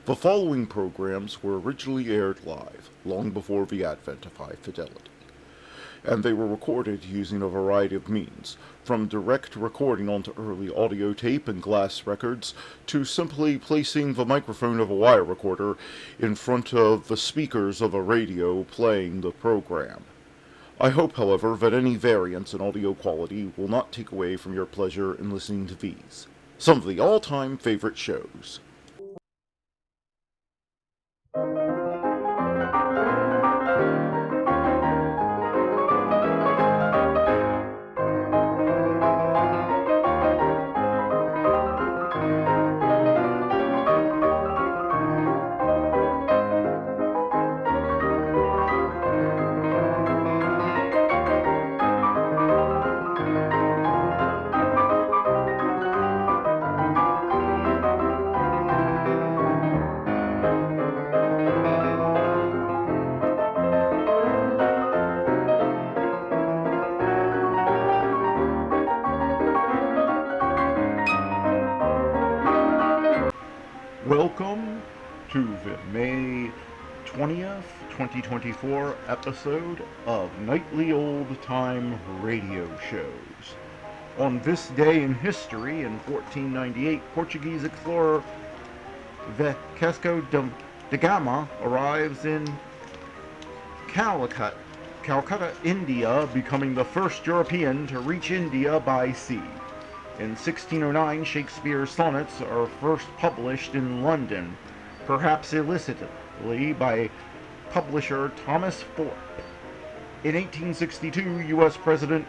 The following programs were originally aired live, long before the advent of high fidelity, and they were recorded using a variety of means, from direct recording onto early audio tape and glass records, to simply placing the microphone of a wire recorder in front of the speakers of a radio playing the program. I hope, however, that any variance in audio quality will not take away from your pleasure in listening to these, some of the all-time favorite shows. Welcome to the May 20th, 2024 episode of Nightly Old Time Radio Shows. On this day in history, in 1498, Portuguese explorer Vasco da Gama arrives in Calcutta, India, becoming the first European to reach India by sea. In 1609, Shakespeare's sonnets are first published in London, perhaps illicitly by publisher Thomas Thorpe. In 1862, U.S. President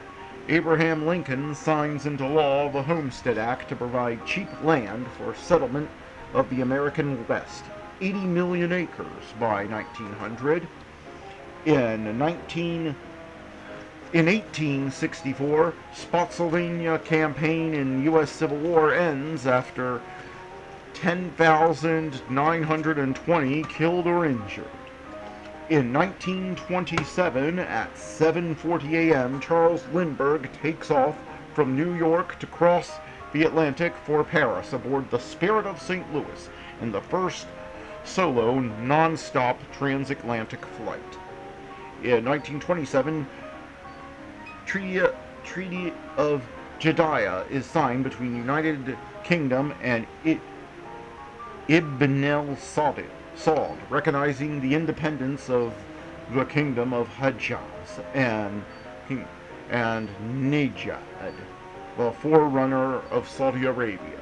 Abraham Lincoln signs into law the Homestead Act to provide cheap land for settlement of the American West, 80 million acres by 1900. In 1864, Spotsylvania campaign in U.S. Civil War ends after 10,920 killed or injured. In 1927, at 7:40 a.m., Charles Lindbergh takes off from New York to cross the Atlantic for Paris aboard the Spirit of St. Louis in the first solo non-stop transatlantic flight. In 1927, Treaty of Jeddah is signed between the United Kingdom and Ibn al-Saud, recognizing the independence of the Kingdom of Hejaz and Najd, the forerunner of Saudi Arabia.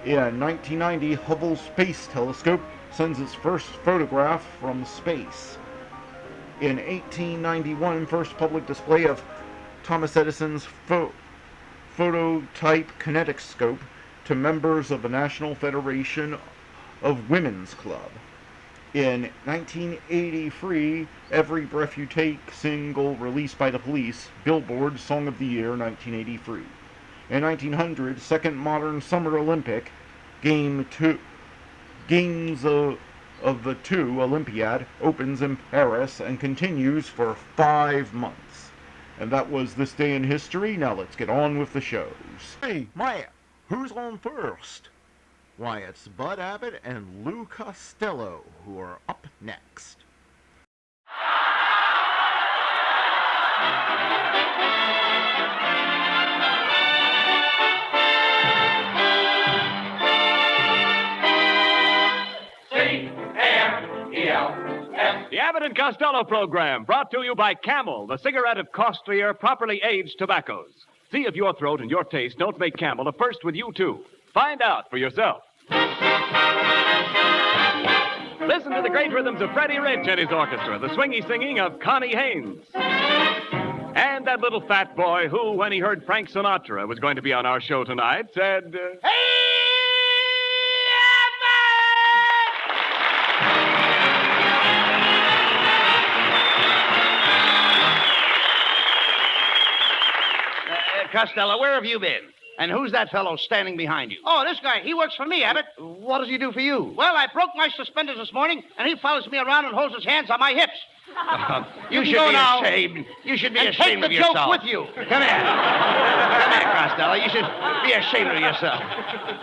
In 1990, Hubble Space Telescope sends its first photograph from space. In 1891, first public display of Thomas Edison's phototype kinetoscope to members of the National Federation of Women's Club. In 1983, Every Breath You Take single released by the Police, Billboard Song of the Year 1983. In 1900, second modern Summer Olympic, Games of the Two Olympiad opens in Paris and continues for 5 months. And that was This Day in History. Now let's get on with the shows. Hey, Maya, who's on first? Why, it's Bud Abbott and Lou Costello who are up next. The Abbot and Costello program, brought to you by Camel, the cigarette of costlier, properly aged tobaccos. See if your throat and your taste don't make Camel a first with you, too. Find out for yourself. Listen to the great rhythms of Freddie Rich and his orchestra, the swingy singing of Connie Haynes. And that little fat boy who, when he heard Frank Sinatra was going to be on our show tonight, said, Hey! Costello, where have you been? And who's that fellow standing behind you? Oh, this guy. He works for me, Abbott. What does he do for you? Well, I broke my suspenders this morning, and he follows me around and holds his hands on my hips. You should be ashamed. You should be ashamed of yourself. yourself. Take the joke with you. Come here. Come here, Costello. You should be ashamed of yourself.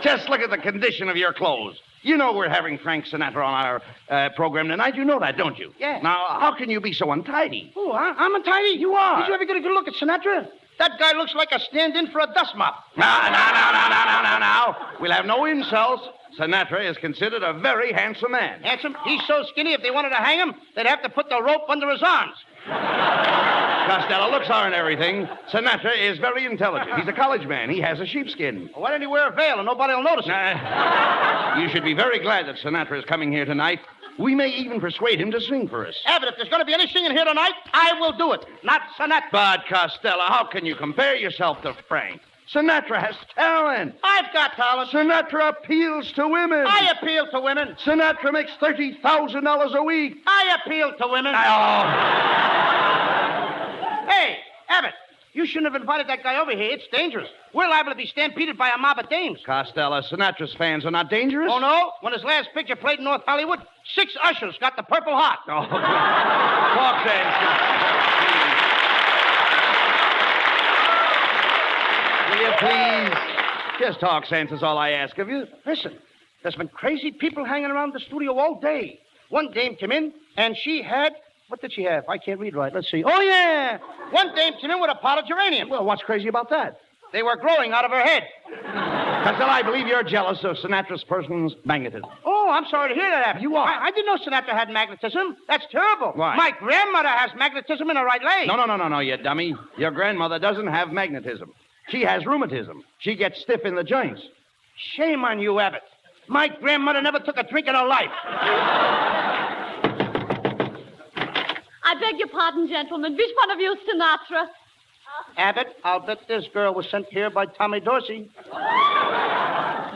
Just look at the condition of your clothes. You know we're having Frank Sinatra on our program tonight. You know that, don't you? Yeah. Now, how can you be so untidy? Oh, I'm untidy? You are. Did you ever get a good look at Sinatra? That guy looks like a stand-in for a dust mop. Now. We'll have no insults. Sinatra is considered a very handsome man. Handsome? He's so skinny, if they wanted to hang him, they'd have to put the rope under his arms. Costello, looks aren't everything. Sinatra is very intelligent. He's a college man. He has a sheepskin. Why didn't he wear a veil and nobody will notice it? You should be very glad that Sinatra is coming here tonight. We may even persuade him to sing for us. Abbott, if there's going to be any singing here tonight, I will do it. Not Sinatra. But, Costello, how can you compare yourself to Frank? Sinatra has talent. I've got talent. Sinatra appeals to women. I appeal to women. Sinatra makes $30,000 a week. I appeal to women. Hey, Abbott, you shouldn't have invited that guy over here. It's dangerous. We're liable to be stampeded by a mob of dames. Costello, Sinatra's fans are not dangerous? Oh, no? When his last picture played in North Hollywood, 6 ushers got the Purple Heart. Oh, talk sense. Will you please? Just talk sense is all I ask of you. Listen, there's been crazy people hanging around the studio all day. One dame came in, and she had... What did she have? I can't read right. Let's see. Oh, yeah. One dame came in with a pot of geranium. Well, what's crazy about that? They were growing out of her head. Costello, I believe you're jealous of Sinatra's person's magnetism. Oh, I'm sorry to hear that, Abbott. You are. I didn't know Sinatra had magnetism. That's terrible. Why? My grandmother has magnetism in her right leg. No, you dummy. Your grandmother doesn't have magnetism. She has rheumatism. She gets stiff in the joints. Shame on you, Abbott. My grandmother never took a drink in her life. I beg your pardon, gentlemen. Which one of you is Sinatra? Abbott, I'll bet this girl was sent here by Tommy Dorsey.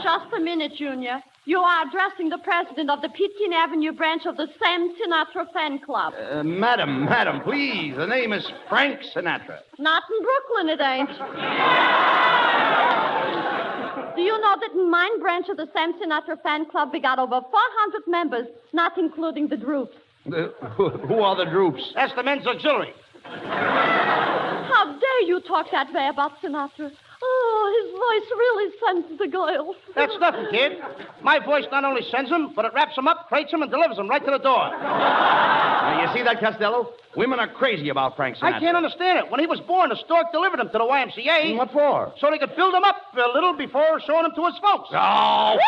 Just a minute, Junior. You are addressing the president of the Pitkin Avenue branch of the Sam Sinatra fan club. Madam, please. The name is Frank Sinatra. Not in Brooklyn, it ain't. Do you know that in mine branch of the Sam Sinatra fan club, we got over 400 members, not including the Droops? Who are the Droops? That's the men's auxiliary. How dare you talk that way about Sinatra? Oh, his voice really sends the girls. That's nothing, kid. My voice not only sends them, but it wraps them up, crates them, and delivers them right to the door. Now, you see that, Costello? Women are crazy about Frank Sinatra. I can't understand it. When he was born, the stork delivered him to the YMCA. And what for? So they could build him up a little before showing him to his folks. Oh!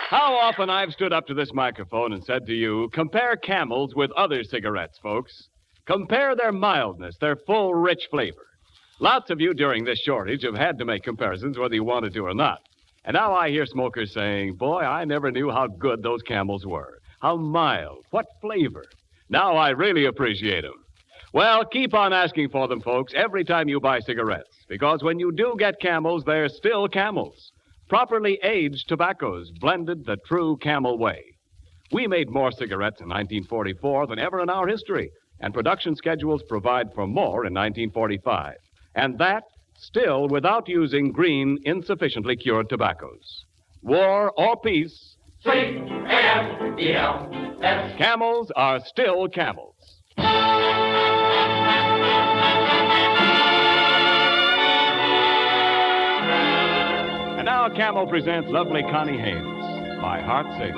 How often I've stood up to this microphone and said to you, compare Camels with other cigarettes, folks. Compare their mildness, their full, rich flavor. Lots of you during this shortage have had to make comparisons whether you wanted to or not. And now I hear smokers saying, boy, I never knew how good those Camels were. How mild, what flavor. Now I really appreciate them. Well, keep on asking for them, folks, every time you buy cigarettes. Because when you do get Camels, they're still Camels. Properly aged tobaccos, blended the true Camel way. We made more cigarettes in 1944 than ever in our history, and production schedules provide for more in 1945. And that, still without using green, insufficiently cured tobaccos. War or peace, C-A-M-E-L-S. Camels are still Camels. And now Camel presents lovely Connie Haynes, My Heart Sings.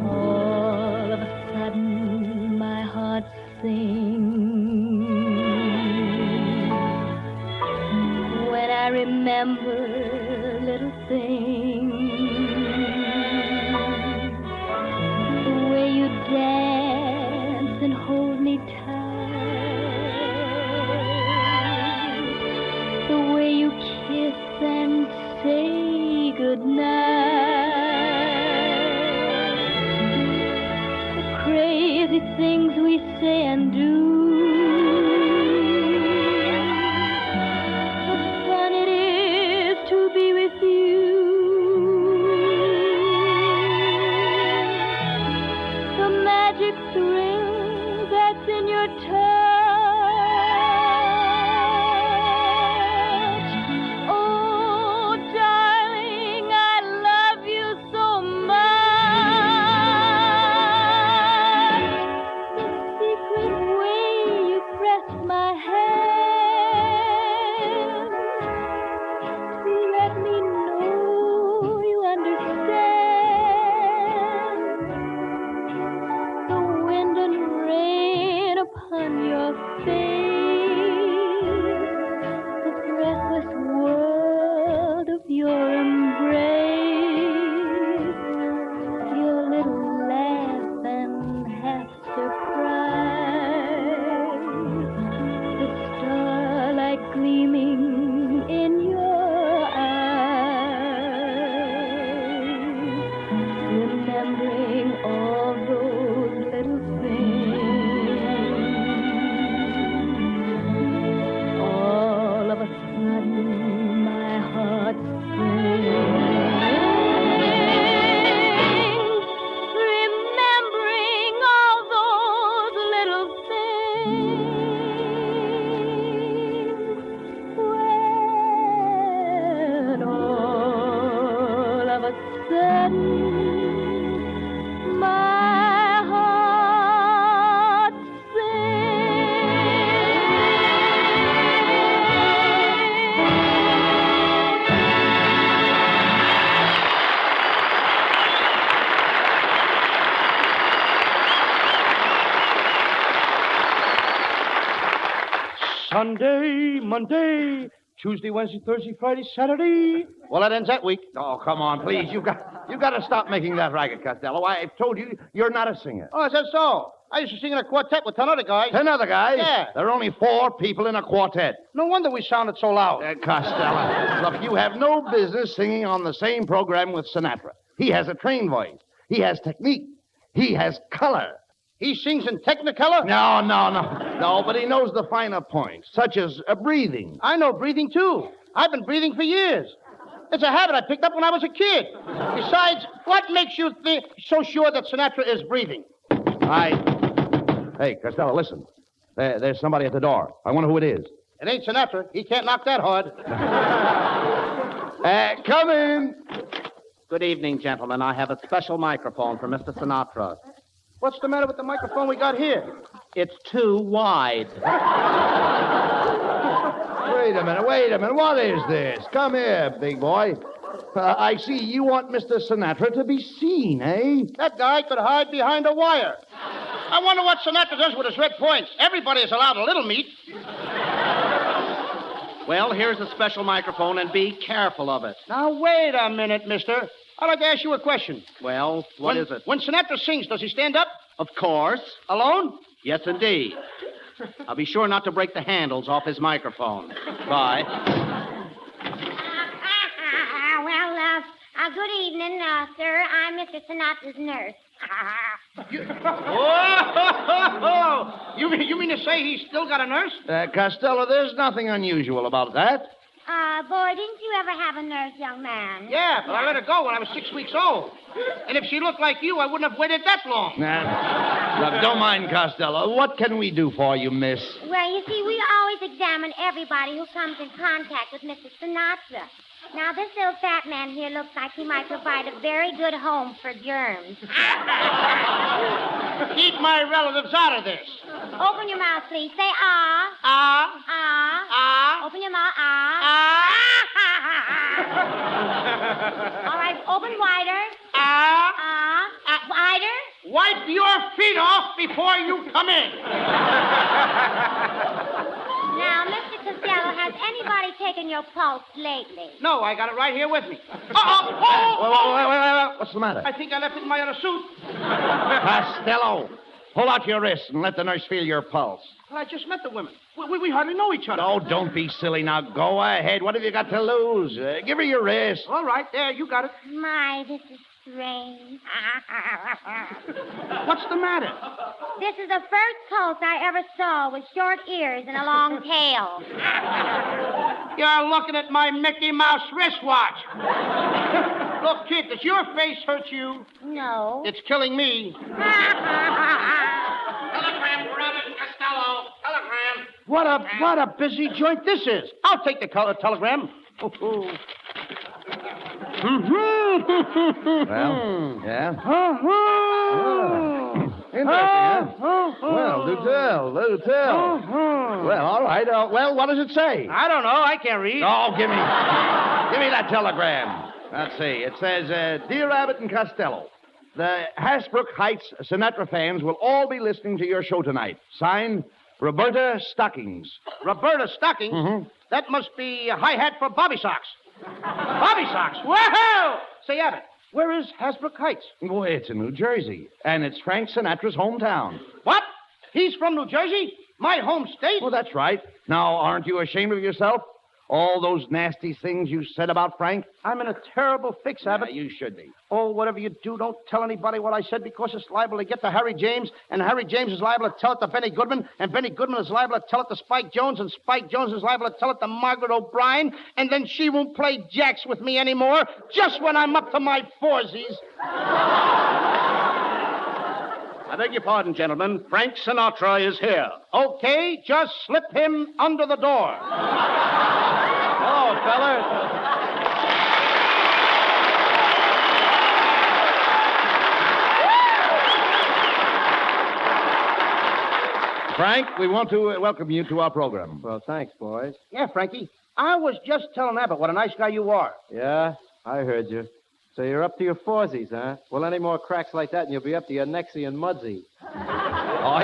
All of a sudden, my heart sings when I remember little things. The way you dance and hold me tight, the way you kiss and say goodnight, the crazy things we say and do, the fun it is to be with you, the magic thrill that's in your touch. of space, the breathless world of your embrace, your little laugh and half surprise, the starlight gleaming in your eyes, remembering all those little things. All of a sudden, my heart sings, remembering all those little things. When all of a sudden, my heart Sunday, Monday, Tuesday, Wednesday, Thursday, Friday, Saturday. Well, that ends that week. Oh, come on, please. You've got to stop making that racket, Costello. I've told you you're not a singer. Oh, is that so? I used to sing in a quartet with 10 other guys. 10 other guys? Yeah. There are only 4 people in a quartet. No wonder we sounded so loud. Costello, look, you have no business singing on the same program with Sinatra. He has a trained voice. He has technique. He has color. He sings in Technicolor? No, but he knows the finer points, such as breathing. I know breathing, too. I've been breathing for years. It's a habit I picked up when I was a kid. Besides, what makes you so sure that Sinatra is breathing? Hey, Costello, listen. There's somebody at the door. I wonder who it is. It ain't Sinatra. He can't knock that hard. Come in. Good evening, gentlemen. I have a special microphone for Mr. Sinatra. What's the matter with the microphone we got here? It's too wide. Wait a minute. What is this? Come here, big boy. I see you want Mr. Sinatra to be seen, eh? That guy could hide behind a wire. I wonder what Sinatra does with his red points. Everybody is allowed a little meat. Well, here's a special microphone, and be careful of it. Now, wait a minute, mister. I'd like to ask you a question. Well, what is it? When Sinatra sings, does he stand up? Of course. Alone? Yes, indeed. I'll be sure not to break the handles off his microphone. Bye. Good evening, sir. I'm Mr. Sinatra's nurse. You mean to say he's still got a nurse? Costello, there's nothing unusual about that. Boy, didn't you ever have a nurse, young man? Yeah, but I let her go when I was 6 weeks old. And if she looked like you, I wouldn't have waited that long. Look, don't mind Costello. What can we do for you, miss? Well, you see, we always examine everybody who comes in contact with Mr. Sinatra. Now, this little fat man here looks like he might provide a very good home for germs. Keep my relatives out of this. Open your mouth, please. Say ah. Ah. Ah. Ah. Open your mouth. Ah. Ah. All right, open wider. Ah. Ah. Wider. Wipe your feet off before you come in. Now, Mr. Costello, has anybody taken your pulse lately? No, I got it right here with me. Wait. What's the matter? I think I left it in my other suit. Costello, pull out your wrist and let the nurse feel your pulse. Well, I just met the women. We hardly know each other. Oh, don't be silly now. Go ahead. What have you got to lose? Give her your wrist. All right, there, you got it. My, this is strange. What's the matter? This is the first pulse I ever saw with short ears and a long tail. You're looking at my Mickey Mouse wristwatch. Look, kid, does your face hurt you? No. It's killing me. Telegram for Abbot and Costello. Telegram. What a busy joint this is. I'll take the telegram. Well, yeah. Interesting, huh? Well, do tell. Well, all right. Well, what does it say? I don't know. I can't read. Oh, give me that telegram. Let's see. It says, Dear Abbot and Costello, the Hasbrook Heights Sinatra fans will all be listening to your show tonight. Signed, Roberta Stockings. Roberta Stockings? Mm-hmm. That must be a hi-hat for Bobby Socks. Bobby Socks? Wow! Say, Abbott, where is Hasbrook Heights? Boy, it's in New Jersey, and it's Frank Sinatra's hometown. What? He's from New Jersey? My home state? Well, that's right. Now, aren't you ashamed of yourself? All those nasty things you said about Frank? I'm in a terrible fix, Abbott. You should be. Oh, whatever you do, don't tell anybody what I said because it's liable to get to Harry James, and Harry James is liable to tell it to Benny Goodman, and Benny Goodman is liable to tell it to Spike Jones, and Spike Jones is liable to tell it to Margaret O'Brien, and then she won't play jacks with me anymore just when I'm up to my foursies. I beg your pardon, gentlemen. Frank Sinatra is here. Okay, just slip him under the door. Hello, fella. Frank, we want to welcome you to our program. Well, thanks, boys. Yeah, Frankie, I was just telling Abbott what a nice guy you are. Yeah, I heard you. So you're up to your foursies, huh? Well, any more cracks like that and you'll be up to your nexie and mudsy. Oh,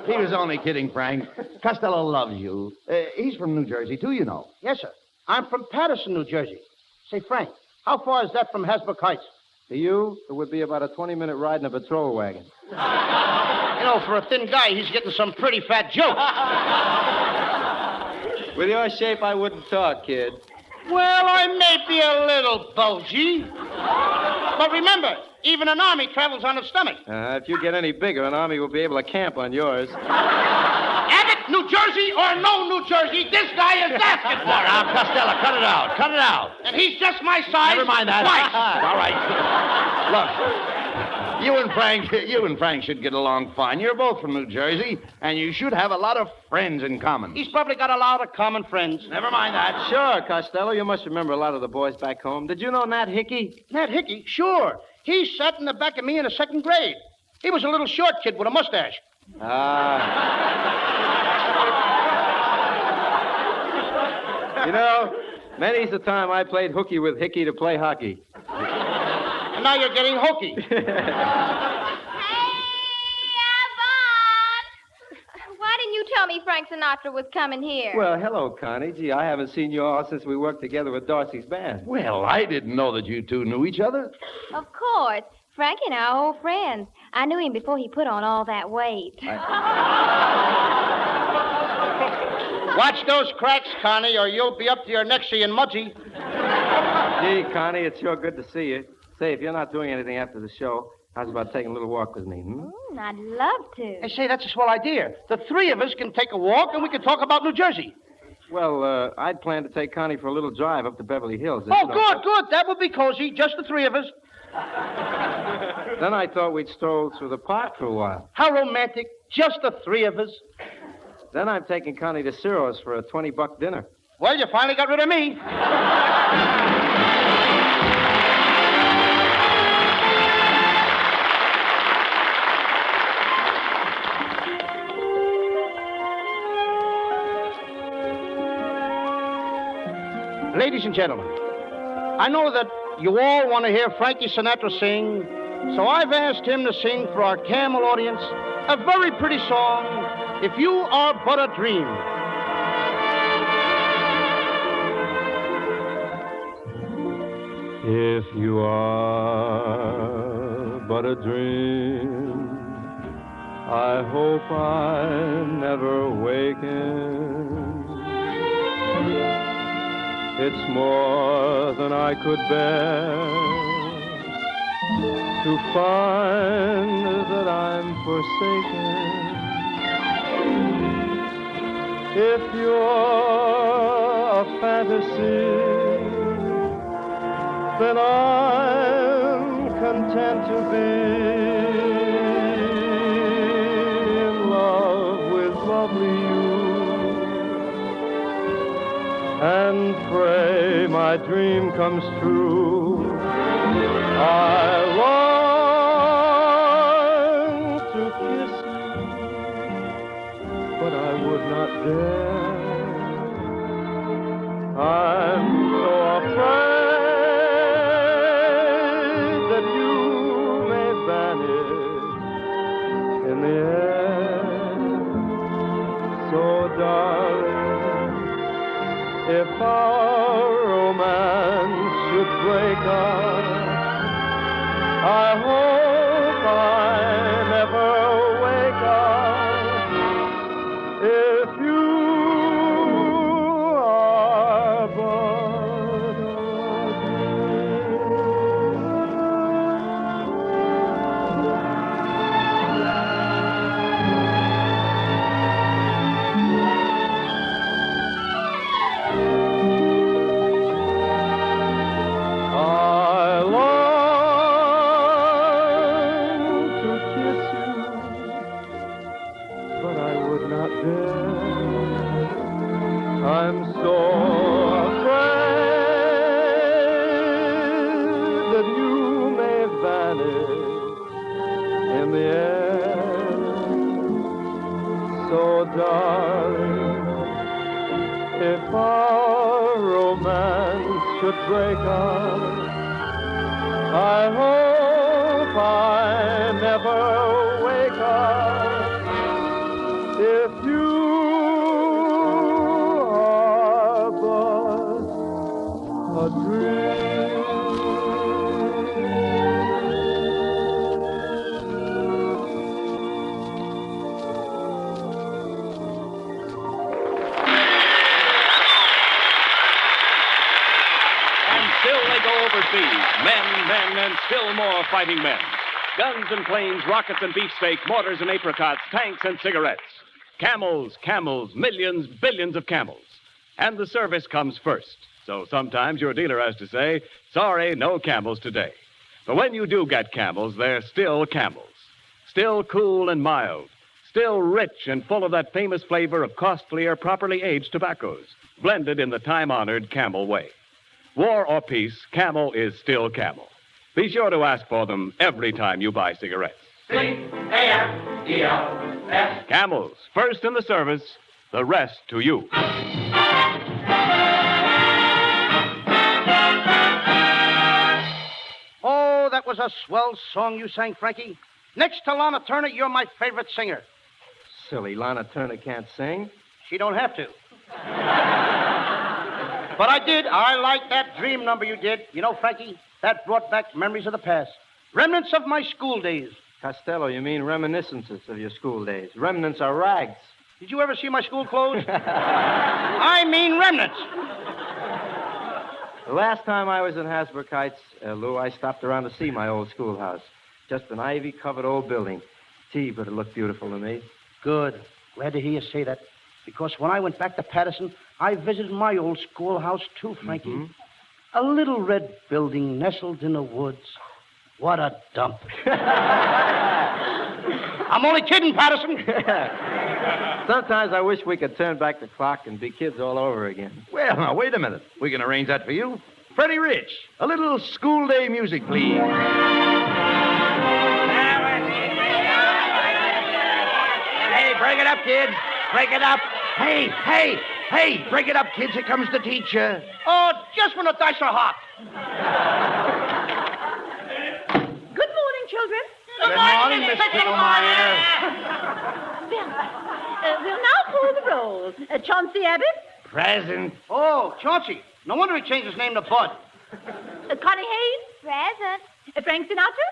he was only kidding, Frank. Costello loves you. He's from New Jersey, too, you know. Yes, sir. I'm from Patterson, New Jersey. Say, Frank, how far is that from Hasbrook Heights? To you, it would be about a 20-minute ride in a patrol wagon. You know, for a thin guy, he's getting some pretty fat jokes. With your shape, I wouldn't talk, kid. Well, I may be a little bulgy. But remember, even an army travels on its stomach. If you get any bigger, an army will be able to camp on yours. Abbott, New Jersey or no New Jersey, this guy is asking for it. Now, Costello, cut it out. Cut it out. And he's just my size. Never mind that. Twice. All right. Look, you and Frank should get along fine. You're both from New Jersey, and you should have a lot of friends in common. He's probably got a lot of common friends. Never mind that. Sure, Costello. You must remember a lot of the boys back home. Did you know Nat Hickey? Nat Hickey? Sure. He sat in the back of me in the second grade. He was a little short kid with a mustache. You know, many's the time I played hooky with Hickey to play hockey. And now you're getting hokey. Hey, Abbott! Why didn't you tell me Frank Sinatra was coming here? Well, hello, Connie. Gee, I haven't seen you all since we worked together with Darcy's band. Well, I didn't know that you two knew each other. Of course. Frank and I are old friends. I knew him before he put on all that weight. Watch those cracks, Connie, or you'll be up to your nexie and Mudgy. Gee, Connie, it's sure good to see you. Say, if you're not doing anything after the show, how's about taking a little walk with me, I'd love to. Hey, say, that's a swell idea. The three of us can take a walk, and we can talk about New Jersey. Well, I'd planned to take Connie for a little drive up to Beverly Hills. Oh, good. That would be cozy, just the three of us. Then I thought we'd stroll through the park for a while. How romantic, just the three of us. Then I'm taking Connie to Ciro's for a $20 dinner. Well, you finally got rid of me. Ladies and gentlemen, I know that you all want to hear Frankie Sinatra sing, so I've asked him to sing for our Camel audience a very pretty song, If You Are But a Dream. If you are but a dream, I hope I never waken. It's more than I could bear to find that I'm forsaken. If you're a fantasy, then I'm content to be in love with lovely you, and pray my dream comes true. I long to kiss you, but I would not dare. I'm so afraid that you may vanish in the air. If our romance should break up, I hope I never wake up. If you are but I long to kiss you, but I would not dare. I'm so afraid that you may vanish in the air. So, darling, if our romance should break up, I hope I never wake up. If you are but a dream. And still they go overseas. Men, and still more fighting men. Guns and planes, rockets and beefsteak, mortars and apricots, tanks and cigarettes. Camels, millions, billions of camels. And the service comes first. So sometimes your dealer has to say, sorry, no camels today. But when you do get camels, they're still camels. Still cool and mild. Still rich and full of that famous flavor of costlier, properly aged tobaccos, blended in the time-honored Camel way. War or peace, Camel is still Camel. Be sure to ask for them every time you buy cigarettes. C-A-M-E-L-S. Camels, first in the service, the rest to you. Oh, that was a swell song you sang, Frankie. Next to Lana Turner, you're my favorite singer. Silly, Lana Turner can't sing. She don't have to. But I did. I like that dream number you did. You know, Frankie, that brought back memories of the past. Remnants of my school days. Costello, you mean reminiscences of your school days. Remnants are rags. Did you ever see my school clothes? I mean remnants. The last time I was in Hasbrook Heights, Lou, I stopped around to see my old schoolhouse. Just an ivy-covered old building. Gee, but it looked beautiful to me. Good. Glad to hear you say that. Because when I went back to Patterson, I visited my old schoolhouse, too, Frankie. Mm-hmm. A little red building nestled in the woods. What a dump. I'm only kidding, Patterson. Sometimes I wish we could turn back the clock and be kids all over again. Well, now, wait a minute. We can arrange that for you. Freddie Rich, a little school day music, please. Hey, break it up, kids. Break it up. Hey, break it up, kids. Here comes the teacher. Oh, just when the dice are hot. Good morning, children. Good morning, Miss Picklemeyer. We'll now call the roll. Chauncey Abbott. Present. Oh, Chauncey. No wonder he changed his name to Bud. Connie Haynes. Present. Frank Sinatra.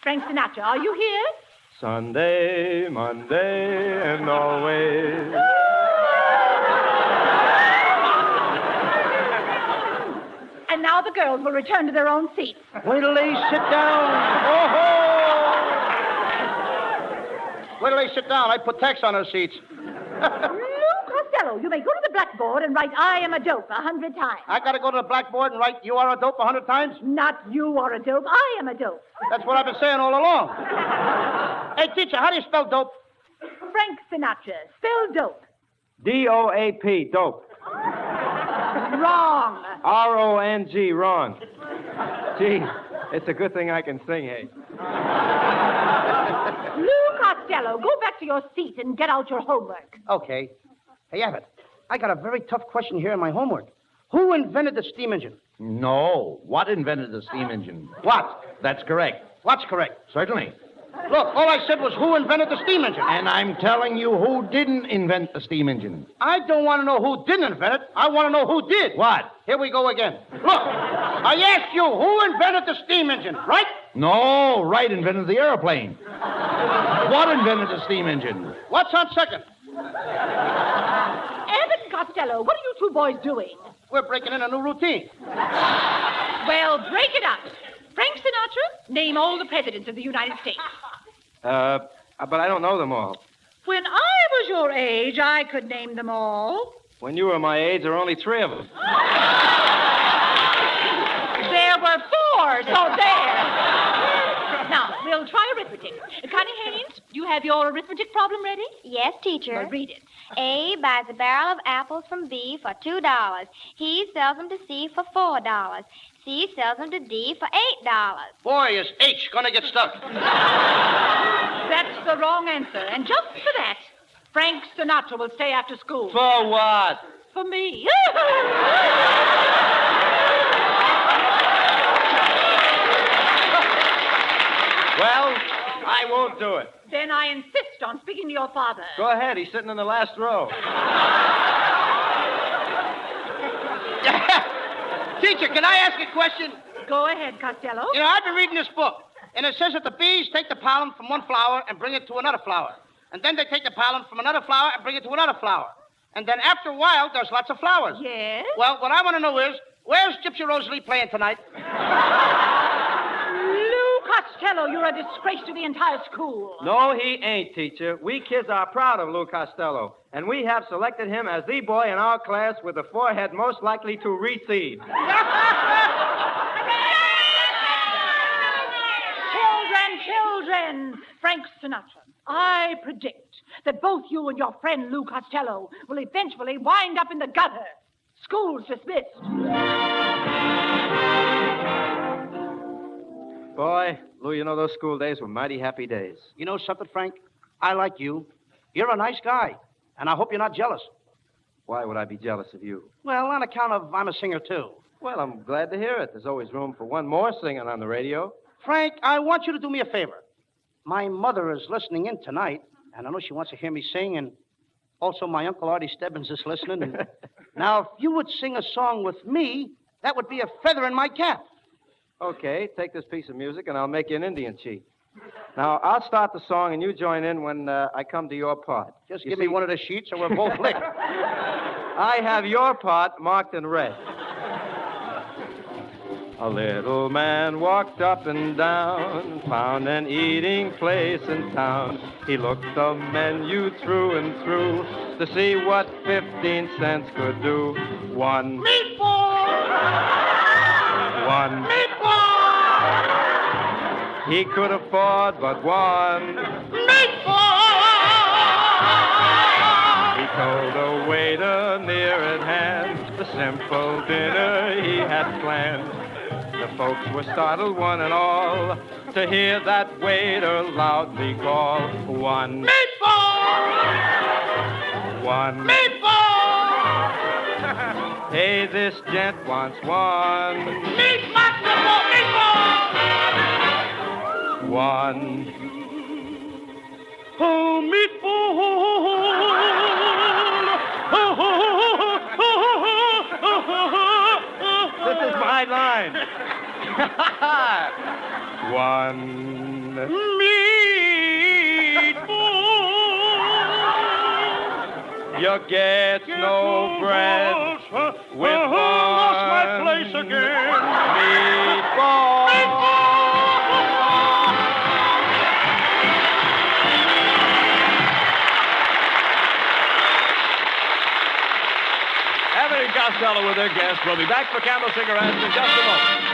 Frank Sinatra, are you here? Sunday, Monday, and always. And now the girls will return to their own seats. Wait till they sit down. Oh-ho! Wait till they sit down. I put tax on their seats. Lou Costello, you may go to the blackboard and write, I am a dope 100 times. I got to go to the blackboard and write, you are a dope 100 times? Not you are a dope, I am a dope. That's what I've been saying all along. Hey, teacher, how do you spell dope? Frank Sinatra, spell dope. D-O-A-P, dope. Wrong. R-O-N-G, wrong. Gee, it's a good thing I can sing, hey. Lou Costello, go back to your seat and get out your homework. Okay. Hey, Abbott, I got a very tough question here in my homework. Who invented the steam engine? No. What invented the steam engine? What? That's correct. What's correct? Certainly. Look, all I said was who invented the steam engine. And I'm telling you who didn't invent the steam engine. I don't want to know who didn't invent it. I want to know who did. What? Here we go again. Look, I asked you who invented the steam engine, right? No, Wright invented the airplane. What invented the steam engine? What's on second? Abbot and Costello, what are you two boys doing? We're breaking in a new routine. Well, break it up. Frank Sinatra, name all the presidents of the United States. But I don't know them all. When I was your age, I could name them all. When you were my age, there were only 3 of them. There were 4, so there. Now, we'll try arithmetic. Connie Haynes, do you have your arithmetic problem ready? Yes, teacher. Well, read it. A buys a barrel of apples from B for $2. He sells them to C for $4. C sells them to D for $8. Boy, is H going to get stuck. That's the wrong answer. And just for that, Frank Sinatra will stay after school. For what? For me. Well, I won't do it. Then I insist on speaking to your father. Go ahead. He's sitting in the last row. Teacher, can I ask a question? Go ahead, Costello. You know, I've been reading this book, and it says that the bees take the pollen from one flower and bring it to another flower. And then they take the pollen from another flower and bring it to another flower. And then after a while, there's lots of flowers. Yes? Well, what I want to know is, where's Gypsy Rosalie playing tonight? Lou Costello, you're a disgrace to the entire school. No, he ain't, teacher. We kids are proud of Lou Costello, and we have selected him as the boy in our class with the forehead most likely to recede. Children, Frank Sinatra, I predict that both you and your friend Lou Costello will eventually wind up in the gutter. School's dismissed. Boy, Lou, you know those school days were mighty happy days. You know something, Frank? I like you. You're a nice guy, and I hope you're not jealous. Why would I be jealous of you? Well, on account of I'm a singer, too. Well, I'm glad to hear it. There's always room for one more singing on the radio. Frank, I want you to do me a favor. My mother is listening in tonight, and I know she wants to hear me sing, and also my Uncle Artie Stebbins is listening. And now, if you would sing a song with me, that would be a feather in my cap. Okay, take this piece of music, and I'll make you an Indian chief. Now, I'll start the song, and you join in when I come to your part. Just give me one of the sheets, or we're both licked. I have your part marked in red. A little man walked up and down, found an eating place in town. He looked the menu through and through to see what 15 cents could do. One meatball! One meatball! He could afford but one meatball! He told the waiter near at hand the simple dinner he had planned. The folks were startled, one and all, to hear that waiter loudly call, one meatball! One meatball! Hey, this gent wants one meatball! One. Oh, meatball! This is my line. One meatball. You get no bread with one. Lost my place again. Meatball. Abbott and Costello with their guests. We'll be back for Camel Cigarettes in just a moment.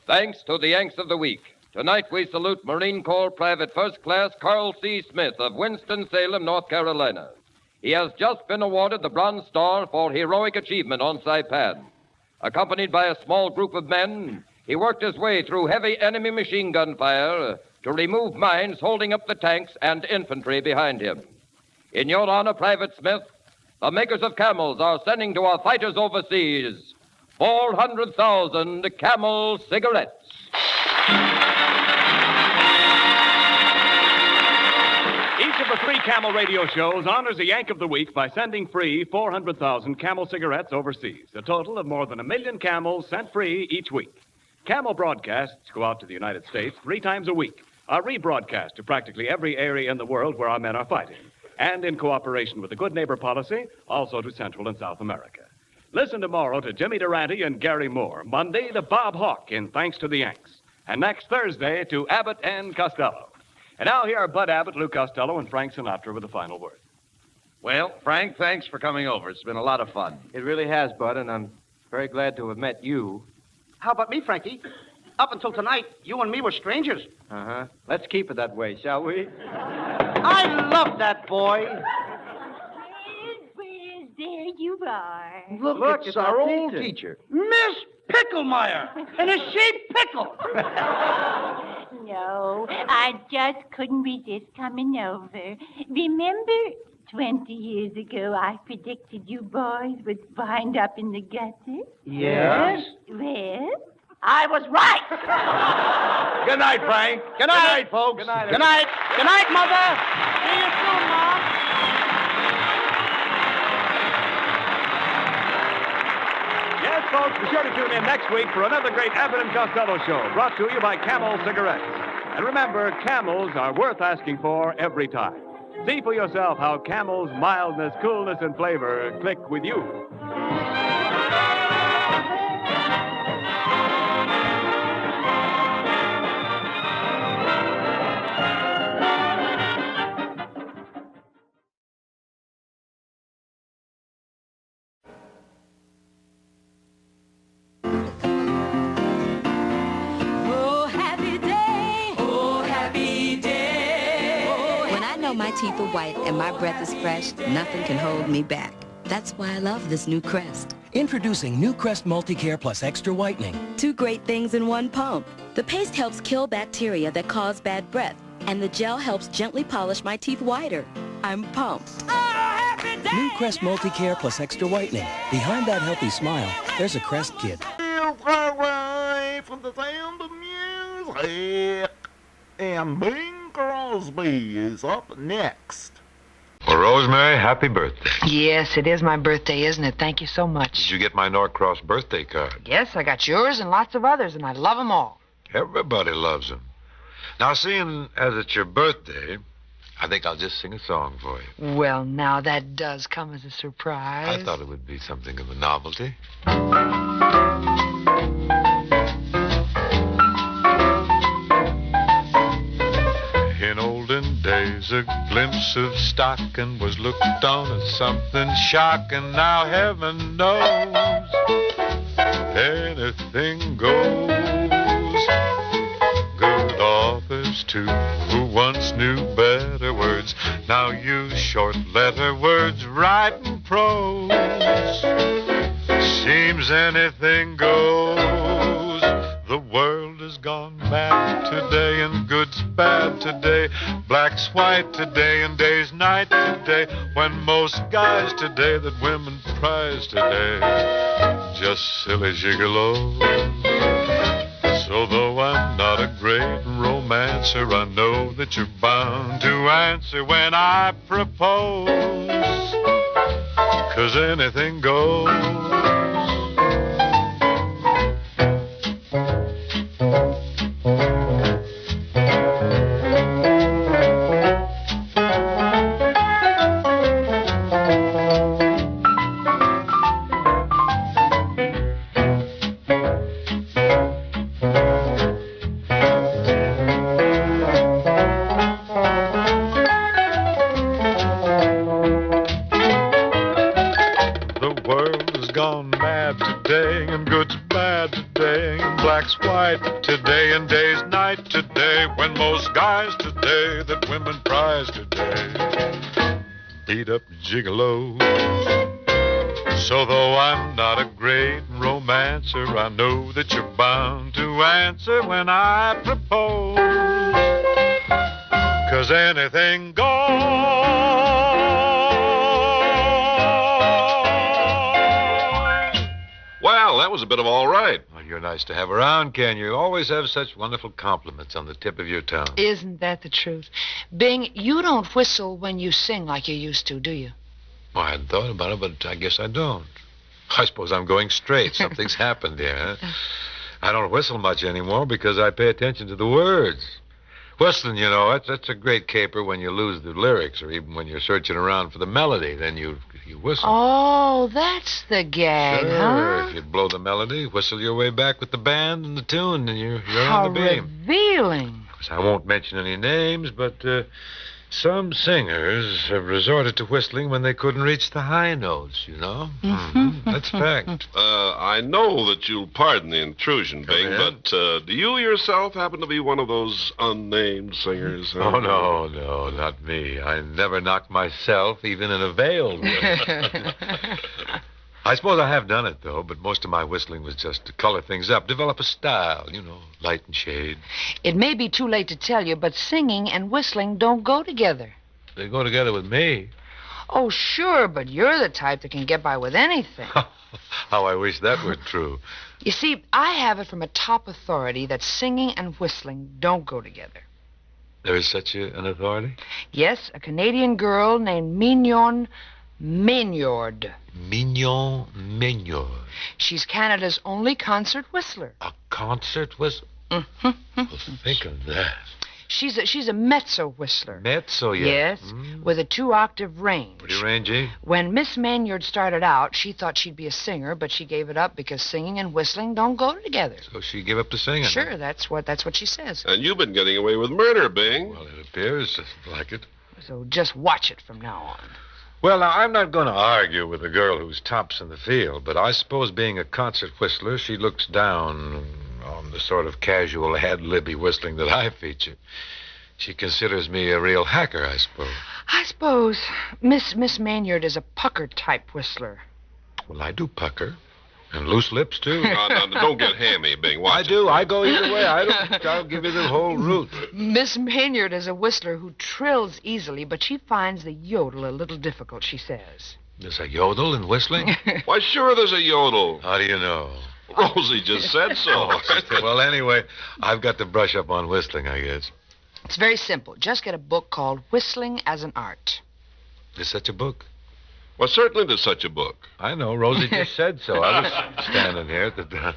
Thanks to the Yanks of the Week. Tonight we salute Marine Corps Private First Class Carl C. Smith of Winston-Salem, North Carolina. He has just been awarded the Bronze Star for heroic achievement on Saipan. Accompanied by a small group of men, he worked his way through heavy enemy machine gun fire to remove mines holding up the tanks and infantry behind him. In your honor, Private Smith, the makers of Camels are sending to our fighters overseas 400,000 Camel cigarettes. Each of the 3 Camel radio shows honors a Yank of the Week by sending free 400,000 Camel cigarettes overseas, a total of more than 1 million Camels sent free each week. Camel broadcasts go out to the United States 3 times a week, are rebroadcast to practically every area in the world where our men are fighting, and in cooperation with the Good Neighbor policy, also to Central and South America. Listen tomorrow to Jimmy Durante and Gary Moore, Monday to Bob Hawke in Thanks to the Yanks, and next Thursday to Abbott and Costello. And now here are Bud Abbott, Lou Costello, and Frank Sinatra with the final word. Well, Frank, thanks for coming over. It's been a lot of fun. It really has, Bud, and I'm very glad to have met you. How about me, Frankie? Up until tonight, you and me were strangers. Uh-huh. Let's keep it that way, shall we? I love that boy. Well, there you are. Look, it's our old teacher, Miss Picklemeyer. And is she pickle? No, I just couldn't resist coming over. Remember, 20 years ago, I predicted you boys would wind up in the gutter? Yes. Well, I was right. Good night, Frank. Good night. Good night, folks. Good night. Good night. Good night, Mother. See you soon, Mom. Yes, folks, be sure to tune in next week for another great Abbott and Costello show, brought to you by Camel Cigarettes. And remember, Camels are worth asking for every time. See for yourself how Camel's mildness, coolness, and flavor click with you. My teeth are white and my breath is fresh, nothing can hold me back. That's why I love this new Crest. Introducing new Crest Multicare Plus Extra Whitening. 2 great things in one pump. The paste helps kill bacteria that cause bad breath, and the gel helps gently polish my teeth whiter. I'm pumped. New Crest Multicare Plus Extra Whitening. Behind that healthy smile, there's a Crest kid. From the sound of music. And Bing Crosby is up next. Well, Rosemary, happy birthday. Yes, it is my birthday, isn't it? Thank you so much. Did you get my Norcross birthday card? Yes, I got yours and lots of others, and I love them all. Everybody loves them. Now, seeing as it's your birthday, I think I'll just sing a song for you. Well, now, that does come as a surprise. I thought it would be something of a novelty. In olden days, a glimpse of stocking was looked on as something shocking. Now heaven knows anything goes. Good authors, too, who once knew better words, now use short letter words writing prose. Seems anything goes. The world has gone mad today, and good's bad today, black's white today, and day's night today, when most guys today that women prize today, just silly gigolos. So though I'm not a great romancer, I know that you're bound to answer when I propose, 'cause anything goes. Gigolos. So though I'm not a great romancer, I know that you're bound to answer when I propose, 'cause anything goes. Well, that was a bit of all right. Well, you're nice to have around, Ken. You always have such wonderful compliments on the tip of your tongue. Isn't that the truth? Bing, you don't whistle when you sing like you used to, do you? Well, I hadn't thought about it, but I guess I don't. I suppose I'm going straight. Something's happened here, huh? I don't whistle much anymore because I pay attention to the words. Whistling, you know, that's a great caper when you lose the lyrics or even when you're searching around for the melody. Then you whistle. Oh, that's the gag, Sure. huh? If you blow the melody, whistle your way back with the band and the tune, and you're How on the beam. revealing. Of course, I won't mention any names, but some singers have resorted to whistling when they couldn't reach the high notes, you know? That's fact. I know that you'll pardon the intrusion, Bing, but do you yourself happen to be one of those unnamed singers? Huh? Oh, no, not me. I never knocked myself, even in a veiled way. I suppose I have done it, though, but most of my whistling was just to color things up, develop a style, you know, light and shade. It may be too late to tell you, but singing and whistling don't go together. They go together with me. Oh, sure, but you're the type that can get by with anything. How I wish that were true. You see, I have it from a top authority that singing and whistling don't go together. There is such an authority? Yes, a Canadian girl named Mignon Maynard. Mignon Maynard. She's Canada's only concert whistler. A concert whistler? Well, think of that. She's a mezzo whistler. Mezzo, yeah. Yes, with a 2-octave range. Pretty rangy. When Miss Maynard started out, she thought she'd be a singer, but she gave it up because singing and whistling don't go together. So she gave up the singing? Sure, that's what she says. And you've been getting away with murder, Bing. Well, it appears like it. So just watch it from now on. Well, now, I'm not going to argue with a girl who's tops in the field, but I suppose being a concert whistler, she looks down on the sort of casual ad-libby whistling that I feature. She considers me a real hacker, I suppose. I suppose Miss Maynard is a pucker-type whistler. Well, I do pucker. And loose lips, too. No, don't get hammy, Bing. Watch I do. I go either way. I'll give you the whole route. Miss Maynard is a whistler who trills easily, but she finds the yodel a little difficult, she says. There's a yodel in whistling? Why, sure there's a yodel. How do you know? Rosie just said so. Well, anyway, I've got to brush up on whistling, I guess. It's very simple. Just get a book called Whistling as an Art. There's such a book? Well, certainly there's such a book. I know. Rosie just said so. I was standing here at the...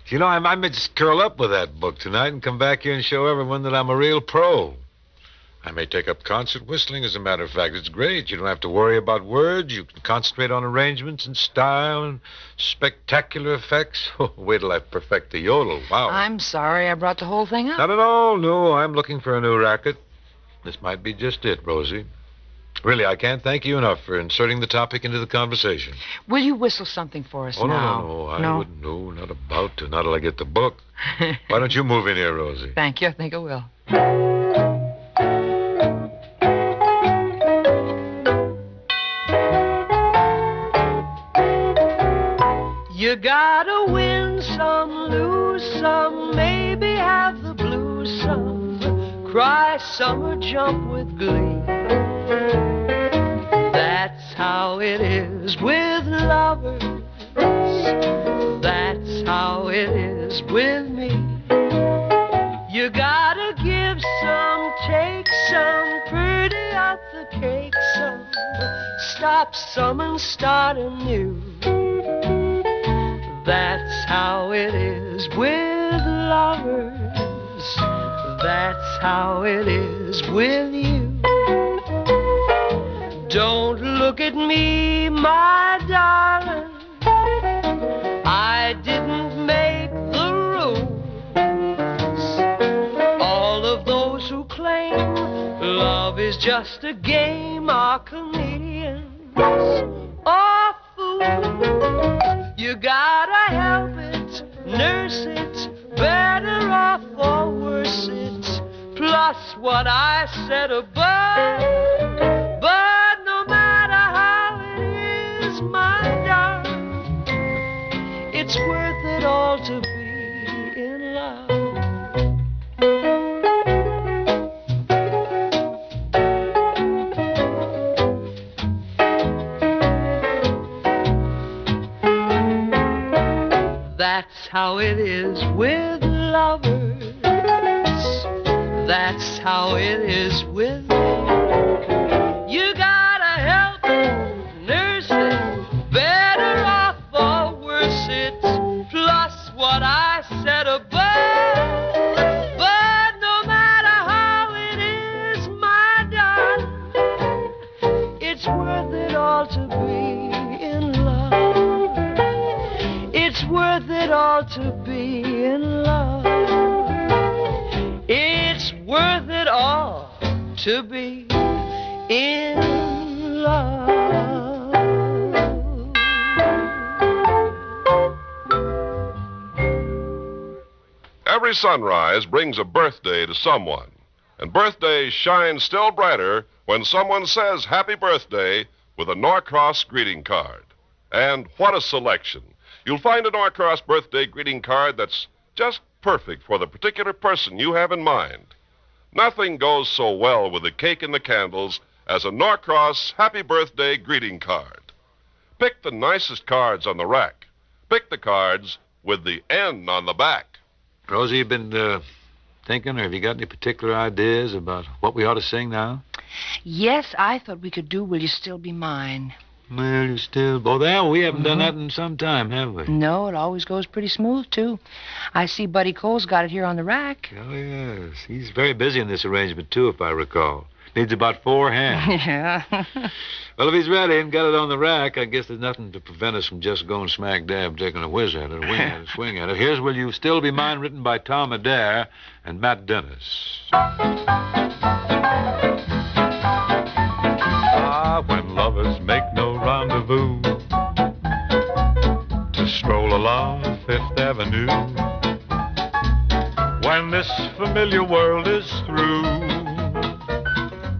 You know, I might just curl up with that book tonight and come back here and show everyone that I'm a real pro. I may take up concert whistling, as a matter of fact. It's great. You don't have to worry about words. You can concentrate on arrangements and style and spectacular effects. Oh, wait till I perfect the yodel. Wow. I'm sorry I brought the whole thing up. Not at all. No, I'm looking for a new racket. This might be just it, Rosie. Really, I can't thank you enough for inserting the topic into the conversation. Will you whistle something for us now? No. I wouldn't. No, not about to. Not till I get the book. Why don't you move in here, Rosie? Thank you. I think I will. You gotta win some, lose some, maybe have the blues some, cry some or jump with glee. That's how it is with lovers. That's how it is with me. You gotta give some, take some, pretty up the cake some, stop some and start anew. That's how it is with lovers. That's how it is with you. Don't look at me, my darling. I didn't make the rules. All of those who claim love is just a game are comedians or fools. You gotta help it, nurse it, better off or worse it, plus what I said above. But no matter how it is, my darling, it's worth it all to be in love. how it is with lovers. That's how it is with me. You gotta help nurse it, better off or worse it's plus what I said above. But no matter how it is, my darling, it's worth it all to be in love. It's worth it all to be in love. It's worth it all to be in love. Every sunrise brings a birthday to someone, and birthdays shine still brighter when someone says happy birthday with a Norcross greeting card. And what a selection. You'll find a Norcross birthday greeting card that's just perfect for the particular person you have in mind. Nothing goes so well with the cake and the candles as a Norcross happy birthday greeting card. Pick the nicest cards on the rack. Pick the cards with the N on the back. Rosie, you been thinking, or have you got any particular ideas about what we ought to sing now? Yes, I thought we could do Will You Still Be Mine. Will you still... Oh, there, we haven't done that in some time, have we? No, it always goes pretty smooth, too. I see Buddy Cole's got it here on the rack. Oh, yes. He's very busy in this arrangement, too, if I recall. Needs about 4 hands. Yeah. Well, if he's ready and got it on the rack, I guess there's nothing to prevent us from just going smack dab, taking a whiz at it, a wing at it, swing at it. Here's Will You Still Be Mine, written by Tom Adair and Matt Dennis. Ah, when lovers make no rendezvous to stroll along Fifth Avenue, when this familiar world is through,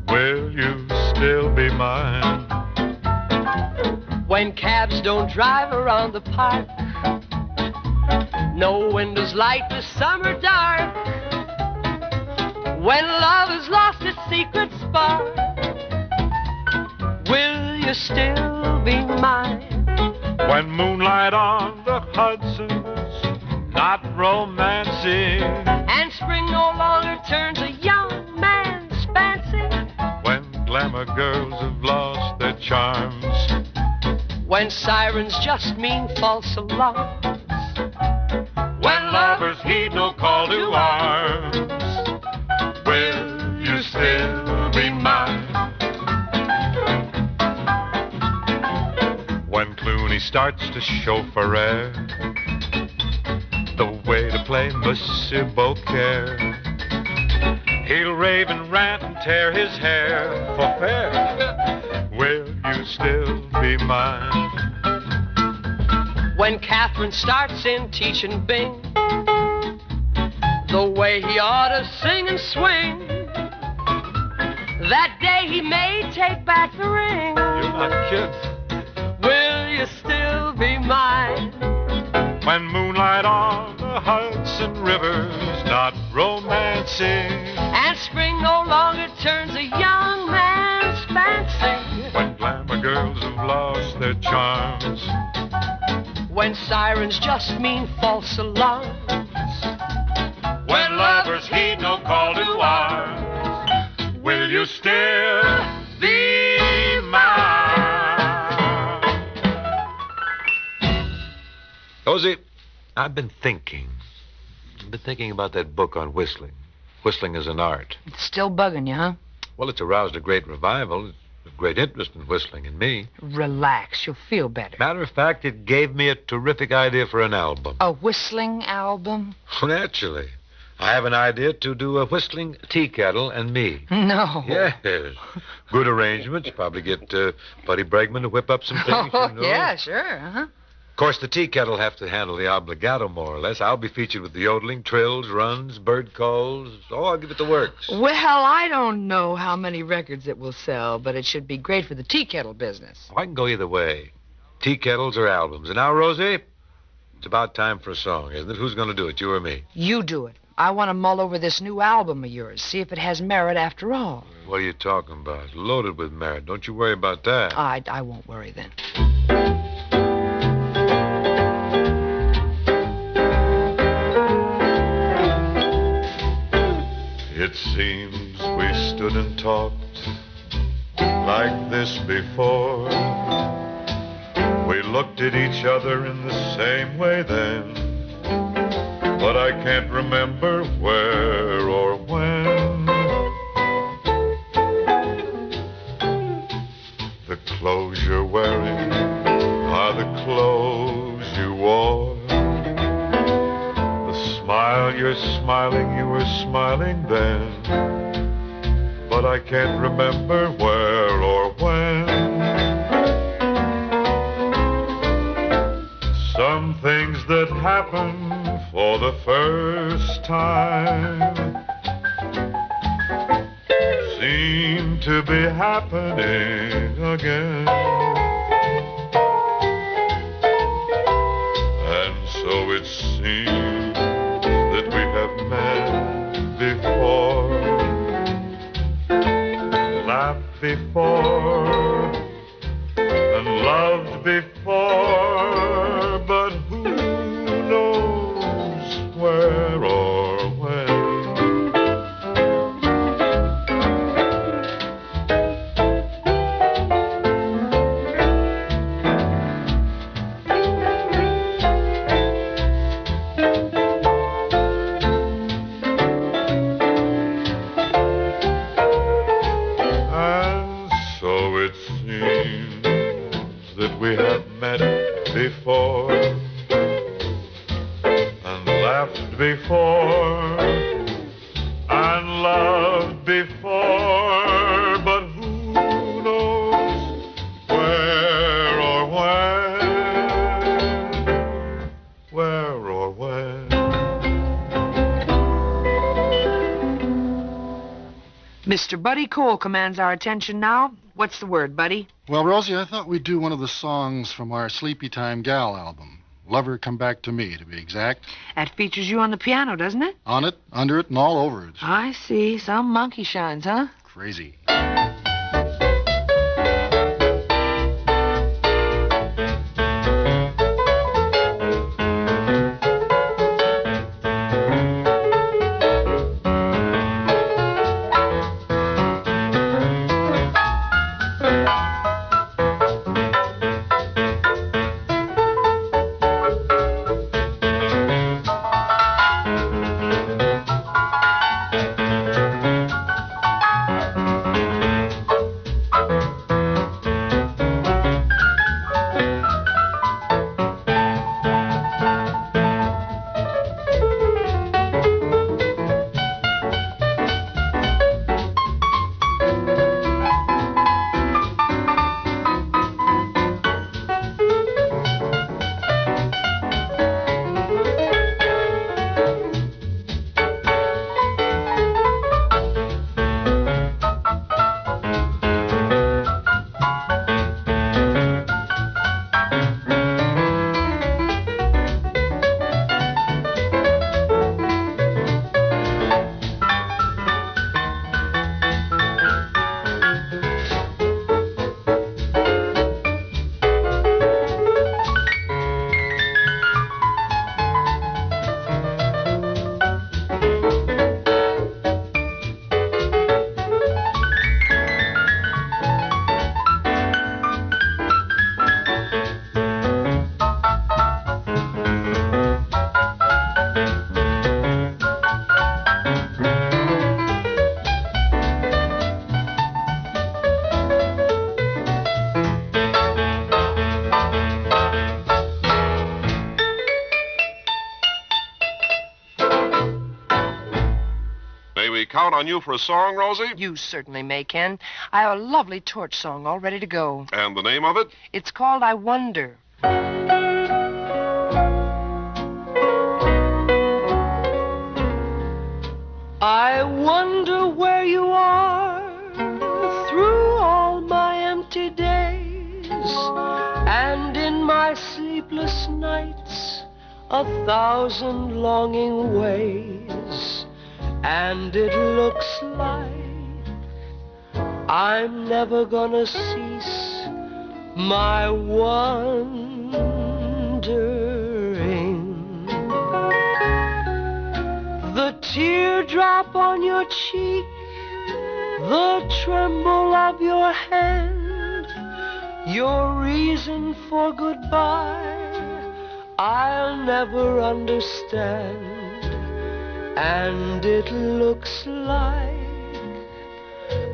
will you still be mine? When cabs don't drive around the park, no windows light the summer dark, when love has lost its secret spark, will you still be mine? When moonlight on the Hudson's not romancing, and spring no longer turns a young man's fancy, when glamour girls have lost their charms, when sirens just mean false alarms, when lovers heed no call to arms, will you still be mine? When Clooney starts to chauffeur the way to play Monsieur Beaucaire, he'll rave and rant and tear his hair for fair. Will you still be mine? When Catherine starts in teaching Bing the way he ought to sing and swing, that day he may take back the ring. You're not kidding. Will you still be mine? When moonlight on the Hudson River's not romancing, and spring no longer turns a young man's fancy, when glamour girls have lost their charms, when sirens just mean false alarms, when lovers heed no call to arms, will you still be mine? Rosie, I've been thinking about that book on whistling. Whistling as an art. It's still bugging you, huh? Well, it's aroused a great revival, a great interest in whistling in me. Relax, you'll feel better. Matter of fact, it gave me a terrific idea for an album. A whistling album? Naturally. I have an idea to do a whistling tea kettle and me. No. Yes. Good arrangements. Probably get Buddy Bregman to whip up some things. Oh, you know. yeah, sure. Uh-huh. Of course, the tea kettle will have to handle the obligato, more or less. I'll be featured with the yodeling, trills, runs, bird calls. Oh, I'll give it the works. Well, I don't know how many records it will sell, but it should be great for the tea kettle business. Oh, I can go either way. Tea kettles or albums. And now, Rosie, it's about time for a song, isn't it? Who's going to do it, you or me? You do it. I want to mull over this new album of yours, see if it has merit after all. What are you talking about? Loaded with merit. Don't you worry about that. I won't worry then. It seems we stood and talked like this before. We looked at each other in the same way then, but I can't remember where or when. The clothes you're wearing are the clothes you wore. The smile you're smiling, you were smiling then, but I can't remember where or when. Some things that happen for the first time seem to be happening again. And so it seems that we have met before, laughed before, and loved before, but who knows where or when. We have met before and laughed before and loved before, but who knows where or when. Mr. Buddy Cole commands our attention now. What's the word, Buddy? Well, Rosie, I thought we'd do one of the songs from our Sleepy Time Gal album. Lover Come Back to Me, to be exact. That features you on the piano, doesn't it? On it, under it, and all over it. I see. Some monkey shines, huh? Crazy. Count on you for a song, Rosie? You certainly may, Ken. I have a lovely torch song all ready to go. And the name of it? It's called I Wonder. I wonder where you are through all my empty days, and in my sleepless nights 1,000 longing ways. And it looks like I'm never gonna cease my wondering. The teardrop on your cheek, the tremble of your hand, your reason for goodbye, I'll never understand. And it looks like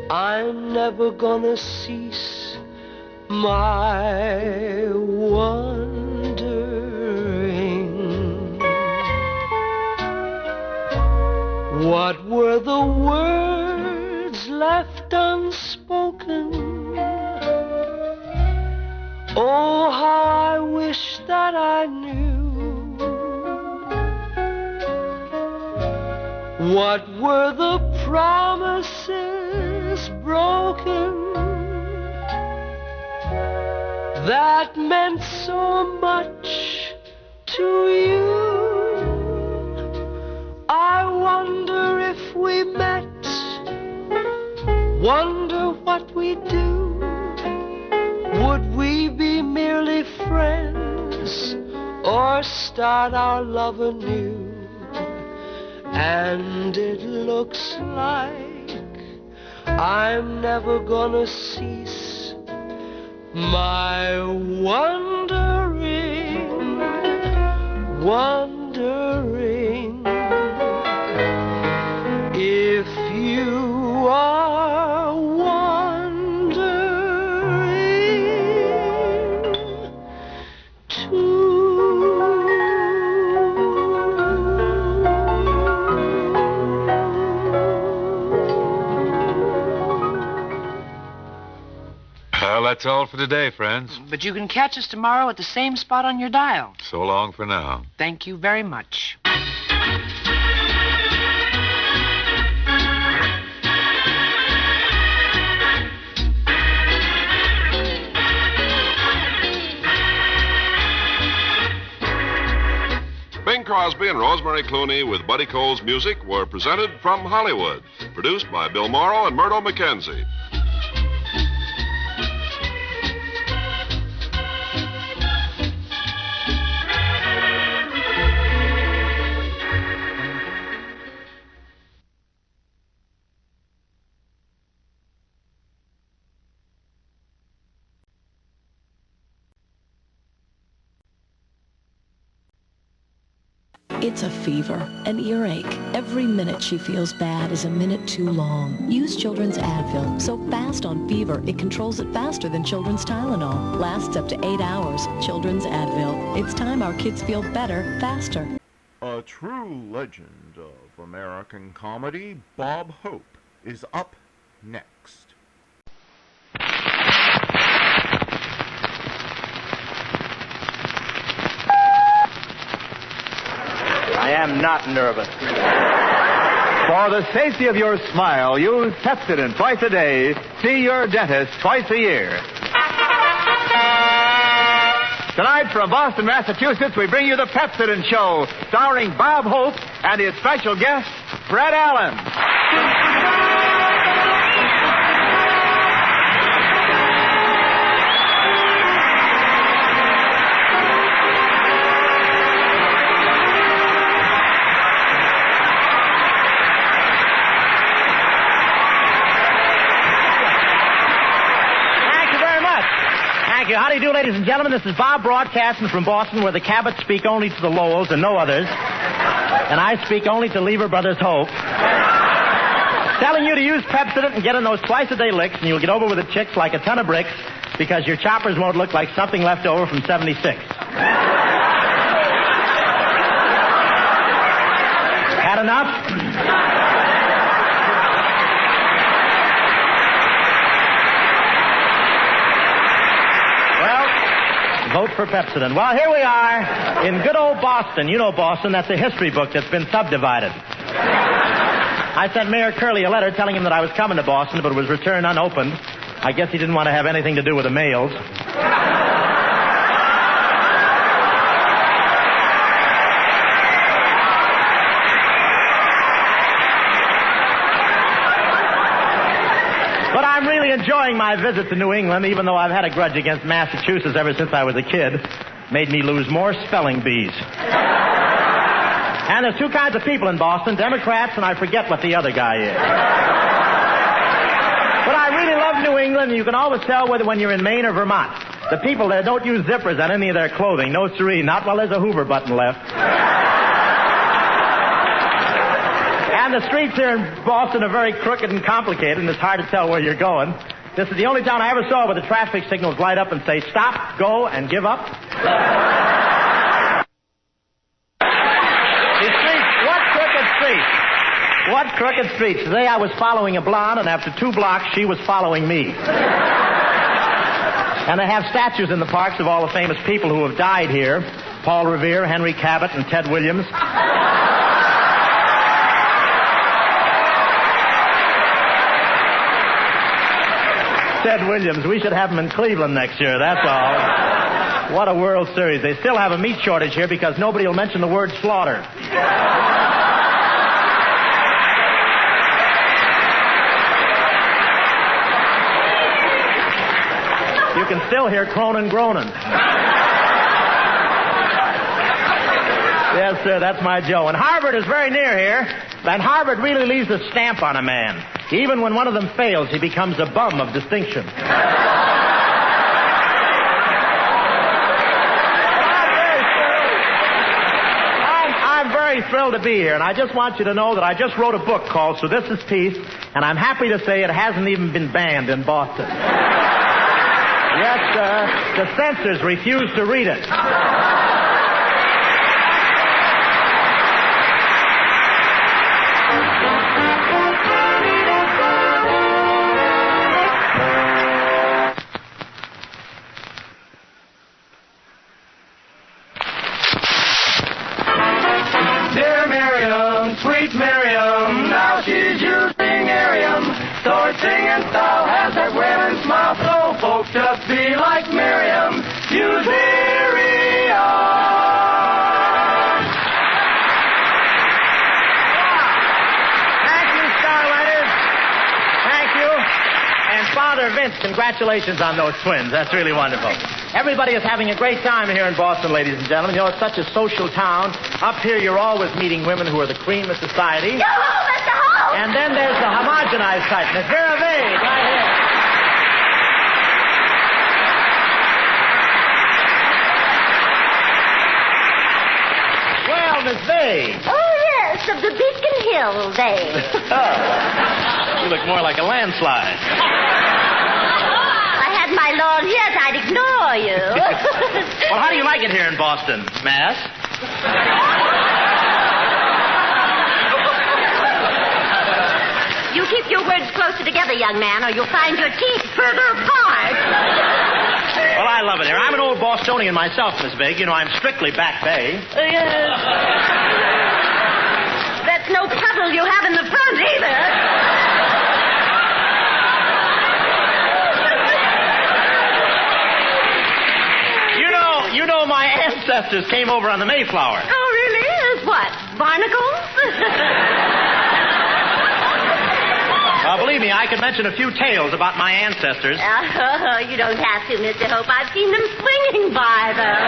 I'm never gonna cease my wondering. What were the words left unspoken? Oh, how I wish that I knew. What were the promises broken that meant so much to you? I wonder if we met, wonder what we'd do. Would we be merely friends or start our love anew? And it looks like I'm never gonna cease my wondering, wondering if you are wondering too. Well, that's all for today, friends. But you can catch us tomorrow at the same spot on your dial. So long for now. Thank you very much. Bing Crosby and Rosemary Clooney with Buddy Cole's music were presented from Hollywood. Produced by Bill Morrow and Murdo McKenzie. It's a fever, an earache. Every minute she feels bad is a minute too long. Use Children's Advil. So fast on fever, it controls it faster than Children's Tylenol. Lasts up to 8 hours. Children's Advil. It's time our kids feel better, faster. A true legend of American comedy, Bob Hope, is up next. I am not nervous. For the safety of your smile, use Pepsodent twice a day. See your dentist twice a year. Tonight from Boston, Massachusetts, we bring you the Pepsodent Show, starring Bob Hope and his special guest, Fred Allen. How do you do, ladies and gentlemen? This is Bob broadcasting from Boston, where the Cabots speak only to the Lowells and no others. And I speak only to Lever Brothers Hope. Telling you to use Pepsodent and get in those twice-a-day licks, and you'll get over with the chicks like a ton of bricks, because your choppers won't look like something left over from 76. Had enough? Vote for Pepsodent. Well, here we are in good old Boston. You know Boston, that's a history book that's been subdivided. I sent Mayor Curley a letter telling him that I was coming to Boston, but it was returned unopened. I guess he didn't want to have anything to do with the mails. But I'm really enjoying my visit to New England, even though I've had a grudge against Massachusetts ever since I was a kid. Made me lose more spelling bees. And there's two kinds of people in Boston, Democrats, and I forget what the other guy is. But I really love New England, and you can always tell whether when you're in Maine or Vermont. The people there don't use zippers on any of their clothing. No siree, not while there's a Hoover button left. And the streets here in Boston are very crooked and complicated, and it's hard to tell where you're going. This is the only town I ever saw where the traffic signals light up and say, stop, go, and give up. The streets, what crooked streets? What crooked streets? Today I was following a blonde, and after 2 blocks, she was following me. And they have statues in the parks of all the famous people who have died here. Paul Revere, Henry Cabot, and Ted Williams. Ted Williams. We should have him in Cleveland next year, that's all. What a World Series. They still have a meat shortage here because nobody will mention the word slaughter. You can still hear Cronin groaning. Yes, sir, that's my Joe. And Harvard is very near here, and Harvard really leaves a stamp on a man. Even when one of them fails, he becomes a bum of distinction. I'm very thrilled to be here, and I just want you to know that I just wrote a book called So This Is Peace, and I'm happy to say it hasn't even been banned in Boston. Yes, sir. The censors refuse to read it. Dear Miriam, sweet Miriam, now she's using Arium. Sword singing style has that wailing smile, so folks just be like Miriam. Use Arium. Thank you, Starlighters. Thank you. And Father Vince, congratulations on those twins. That's really wonderful. Everybody is having a great time here in Boston, ladies and gentlemen. You know, it's such a social town. Up here, you're always meeting women who are the cream of society. Yo-ho, Mr. Ho! And then there's the homogenized type, Miss Vera Vade, right here. Well, Miss Vade. Oh, yes, of the Beacon Hill Vade. You look more like a landslide. I had my lawn here, I'd ignore you. Well, how do you like it here in Boston, Mass? You keep your words closer together, young man, or you'll find your teeth further apart. Well, I love it here. I'm an old Bostonian myself, Miss Big. You know, I'm strictly Back Bay. Yes. That's no puddle you have in the front, either. You know, my ancestors came over on the Mayflower. Oh, really? As what? Barnacles? Believe me, I could mention a few tales about my ancestors. Oh, you don't have to, Mr. Hope. I've seen them swinging by them.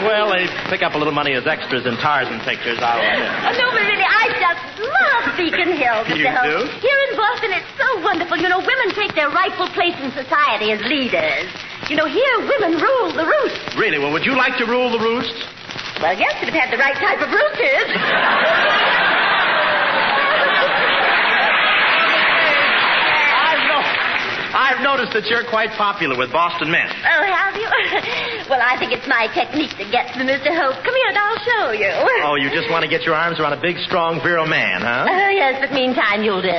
Well, they pick up a little money as extras in Tarzan pictures, I'll admit. Oh, no, but really, I just love Beacon Hill, Mr. You Hope. do? Here in Boston, it's so wonderful. You know, women take their rightful place in society as leaders. You know, here, women rule the roost. Really? Well, would you like to rule the roost? Well, yes, if it had the right type of roosters. I've noticed that you're quite popular with Boston men. Oh, have you? Well, I think it's my technique that gets them, Mr. Hope. Come here and I'll show you. Oh, you just want to get your arms around a big, strong, virile man, huh? Oh, yes, but meantime, you'll do.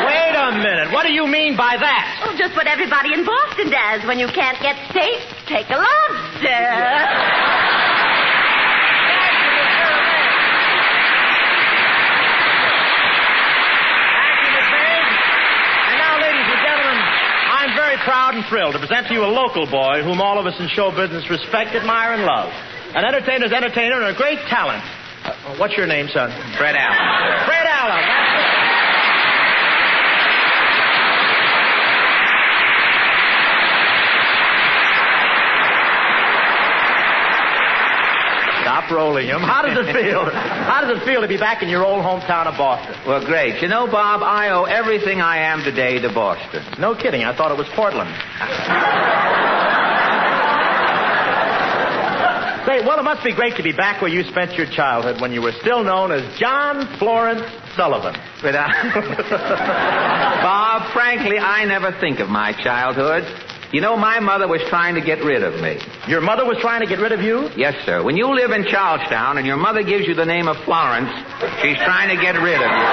Wait a minute. What do you mean by that? Oh, just what everybody in Boston does. When you can't get steak, take a lobster. I'm very proud and thrilled to present to you a local boy whom all of us in show business respect, admire, and love. An entertainer's entertainer and a great talent. What's your name, son? Fred Allen. Fred Allen. Petroleum. How does it feel? How does it feel to be back in your old hometown of Boston? Well, great. You know, Bob, I owe everything I am today to Boston. No kidding. I thought it was Portland. Say, well, it must be great to be back where you spent your childhood when you were still known as John Florence Sullivan. But, Bob, frankly, I never think of my childhood. You know, my mother was trying to get rid of me. Your mother was trying to get rid of you? Yes, sir. When you live in Charlestown and your mother gives you the name of Florence, she's trying to get rid of you.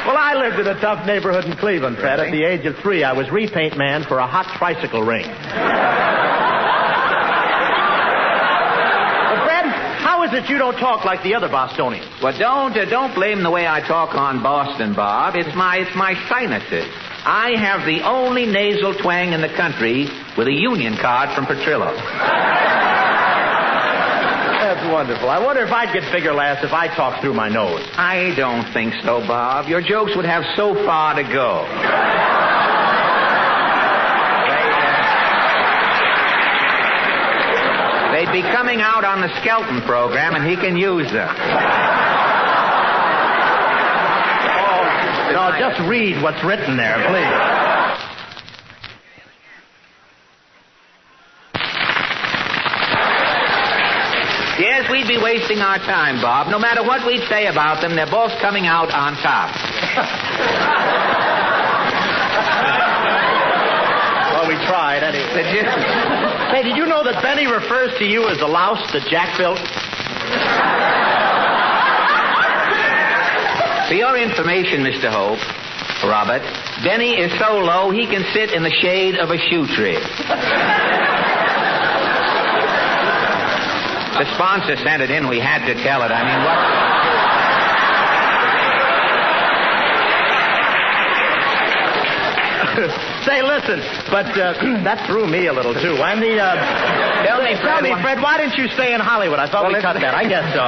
Well, I lived in a tough neighborhood in Cleveland, Fred. Really? At the age of 3, I was repaint man for a hot tricycle ring. But, Fred, how is it you don't talk like the other Bostonians? Well, don't blame the way I talk on Boston, Bob. It's my sinuses. I have the only nasal twang in the country with a union card from Petrillo. That's wonderful. I wonder if I'd get bigger laughs if I talked through my nose. I don't think so, Bob. Your jokes would have so far to go. They'd be coming out on the Skelton program, and he can use them. Oh, no, just read what's written there, please. Yes, we'd be wasting our time, Bob. No matter what we'd say about them, they're both coming out on top. Well, we tried, anyway. Hey, did you know that Benny refers to you as the louse that Jack built? For your information, Mr. Hope, Robert, Benny is so low he can sit in the shade of a shoe tree. The sponsor sent it in. We had to tell it. I mean, what... Say, listen, but that threw me a little, too. I'm the... Tell me, Fred, why didn't you stay in Hollywood? I thought we cut that. I guess so.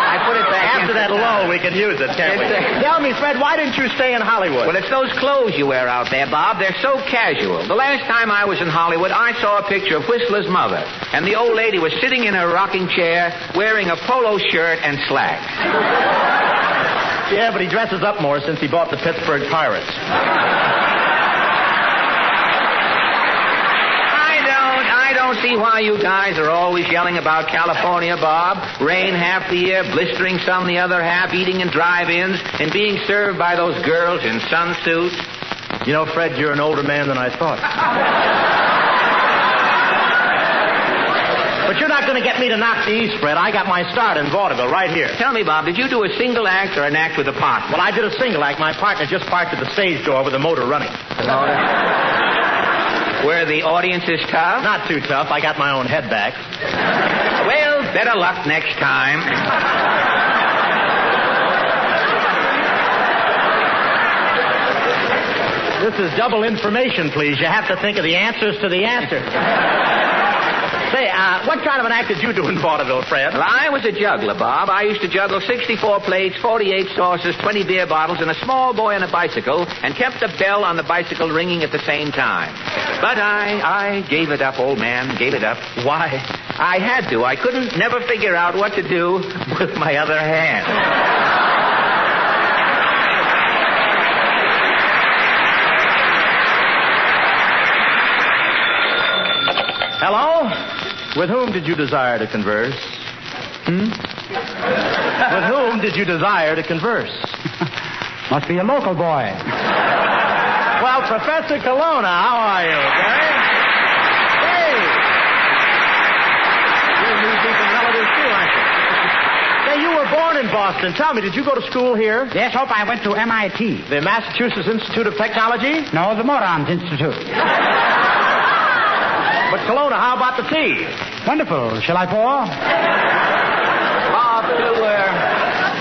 I put it back. After that lull, we can use it, can't we? Tell me, Fred, why didn't you stay in Hollywood? Well, it's those clothes you wear out there, Bob. They're so casual. The last time I was in Hollywood, I saw a picture of Whistler's mother, and the old lady was sitting in her rocking chair wearing a polo shirt and slacks. Yeah, but he dresses up more since he bought the Pittsburgh Pirates. I don't see why you guys are always yelling about California, Bob. Rain half the year, blistering some the other half, eating in drive-ins, and being served by those girls in sunsuits. You know, Fred, you're an older man than I thought. But you're not going to get me to knock the East, Fred. I got my start in vaudeville right here. Tell me, Bob, did you do a single act or an act with a partner? Well, I did a single act. My partner just parked at the stage door with the motor running. Were the audiences tough? Not too tough. I got my own head back. Well, better luck next time. This is double information, please. You have to think of the answers to the answers. Say, what kind of an act did you do in vaudeville, Fred? Well, I was a juggler, Bob. I used to juggle 64 plates, 48 saucers, 20 beer bottles, and a small boy on a bicycle, and kept the bell on the bicycle ringing at the same time. But I gave it up, old man, gave it up. Why? I had to. I couldn't never figure out what to do with my other hand. Hello? With whom did you desire to converse? With whom did you desire to converse? Must be a local boy. Well, Professor Colonna, how are you, Gary? Hey! You're new decent relatives, too, aren't you? Say, you were born in Boston. Tell me, did you go to school here? Yes, Hope, I went to MIT. The Massachusetts Institute of Technology? No, the Morons Institute. But, Colonna, how about the tea? Wonderful. Shall I pour?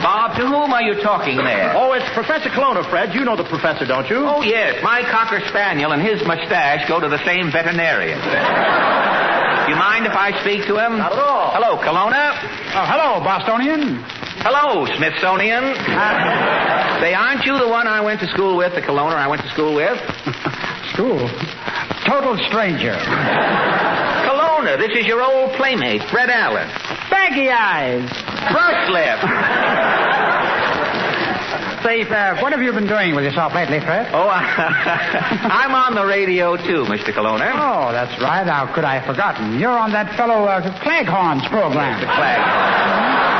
Bob, to whom are you talking there? Oh, it's Professor Colonna, Fred. You know the professor, don't you? Oh, yes. My Cocker Spaniel and his mustache go to the same veterinarian. Do you mind if I speak to him? Not at all. Hello, Colonna. Oh, hello, Bostonian. Hello, Smithsonian. Say, aren't you the one I went to school with, the Colonna I went to school with? School? Total stranger. Kelowna, this is your old playmate, Fred Allen. Baggy eyes. Brush lip. Say, what have you been doing with yourself lately, Fred? Oh, I'm on the radio, too, Mr. Kelowna. Oh, that's right. How could I have forgotten? You're on that fellow Claghorn's program. Mr. Claghorn.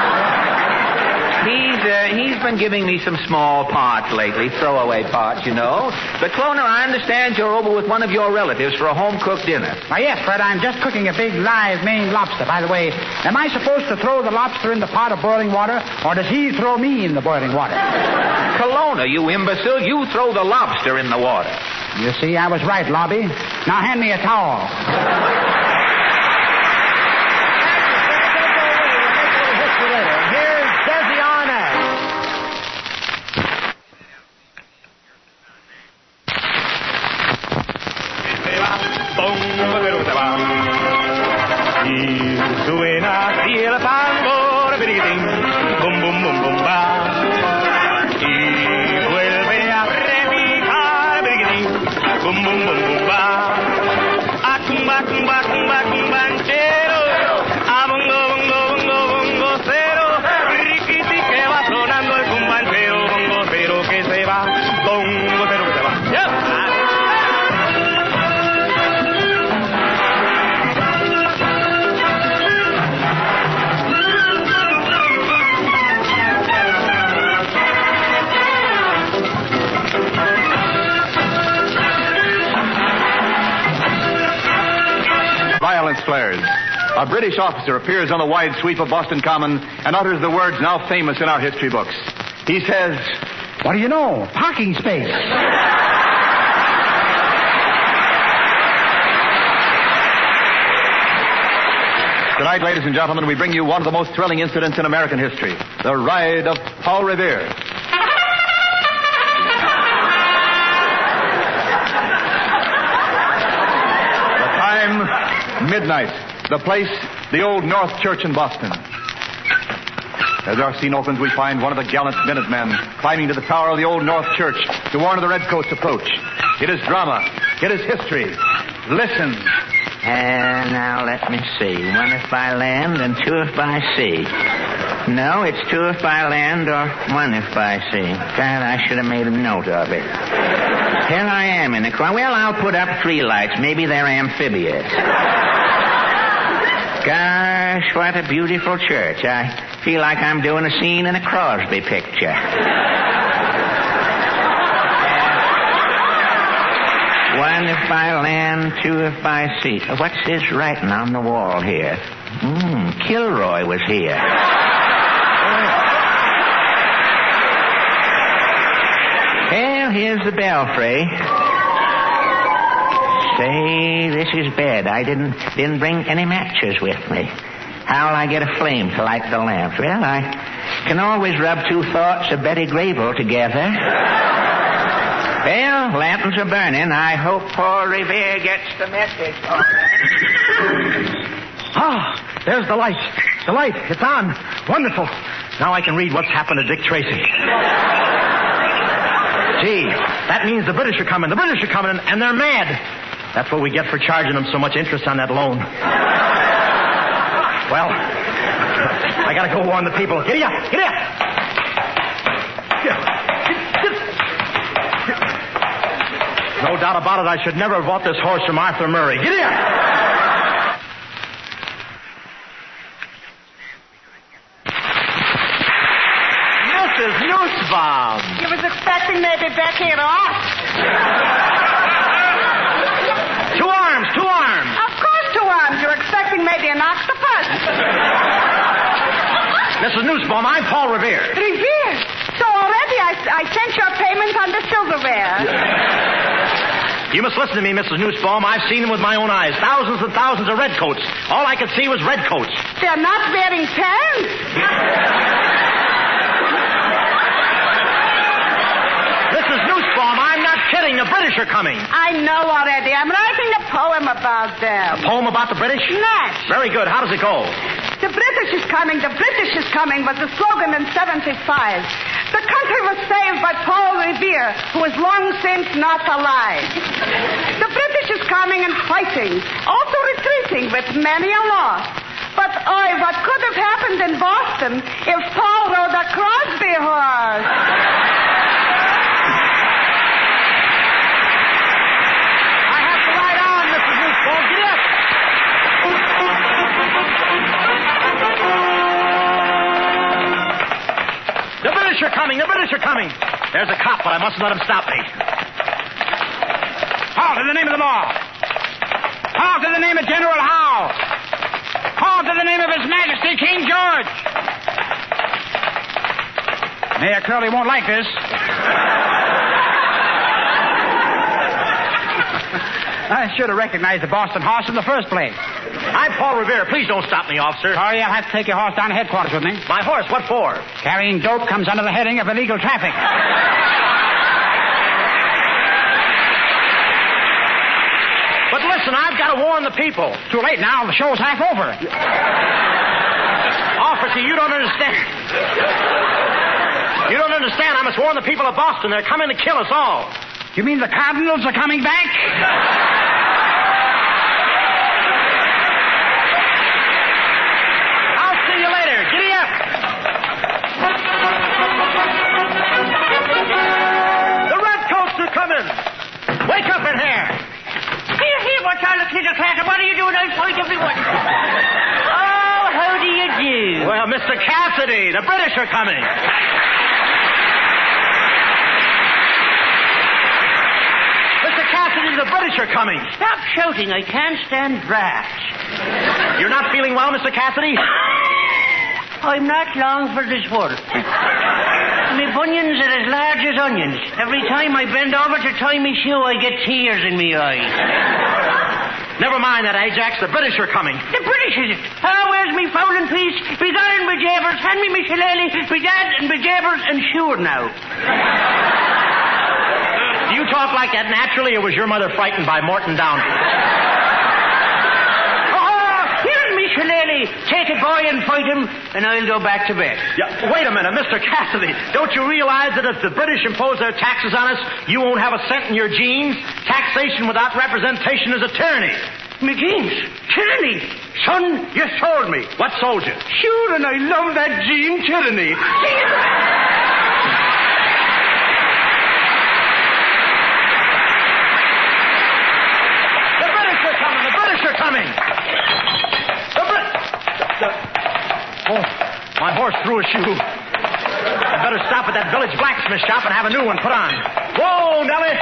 He's been giving me some small parts lately, throwaway parts, you know. But, Kelowna, I understand you're over with one of your relatives for a home-cooked dinner. Why, yes, Fred, I'm just cooking a big live Maine lobster. By the way, am I supposed to throw the lobster in the pot of boiling water, or does he throw me in the boiling water? Kelowna, you imbecile, you throw the lobster in the water. You see, I was right, Lobby. Now hand me a towel. Flares. A British officer appears on the wide sweep of Boston Common and utters the words now famous in our history books. He says, "What do you know? Parking space." Tonight, ladies and gentlemen, we bring you one of the most thrilling incidents in American history, the ride of Paul Revere. The time, midnight. The place, the Old North Church in Boston. As our scene opens, we find one of the gallant Minutemen climbing to the tower of the Old North Church to warn of the Redcoats' approach. It is drama. It is history. Listen. Now, let me see. One if by land and two if by sea. No, it's two if by land or one if by sea. God, I should have made a note of it. Here I am in the car. Well, I'll put up 3 lights. Maybe they're amphibious. Gosh, what a beautiful church. I feel like I'm doing a scene in a Crosby picture. One if by land, two if by sea. What's this writing on the wall here? Kilroy was here. Well, here's the belfry. Say, this is bad. I didn't bring any matches with me. How'll I get a flame to light the lamp? Well, I can always rub 2 thoughts of Betty Grable together. Well, lanterns are burning. I hope Paul Revere gets the message. Ah, there's the light. The light. It's on. Wonderful. Now I can read what's happened to Dick Tracy. Gee, that means the British are coming. The British are coming, and they're mad. That's what we get for charging them so much interest on that loan. Well, I gotta go warn the people. Giddy up! Giddy up! No doubt about it, I should never have bought this horse from Arthur Murray. Giddy up! Mrs. Nussbaum! You was expecting me to be back here to us. 2 arms, 2 arms. Of course, 2 arms. You're expecting maybe an octopus. Mrs. Nussbaum, I'm Paul Revere. Revere? So already I sent your payment on the silverware. You must listen to me, Mrs. Nussbaum. I've seen them with my own eyes. Thousands and thousands of redcoats. All I could see was redcoats. They're not wearing pants. Mrs. Nussbaum, I'm not kidding. The British are coming. I know already. I'm writing a poem about them. A poem about the British? Yes. Very good. How does it go? The British is coming was the slogan in 75. The country was saved by Paul Revere, who is long since not alive. The British British is coming and fighting, also retreating with many a loss. But, what could have happened in Boston if Paul rode a Crosby horse? I have to ride on, Mr. Gooseball. Get up. The British are coming. The British are coming. There's a cop, but I mustn't let him stop me. Halt in the name of the law. Halt in the name of General Howe. Halt in the name of His Majesty King George. Mayor Curley won't like this. I should have recognized the Boston horse in the first place. I'm Paul Revere. Please don't stop me, officer. Sorry, I'll have to take your horse down to headquarters with me. My horse? What for? Carrying dope comes under the heading of illegal traffic. But listen, I've got to warn the people. Too late now. The show's half over. Officer, you don't understand. You don't understand. I must warn the people of Boston. They're coming to kill us all. You mean the Cardinals are coming back? I'll see you later. Giddy up. The Redcoats are coming. Wake up in here. Here, what's all the little clatter? What are you doing outside, everyone? Oh, how do you do? Well, Mr. Cassidy, the British are coming. Mr. Cassidy, the British are coming. Stop shouting. I can't stand drafts. You're not feeling well, Mr. Cassidy? I'm not long for this work. My bunions are as large as onions. Every time I bend over to tie my shoe, I get tears in my eyes. Never mind that, Ajax. The British are coming. The British, is it? Oh, where's me fowling piece? Be gone and be jabbers. Hand me my shillelagh. Be dad and be jabbers and sure now. Do you talk like that naturally, or was your mother frightened by Morton Downey? Shillelagh, take it, boy, and fight him, and I'll go back to bed. Yeah, wait a minute, Mr. Cassidy. Don't you realize that if the British impose their taxes on us, you won't have a cent in your jeans? Taxation without representation is a tyranny. My jeans? Tyranny? Son, you sold me. What sold you? Sure, and I love that jean tyranny. The British are coming. The British are coming. Oh, my horse threw a shoe. I'd better stop at that village blacksmith shop and have a new one put on. Whoa, Nellie!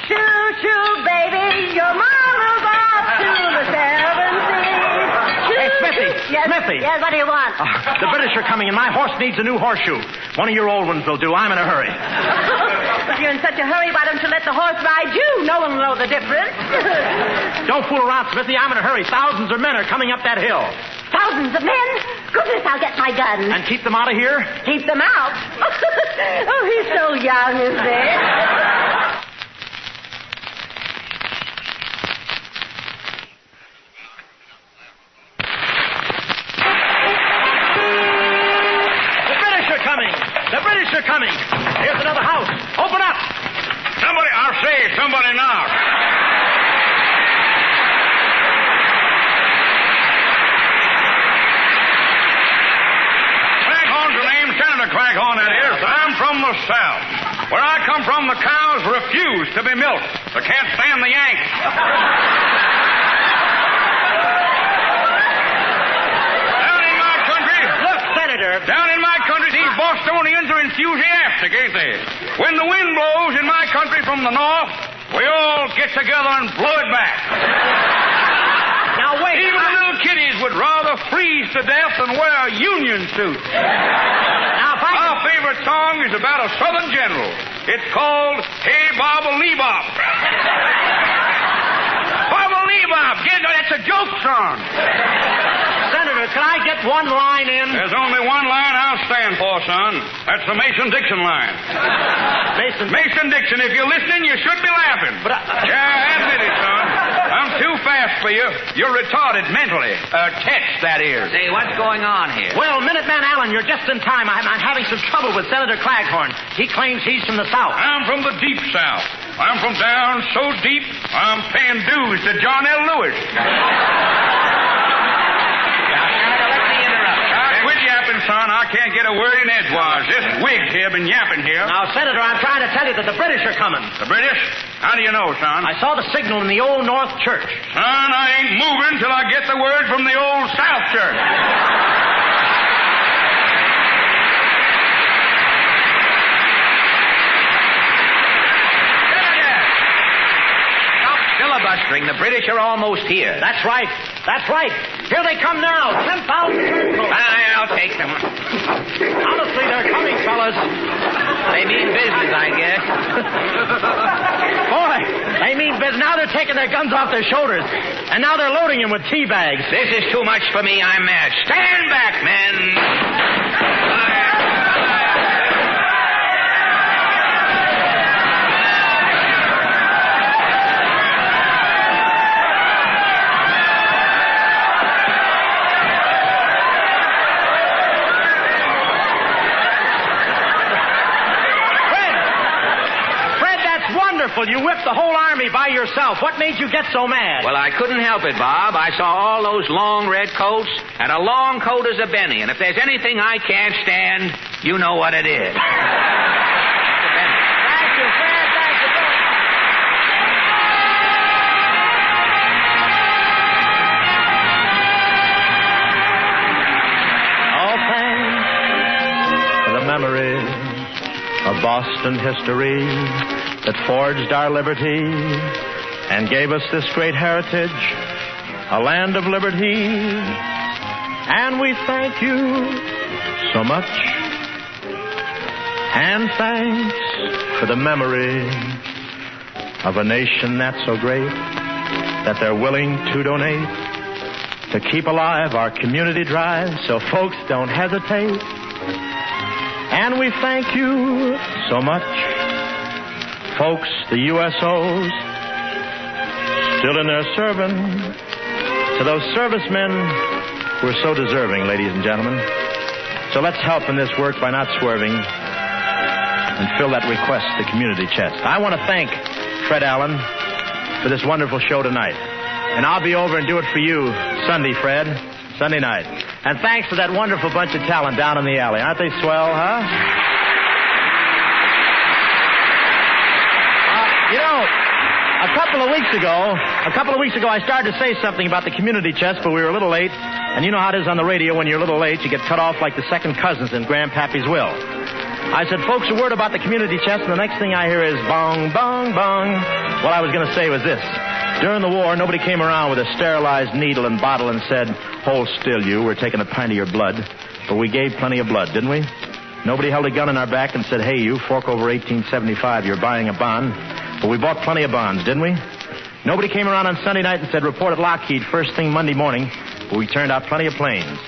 Choo-choo, baby, your mama's off to the 7 seas. Hey, Smithy! Yes, Smithy! Yes, what do you want? The British are coming, and my horse needs a new horseshoe. One of your old ones will do. I'm in a hurry. If you're in such a hurry, why don't you let the horse ride you? No one will know the difference. Don't fool around, Smithy. I'm in a hurry. Thousands of men are coming up that hill. Thousands of men? Goodness, I'll get my gun. And keep them out of here? Keep them out? Oh, he's so young, is he? The British are coming. Here's another house. Open up. Somebody, I'll say, somebody knock. Craghorn's the name, Senator Craghorn, that is. I'm from the South. Where I come from, the cows refuse to be milked. They can't stand the Yanks. Down in my country, these Bostonians are enthusiastic, ain't they? When the wind blows in my country from the north, we all get together and blow it back. Now, wait. Even the little kiddies would rather freeze to death than wear a Union suit. Now, our favorite song is about a Southern general. It's called Hey Bobble Bop. Bobble Bop. That's a joke song. Senator, can I get one line in? There's only one line I'll stand for, son. That's the Mason-Dixon line. Mason-Dixon, if you're listening, you should be laughing. But Yeah, admit it, son. I'm too fast for you. You're retarded mentally. Catch, that is. Say, what's going on here? Well, Minuteman Allen, you're just in time. I'm having some trouble with Senator Craghorn. He claims he's from the South. I'm from the deep South. I'm from down so deep, I'm paying dues to John L. Lewis. Quit yapping, son. I can't get a word in edgewise. This wig's here been yapping here. Now, Senator, I'm trying to tell you that the British are coming. The British? How do you know, son? I saw the signal in the Old North Church. Son, I ain't moving till I get the word from the Old South Church. Stop filibustering. The British are almost here. That's right. That's right. Here they come now. 10,000. I'll take them. Honestly, they're coming, fellas. They mean business, I guess. Boy, they mean business. Now they're taking their guns off their shoulders. And now they're loading them with tea bags. This is too much for me. I'm mad. Stand back, men. You whipped the whole army by yourself. What made you get so mad? Well, I couldn't help it, Bob. I saw all those long red coats and a long coat as a Benny. And if there's anything I can't stand, you know what it is. Thank you, Fred. Thank you. All thanks for the memory of Boston history that forged our liberty and gave us this great heritage, a land of liberty. And we thank you so much. And thanks for the memory of a nation that's so great that they're willing to donate to keep alive our community drive so folks don't hesitate. And we thank you so much. Folks, the USOs, still in there serving, to those servicemen who are so deserving, ladies and gentlemen. So let's help in this work by not swerving and fill that request to the community chest. I want to thank Fred Allen for this wonderful show tonight. And I'll be over and do it for you Sunday, Fred, Sunday night. And thanks to that wonderful bunch of talent down in the alley. Aren't they swell, huh? You know, a couple of weeks ago, I started to say something about the community chest, but we were a little late. And you know how it is on the radio when you're a little late. You get cut off like the second cousins in Grandpappy's will. I said, folks, a word about the community chest, and the next thing I hear is bong, bong, bong. What I was going to say was this. During the war, nobody came around with a sterilized needle and bottle and said, hold still, you, we're taking a pint of your blood. But we gave plenty of blood, didn't we? Nobody held a gun in our back and said, hey, you, fork over 1875, you're buying a bond. But we bought plenty of bonds, didn't we? Nobody came around on Sunday night and said, report at Lockheed first thing Monday morning. But we turned out plenty of planes.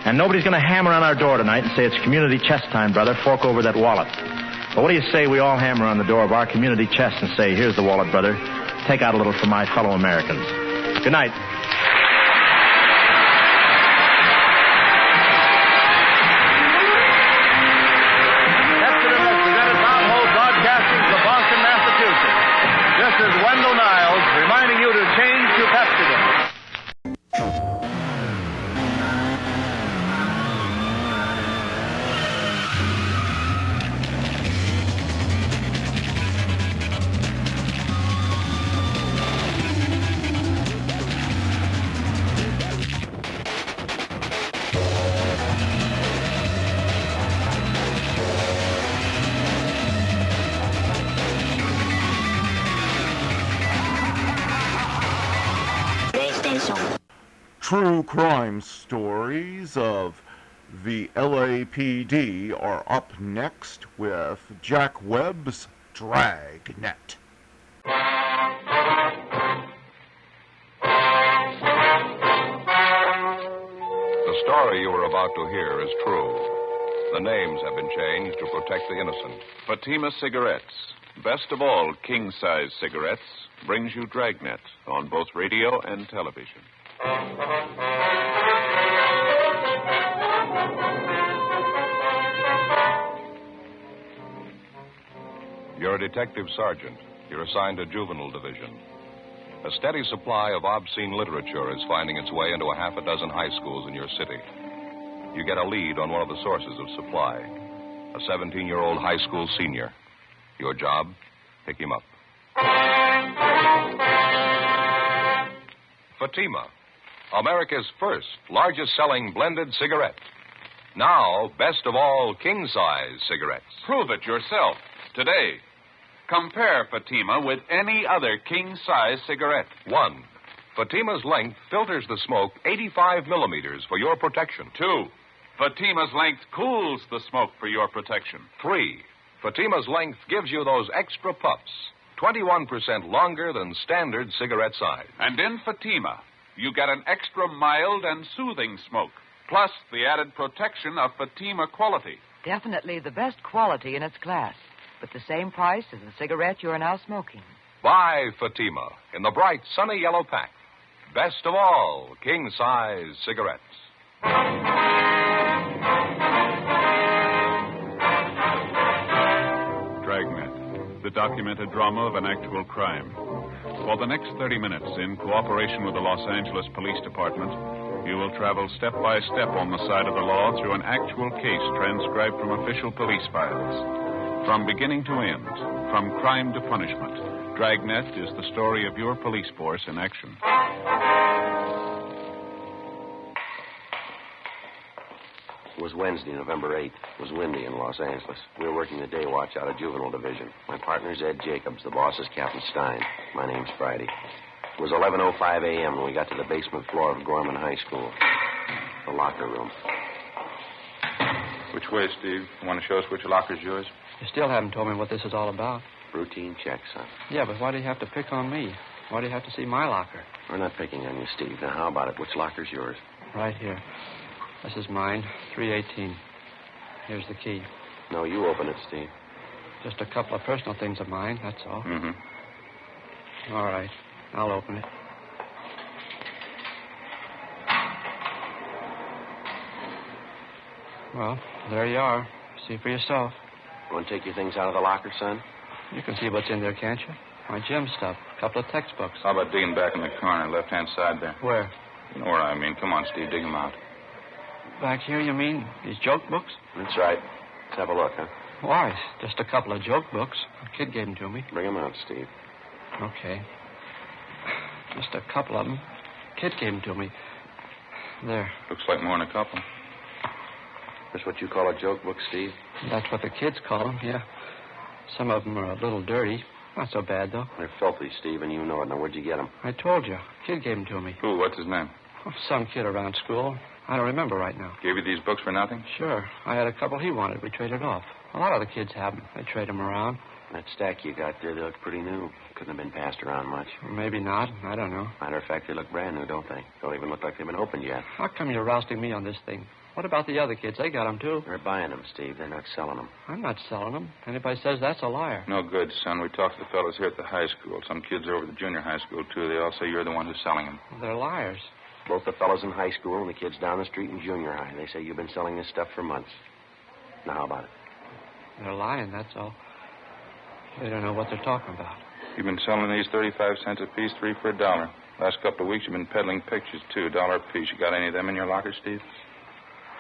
And nobody's going to hammer on our door tonight and say, it's community chest time, brother. Fork over that wallet. But what do you say we all hammer on the door of our community chest and say, here's the wallet, brother. Take out a little for my fellow Americans. Good night. This is Wendell Niles reminding you to change to Pepsodent. True crime stories of the LAPD are up next with Jack Webb's Dragnet. The story you are about to hear is true. The names have been changed to protect the innocent. Fatima Cigarettes, best of all king-size cigarettes, brings you Dragnet on both radio and television. You're a detective sergeant. You're assigned to Juvenile Division. A steady supply of obscene literature is finding its way into a half a dozen high schools in your city. You get a lead on one of the sources of supply, a 17-year-old high school senior. Your job, pick him up. Fatima, America's first largest-selling blended cigarette. Now, best of all, king-size cigarettes. Prove it yourself today. Compare Fatima with any other king-size cigarette. 1. Fatima's length filters the smoke 85 millimeters for your protection. 2. Fatima's length cools the smoke for your protection. 3. Fatima's length gives you those extra puffs, 21% longer than standard cigarette size. And in Fatima, you get an extra mild and soothing smoke, plus the added protection of Fatima quality. Definitely the best quality in its class, but the same price as the cigarette you are now smoking. Buy Fatima in the bright, sunny yellow pack. Best of all, king-size cigarettes. Dragnet, the documented drama of an actual crime. For the next 30 minutes, in cooperation with the Los Angeles Police Department, you will travel step by step on the side of the law through an actual case transcribed from official police files. From beginning to end, from crime to punishment, Dragnet is the story of your police force in action. It was Wednesday, November 8th. It was windy in Los Angeles. We were working the day watch out of Juvenile Division. My partner's Ed Jacobs. The boss is Captain Stein. My name's Friday. It was 11:05 a.m. when we got to the basement floor of Gorman High School. The locker room. Which way, Steve? You want to show us which locker's yours? You still haven't told me what this is all about. Routine check, son. Yeah, but why do you have to pick on me? Why do you have to see my locker? We're not picking on you, Steve. Now, how about it? Which locker's yours? Right here. This is mine, 318. Here's the key. No, you open it, Steve. Just a couple of personal things of mine, that's all. Mm-hmm. All right. I'll open it. Well, there you are. See for yourself. You want to take your things out of the locker, son? You can see what's in there, can't you? My gym stuff. A couple of textbooks. How about digging back in the corner, left-hand side there? Where? You know where I mean. Come on, Steve, dig them out. Back here, you mean? These joke books? That's right. Let's have a look, huh? Why? Just a couple of joke books. A kid gave them to me. Bring them out, Steve. Okay. Just a couple of them. Kid gave them to me. There. Looks like more than a couple. That's what you call a joke book, Steve? That's what the kids call them, yeah. Some of them are a little dirty. Not so bad, though. They're filthy, Steve, and you know it. Now, where'd you get them? I told you. Kid gave them to me. Who? What's his name? Oh, some kid around school. I don't remember right now. Gave you these books for nothing? Sure. I had a couple he wanted. We traded off. A lot of the kids have them. They trade them around. That stack you got there, they look pretty new. Couldn't have been passed around much. Maybe not. I don't know. Matter of fact, they look brand new, don't they? Don't even look like they've been opened yet. How come you're rousting me on this thing? What about the other kids? They got them, too. They're buying them, Steve. They're not selling them. I'm not selling them. Anybody says that's a liar. No good, son. We talked to the fellows here at the high school. Some kids are over at the junior high school, too. They all say you're the one who's selling them. They're liars. Both the fellows in high school and the kids down the street in junior high. They say you've been selling this stuff for months. Now, how about it? They're lying, that's all. They don't know what they're talking about. You've been selling these 35 cents a piece, 3 for $1. Last couple of weeks, you've been peddling pictures, too, $1 a piece. You got any of them in your locker, Steve?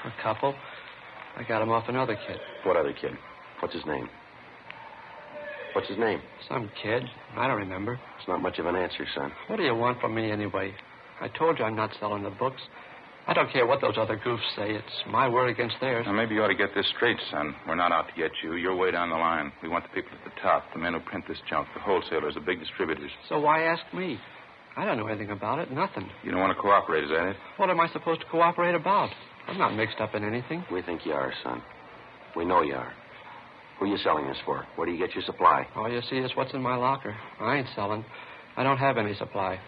A couple. I got them off another kid. What other kid? What's his name? What's his name? Some kid. I don't remember. It's not much of an answer, son. What do you want from me, anyway? I told you I'm not selling the books. I don't care what those other goofs say. It's my word against theirs. Now, maybe you ought to get this straight, son. We're not out to get you. You're way down the line. We want the people at the top, the men who print this junk, the wholesalers, the big distributors. So why ask me? I don't know anything about it. Nothing. You don't want to cooperate, is that it? What am I supposed to cooperate about? I'm not mixed up in anything. We think you are, son. We know you are. Who are you selling this for? Where do you get your supply? All you see is what's in my locker. I ain't selling. I don't have any supply.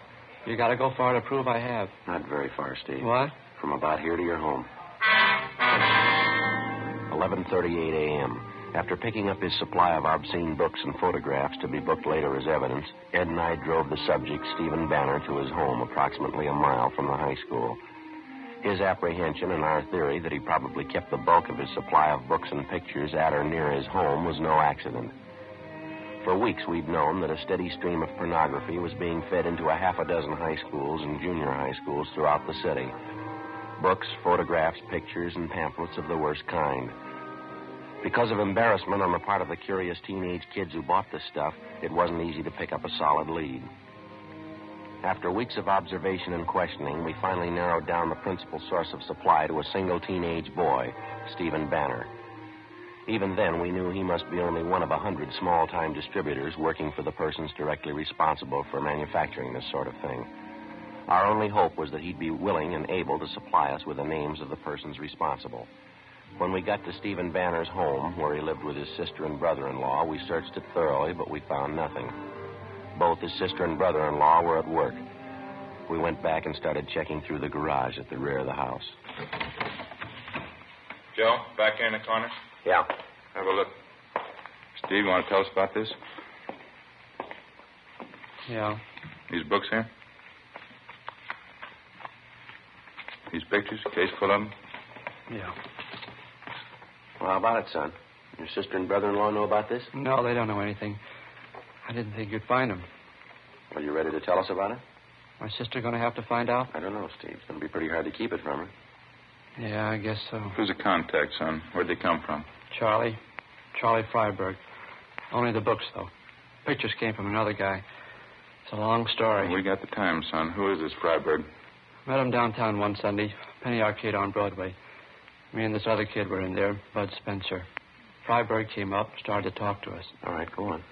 You got to go far to prove I have. Not very far, Steve. What? From about here to your home. 11:38 a.m. After picking up his supply of obscene books and photographs to be booked later as evidence, Ed and I drove the subject, Stephen Banner, to his home approximately a mile from the high school. His apprehension and our theory that he probably kept the bulk of his supply of books and pictures at or near his home was no accident. For weeks, we'd known that a steady stream of pornography was being fed into a half a dozen high schools and junior high schools throughout the city. Books, photographs, pictures, and pamphlets of the worst kind. Because of embarrassment on the part of the curious teenage kids who bought this stuff, it wasn't easy to pick up a solid lead. After weeks of observation and questioning, we finally narrowed down the principal source of supply to a single teenage boy, Stephen Banner. Even then, we knew he must be only one of 100 small-time distributors working for the persons directly responsible for manufacturing this sort of thing. Our only hope was that he'd be willing and able to supply us with the names of the persons responsible. When we got to Stephen Banner's home, where he lived with his sister and brother-in-law, we searched it thoroughly, but we found nothing. Both his sister and brother-in-law were at work. We went back and started checking through the garage at the rear of the house. Joe, back here in the corner? Yeah. Have a look. Steve, you want to tell us about this? Yeah. These books here? These pictures, case full of them? Yeah. Well, how about it, son? Your sister and brother-in-law know about this? No, they don't know anything. I didn't think you'd find them. Are you ready to tell us about it? My sister going to have to find out? I don't know, Steve. It's going to be pretty hard to keep it from her. Yeah, I guess so. Who's the contact, son? Where'd they come from? Charlie Freiberg. Only the books, though. Pictures came from another guy. It's a long story. Well, we got the time, son. Who is this Freiberg? Met him downtown one Sunday, Penny Arcade on Broadway. Me and this other kid were in there, Bud Spencer. Freiberg came up, started to talk to us. All right, go on.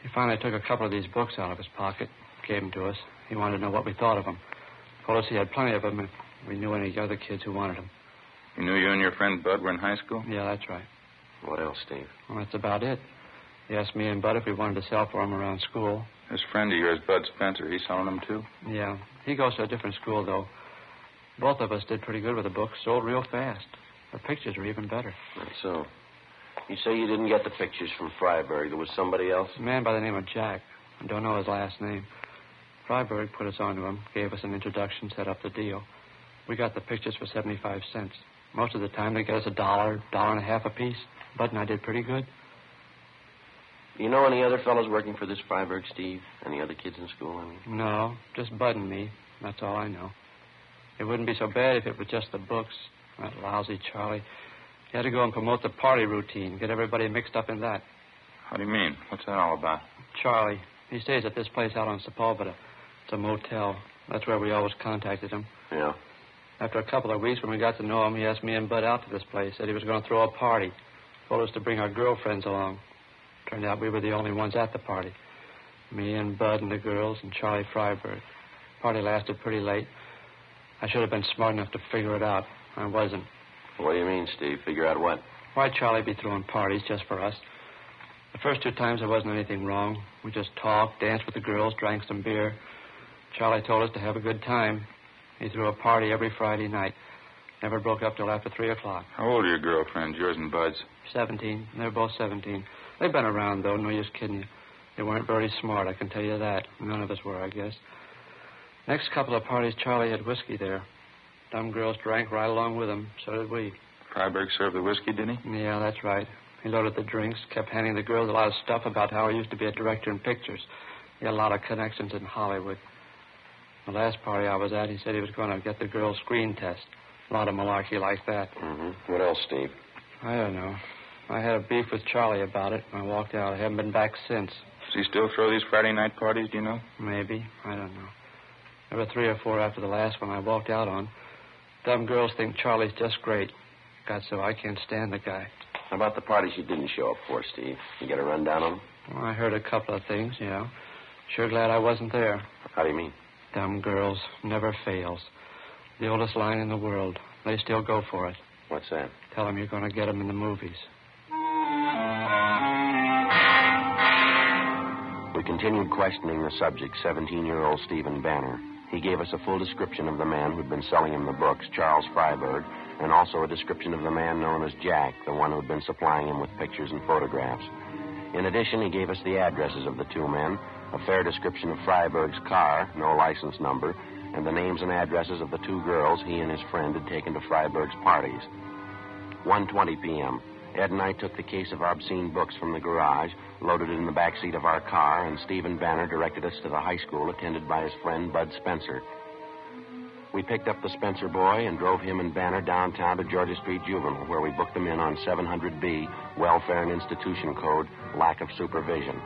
He finally took a couple of these books out of his pocket, gave them to us. He wanted to know what we thought of them. Told us he had plenty of them if we knew any other kids who wanted them. He knew you and your friend Bud were in high school? Yeah, that's right. What else, Steve? Well, that's about it. He asked me and Bud if we wanted to sell for him around school. This friend of yours, Bud Spencer, he's selling them too? Yeah. He goes to a different school, though. Both of us did pretty good with the books, sold real fast. The pictures were even better. That's so. You say you didn't get the pictures from Freiberg. There was somebody else? A man by the name of Jack. I don't know his last name. Freiberg put us onto him, gave us an introduction, set up the deal. We got the pictures for 75 cents. Most of the time, they get us $1.50 a piece. Bud and I did pretty good. You know any other fellows working for this Freiberg, Steve? Any other kids in school, I mean? No, just Bud and me. That's all I know. It wouldn't be so bad if it was just the books. That lousy Charlie. He had to go and promote the party routine, get everybody mixed up in that. How do you mean? What's that all about? Charlie. He stays at this place out on Sepulveda. It's a motel. That's where we always contacted him. Yeah. After a couple of weeks, when we got to know him, he asked me and Bud out to this place. Said he was going to throw a party. Told us to bring our girlfriends along. Turned out we were the only ones at the party. Me and Bud and the girls and Charlie Freiberg. Party lasted pretty late. I should have been smart enough to figure it out. I wasn't. What do you mean, Steve? Figure out what? Why'd Charlie be throwing parties just for us? The first 2 times there wasn't anything wrong. We just talked, danced with the girls, drank some beer. Charlie told us to have a good time. He threw a party every Friday night. Never broke up till after 3 o'clock. How old are your girlfriends, yours and Bud's? 17. They're both 17. They've been around, though. No use kidding you. They weren't very smart, I can tell you that. None of us were, I guess. Next couple of parties, Charlie had whiskey there. Dumb girls drank right along with him. So did we. Freiberg served the whiskey, did he? Yeah, that's right. He loaded the drinks, kept handing the girls a lot of stuff about how he used to be a director in pictures. He had a lot of connections in Hollywood. The last party I was at, he said he was going to get the girls' screen test. A lot of malarkey like that. Mm-hmm. What else, Steve? I don't know. I had a beef with Charlie about it, and I walked out. I haven't been back since. Does he still throw these Friday night parties, do you know? Maybe. I don't know. There were 3 or 4 after the last one I walked out on. Dumb girls think Charlie's just great. God, so I can't stand the guy. How about the parties you didn't show up for, Steve? You get a rundown on them? Well, I heard a couple of things, yeah. Sure glad I wasn't there. How do you mean? Dumb girls never fails. The oldest line in the world. They still go for it. What's that? Tell them you're going to get them in the movies. We continued questioning the subject, 17-year-old Stephen Banner. He gave us a full description of the man who'd been selling him the books, Charles Freiberg, and also a description of the man known as Jack, the one who'd been supplying him with pictures and photographs. In addition, he gave us the addresses of the 2 men, a fair description of Freiberg's car, no license number, and the names and addresses of the 2 girls he and his friend had taken to Freiberg's parties. 1:20 p.m., Ed and I took the case of obscene books from the garage, loaded it in the back seat of our car, and Stephen Banner directed us to the high school attended by his friend Bud Spencer. We picked up the Spencer boy and drove him and Banner downtown to Georgia Street Juvenile, where we booked them in on 700B, Welfare and Institution Code, lack of supervision.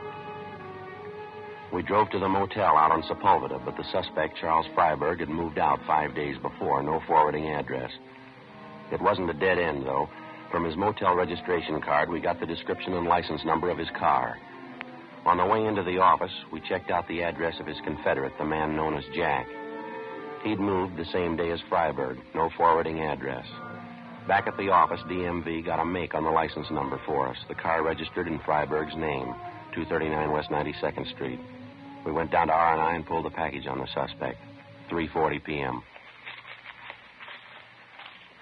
We drove to the motel out on Sepulveda, but the suspect, Charles Freiberg, had moved out 5 days before, no forwarding address. It wasn't a dead end, though. From his motel registration card, we got the description and license number of his car. On the way into the office, we checked out the address of his confederate, the man known as Jack. He'd moved the same day as Freiberg, no forwarding address. Back at the office, DMV got a make on the license number for us. The car registered in Freiberg's name, 239 West 92nd Street. We went down to R&I and pulled the package on the suspect, 3:40 p.m.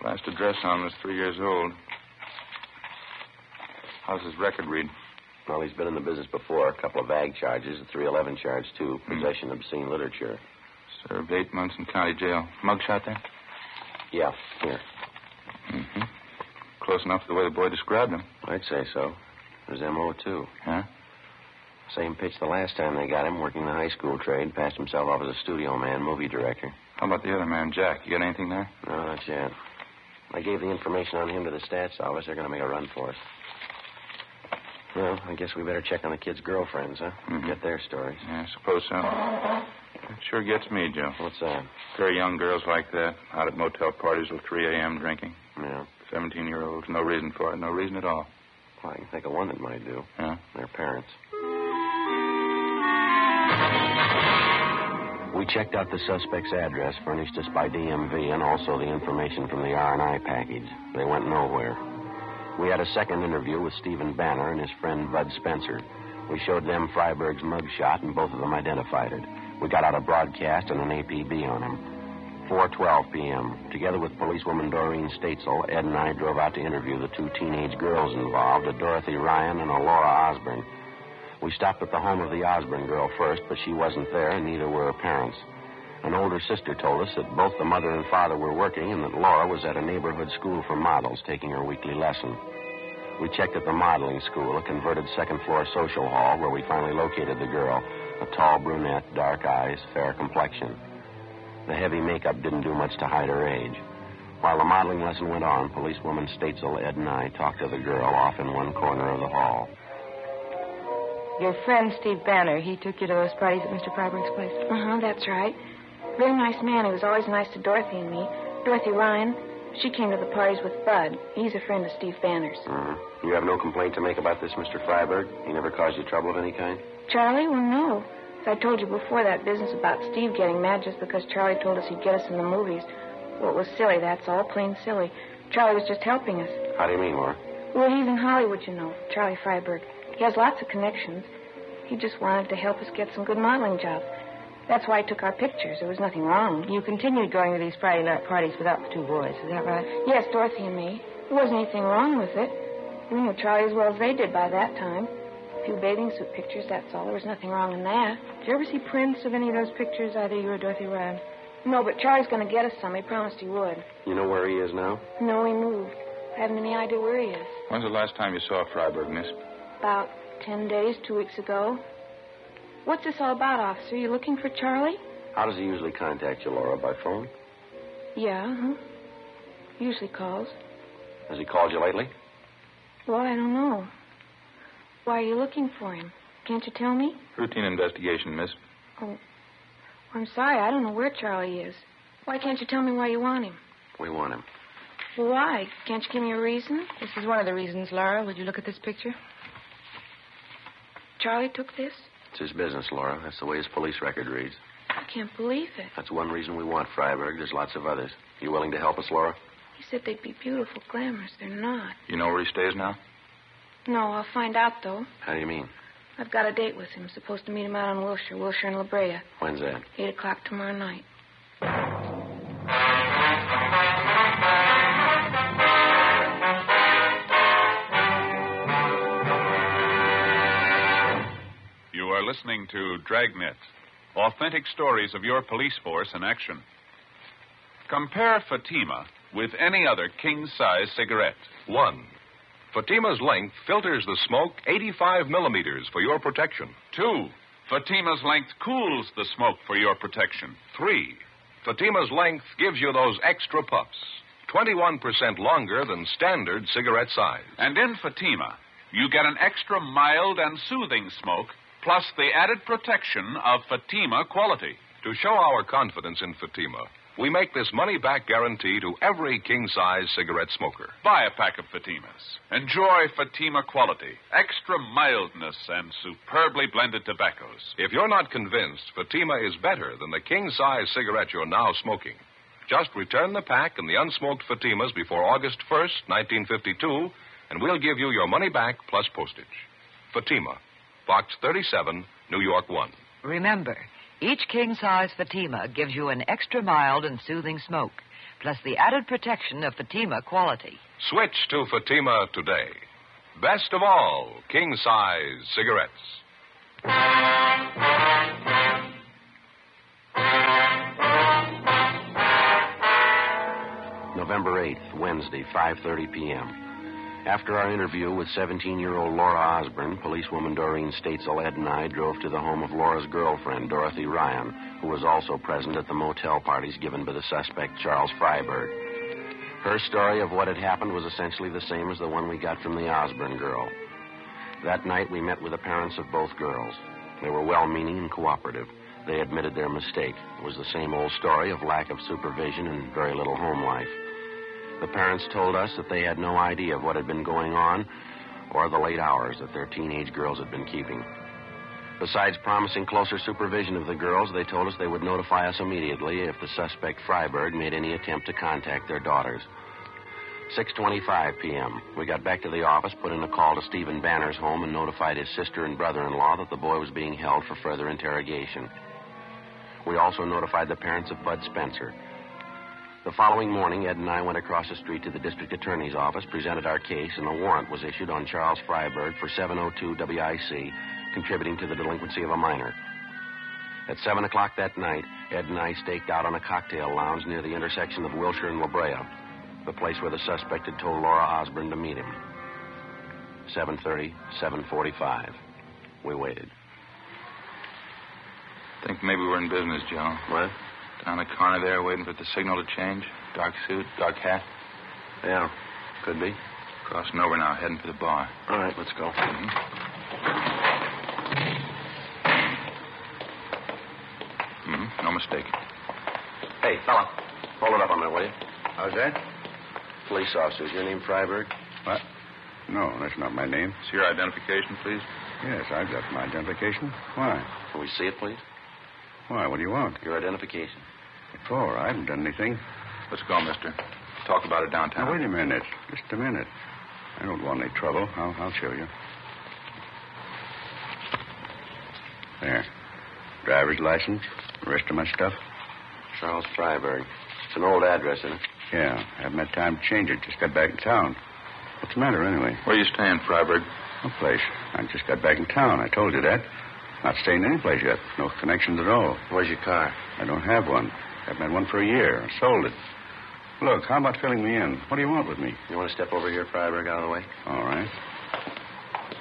Last address on him was 3 years old. How's his record read? Well, he's been in the business before. A couple of ag charges, a 311 charge, too. Possession of obscene literature. Served 8 months in county jail. Mugshot there? Yeah, here. Mm-hmm. Close enough to the way the boy described him. I'd say so. There's M.O., too. Huh? Same pitch the last time they got him, working the high school trade. Passed himself off as a studio man, movie director. How about the other man, Jack? You got anything there? No, not yet. I gave the information on him to the stats office. They're going to make a run for us. Well, I guess we better check on the kids' girlfriends, huh? Mm-hmm. Get their stories. Yeah, I suppose so. It sure gets me, Joe. What's that? Very young girls like that, out at motel parties till 3 a.m. drinking. Yeah. 17-year-olds, no reason for it, no reason at all. Well, I can think of one that might do. Yeah? Their parents. We checked out the suspect's address furnished us by DMV and also the information from the R&I package. They went nowhere. We had a second interview with Stephen Banner and his friend Bud Spencer. We showed them Freiberg's mugshot, and both of them identified it. We got out a broadcast and an APB on him. 4:12 p.m. Together with policewoman Doreen Statesel, Ed and I drove out to interview the two teenage girls involved, a Dorothy Ryan and a Laura Osborne. We stopped at the home of the Osborne girl first, but she wasn't there, and neither were her parents. An older sister told us that both the mother and father were working and that Laura was at a neighborhood school for models taking her weekly lesson. We checked at the modeling school, a converted second-floor social hall, where we finally located the girl, a tall brunette, dark eyes, fair complexion. The heavy makeup didn't do much to hide her age. While the modeling lesson went on, policewoman Statesel, Ed, and I talked to the girl off in one corner of the hall. Your friend, Steve Banner, he took you to those parties at Mr. Freiberg's place? Uh-huh, that's right. Very nice man. He was always nice to Dorothy and me. Dorothy Ryan, she came to the parties with Bud. He's a friend of Steve Banner's. You have no complaint to make about this, Mr. Freiberg? He never caused you trouble of any kind? Charlie? Well, no. As I told you before, that business about Steve getting mad just because Charlie told us he'd get us in the movies. Well, it was silly, that's all. Plain silly. Charlie was just helping us. How do you mean, Laura? Well, he's in Hollywood, you know, Charlie Freiberg. He has lots of connections. He just wanted to help us get some good modeling jobs. That's why he took our pictures. There was nothing wrong. You continued going to these Friday night parties without the two boys, is that right? Yes, Dorothy and me. There wasn't anything wrong with it. We knew Charlie as well as they did by that time. A few bathing suit pictures, that's all. There was nothing wrong in that. Did you ever see prints of any of those pictures, either you or Dorothy Ryan? No, but Charlie's going to get us some. He promised he would. You know where he is now? No, he moved. I haven't any idea where he is. When's the last time you saw Freiberg, miss? About 10 days, 2 weeks ago. What's this all about, officer? You looking for Charlie? How does he usually contact you, Laura? By phone? Yeah, usually calls. Has he called you lately? Well, I don't know. Why are you looking for him? Can't you tell me? Routine investigation, miss. Oh, I'm sorry. I don't know where Charlie is. Why can't you tell me why you want him? We want him. Well, why? Can't you give me a reason? This is one of the reasons, Laura. Would you look at this picture? Charlie took this? It's his business, Laura. That's the way his police record reads. I can't believe it. That's one reason we want Freiberg. There's lots of others. You willing to help us, Laura? He said they'd be beautiful, glamorous. They're not. You know where he stays now? No, I'll find out, though. How do you mean? I've got a date with him. Supposed to meet him out on Wilshire and La Brea. When's that? 8 o'clock tomorrow night. You are listening to Dragnet, authentic stories of your police force in action. Compare Fatima with any other king-size cigarette. 1. Fatima's length filters the smoke 85 millimeters for your protection. 2. Fatima's length cools the smoke for your protection. 3. Fatima's length gives you those extra puffs, 21% longer than standard cigarette size. And in Fatima, you get an extra mild and soothing smoke, plus the added protection of Fatima quality. To show our confidence in Fatima, we make this money-back guarantee to every king-size cigarette smoker. Buy a pack of Fatimas. Enjoy Fatima quality, extra mildness, and superbly blended tobaccos. If you're not convinced Fatima is better than the king-size cigarette you're now smoking, just return the pack and the unsmoked Fatimas before August 1st, 1952, and we'll give you your money back plus postage. Fatima, Box 37, New York 1. Remember, each king-size Fatima gives you an extra mild and soothing smoke, plus the added protection of Fatima quality. Switch to Fatima today. Best of all, king-size cigarettes. November 8th, Wednesday, 5:30 p.m. After our interview with 17-year-old Laura Osborne, policewoman Doreen Statesel, Ed and I drove to the home of Laura's girlfriend, Dorothy Ryan, who was also present at the motel parties given by the suspect, Charles Freiberg. Her story of what had happened was essentially the same as the one we got from the Osborne girl. That night, we met with the parents of both girls. They were well-meaning and cooperative. They admitted their mistake. It was the same old story of lack of supervision and very little home life. The parents told us that they had no idea of what had been going on or the late hours that their teenage girls had been keeping. Besides promising closer supervision of the girls, they told us they would notify us immediately if the suspect Freiberg made any attempt to contact their daughters. 6:25 p.m. We got back to the office, put in a call to Stephen Banner's home, and notified his sister and brother-in-law that the boy was being held for further interrogation. We also notified the parents of Bud Spencer. The following morning, Ed and I went across the street to the district attorney's office, presented our case, and a warrant was issued on Charles Freiberg for 702 WIC, contributing to the delinquency of a minor. At 7 o'clock that night, Ed and I staked out on a cocktail lounge near the intersection of Wilshire and La Brea, the place where the suspect had told Laura Osborne to meet him. 7:30, 7:45. We waited. Think maybe we're in business, Joe. What? Down the corner there, waiting for the signal to change. Dark suit, dark hat. Yeah, could be. Crossing over now, heading for the bar. All right, let's go. No mistake. Hey, fella, hold it up on there, will you? How's that? Police officer, is your name Freiberg? What? No, that's not my name. It's your identification, please. Yes, I've got my identification. Why? Can we see it, please? Why? What do you want? Your identification. What for? I haven't done anything. Let's go, mister. Talk about it downtown. Now, wait a minute. Just a minute. I don't want any trouble. I'll show you. There. Driver's license. The rest of my stuff. Charles Freiberg. It's an old address, isn't it? Yeah. Haven't had time to change it. Just got back in town. What's the matter, anyway? Where are you staying, Freiberg? No place. I just got back in town. I told you that. Not staying any place yet. No connections at all. Where's your car? I don't have one. Haven't had one for a year. I sold it. Look, how about filling me in? What do you want with me? You want to step over here, Freiberg, out of the way? All right.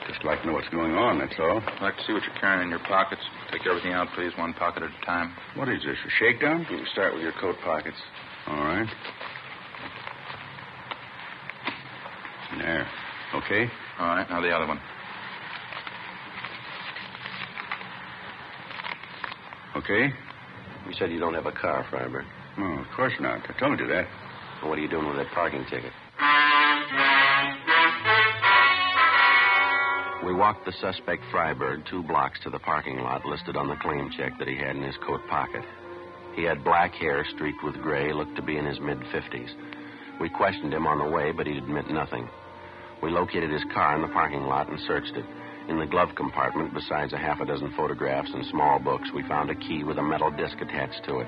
Just like to know what's going on, that's all. I'd like to see what you're carrying in your pockets. Take everything out, please, one pocket at a time. What is this, a shakedown? You can start with your coat pockets. All right. There. Okay? All right, now the other one. Okay? You said you don't have a car, Freiberg. Oh, of course not. I told you that. Well, what are you doing with that parking ticket? We walked the suspect Freiberg 2 blocks to the parking lot listed on the claim check that he had in his coat pocket. He had black hair streaked with gray, looked to be in his mid-50s. We questioned him on the way, but he'd admit nothing. We located his car in the parking lot and searched it. In the glove compartment, besides a half a dozen photographs and small books, we found a key with a metal disc attached to it.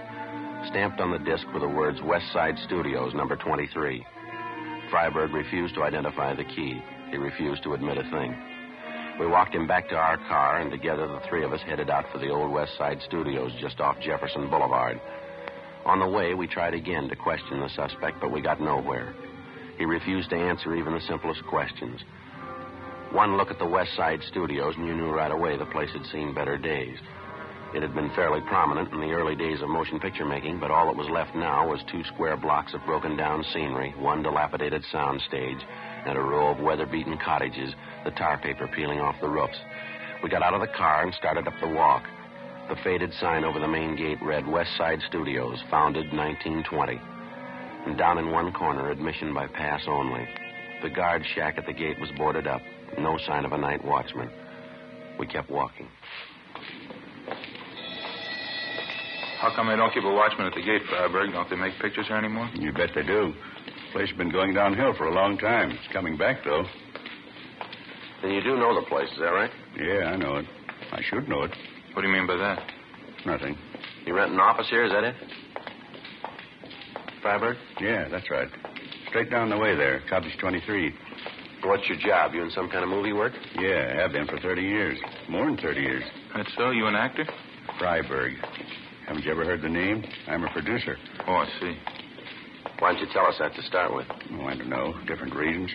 Stamped on the disc were the words West Side Studios, number 23. Freiberg refused to identify the key. He refused to admit a thing. We walked him back to our car, and together the three of us headed out for the old West Side Studios just off Jefferson Boulevard. On the way, we tried again to question the suspect, but we got nowhere. He refused to answer even the simplest questions. One look at the West Side studios, and you knew right away the place had seen better days. It had been fairly prominent in the early days of motion picture making, but all that was left now was 2 square blocks of broken-down scenery, 1 dilapidated sound stage, and a row of weather-beaten cottages, the tar paper peeling off the roofs. We got out of the car and started up the walk. The faded sign over the main gate read West Side Studios, founded 1920. And down in one corner, admission by pass only. The guard shack at the gate was boarded up. No sign of a night watchman. We kept walking. How come they don't keep a watchman at the gate, Freiberg? Don't they make pictures here anymore? You bet they do. The place has been going downhill for a long time. It's coming back, though. Then you do know the place, is that right? Yeah, I know it. I should know it. What do you mean by that? Nothing. You rent an office here, is that it? Freiberg? Yeah, that's right. Straight down the way there, Cottage 23. What's your job? You in some kind of movie work? Yeah, I have been for 30 years. More than 30 years. That's so? You an actor? Freiberg. Haven't you ever heard the name? I'm a producer. Oh, I see. Why don't you tell us that to start with? Oh, I don't know. Different reasons.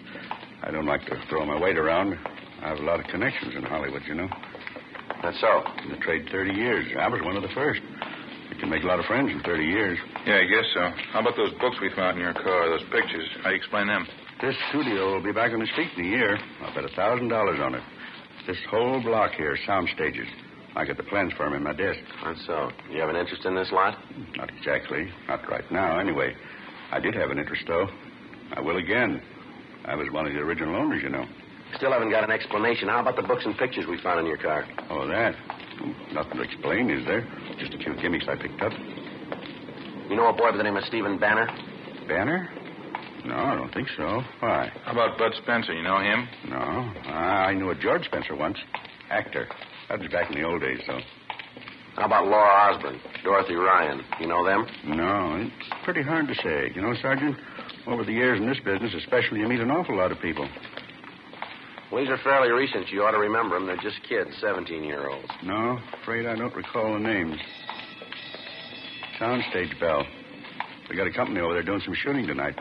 I don't like to throw my weight around. I have a lot of connections in Hollywood, you know. That's so? In the trade 30 years. I was one of the first. You can make a lot of friends in 30 years. Yeah, I guess so. How about those books we found in your car, those pictures? How do you explain them? This studio will be back on its feet in a year. I'll bet $1,000 on it. This whole block here, sound stages. I got the plans for them in my desk. That's so. You have an interest in this lot? Not exactly. Not right now, anyway. I did have an interest, though. I will again. I was one of the original owners, you know. Still haven't got an explanation. How about the books and pictures we found in your car? Oh, that? Nothing to explain, is there? Just a few gimmicks I picked up. You know a boy by the name of Stephen Banner? Banner? No, I don't think so. Why? How about Bud Spencer? You know him? No. I knew a George Spencer once. Actor. That was back in the old days, though. How about Laura Osborne, Dorothy Ryan? You know them? No, it's pretty hard to say. You know, Sergeant, over the years in this business, especially, you meet an awful lot of people. Well, these are fairly recent. You ought to remember them. They're just kids, 17-year-olds. No, afraid I don't recall the names. Soundstage Bell. We got a company over there doing some shooting tonight.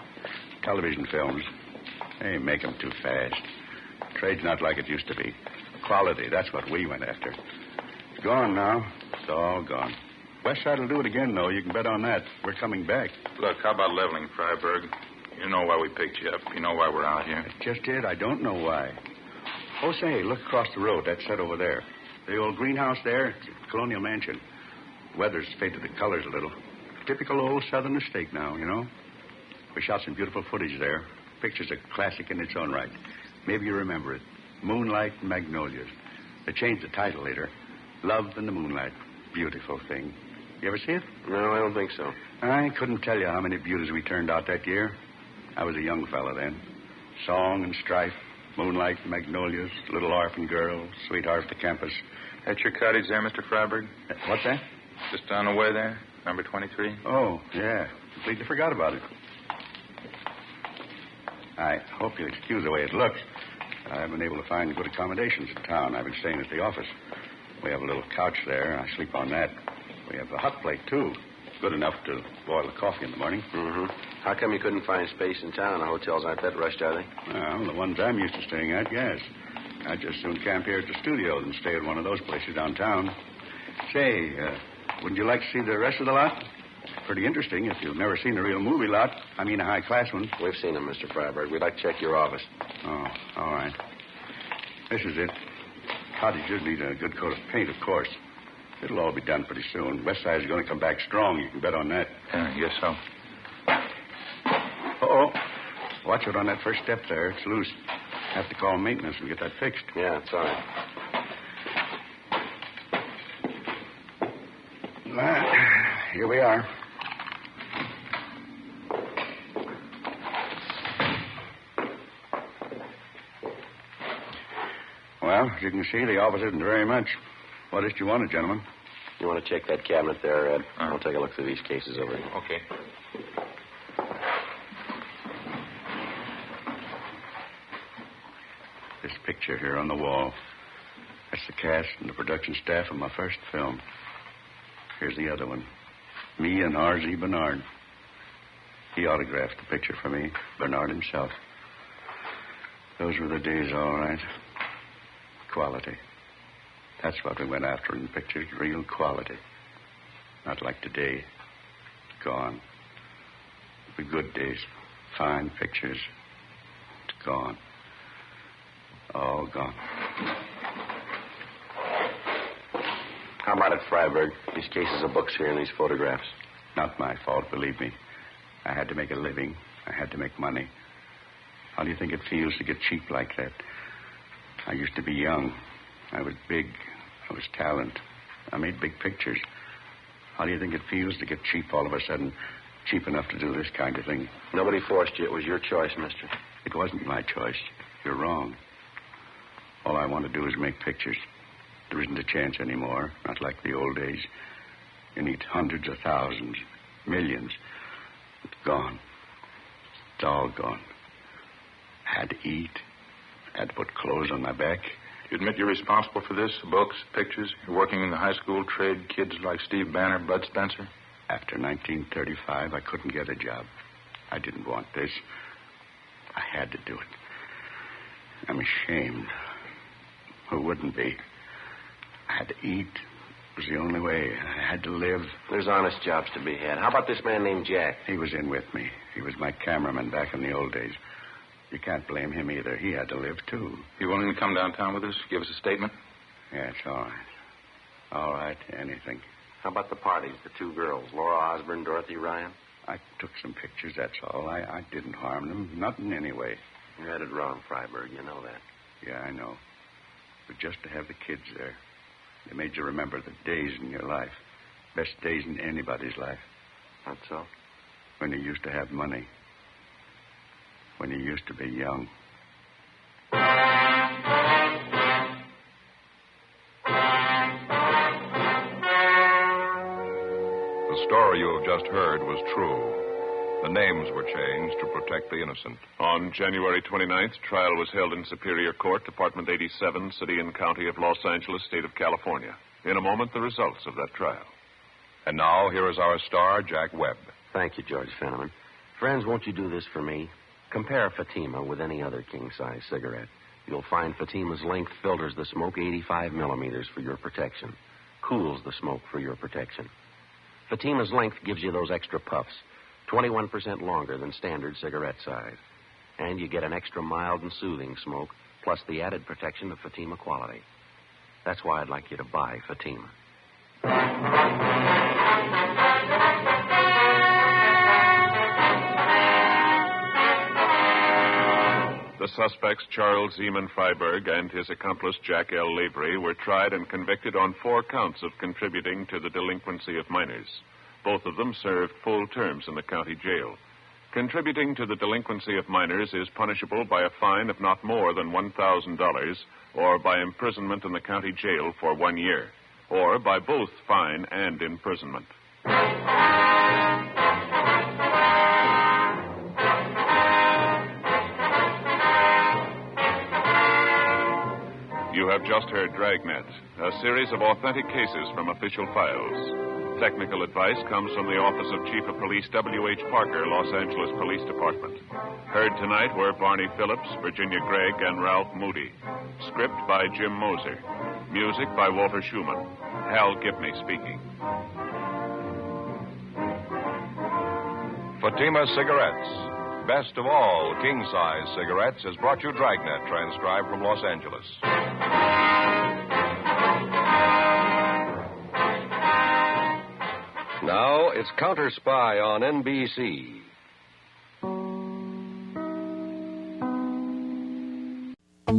Television films. They make them too fast. Trade's not like it used to be. Quality, that's what we went after. It's gone now. It's all gone. West Side will do it again, though. You can bet on that. We're coming back. Look, how about leveling, Freiberg? You know why we picked you up. You know why we're out here. That's just it. I don't know why. Oh, say, look across the road. That's set over there. The old greenhouse there, it's a colonial mansion. Weather's faded the colors a little. Typical old southern estate now, you know. We shot some beautiful footage there. Picture's a classic in its own right. Maybe you remember it. Moonlight and Magnolias. They changed the title later. Love in the Moonlight. Beautiful thing. You ever see it? No, I don't think so. I couldn't tell you how many beauties we turned out that year. I was a young fella then. Song and strife, moonlight and magnolias, little orphan girl, sweetheart at the campus. That's your cottage there, Mr. Freiberg? What's that? Just down the way there, number 23. Oh, yeah. Completely forgot about it. I hope you'll excuse the way it looks. I haven't been able to find good accommodations in town. I've been staying at the office. We have a little couch there. I sleep on that. We have a hot plate, too. Good enough to boil the coffee in the morning. Mm-hmm. How come you couldn't find space in town? The hotels aren't that rushed, are they? Well, the ones I'm used to staying at, yes. I'd just soon camp here at the studio than stay at one of those places downtown. Say, wouldn't you like to see the rest of the lot? Pretty interesting if you've never seen a real movie lot. I mean, a high-class one. We've seen them, Mr. Freiberg. We'd like to check your office. Oh, all right. This is it. Cottages need a good coat of paint, of course. It'll all be done pretty soon. West Side is going to come back strong. You can bet on that. Yeah, I guess so. Uh-oh. Watch it on that first step there. It's loose. Have to call maintenance and get that fixed. Yeah, it's all right. Here we are. Well, as you can see, the office isn't very much. What is it you wanted, gentlemen? You want to check that cabinet there, Ed? I'll take a look through these cases over here. Okay. This picture here on the wall. That's the cast and the production staff of my first film. Here's the other one. Me and R.Z. Bernard. He autographed the picture for me, Bernard himself. Those were the days, all right. Quality. That's what we went after in pictures, real quality. Not like today. Gone. The good days. Fine pictures. It's gone. All gone. How about it, Freiberg? These cases of books here and these photographs. Not my fault, believe me. I had to make a living. I had to make money. How do you think it feels to get cheap like that? I used to be young. I was big. I was talent. I made big pictures. How do you think it feels to get cheap all of a sudden? Cheap enough to do this kind of thing. Nobody forced you. It was your choice, mister. It wasn't my choice. You're wrong. All I want to do is make pictures. There isn't a chance anymore. Not like the old days. You need hundreds of thousands, millions. It's gone. It's all gone. I had to eat. I had to put clothes on my back. You admit you're responsible for this? Books, pictures? You're working in the high school trade, kids like Steve Banner, Bud Spencer? After 1935, I couldn't get a job. I didn't want this. I had to do it. I'm ashamed. Who wouldn't be? I had to eat. It was the only way. I had to live. There's honest jobs to be had. How about this man named Jack? He was in with me. He was my cameraman back in the old days. You can't blame him either. He had to live, too. You willing to come downtown with us? Give us a statement? Yeah, it's all right. All right, anything. How about the parties, the two girls, Laura Osborne, Dorothy Ryan? I took some pictures, that's all. I didn't harm them. Not in any way. You had it wrong, Freiberg. You know that. Yeah, I know. But just to have the kids there, they made you remember the days in your life. Best days in anybody's life. That's so? When you used to have money. When you used to be young. The story you have just heard was true. The names were changed to protect the innocent. On January 29th, trial was held in Superior Court, Department 87, City and County of Los Angeles, State of California. In a moment, the results of that trial. And now, here is our star, Jack Webb. Thank you, George Fenneman. Friends, won't you do this for me? Compare Fatima with any other king-size cigarette. You'll find Fatima's length filters the smoke 85 millimeters for your protection. Cools the smoke for your protection. Fatima's length gives you those extra puffs, 21% longer than standard cigarette size. And you get an extra mild and soothing smoke, plus the added protection of Fatima quality. That's why I'd like you to buy Fatima. The suspects, Charles Zeman Freiberg and his accomplice, Jack L. Lavery, were tried and convicted on 4 counts of contributing to the delinquency of minors. Both of them served full terms in the county jail. Contributing to the delinquency of minors is punishable by a fine of not more than $1,000 or by imprisonment in the county jail for 1 year, or by both fine and imprisonment. You have just heard Dragnet, a series of authentic cases from official files. Technical advice comes from the Office of Chief of Police W.H. Parker, Los Angeles Police Department. Heard tonight were Barney Phillips, Virginia Gregg, and Ralph Moody. Script by Jim Moser. Music by Walter Schumann. Hal Gibney speaking. Fatima Cigarettes. Best of all king-size cigarettes has brought you Dragnet, transcribed from Los Angeles. Now it's Counter Spy on NBC.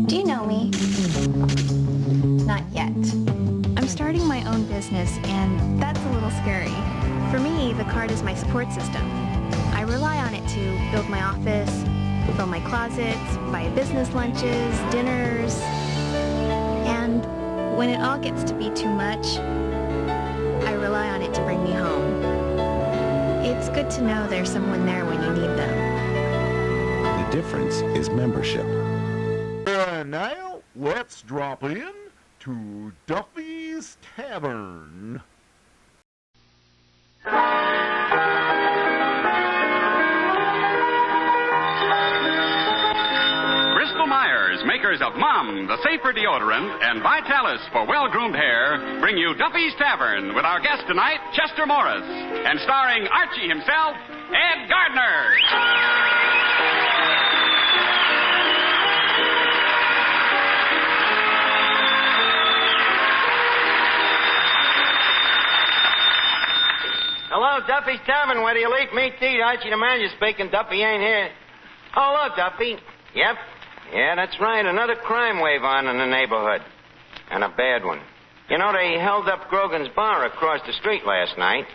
Do you know me? Not yet. I'm starting my own business, and that's a little scary. For me, the card is my support system. I rely on it to build my office, fill my closets, buy business lunches, dinners, and when it all gets to be too much, I rely on it to bring me home. It's good to know there's someone there when you need them. The difference is membership. And now, let's drop in to Duffy's Tavern. Plumbers, makers of Mom, the safer deodorant, and Vitalis for well-groomed hair, bring you Duffy's Tavern with our guest tonight, Chester Morris, and starring Archie himself, Ed Gardner. Hello, Duffy's Tavern. Where do you eat meat to eat? Archie the manager speaking. Duffy ain't here. Oh, hello, Duffy. Yep. Yeah, that's right. Another crime wave on in the neighborhood. And a bad one. You know, they held up Grogan's bar across the street last night.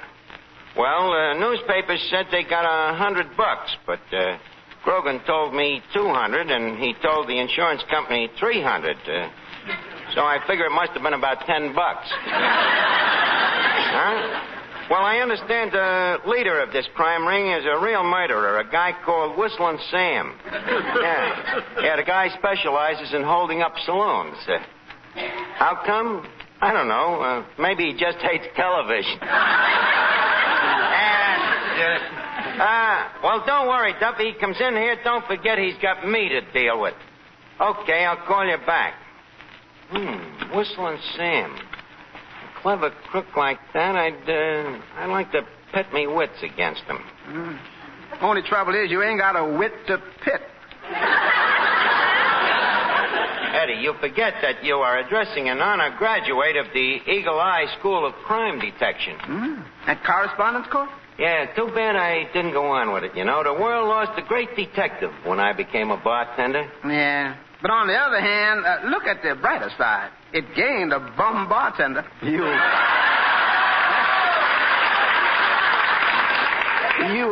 Well, newspapers said they got $100, but Grogan told me $200, and he told the insurance company $300. So I figure it must have been about $10. Huh? Well, I understand the leader of this crime ring is a real murderer, a guy called Whistling Sam. Yeah, the guy specializes in holding up saloons. How come? I don't know. Maybe he just hates television. Well, don't worry, Duffy. He comes in here. Don't forget he's got me to deal with. Okay, I'll call you back. Whistling Sam. Clever crook like that, I'd like to pit me wits against him. Only trouble is you ain't got a wit to pit. Eddie, you forget that you are addressing an honor graduate of the Eagle Eye School of Crime Detection. At correspondence course? Yeah, too bad I didn't go on with it, you know. The world lost a great detective when I became a bartender. Yeah. But on the other hand, look at the brighter side. It gained a bum bartender. You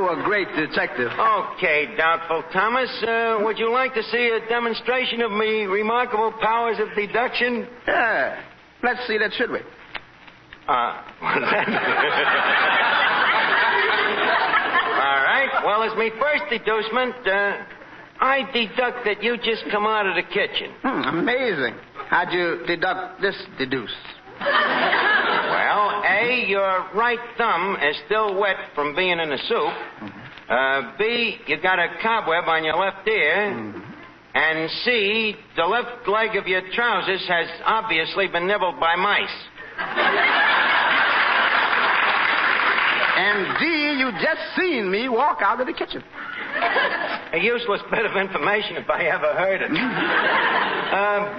a great detective. Okay, Doubtful Thomas. Would you like to see a demonstration of me remarkable powers of deduction? Yeah. Let's see that, should we? All right. Well, as me first deducement, I deduct that you just come out of the kitchen. Amazing. How'd you deduct this deduce? Well, A, your right thumb is still wet from being in the soup. B, you got a cobweb on your left ear. And C, the left leg of your trousers has obviously been nibbled by mice. And D, you just seen me walk out of the kitchen. A useless bit of information if I ever heard it.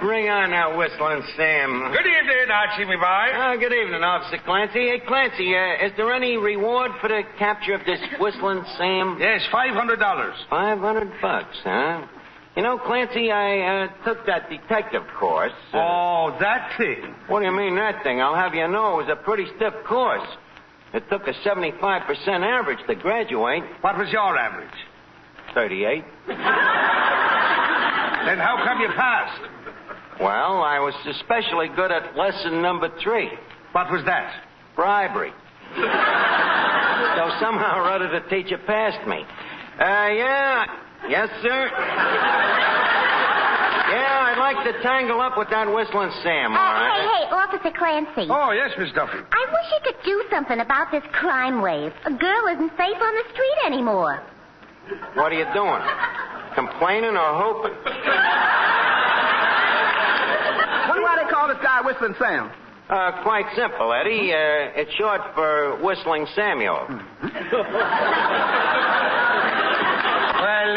Bring on now, Whistling Sam. Good evening, Archie, me boy. Good evening, Officer Clancy. Hey, Clancy, is there any reward for the capture of this Whistling Sam? Yes, $500. $500, huh? You know, Clancy, I took that detective course. Oh, that thing? What do you mean, that thing? I'll have you know it was a pretty stiff course. It took a 75% average to graduate. What was your average? 38. Then how come you passed? Well, I was especially good at lesson number 3. What was that? Bribery. So somehow or other the teacher passed me. Yeah. Yes, sir. Yeah, I'd like to tangle up with that Whistling Sam, all right? Hey, Officer Clancy. Oh, yes, Miss Duffy. I wish you could do something about this crime wave. A girl isn't safe on the street anymore. What are you doing? Complaining or hoping? Why they call this guy Whistling Sam? Quite simple, Eddie. It's short for Whistling Samuel. Well,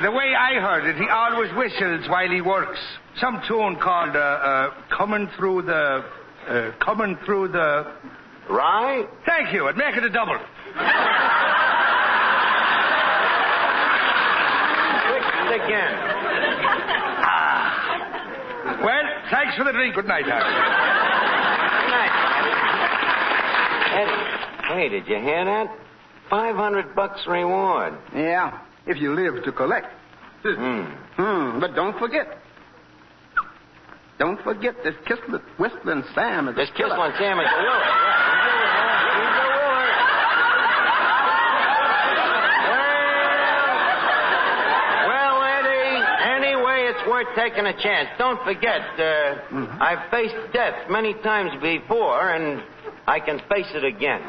the way I heard it, he always whistles while he works. Some tune called Coming Through the... Right? Thank you. I'd make it a double. Again. Well, thanks for the drink. Good night, Harry. Good night. Hey, did you hear that? $500 reward. Yeah, if you live to collect. But don't forget. Don't forget this Whistling Sam is This a killer. Whistling Sam is a willer. Worth taking a chance. Don't forget, I've faced death many times before, and I can face it again.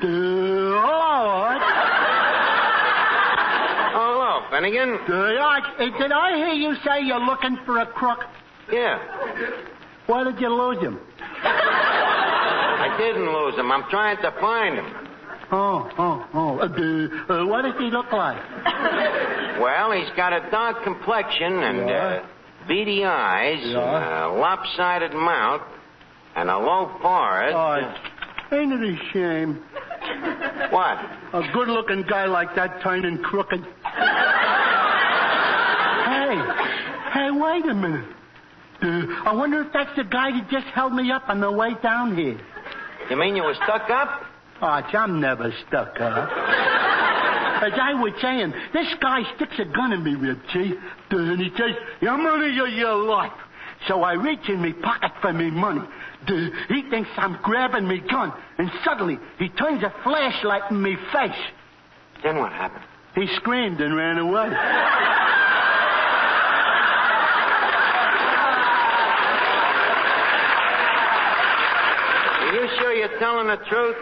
Lord. Oh, look, an Finnegan. Did I hear you say you're looking for a crook? Yeah. Why did you lose him? I didn't lose him. I'm trying to find him. What does he look like? Well, he's got a dark complexion and beady eyes, a lopsided mouth, and a low forehead. Ain't it a shame? What? A good-looking guy like that turning crooked. Hey, wait a minute. I wonder if that's the guy that just held me up on the way down here. You mean you were stuck up? I'm never stuck up. As I was saying, this guy sticks a gun in me rib, Chief, and he says, "Your money or your life." So I reach in me pocket for me money. He thinks I'm grabbing me gun, and suddenly he turns a flashlight in me face. Then what happened? He screamed and ran away. Are you sure you're telling the truth?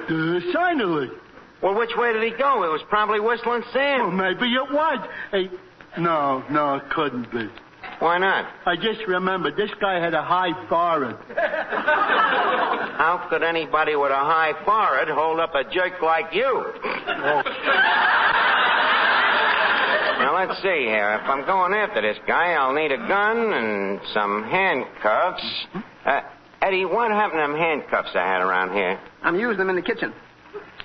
Certainly. Well, which way did he go? It was probably whistling sand. Well, maybe it was. No, it couldn't be. Why not? I just remembered this guy had a high forehead. How could anybody with a high forehead hold up a jerk like you? Now, let's see here. If I'm going after this guy, I'll need a gun and some handcuffs. Eddie, what happened to them handcuffs I had around here? I'm using them in the kitchen.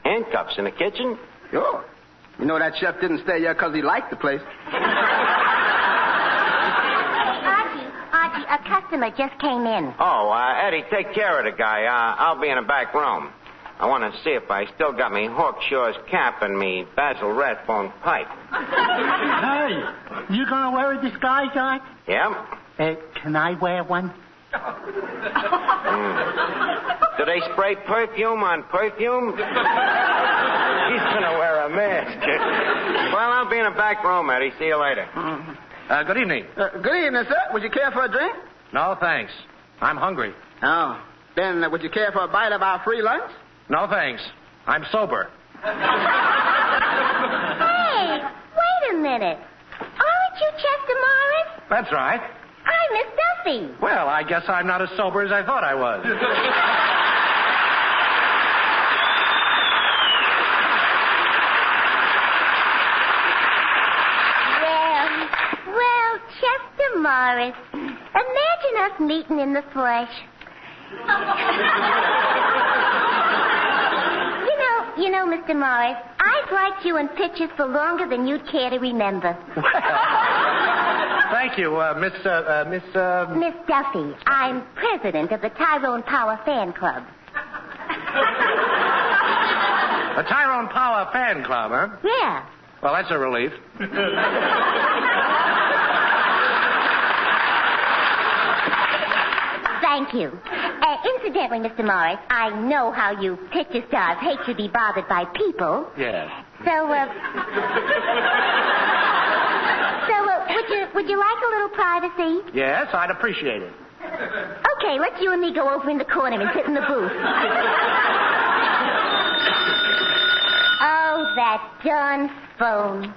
Handcuffs in the kitchen? Sure. You know that chef didn't stay here because he liked the place. Archie, a customer just came in. Oh, Eddie, take care of the guy. I'll be in the back room. I want to see if I still got me Hawkshaw's cap and me Basil Rathbone pipe. Hey, you gonna wear a disguise, Art? Yeah. Can I wear one? Do they spray perfume on perfume? He's gonna wear a mask. Well, I'll be in the back room, Eddie. See you later. Good evening. Good evening, sir. Would you care for a drink? No, thanks. I'm hungry. Oh. Then would you care for a bite of our free lunch? No, thanks. I'm sober. Hey, wait a minute. Aren't you Chester Morris? That's right. I'm Miss Duffy. Well, I guess I'm not as sober as I thought I was. Well, Chester Morris, imagine us meeting in the flesh. You know, Mr. Morris, I've liked you in pictures for longer than you'd care to remember. Thank you, Miss Duffy. I'm president of the Tyrone Power Fan Club. The Tyrone Power Fan Club, huh? Yeah. Well, that's a relief. Thank you. Incidentally, Mr. Morris, I know how you picture stars hate to be bothered by people. Yes. So, would you like a little privacy? Yes, I'd appreciate it. Okay, let's you and me go over in the corner and sit in the booth. Oh, that darn phone.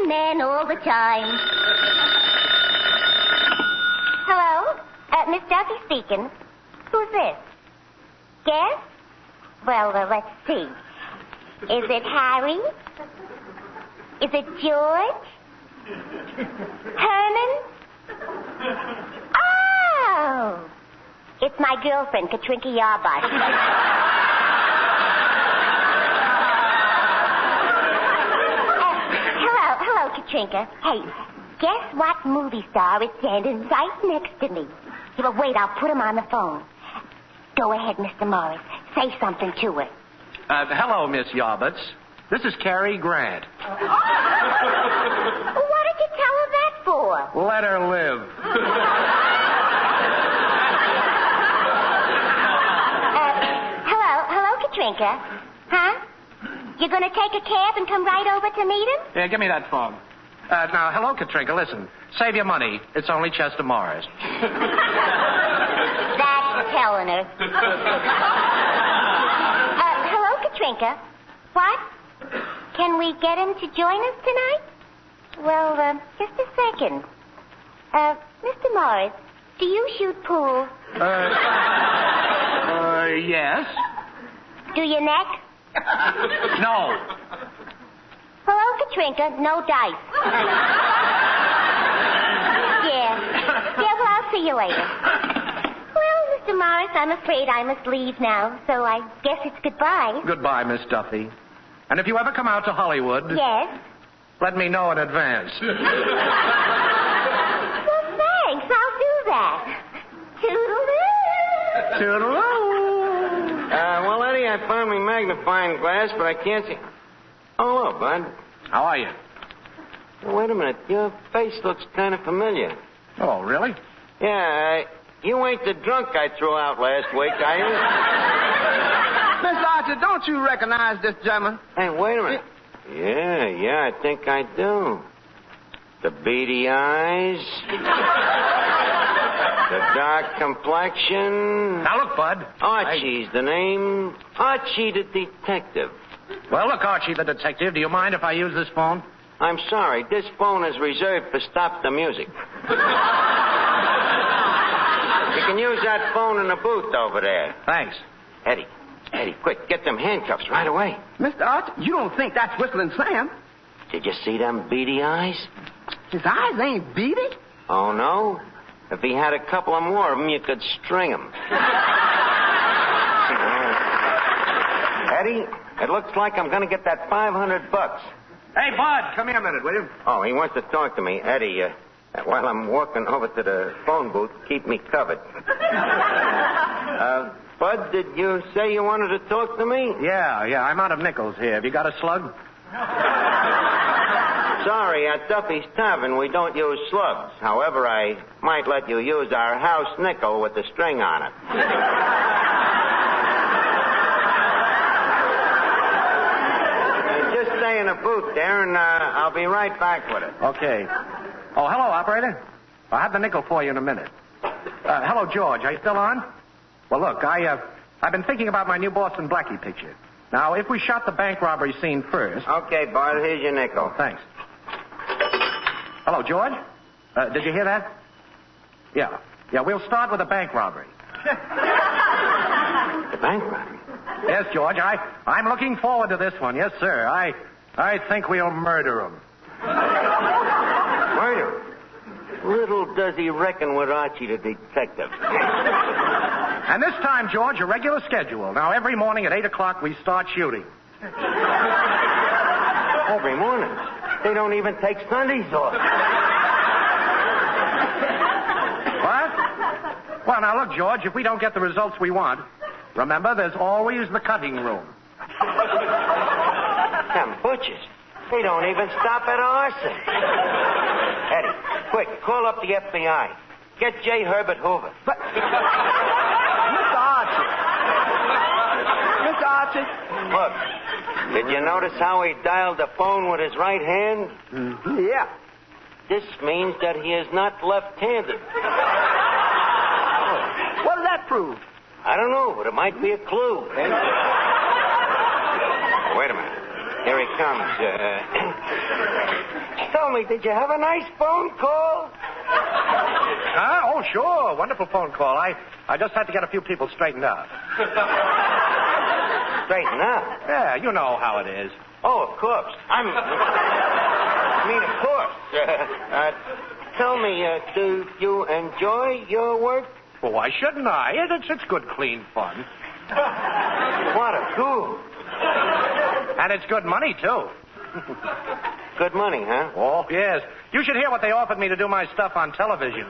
Men, all the time. Hello? Miss Duffy speaking. Who's this? Guess? Well, let's see. Is it Harry? Is it George? Herman? Oh! It's my girlfriend, Katrinka Yarbot. Hello, Katrinka. Hey, guess what movie star is standing right next to me? Well, wait, I'll put him on the phone. Go ahead, Mr. Morris. Say something to her. Hello, Miss Yarbutz. This is Cary Grant. What did you tell her that for? Let her live. Hello, Katrinka. Huh? You gonna take a cab and come right over to meet him? Yeah, give me that phone. Now, hello, Katrinka. Listen, save your money. It's only Chester Morris. That's telling her. Hello, Katrinka. What? Can we get him to join us tonight? Well, just a second. Mr. Morris, do you shoot pool? Yes. Do you neck? No. Hello, Katrinka. No dice. Yeah, well, I'll see you later. Well, Mr. Morris, I'm afraid I must leave now, so I guess it's goodbye. Goodbye, Miss Duffy. And if you ever come out to Hollywood... Yes? Let me know in advance. Well, thanks. I'll do that. Toodaloo. Toodaloo. Well, Eddie, I found my magnifying glass, but I can't see... Oh, hello, Bud. How are you? Wait a minute. Your face looks kind of familiar. Oh, really? Yeah, you ain't the drunk I threw out last week, are you? Mr. Archer, don't you recognize this gentleman? Hey, wait a minute. Yeah, I think I do. The beady eyes. The dark complexion. Now, look, Bud. Archie's the name. Archie the detective. Well, look, Archie the detective, do you mind if I use this phone? I'm sorry. This phone is reserved for Stop the Music. You can use that phone in the booth over there. Thanks. Eddie, quick, get them handcuffs right away. Mr. Archer, you don't think that's Whistling Sam? Did you see them beady eyes? His eyes ain't beady. Oh, no? If he had a couple of more of them, you could string them. Eddie, it looks like I'm going to get that $500. Hey, Bud, come here a minute, will you? Oh, he wants to talk to me. Eddie, while I'm walking over to the phone booth, keep me covered. Bud, did you say you wanted to talk to me? Yeah, I'm out of nickels here. Have you got a slug? Sorry, at Duffy's Tavern, we don't use slugs. However, I might let you use our house nickel with the string on it. Just stay in the booth there, and I'll be right back with it. Okay. Oh, hello, operator. I'll have the nickel for you in a minute. Hello, George. Are you still on? Well, look, I've been thinking about my new Boston Blackie picture. Now, if we shot the bank robbery scene first... Okay, Bart, here's your nickel. Thanks. Hello, George? Did you hear that? Yeah, we'll start with the bank robbery. The bank robbery? Yes, George, I'm looking forward to this one. Yes, sir. I think we'll murder him. Murder? Little does he reckon with Archie the detective. And this time, George, a regular schedule. Now, every morning at 8 o'clock, we start shooting. Every morning? They don't even take Sundays off. What? Well, now, look, George, if we don't get the results we want, remember, there's always the cutting room. Them butchers. They don't even stop at arson. Eddie, quick, call up the FBI. Get J. Herbert Hoover. But... Mr. Archie. Look, did you notice how he dialed the phone with his right hand? Mm-hmm. Yeah. This means that he is not left-handed. What does that prove? I don't know, but it might be a clue. Wait a minute. Here he comes. Tell me, did you have a nice phone call? Oh, sure. Wonderful phone call. I just had to get a few people straightened out. Straightened out? Yeah, you know how it is. Oh, of course. I mean, of course. Tell me, do you enjoy your work? Well, why shouldn't I? It's good, clean fun. What a fool. And it's good money, too. Good money, huh? Oh, yes. You should hear what they offered me to do my stuff on television.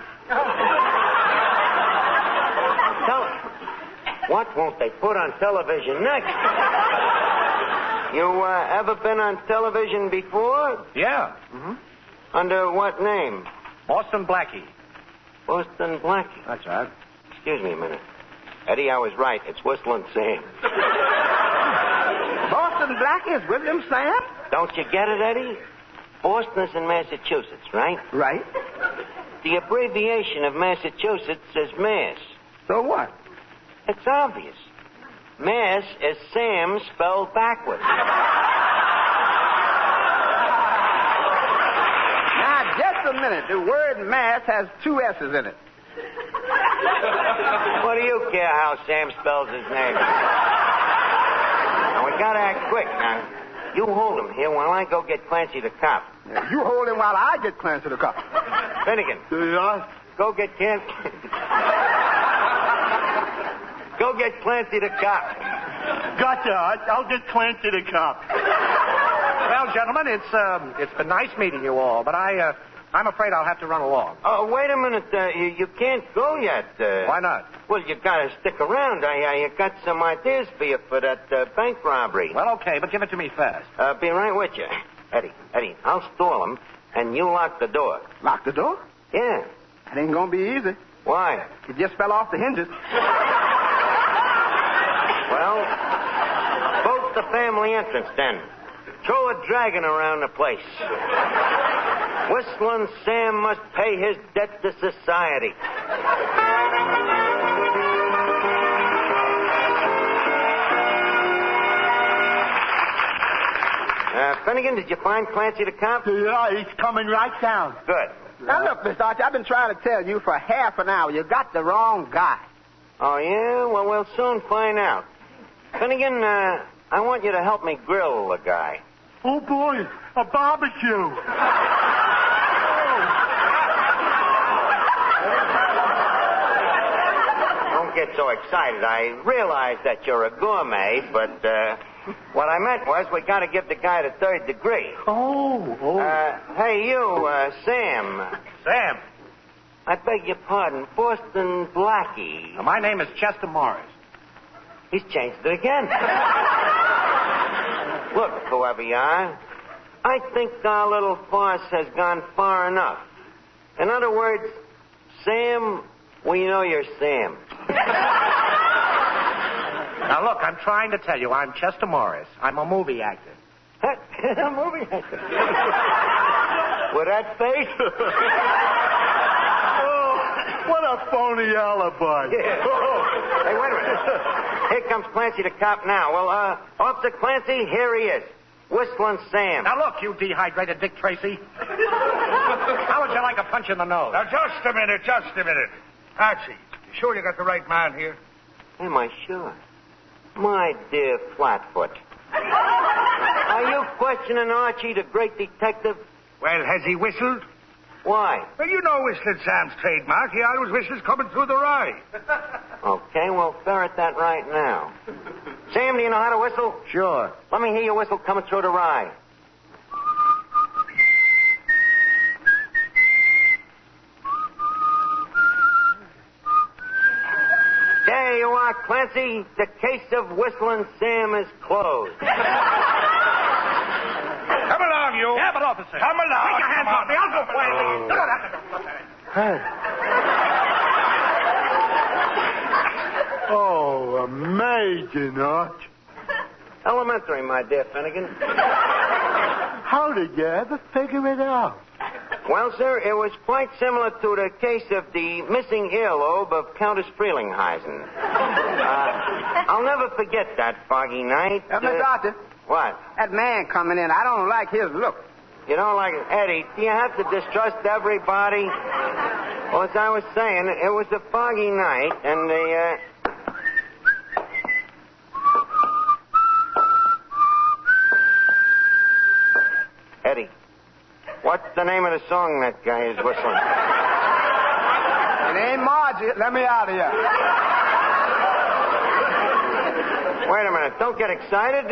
What won't they put on television next? You ever been on television before? Yeah. Mm-hmm. Under what name? Boston Blackie. Boston Blackie? That's right. Excuse me a minute. Eddie, I was right. It's Whistling Sam. Boston Blackie is Whistling Sam? Don't you get it, Eddie? Boston is in Massachusetts, right? Right. The abbreviation of Massachusetts is Mass. So what? It's obvious. Mass is Sam spelled backwards. a minute. The word mass has 2 S's in it. What do you care how Sam spells his name? Now, we gotta act quick. Now, you hold him here while I go get Clancy the cop. Yeah, you hold him while I get Clancy the cop. Finnegan. Yeah? Go get Go get Clancy the cop. Gotcha. I'll get Clancy the cop. Well, gentlemen, it's been nice meeting you all, but I'm afraid I'll have to run along. Oh, wait a minute. You can't go yet. Why not? Well, you gotta stick around. I got some ideas for you for that bank robbery. Well, okay, but give it to me fast. Be right with you. Eddie, I'll stall him, and you lock the door. Lock the door? Yeah. It ain't gonna be easy. Why? It just fell off the hinges. Well, bolt the family entrance then. Throw a dragon around the place. Whistling Sam must pay his debt to society. Finnegan, did you find Clancy the cop? Yeah, he's coming right down. Good. Now, look, Mr. Archie, I've been trying to tell you for half an hour. You got the wrong guy. Oh, yeah? Well, we'll soon find out. Finnegan, I want you to help me grill the guy. Oh, boy, a barbecue. Don't get so excited. I realize that you're a gourmet, but what I meant was we got to give the guy the 3rd degree. Oh. Hey, you, Sam. Sam. I beg your pardon, Boston Blackie. My name is Chester Morris. He's changed it again. Look, whoever you are, I think our little farce has gone far enough. In other words, Sam, we know you're Sam. Now, look, I'm trying to tell you, I'm Chester Morris. I'm a movie actor. A movie actor? With that face? What a phony alibi. Yeah. Hey, wait a minute. Here comes Clancy the cop now. Well, Officer Clancy, here he is. Whistling Sam. Now, look, you dehydrated Dick Tracy. How would you like a punch in the nose? Now, just a minute. Archie, you sure you got the right man here? Am I sure? My dear Flatfoot. Are you questioning Archie, the great detective? Well, has he whistled? Why? Well, you know Whistling Sam's trademark. He always whistles coming through the rye. Okay, we'll ferret that right now. Sam, do you know how to whistle? Sure. Let me hear your whistle coming through the rye. There you are, Clancy. The case of Whistling Sam is closed. Come along, you. Yeah, but officer. Come along. Take your hands off me. I'll go quietly. Oh, amazing, Arch. Elementary, my dear Finnegan. How did you ever figure it out? Well, sir, it was quite similar to the case of the missing earlobe of Countess Frelinghuysen. I'll never forget that foggy night. Mr. Archie. What? That man coming in, I don't like his look. You don't like it? Eddie, do you have to distrust everybody? Well, as I was saying, it was a foggy night, and the, Eddie, what's the name of the song that guy is whistling? It ain't Margie. Let me out of here. Wait a minute. Don't get excited.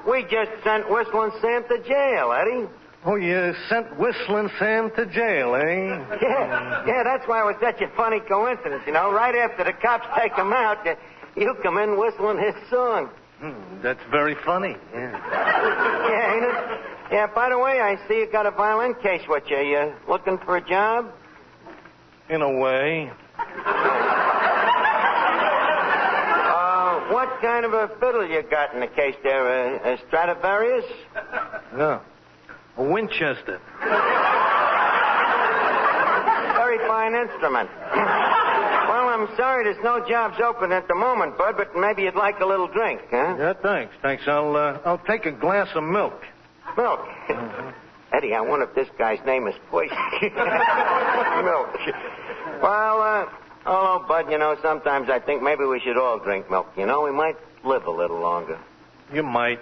We just sent Whistling Sam to jail, Eddie. Oh, you sent Whistling Sam to jail, eh? Yeah, that's why it was such a funny coincidence, you know. Right after the cops take him out, you come in whistling his song. That's very funny. Yeah, ain't it? Yeah, by the way, I see you got a violin case with you. You looking for a job? In a way. What kind of a fiddle you got in the case there? A Stradivarius? No. A Winchester. Very fine instrument. Well, I'm sorry there's no jobs open at the moment, Bud, but maybe you'd like a little drink, huh? Yeah, thanks. I'll take a glass of milk. Milk? Eddie, I wonder if this guy's name is Push. Milk. Well, hello, Bud. You know, sometimes I think maybe we should all drink milk. You know, we might live a little longer. You might.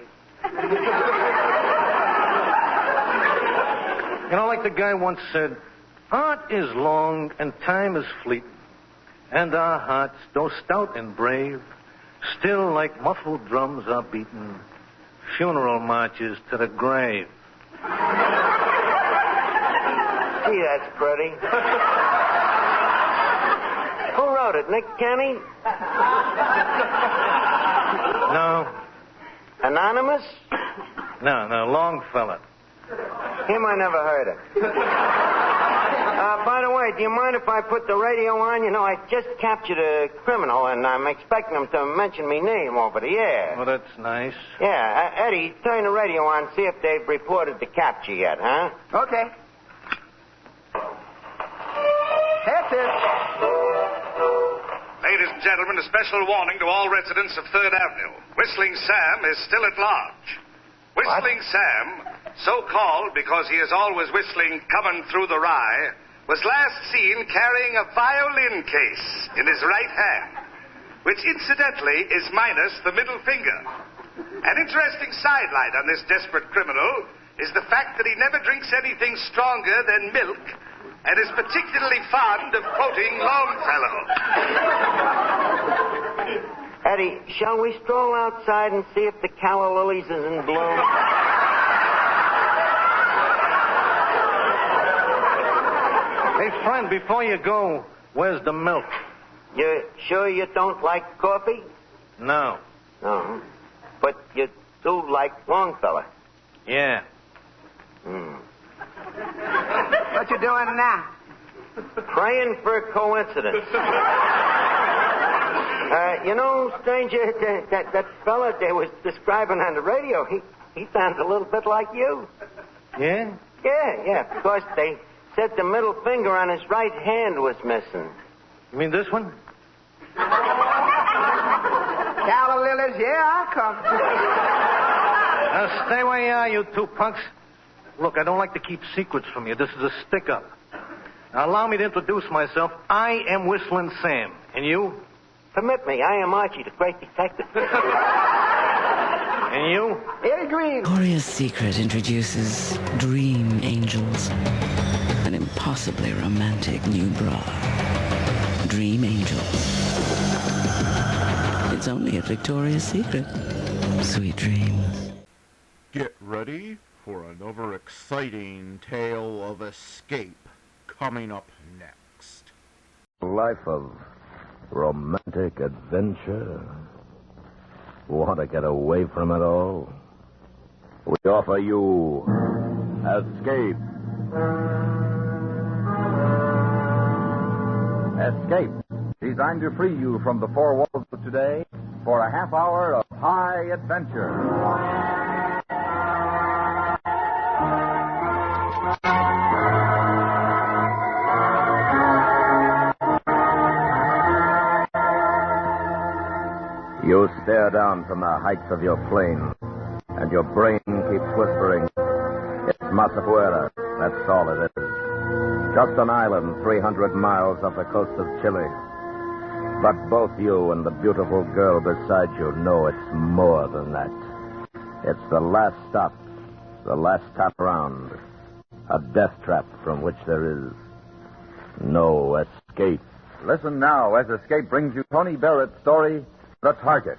You know, like the guy once said, art is long and time is fleeting, and our hearts, though stout and brave, still like muffled drums are beaten, funeral marches to the grave. Gee, that's pretty. Who wrote it, Nick Kenny? No. Anonymous? No, Longfellow. Him I never heard of. By the way, do you mind if I put the radio on? You know, I just captured a criminal, and I'm expecting him to mention me name over the air. Well, that's nice. Yeah, Eddie, turn the radio on, see if they've reported the capture yet, huh? Okay. That's it. Ladies and gentlemen, a special warning to all residents of 3rd Avenue. Whistling Sam is still at large. Whistling Sam, so called because he is always whistling Coming Through the Rye, was last seen carrying a violin case in his right hand, which incidentally is minus the middle finger. An interesting sidelight on this desperate criminal is the fact that he never drinks anything stronger than milk and is particularly fond of quoting Longfellow. Eddie, shall we stroll outside and see if the calla lilies is in bloom? Hey, friend, before you go, where's the milk? You sure you don't like coffee? No. No. But you do like Longfellow? Yeah. What you doing now? Praying for a coincidence. You know, stranger, that fella they was describing on the radio, he sounds a little bit like you. Yeah? Yeah, because they said the middle finger on his right hand was missing. You mean this one? Calla lilies, yeah, I'll come. Now, stay where you are, you two punks. Look, I don't like to keep secrets from you. This is a stick-up. Now, allow me to introduce myself. I am Whistling Sam. And you? Permit me. I am Archie, the great detective. And you? Eddie Green. Victoria's Secret introduces Dream Angels. An impossibly romantic new bra. Dream Angels. It's only at Victoria's Secret. Sweet dreams. Get ready for another exciting tale of escape coming up next. A life of romantic adventure. Want to get away from it all? We offer you Escape. Escape, designed to free you from the four walls of today for a half hour of high adventure. You stare down from the heights of your plane, and your brain keeps whispering, it's Masafuera, that's all it is. Just an island 300 miles off the coast of Chile. But both you and the beautiful girl beside you know it's more than that. It's the last stop, the last stop round. A death trap from which there is no escape. Listen now as Escape brings you Tony Barrett's story, The Target.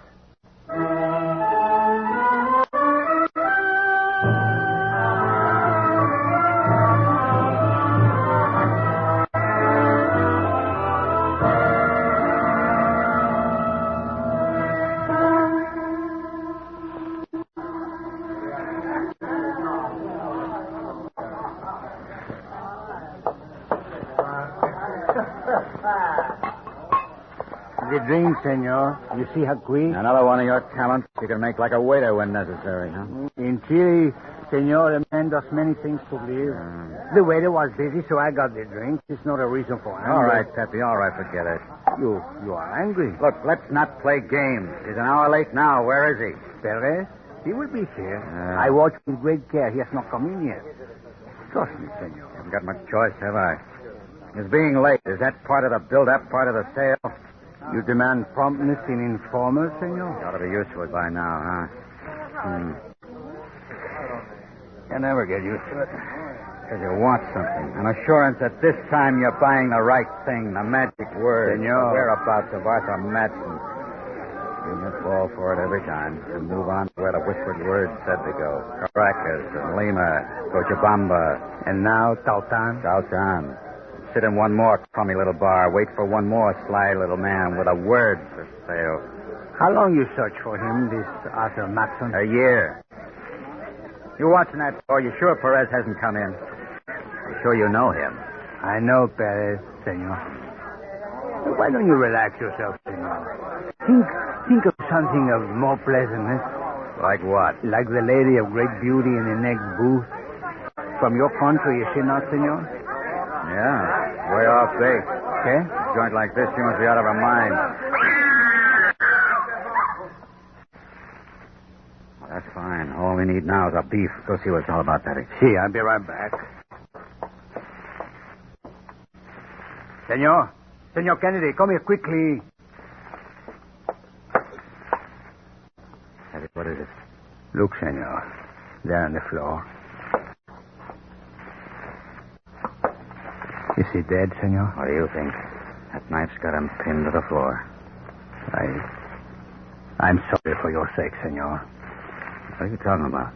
The drink, senor. You see how quick? Another one of your talents. You can make like a waiter when necessary, huh? In Chile, senor, a man does many things to live. The waiter was busy, so I got the drink. It's not a reason for anger. All right, Pepe. All right, forget it. You are angry. Look, let's not play games. He's an hour late now. Where is he? Perez? He will be here. I watched with great care. He has not come in yet. Trust me, senor. Haven't got much choice, have I? Is being late, is that part of the build-up, part of the sale? You demand promptness in informers, senor? You ought to be used to it by now, huh? You never get used to it. Because you want something. An assurance that this time you're buying the right thing, the magic word. Senor. The whereabouts of Arthur Madsen. You just fall for it every time and move on to where the whispered word said to go. Caracas and Lima, Cochabamba. And now, Tautan? Tautan. Sit in one more crummy little bar. Wait for one more sly little man with a word for sale. How long you search for him, this Arthur Matson? A year. You watching that door? You sure Perez hasn't come in? You sure you know him? I know Perez, senor. Why don't you relax yourself, senor? Think of something of more pleasantness. Like what? Like the lady of great beauty in the next booth. From your country, is she not, senor? Yeah, way off base. Okay? A joint like this, she must be out of her mind. Well, that's fine. All we need now is a beef. Go see what it's all about, Betty. See, I'll be right back. Senor Kennedy, come here quickly. Betty, what is it? Look, senor. There on the floor. Is he dead, senor? What do you think? That knife's got him pinned to the floor. I'm sorry for your sake, senor. What are you talking about?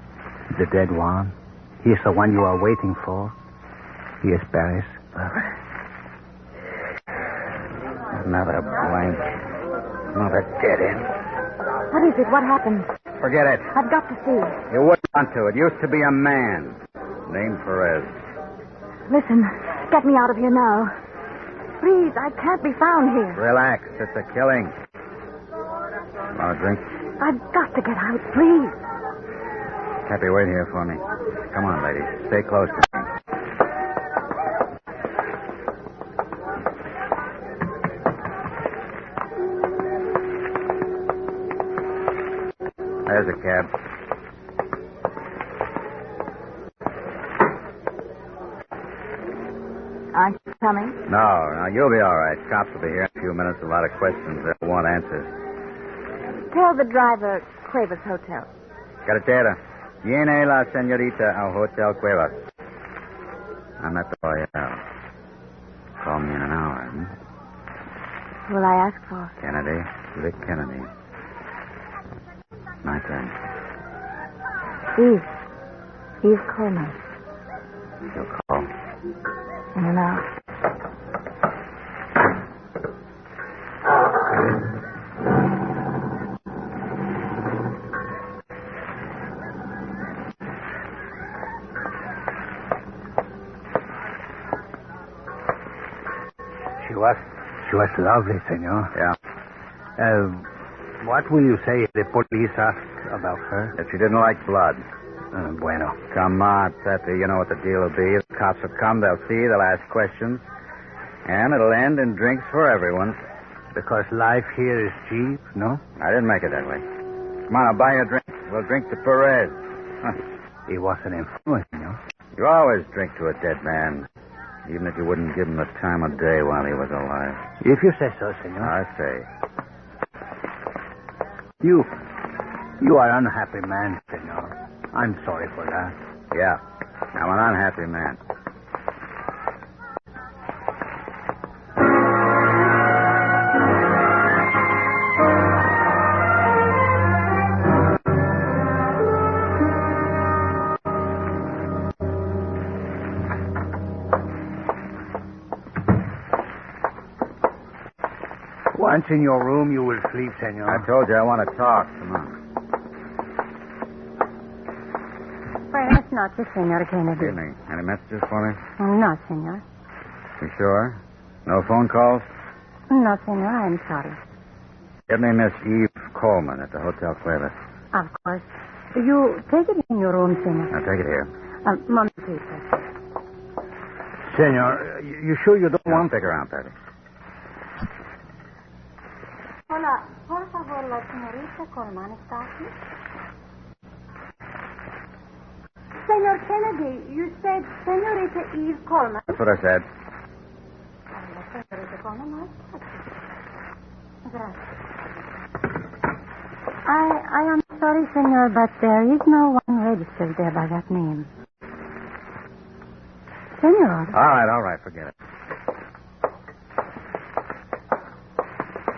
The dead one. He's the one you are waiting for. He is Paris. Another blank. Another dead end. What is it? What happened? Forget it. I've got to see. You wouldn't want to. It used to be a man. Named Perez. Listen, get me out of here now. Please, I can't be found here. Relax. It's a killing. Want a drink? I've got to get out, please. Cappy, wait here for me. Come on, lady. Stay close to me. There's a cab. Aren't you coming? No, you'll be all right. Cops will be here in a few minutes. A lot of questions. They'll want answers. Tell the driver Cuevas Hotel. Carretera. Viene la señorita al Hotel Cuevas. I'm at the Royale. Call me in an hour. Who will I ask for? Kennedy. Rick Kennedy. My turn. Eve Coleman. You'll call. In an hour. She was lovely, senor. Yeah. What will you say if the police ask about her? If she didn't like blood. Bueno. Come on, Pepe. You know what the deal will be. The cops will come. They'll see. They'll ask questions. And it'll end in drinks for everyone. Because life here is cheap, no? I didn't make it that way. Come on, I'll buy you a drink. We'll drink to Perez. Huh. He wasn't informed, senor. You always drink to a dead man. Even if you wouldn't give him the time of day while he was alive. If you say so, senor. I say. You are an unhappy man, senor. I'm sorry for that. Yeah, I'm an unhappy man. Once in your room, you will sleep, senor. I told you I want to talk. Come on. Buenas noches, Senor Kennedy. Evening. Any messages for me? No, senor. You sure? No phone calls? No, senor, I'm sorry. Get me Miss Eve Coleman at the Hotel Cuevas. Of course. You take it in your room, senor. I'll take it here. Momentito. Senor, you sure you don't want... Stick around, Patty. Hola, por favor, la señorita Coleman está aquí. Senor Kennedy, you said Senorita Eve Coleman. That's what I said. Senorita Coleman, I am sorry, senor, but there is no one registered there by that name. Senor. All right, forget it.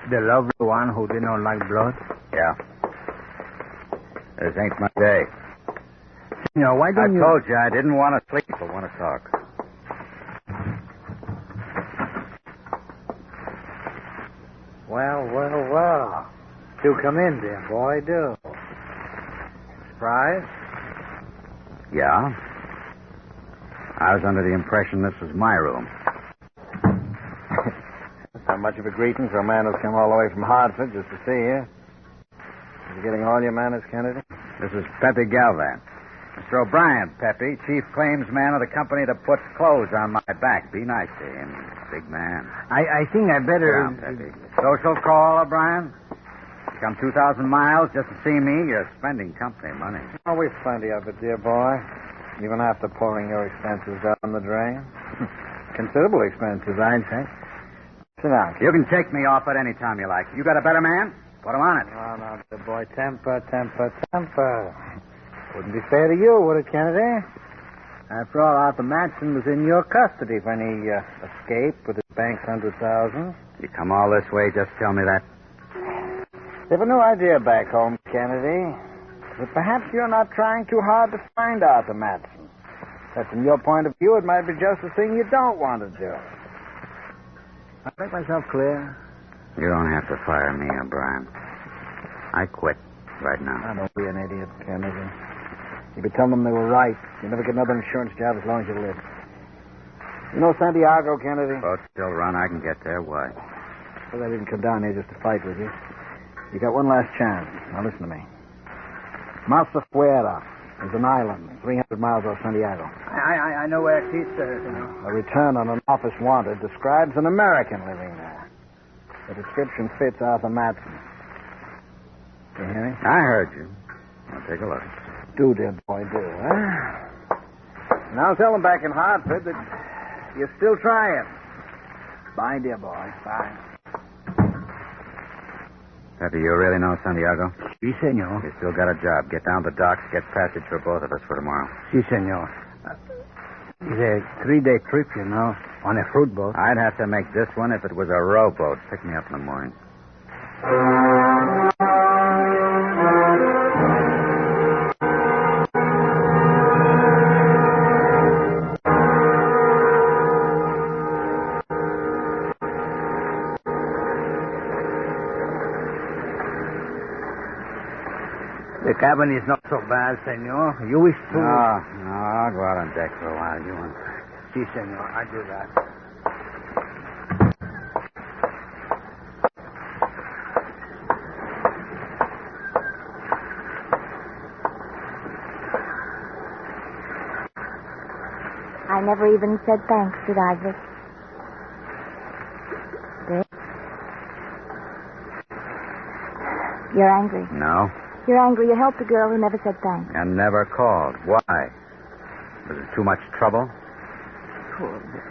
The lovely one who did not like blood? Yeah. This ain't my day. Senor, why don't you... I told you I didn't want to sleep, but want to talk. Well. Do come in, dear boy, do. Surprise? Yeah? I was under the impression this was my room. That's not much of a greeting for a man who's come all the way from Hartford just to see you. You getting all your manners, Kennedy? This is Pepe Galvan. Mr. O'Brien, Pepe, chief claims man of the company that puts clothes on my back. Be nice to him, big man. I think I better... Sit down, Pepe. Social call, O'Brien? You come 2,000 miles just to see me? You're spending company money. Always plenty of it, dear boy. Even after pouring your expenses down the drain. Considerable expenses, I'd say. Sit down. You can take me off at any time you like. You got a better man? Put him on it. Oh, no, dear boy. Temper. Wouldn't be fair to you, would it, Kennedy? After all, Arthur Matson was in your custody when he escaped with his bank's $100,000. You come all this way, just tell me that. They have a new idea back home, Kennedy. But perhaps you're not trying too hard to find Arthur Matson. That from your point of view, it might be just the thing you don't want to do. I make myself clear? You don't have to fire me, O'Brien. I quit right now. Now, don't be an idiot, Kennedy. You could tell them they were right. You never get another insurance job as long as you live. You know Santiago, Kennedy? Boat still run. I can get there. Why? Well, I didn't come down here just to fight with you. You got one last chance. Now, listen to me. Masa Fuera is an island 300 miles off Santiago. I know where it is, sir. A return on an office wanted describes an American living there. The description fits Arthur Matson. You hear me? I heard you. I'll take a look. Do, dear boy, do, huh? Now tell them back in Hartford that you're still trying. Bye, dear boy. Bye. Pepe, you really know Santiago? Si, senor. You still got a job. Get down to the docks, get passage for both of us for tomorrow. Si, senor. It's a 3-day trip, you know, on a fruit boat. I'd have to make this one if it was a rowboat. Pick me up in the morning. The cabin is not so bad, senor. You wish to... No, I'll go out on deck for a while. You want... Si, senor. I do that. I never even said thanks, did I, Vic? Vic? You're angry. No. You're angry. You helped the girl who never said thanks. And never called. Why? Was it too much trouble? Poor Vic.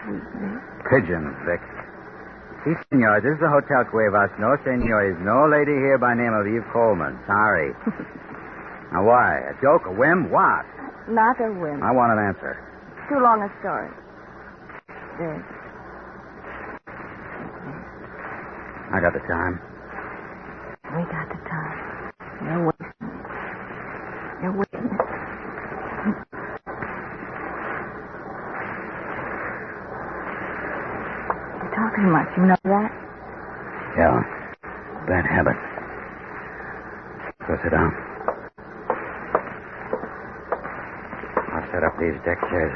Sweet Vic. Pigeons, Vic. Si, senor. This is the Hotel Cuevas. No, senor. There's no lady here by name of Eve Coleman. Sorry. Now, why? A joke? A whim? What? Not a whim. I want an answer. Too long a story. Vic. I got the time. We got the time. You're wasting it. You're wasting it. You talk too much. You know that? Yeah. Bad habit. Go sit down. I'll set up these deck chairs.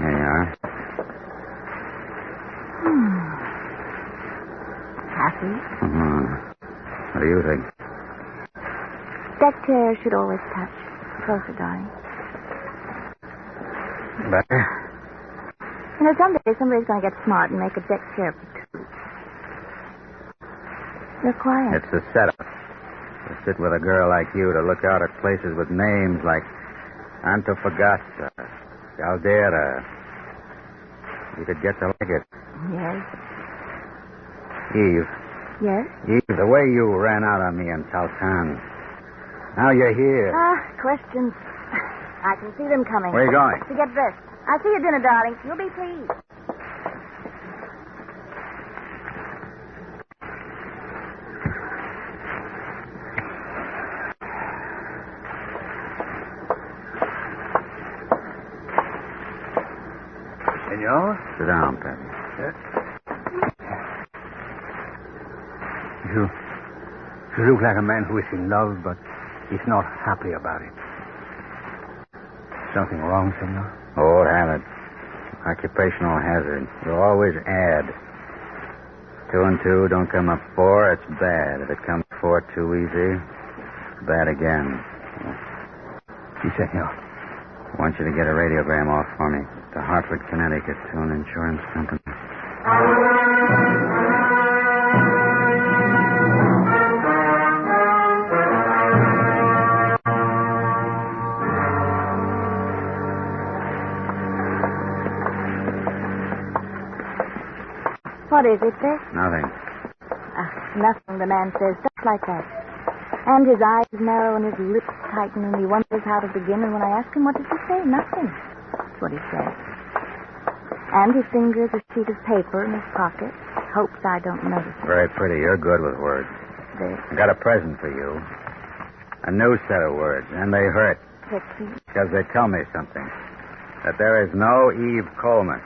Here you are. Happy? What do you think? Deck chair should always touch. Closer, darling. Better? You know, someday somebody's going to get smart and make a deck chair for two. You're quiet. It's the setup. The sit with a girl like you to look out at places with names like Antofagasta, Caldera. You could get to like it. Yes. Eve. Yes? Eve, the way you ran out on me in Taltan. Now you're here. Questions. I can see them coming. Where are you going? To get dressed. I'll see you dinner, darling. You'll be pleased. Senor? Sit down, Patty. You look like a man who is in love, but he's not happy about it. Something wrong, senor? Old habit. Occupational hazard. You always add. 2 and 2 don't come up 4, it's bad. If it comes 4 too easy, it's bad again. Si, senor. I want you to get a radiogram off for me to Hartford, Connecticut, to an insurance company. What is it, Vic? Nothing. Nothing, the man says, just like that. And his eyes narrow and his lips tighten, and he wonders how to begin. And when I ask him, what does he say? Nothing. That's what he says. And he fingers a sheet of paper in his pocket. Hopes I don't notice it. Very pretty. You're good with words. Vic. I got a present for you. A new set of words, and they hurt. Pixie. Because they tell me something. That there is no Eve Coleman.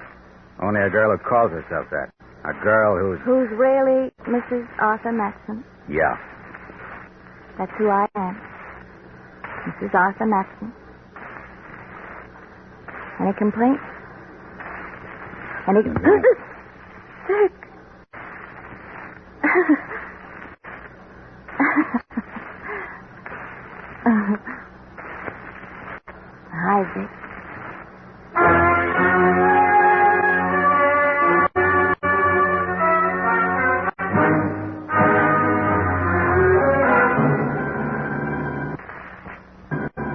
Only a girl who calls herself that. A girl who's... Who's really Mrs. Arthur Matson? Yeah. That's who I am. Mrs. Arthur Matson. Any complaints? Any... Vic. Hi, Vic.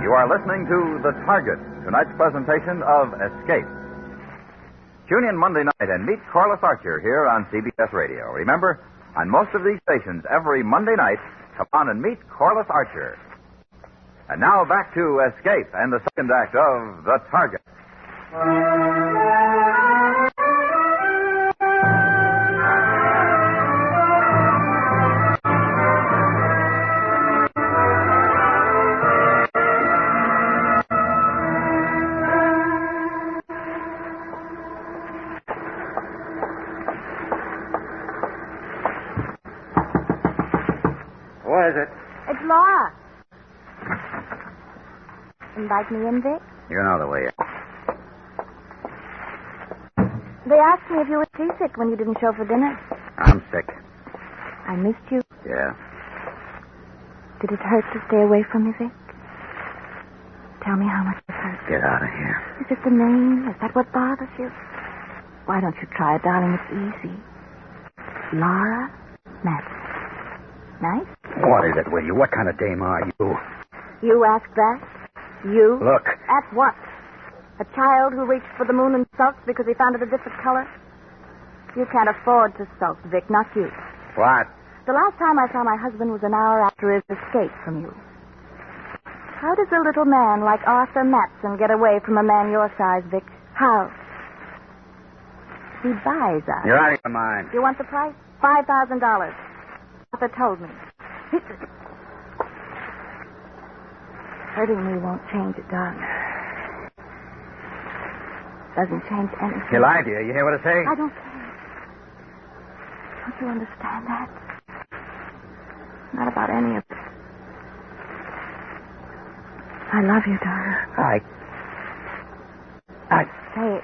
You are listening to The Target, tonight's presentation of Escape. Tune in Monday night and meet Corliss Archer here on CBS Radio. Remember, on most of these stations, every Monday night, come on and meet Corliss Archer. And now back to Escape and the second act of The Target. What is it? It's Laura. Invite me in, Vic? You know the way. They asked me if you were seasick when you didn't show for dinner. I'm sick. I missed you. Yeah. Did it hurt to stay away from me, Vic? Tell me how much it hurt. Get out of here. Is it the name? Is that what bothers you? Why don't you try it, darling? It's easy. Laura Matson. Nice? What is it with you? What kind of dame are you? You ask that? You? Look. At what? A child who reached for the moon and sulked because he found it a different color? You can't afford to sulk, Vic, not you. What? The last time I saw my husband was an hour after his escape from you. How does a little man like Arthur Matson get away from a man your size, Vic? How? He buys us. You're out of your mind. You want the price? $5,000. Arthur told me. Hurting me won't change it, darling. Doesn't change anything. He lied to you. You hear what I say? I don't care. Don't you understand that? Not about any of it. I love you, darling. Say it.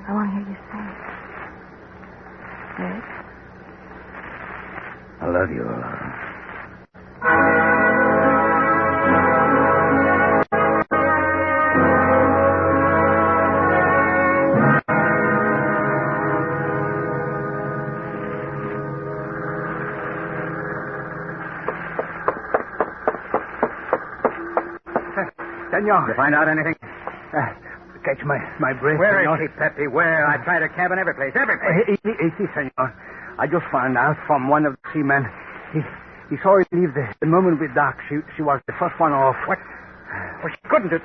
I want to hear you say it. Say it. I love you, Laura. senor. Did you find out anything? Catch my breath, Where senor. is he, Pepe? Where? I tried to cabin every place. Easy, senor. I just found out from one of the seamen. He saw her leave the moment we docked. She was the first one off. What? Well, she couldn't have...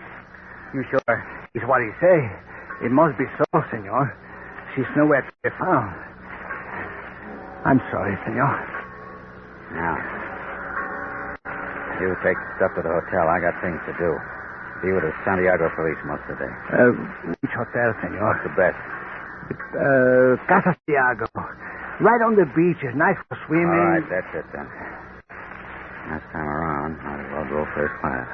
You sure? It's what he say. It must be so, senor. She's nowhere to be found. I'm sorry, senor. Now, you take stuff to the hotel. I got things to do. Be with the Santiago police most of the day. Which hotel, senor? What's the best? Casa Santiago. Right on the beach. It's nice for swimming. All right, that's it then. Last time around, might as well go first class.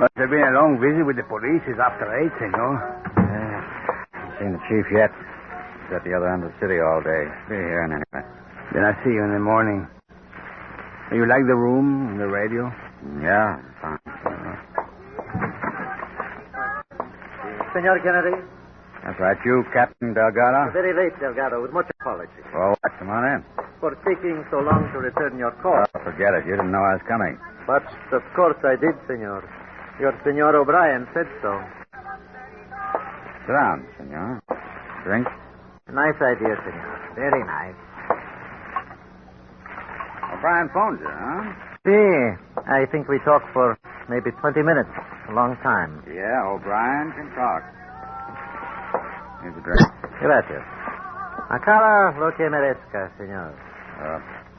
Must have been a long visit with the police. It's after 8, senor. Haven't seen the chief yet. He's at the other end of the city all day. Be here in a minute. Then I see you in the morning. You like the room and the radio? Yeah, fine. Senor Kennedy? That's right. You, Captain Delgado? Very late, Delgado, with much apology. Well, what? Come on in. For taking so long to return your call. Oh, forget it. You didn't know I was coming. But, of course, I did, senor. Your Senor O'Brien said so. Sit down, senor. Drink? Nice idea, senor. Very nice. O'Brien phoned you, huh? See, I think we talked for maybe 20 minutes. A long time. Yeah, O'Brien can talk. Here's a drink. Gracias. Acara lo que merezca, senor.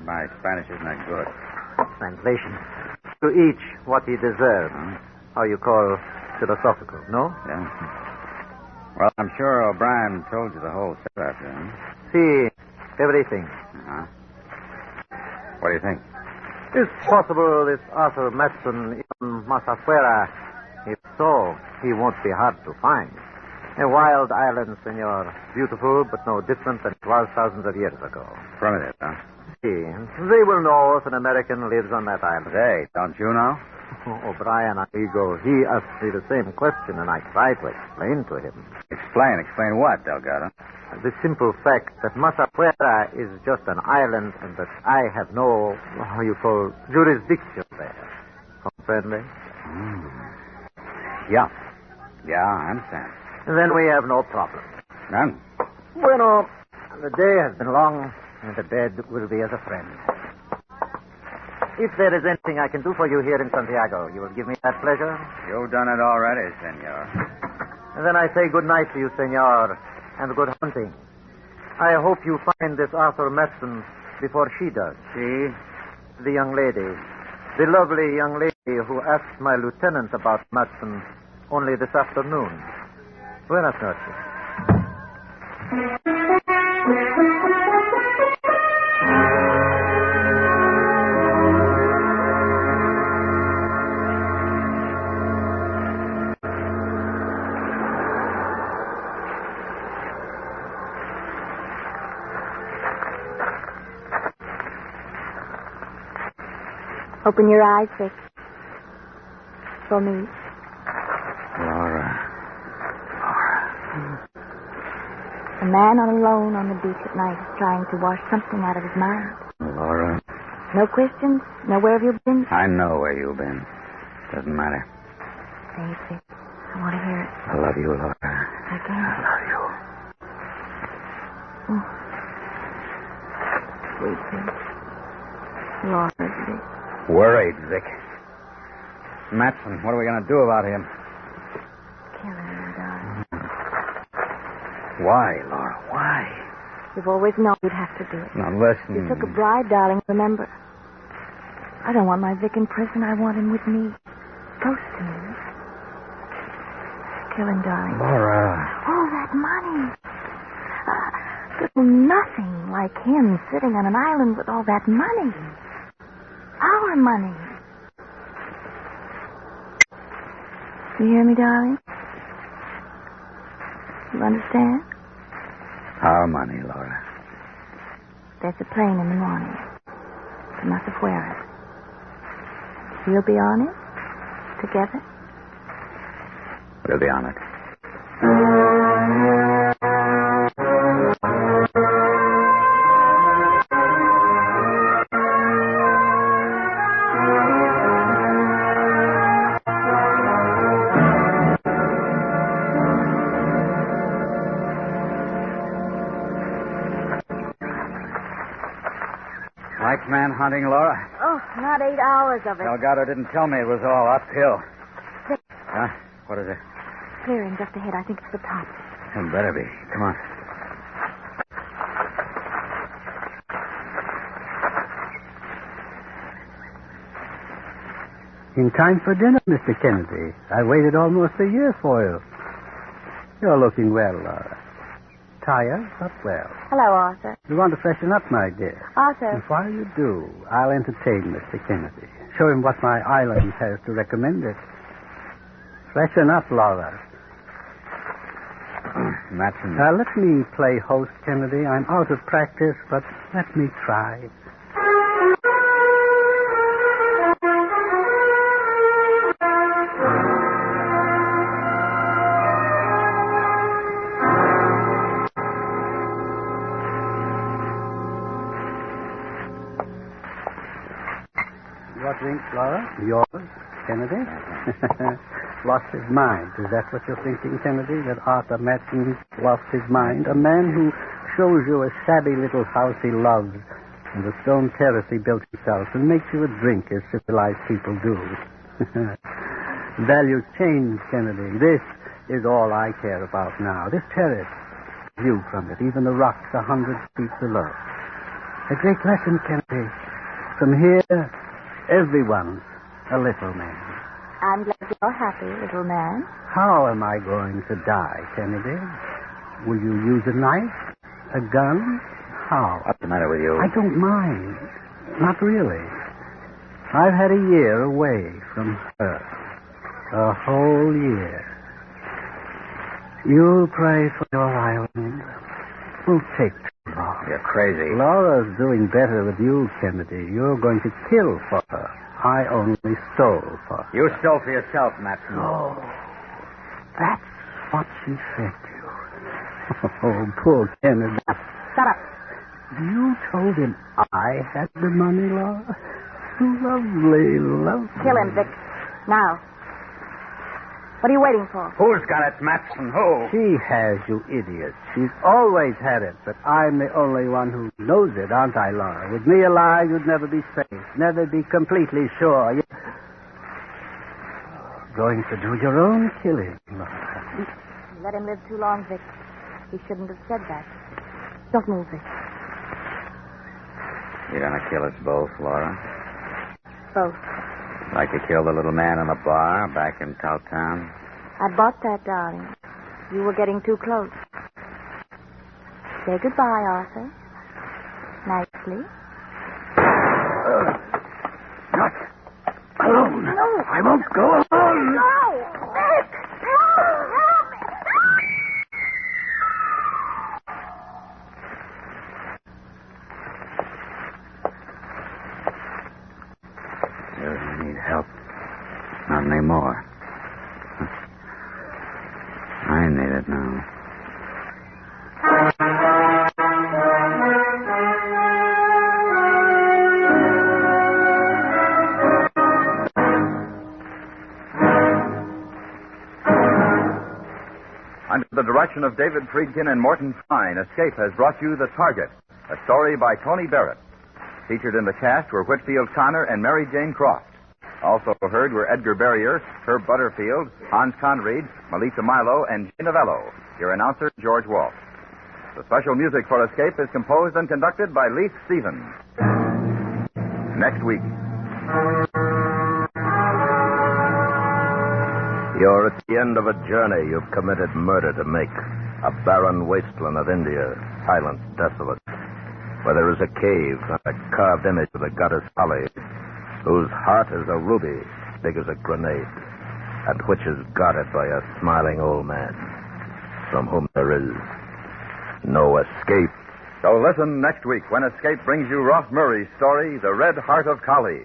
My Spanish isn't that good. Translation. To each what he deserves. How you call philosophical, no? Yeah. Well, I'm sure O'Brien told you the whole setup, huh? See, everything. Uh-huh. What do you think? It's possible this Arthur Matson in Masafuera. If so, he won't be hard to find. A wild island, senor. Beautiful, but no different than it was thousands of years ago. Primitive, huh? See, they will know if an American lives on that island. Hey, don't you know? O'Brien, amigo, he asked me the same question, and I tried to explain to him. Explain? Explain what, Delgado? The simple fact that Masafuera is just an island and that I have no, how you call, jurisdiction there. Comprende? Yeah. Yeah, I understand. Then we have no problem. None? Bueno, the day has been long, and the bed will be as a friend. If there is anything I can do for you here in Santiago, you will give me that pleasure? You've done it already, senor. And then I say good night to you, senor, and good hunting. I hope you find this Arthur Matson before she does. She? The young lady. The lovely young lady who asked my lieutenant about Matson only this afternoon. Buenas noches. Open your eyes, Vic. For me. Laura. A man alone on the beach at night is trying to wash something out of his mind. Laura. No questions? No where have you been? I know where you've been. Doesn't matter. Say it, Vic. I want to hear it. I love you, Laura. Again. I love you. Oh. Sweet Vic. Laura, Vic. Worried, Vic. Matson, what are we going to do about him? Kill him, darling. Why, Laura? Why? You've always known you'd have to do it. Now, listen. You took a bribe, darling, remember. I don't want my Vic in prison. I want him with me. Close to me. Kill him, darling. Laura. All that money. There's nothing like him sitting on an island with all that money. Our money. You hear me, darling? You understand? Our money, Laura. There's a plane in the morning. To Masafuera. We'll be on it? Together? We'll be on it. Like manhunting, Laura? Oh, not 8 hours of it. Delgado didn't tell me it was all uphill. Huh? What is it? Clearing just ahead. I think it's the top. It better be. Come on. In time for dinner, Mr. Kennedy. I waited almost a year for you. You're looking well, Laura. Tired, but well. Hello, Arthur. You want to freshen up, my dear? Arthur. And while you do, I'll entertain Mr. Kennedy. Show him what my island has to recommend it. Freshen up, Laura. Matson. Let me play host, Kennedy. I'm out of practice, but let me try. What drink, Laura? Yours, Kennedy? Lost his mind. Is that what you're thinking, Kennedy? That Arthur Matson lost his mind? A man who shows you a shabby little house he loves and the stone terrace he built himself and makes you a drink as civilized people do. Values change, Kennedy. This is all I care about now. This terrace, view from it, even the rocks 100 feet below. A great lesson, Kennedy. From here, everyone's a little man. I'm glad you're happy, little man. How am I going to die, Kennedy? Will you use a knife? A gun? How? What's the matter with you? I don't mind. Not really. I've had a year away from her. A whole year. You pray for your island. Won't take too long. You're crazy. Laura's doing better with you, Kennedy. You're going to kill for her. I only stole for her. You stole for yourself, Matson. Oh, that's what she said to you. Oh, poor Kennedy. Shut up. You told him I had the money, Laura? Lovely, lovely. Kill him, Vic. Now. What are you waiting for? Who's got it, Matson? Who? She has, you idiot. She's always had it, but I'm the only one who knows it, aren't I, Laura? With me alive, you'd never be safe, never be completely sure. You're going to do your own killing, Laura. You let him live too long, Vic. He shouldn't have said that. Don't move, Vic. You're going to kill us both, Laura? Both. Like you killed the little man in the bar back in Towtown? I bought that, darling. You were getting too close. Say goodbye, Arthur. Nicely. Not alone. No. I won't go alone. No. Vic. No. Help me. You need help. Not anymore. I need it now. Under the direction of David Friedkin and Morton Fine, Escape has brought you The Target, a story by Tony Barrett. Featured in the cast were Whitfield Connor and Mary Jane Croft. Also heard were Edgar Barrier, Herb Butterfield, Hans Conried, Melissa Milo, and Gene Novello. Your announcer, George Walsh. The special music for Escape is composed and conducted by Leith Stevens. Next week. You're at the end of a journey you've committed murder to make. A barren wasteland of India, silent, desolate, where there is a cave and a carved image of the goddess Holly, whose heart is a ruby, big as a grenade, and which is guarded by a smiling old man, from whom there is no escape. So listen next week when Escape brings you Ross Murray's story, The Red Heart of Kali.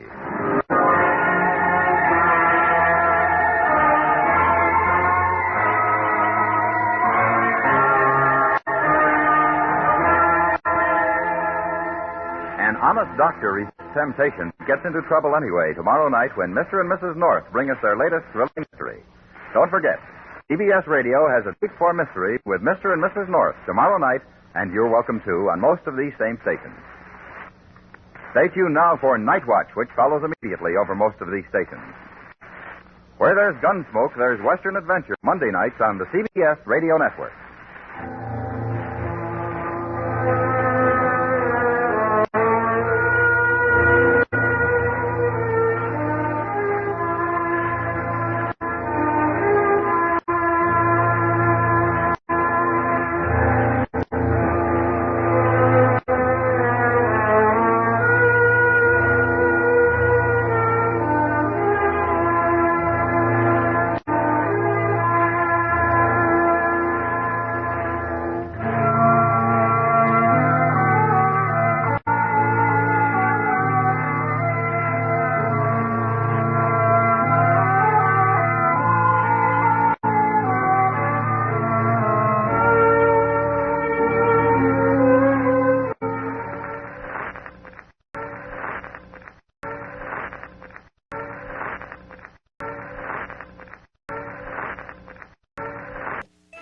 An honest doctor resists temptation, gets into trouble anyway tomorrow night when Mr. and Mrs. North bring us their latest thrilling mystery. Don't forget, CBS Radio has a Week 4 mystery with Mr. and Mrs. North tomorrow night, and you're welcome to on most of these same stations. Stay tuned now for Night Watch, which follows immediately over most of these stations. Where there's Gunsmoke, there's Western Adventure, Monday nights on the CBS Radio Network.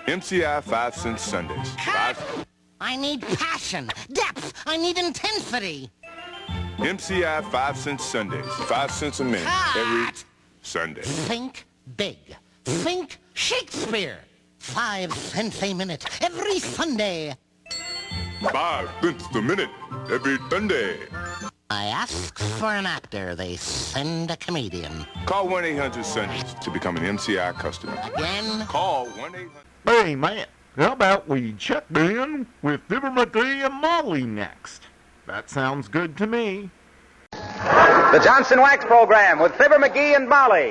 MCI 5 cent Sundays. I need passion, depth. I need intensity. MCI 5 cent Sundays. 5 cents a minute every Sunday. Think big. Think Shakespeare. 5 cents a minute every Sunday. 5 cents a minute every Sunday. I ask for an actor, they send a comedian. Call 1-800-Sundays to become an MCI customer. Again? Call 1-800... Hey, man, how about we check in with Fibber, Magee, and Molly next? That sounds good to me. The Johnson Wax Program with Fibber, Magee, and Molly.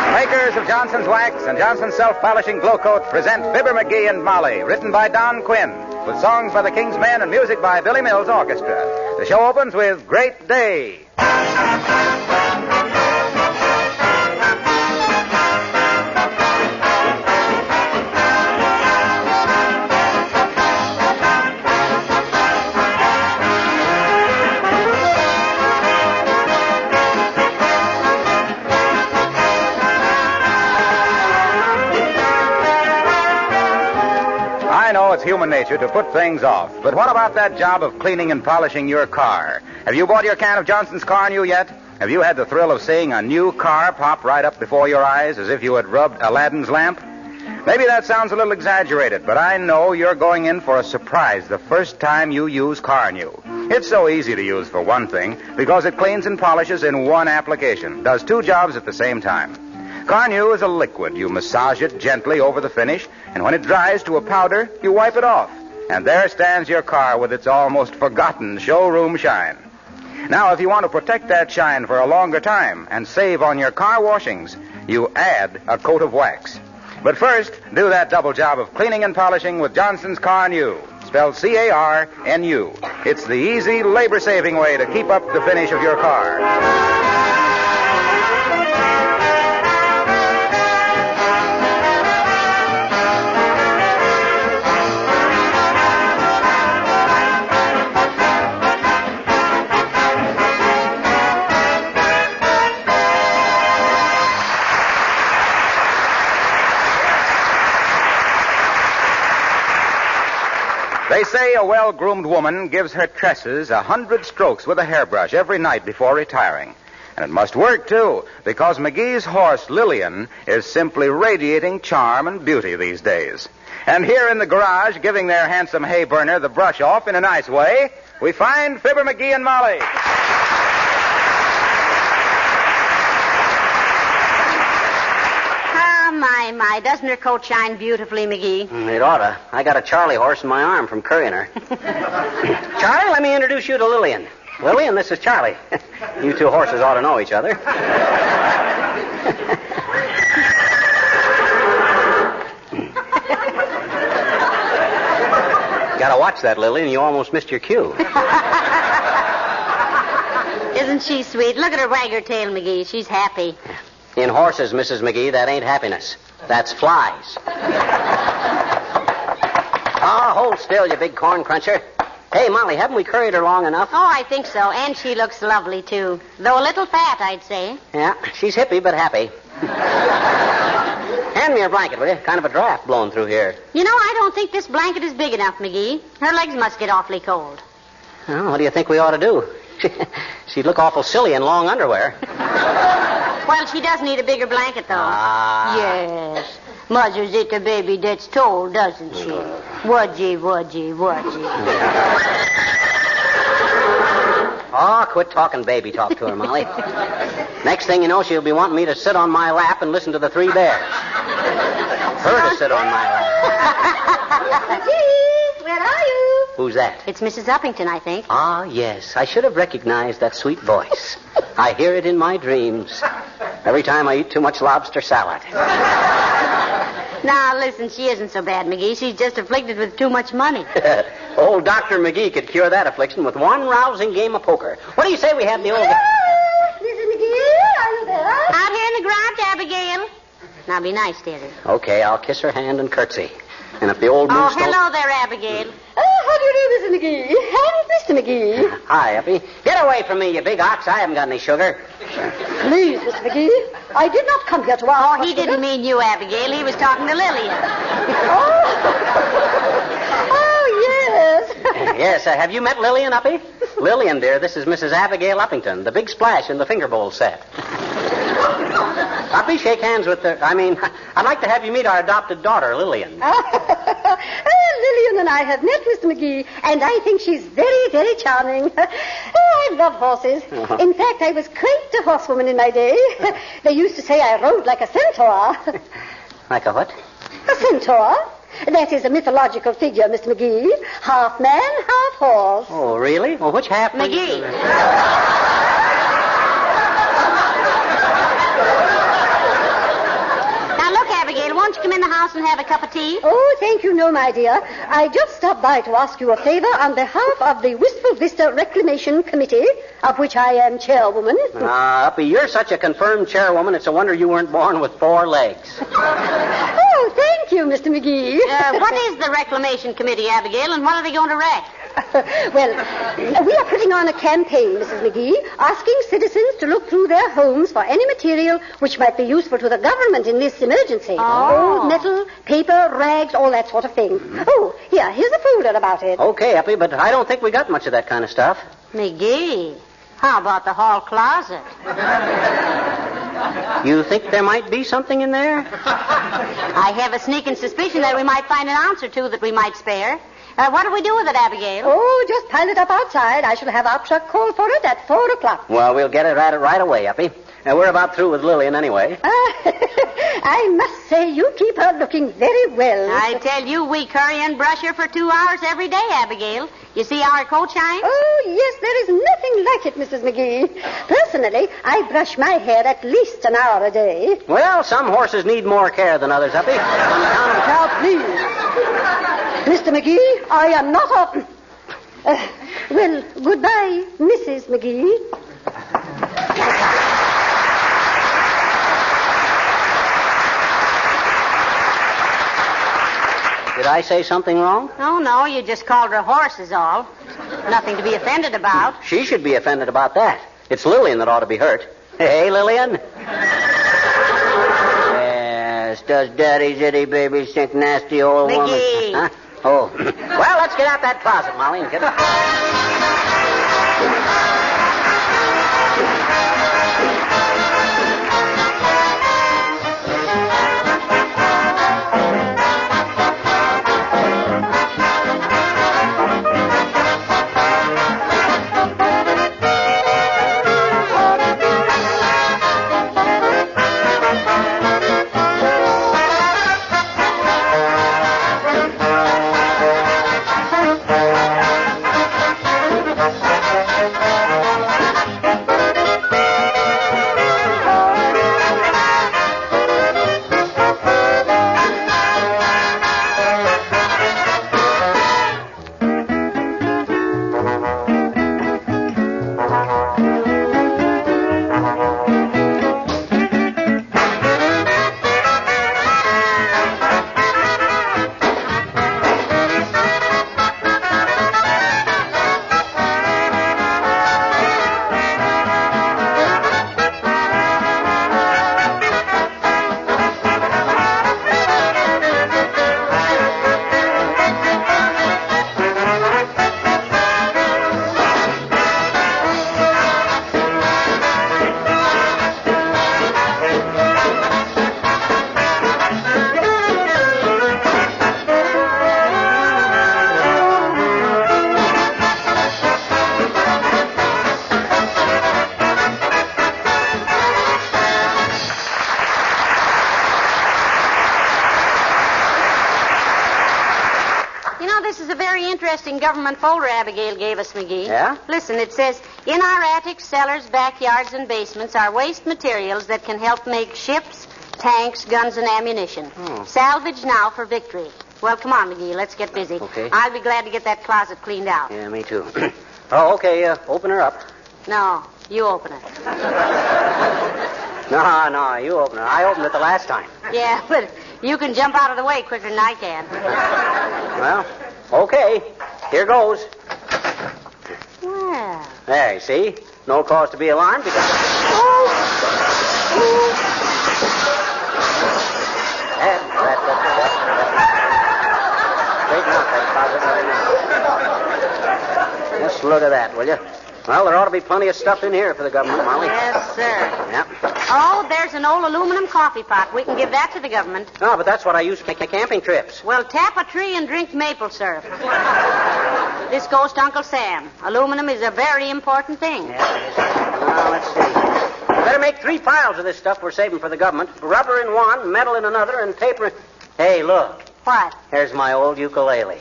The makers of Johnson's Wax and Johnson's Self-Polishing Glow Coat present Fibber, Magee, and Molly, written by Don Quinn, with songs by the King's Men and music by Billy Mills Orchestra. The show opens with Great Day. I know it's human nature to put things off, but what about that job of cleaning and polishing your car? Have you bought your can of Johnson's Car New yet? Have you had the thrill of seeing a new car pop right up before your eyes as if you had rubbed Aladdin's lamp? Maybe that sounds a little exaggerated, but I know you're going in for a surprise the first time you use Car New. It's so easy to use, for one thing, because it cleans and polishes in one application, does two jobs at the same time. Car New is a liquid. You massage it gently over the finish, and when it dries to a powder, you wipe it off. And there stands your car with its almost forgotten showroom shine. Now, if you want to protect that shine for a longer time and save on your car washings, you add a coat of wax. But first, do that double job of cleaning and polishing with Johnson's Car New, spelled C-A-R-N-U. It's the easy, labor-saving way to keep up the finish of your car. They say a well-groomed woman gives her tresses 100 strokes with a hairbrush every night before retiring. And it must work, too, because Magee's horse, Lillian, is simply radiating charm and beauty these days. And here in the garage, giving their handsome hay burner the brush off in a nice way, we find Fibber, Magee, and Molly. My, doesn't her coat shine beautifully, Magee? It oughta. I got a Charlie horse in my arm from currying her. Charlie, let me introduce you to Lillian. Lillian, this is Charlie. You two horses ought to know each other. Gotta watch that, Lillian. You almost missed your cue. Isn't she sweet? Look at her wag her tail, McGee. She's happy. In horses, Mrs. McGee, that ain't happiness. That's flies. Hold still, you big corn cruncher. Hey, Molly, haven't we curried her long enough? Oh, I think so. And she looks lovely, too. Though a little fat, I'd say. Yeah, she's hippie but happy. Hand me your blanket, will you? Kind of a draft blowing through here. You know, I don't think this blanket is big enough, McGee. Her legs must get awfully cold. Well, what do you think we ought to do? She'd look awful silly in long underwear. Well, she does need a bigger blanket, though. Yes. Mother's it the baby that's told, doesn't she? Wudgy. Oh, quit talking baby talk to her, Molly. Next thing you know, she'll be wanting me to sit on my lap and listen to the Three Bears. Her to sit on my lap. McGee, where are you? Who's that? It's Mrs. Uppington, I think. Ah, yes. I should have recognized that sweet voice. I hear it in my dreams. Every time I eat too much lobster salad. Now, listen, she isn't so bad, McGee. She's just afflicted with too much money. Old Dr. McGee could cure that affliction with one rousing game of poker. What do you say we have the old... Mrs. McGee, are you there? Out here in the garage, Abigail. Now, be nice, dearie. Okay, I'll kiss her hand and curtsy. And if the old moose Oh, hello there, Abigail. How do you do, Mrs. McGee? And Mr. McGee. Hi, Uppy. Get away from me, you big ox. I haven't got any sugar. Please, Mr. McGee. I did not come here to ask. Oh, he didn't mean you, Abigail. He was talking to Lillian. Yes. Yes, have you met Lillian, Uppy? Lillian, dear, this is Mrs. Abigail Uppington, the big splash in the finger bowl set. Uppy, shake hands with the... I'd like to have you meet our adopted daughter, Lillian. Lillian and I have met, Mr. McGee, and I think she's very, very charming. I love horses. In fact, I was quite a horsewoman in my day. They used to say I rode like a centaur. Like a what? A centaur. That is a mythological figure, Mr. McGee. Half man, half horse. Oh, really? Well, which half... McGee. Abigail, won't you come in the house and have a cup of tea? Oh, thank you, no, my dear. I just stopped by to ask you a favor on behalf of the Wistful Vista Reclamation Committee, of which I am chairwoman. Uppy, you're such a confirmed chairwoman, it's a wonder you weren't born with 4 legs. Oh, thank you, Mr. McGee. What is the Reclamation Committee, Abigail, and what are they going to wreck? Well, we are putting on a campaign, Mrs. McGee, asking citizens to look through their homes for any material which might be useful to the government in this emergency. Oh. Old metal, paper, rags, all that sort of thing. Oh, here's a folder about it. Okay, Uppy, but I don't think we got much of that kind of stuff. McGee, how about the hall closet? You think there might be something in there? I have a sneaking suspicion that we might find an ounce or two that we might spare. What do we do with it, Abigail? Oh, just pile it up outside. I shall have our truck call for it at 4 o'clock. Well, we'll get it at it right away, Uppy. We're about through with Lillian anyway. I must say, you keep her looking very well. I tell you, we curry and brush her for 2 hours every day, Abigail. You see how her coat shines? Oh, yes, there is nothing like it, Mrs. McGee. Personally, I brush my hair at least an hour a day. Well, some horses need more care than others, Uppy. Now, please. Mr. McGee, I am not a... well, goodbye, Mrs. McGee. Did I say something wrong? Oh, no, you just called her a horse is all. Nothing to be offended about. She should be offended about that. It's Lillian that ought to be hurt. Hey, Lillian? Yes, does daddy's itty baby think nasty old woman? McGee. Huh? Oh. Well, let's get out that closet, Molly, and get... this is a very interesting government folder Abigail gave us, McGee. Yeah? Listen, it says, in our attics, cellars, backyards, and basements are waste materials that can help make ships, tanks, guns, and ammunition. Salvage now for victory. Well, come on, McGee. Let's get busy. Okay. I'll be glad to get that closet cleaned out. Yeah, me too. Okay, open her up. No, you open it. No, you open her. I opened it the last time. Yeah, but you can jump out of the way quicker than I can. Well, okay. Here goes. Well. There, you see? No cause to be alarmed because... Straighten out that closet right now. Just look at that, will you? Well, there ought to be plenty of stuff in here for the government, Molly. Yes, sir. Yep. Oh, there's an old aluminum coffee pot. We can give that to the government. No, but that's what I use for making camping trips. Well, tap a tree and drink maple syrup. This goes to Uncle Sam. Aluminum is a very important thing. Well, let's see. Better make 3 piles of this stuff we're saving for the government. Rubber in one, metal in another, and paper... Hey, look. What? Here's my old ukulele.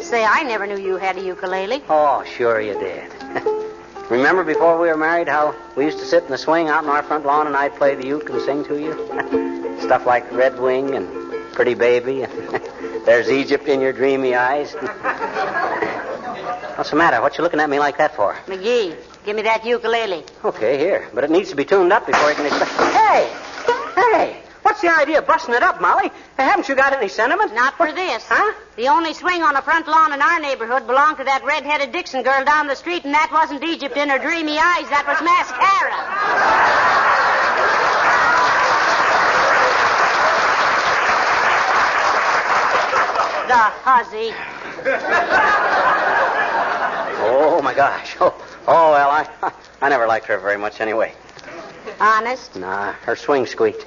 Say, I never knew you had a ukulele. Oh, sure you did. Remember before we were married how we used to sit in the swing out in our front lawn and I'd play the uke and sing to you? Stuff like Red Wing and Pretty Baby and There's Egypt in Your Dreamy Eyes. What's the matter? What you looking at me like that for? McGee, give me that ukulele. Okay, here. But it needs to be tuned up before you can expect... Hey! What's the idea of busting it up, Molly? Haven't you got any sentiment? Not for this. Huh? The only swing on the front lawn in our neighborhood belonged to that red-headed Dixon girl down the street, and that wasn't Egypt in her dreamy eyes. That was mascara. The hussy. Oh, my gosh. Oh, well, I never liked her very much anyway. Honest? Nah, her swing squeaked.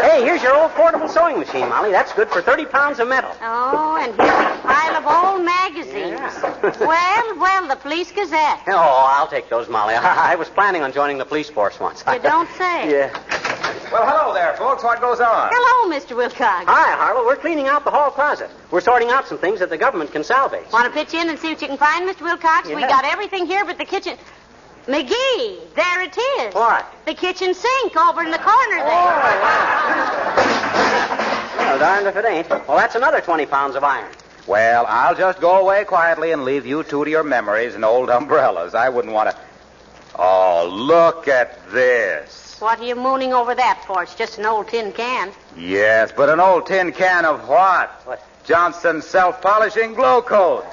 Hey, here's your old portable sewing machine, Molly. That's good for 30 pounds of metal. Oh, and here's a pile of old magazines. Yeah. Well, the Police Gazette. Oh, I'll take those, Molly. I was planning on joining the police force once. You don't say. Yeah. Well, hello there, folks. What goes on? Hello, Mr. Wilcox. Hi, Harlow. We're cleaning out the hall closet. We're sorting out some things that the government can salvage. Want to pitch in and see what you can find, Mr. Wilcox? Yeah. We got everything here but the kitchen. McGee, there it is. What? The kitchen sink over in the corner there. Well, darned if it ain't. Well, that's another 20 pounds of iron. Well, I'll just go away quietly and leave you two to your memories and old umbrellas. I wouldn't want to... Oh, look at this. What are you mooning over that for? It's just an old tin can. Yes, but an old tin can of what? What? Johnson's self-polishing glow coat.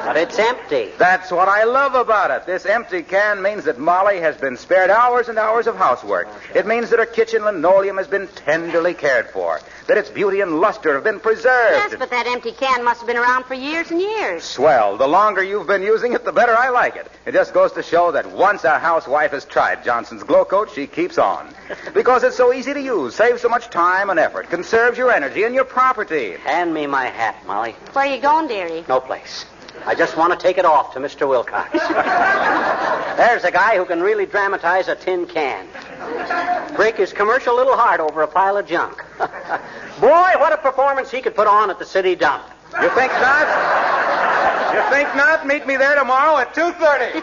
But it's empty. That's what I love about it. This empty can means that Molly has been spared hours and hours of housework. It means that her kitchen linoleum has been tenderly cared for, that its beauty and luster have been preserved. Yes, but that empty can must have been around for years and years. Swell. The longer you've been using it, the better I like it. It just goes to show that once a housewife has tried Johnson's Glow Coat, she keeps on. Because it's so easy to use, saves so much time and effort, conserves your energy and your property. Hand me my hat, Molly. Where are you going, dearie? No place. I just want to take it off to Mr. Wilcox. There's a guy who can really dramatize a tin can. Break his commercial little heart over a pile of junk. Boy, what a performance he could put on at the city dump. You think not? You think not? Meet me there tomorrow at 2:30.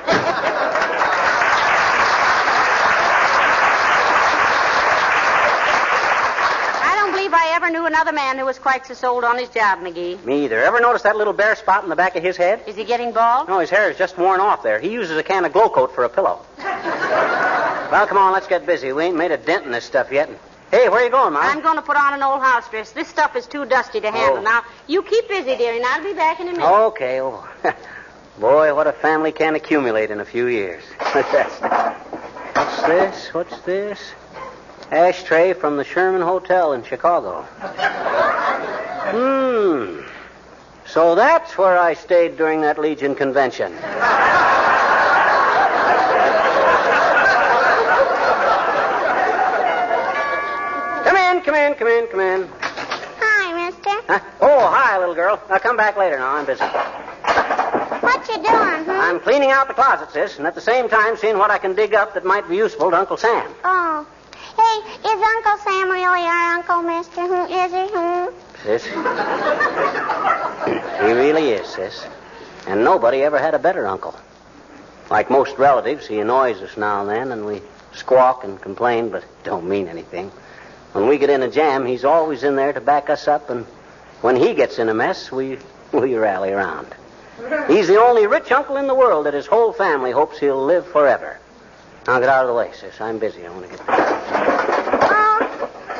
I ever knew another man who was quite so sold on his job, McGee. Me either. Ever notice that little bare spot in the back of his head? Is he getting bald? No, his hair is just worn off there. He uses a can of Glow Coat for a pillow. Well, come on, let's get busy. We ain't made a dent in this stuff yet. Hey, where are you going, Mom? I'm going to put on an old house dress. This stuff is too dusty to handle. Now, you keep busy, dearie, and I'll be back in a minute. Okay. Oh. Boy, what a family can accumulate in a few years. What's this? What's this? Ashtray from the Sherman Hotel in Chicago. So that's where I stayed during that Legion convention. Come in. Hi, mister. Huh? Oh, hi, little girl. Now, come back later now. I'm busy. What you doing, I'm cleaning out the closet, sis, and at the same time seeing what I can dig up that might be useful to Uncle Sam. Oh. Hey, is Is Uncle Sam really our uncle, mister? Is he? Sis? He really is, sis. And nobody ever had a better uncle. Like most relatives, he annoys us now and then, and we squawk and complain, but don't mean anything. When we get in a jam, he's always in there to back us up, and when he gets in a mess, we rally around. He's the only rich uncle in the world that his whole family hopes he'll live forever. Now get out of the way, sis. I'm busy. I want to get back.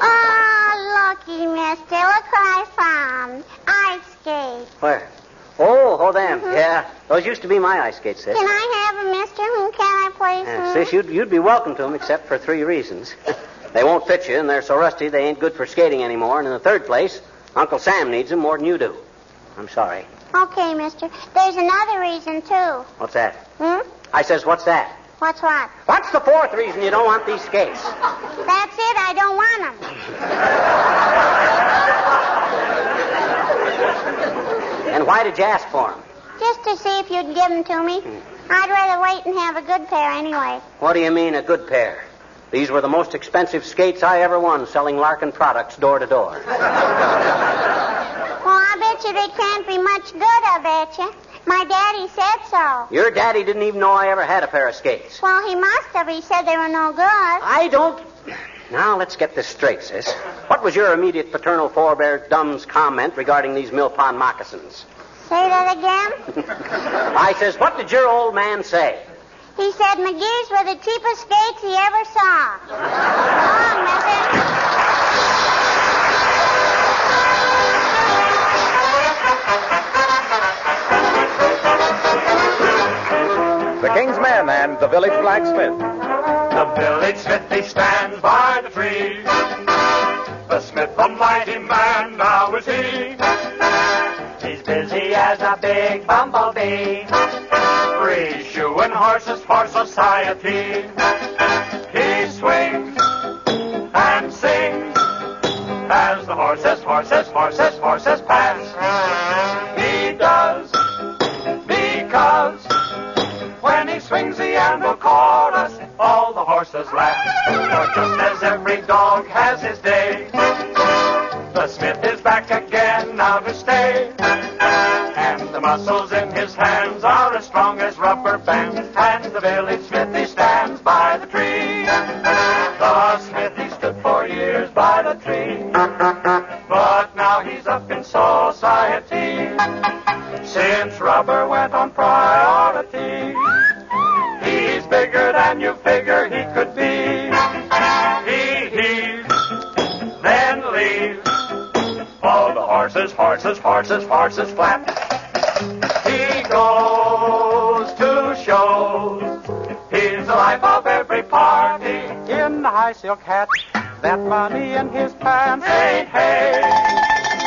Oh, looky, mister. Look what I found. Ice skates. Where? Oh, them. Mm-hmm. Yeah. Those used to be my ice skates, sis. Can I have them, mister? Can I play some? Sis, you'd be welcome to them, except for 3 reasons. They won't fit you, and they're so rusty they ain't good for skating anymore. And in the third place, Uncle Sam needs them more than you do. I'm sorry. Okay, mister. There's another reason, too. What's that? I says, what's that? What's what? What's the 4th reason you don't want these skates? That's it. I don't want them. And why did you ask for them? Just to see if you'd give them to me. I'd rather wait and have a good pair anyway. What do you mean, a good pair? These were the most expensive skates I ever won, selling Larkin products door to door. Well, I bet you they can't be much good, I bet you. My daddy said so. Your daddy didn't even know I ever had a pair of skates. Well, he must have. He said they were no good. I don't... Now, let's get this straight, sis. What was your immediate paternal forebear Dumb's comment regarding these Mill Pond moccasins? Say that again? I says, what did your old man say? He said Magee's were the cheapest skates he ever saw. Go on, mister. The King's Men and the Village Blacksmith. The village smithy stands by the tree. The smith, a mighty man, now is he. He's busy as a big bumblebee, reshoeing horses for society. He swings and sings as the horses pass. He does because when he swings the anvil chorus, all the horses laugh. For just as every dog has his day, the smith is back again now to stay. And the muscles in his hands are as strong as rubber bands. And the village smithy stands by the tree. The smithy stood for years by the tree, but now he's up in society. Since rubber went on priority, he's bigger than you figure he could be. He heaves, then leaves all the horses flat. He goes to shows. He's the life of every party. In the high silk hat, that money in his pants. Hey,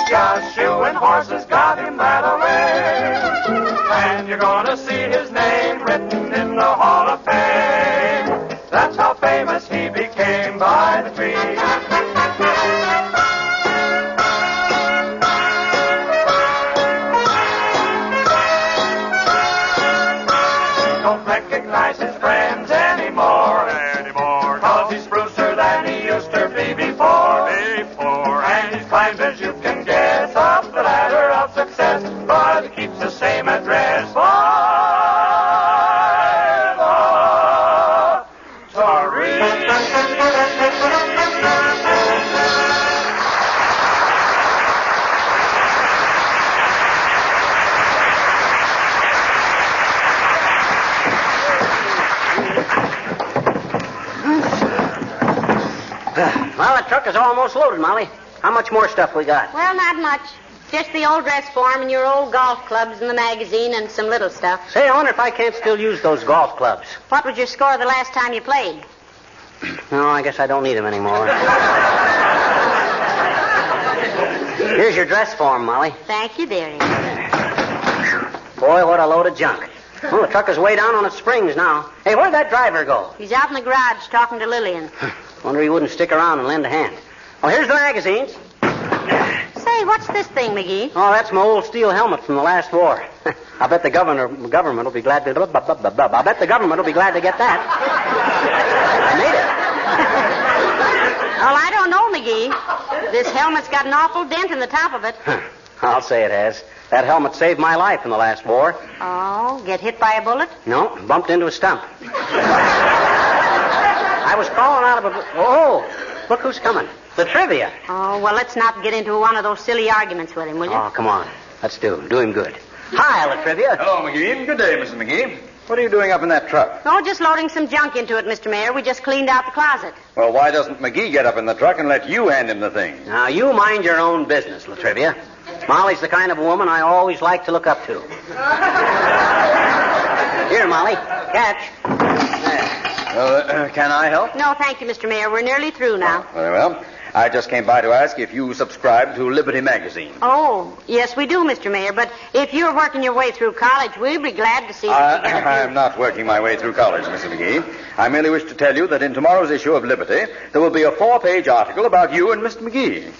just shoeing horses got him that away. And you're gonna see his name written in the Hall of Fame. That's how famous he became by the tree. Don't recognize his friends anymore. 'Cause he's sprucer than he used to be before. And he's climbed, as you can guess, up the ladder of success, but he keeps the same address. Well, the truck is almost loaded, Molly. How much more stuff we got? Well, not much. Just the old dress form and your old golf clubs and the magazine and some little stuff. Say, I wonder if I can't still use those golf clubs. What was your score the last time you played? No, I guess I don't need them anymore. Here's your dress form, Molly. Thank you, dearie. Boy, what a load of junk. Well, the truck is way down on its springs now. Hey, where'd that driver go? He's out in the garage talking to Lillian. Wonder he wouldn't stick around and lend a hand. Well, here's the magazines. Say, what's this thing, Magee? Oh, that's my old steel helmet from the last war. I bet the government will be glad to... I bet the government will be glad to get that. I made it. Well, I don't know, McGee. This helmet's got an awful dent in the top of it. I'll say it has. That helmet saved my life in the last war. Oh, get hit by a bullet? No, bumped into a stump. I was crawling out of a... Oh, look who's coming. The trivia. Oh, well, let's not get into one of those silly arguments with him, will you? Oh, come on. Let's do him good. Hi, La Trivia. Hello, McGee. Good day, Mrs. McGee. What are you doing up in that truck? Oh, just loading some junk into it, Mr. Mayor. We just cleaned out the closet. Well, why doesn't McGee get up in the truck and let you hand him the thing? Now, you mind your own business, La Trivia. Molly's the kind of woman I always like to look up to. Here, Molly. Catch. Well, can I help? No, thank you, Mr. Mayor. We're nearly through now. Very well. I just came by to ask if you subscribe to Liberty Magazine. Oh, yes, we do, Mr. Mayor. But if you're working your way through college, we'd be glad to see that you get a few... I'm not working my way through college, Mr. McGee. I merely wish to tell you that in tomorrow's issue of Liberty, there will be a 4-page article about you and Mr. McGee.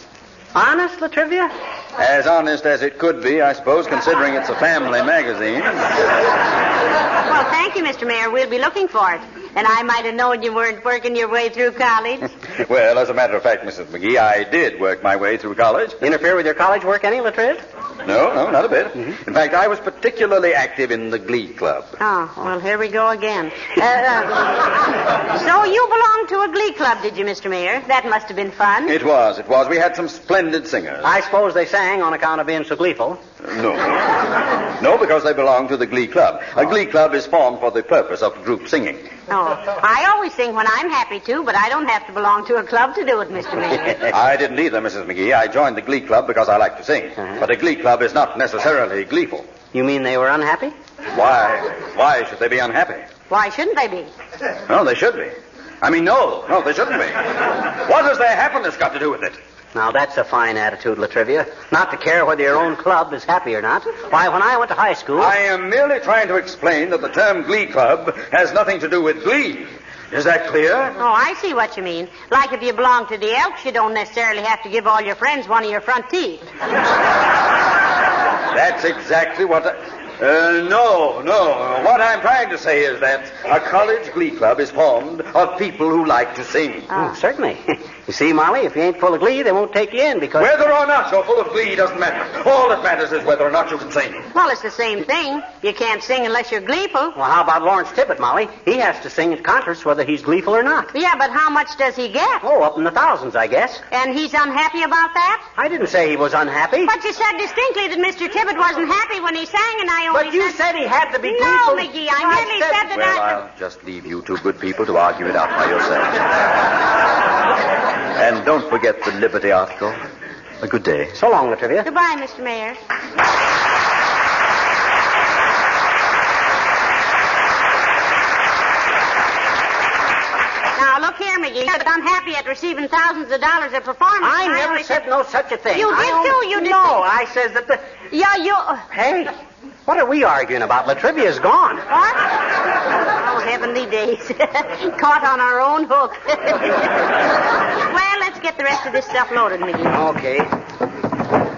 Honest, La Trivia? As honest as it could be, I suppose, considering it's a family magazine. Well, thank you, Mr. Mayor. We'll be looking for it. And I might have known you weren't working your way through college. Well, as a matter of fact, Mrs. McGee, I did work my way through college. Interfere with your college work any, La Trivia? No, not a bit. Mm-hmm. In fact, I was particularly active in the Glee Club. Oh, well, here we go again. So you belonged to a Glee Club, did you, Mr. Mayor? That must have been fun. It was. We had some splendid singers. I suppose they sang on account of being so gleeful. No, because they belong to the Glee Club. A Glee Club is formed for the purpose of group singing. Oh, I always sing when I'm happy to, but I don't have to belong to a club to do it, Mr. Mayor. I didn't either, Mrs. McGee. I joined the Glee Club because I like to sing. Uh-huh. But a Glee Club is not necessarily gleeful. You mean they were unhappy? Why should they be unhappy? Why shouldn't they be? No, they should be. I mean, no, they shouldn't be. What has their happiness got to do with it? Now, that's a fine attitude, La Trivia. Not to care whether your own club is happy or not. Why, when I went to high school... I am merely trying to explain that the term Glee Club has nothing to do with glee. Is that clear? Oh, I see what you mean. Like if you belong to the Elks, you don't necessarily have to give all your friends one of your front teeth. That's exactly what No. What I'm trying to say is that a college glee club is formed of people who like to sing. Oh, certainly. You see, Molly, if you ain't full of glee, they won't take you in because... Whether or not you're full of glee doesn't matter. All that matters is whether or not you can sing. Well, it's the same thing. You can't sing unless you're gleeful. Well, how about Lawrence Tippett, Molly? He has to sing at concerts whether he's gleeful or not. Yeah, but how much does he get? Oh, up in the thousands, I guess. And he's unhappy about that? I didn't say he was unhappy. But you said distinctly that Mr. Tippett wasn't happy when he sang, and I only But you said he had to be gleeful. No, Magee, I merely said that I'll just leave you two good people to argue it out by yourselves. And don't forget the Liberty article. A good day. So long, La Trivia. Goodbye, Mr. Mayor. Now, look here, Magee. But I'm happy at receiving thousands of dollars of performance. I never said no such a thing. You did, too. You did. No, I says that the... Yeah, you... Hey, what are we arguing about? La Trivia's gone. What? Oh, heavenly days. Caught on our own hook. Well, let's get the rest of this stuff loaded, Magee. Okay.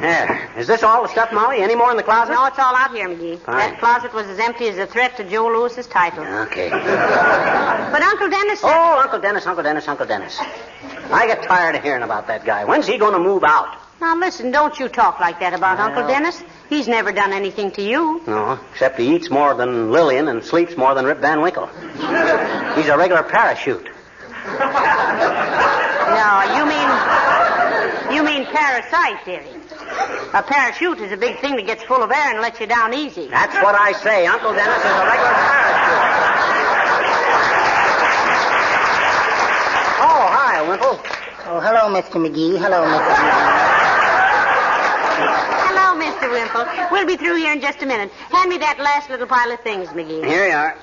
There. Is this all the stuff, Molly? Any more in the closet? No, it's all out here, Magee. Fine. That closet was as empty as a threat to Joe Lewis's title. Okay. But Uncle Dennis said... Oh, Uncle Dennis. I get tired of hearing about that guy. When's he going to move out? Now, listen, don't you talk like that about Uncle Dennis. He's never done anything to you. No, except he eats more than Lillian and sleeps more than Rip Van Winkle. He's a regular parachute. No, you mean parasite, dearie. A parachute is a big thing that gets full of air and lets you down easy. That's what I say. Uncle Dennis is a regular parachute. Oh, hi, Wimple. Oh, hello, Mr. Magee. Hello, Mr. Magee. Hello, Mr. Wimple. We'll be through here in just a minute. Hand me that last little pile of things, Magee. Here you are.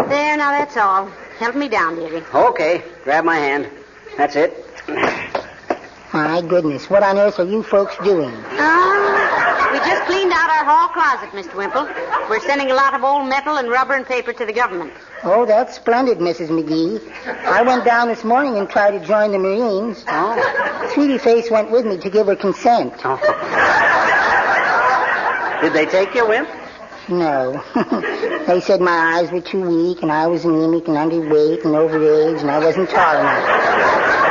There, now that's all. Help me down, dearie. Okay. Grab my hand. That's it. My goodness, what on earth are you folks doing? We just cleaned out our hall closet, Mr. Wimple. We're sending a lot of old metal and rubber and paper to the government. Oh, that's splendid, Mrs. Magee. I went down this morning and tried to join the Marines. Oh. Sweetie Face went with me to give her consent. Oh. Did they take you, Wimp? No. They said my eyes were too weak and I was anemic and underweight and overage and I wasn't tall enough.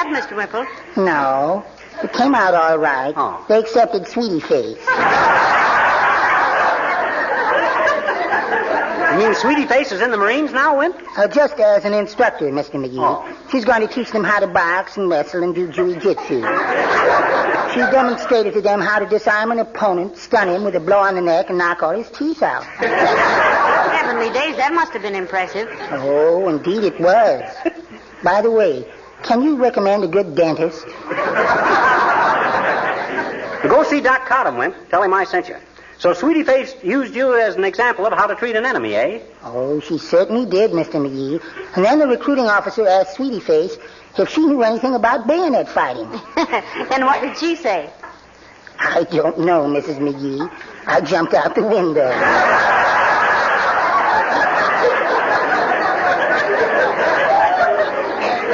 Mr. Whipple. No. It came out all right. Oh. They accepted Sweetie Face. You mean Sweetie Face is in the Marines now, Wimp? Just as an instructor, Mr. McGee. Oh. She's going to teach them how to box and wrestle and do jiu-jitsu. She demonstrated to them how to disarm an opponent, stun him with a blow on the neck, and knock all his teeth out. Heavenly days, that must have been impressive. Oh, indeed it was. By the way, can you recommend a good dentist? Go see Doc Cottam, Wimp. Tell him I sent you. So Sweetie Face used you as an example of how to treat an enemy, eh? Oh, she certainly did, Mr. McGee. And then the recruiting officer asked Sweetie Face if she knew anything about bayonet fighting. And what did she say? I don't know, Mrs. McGee. I jumped out the window.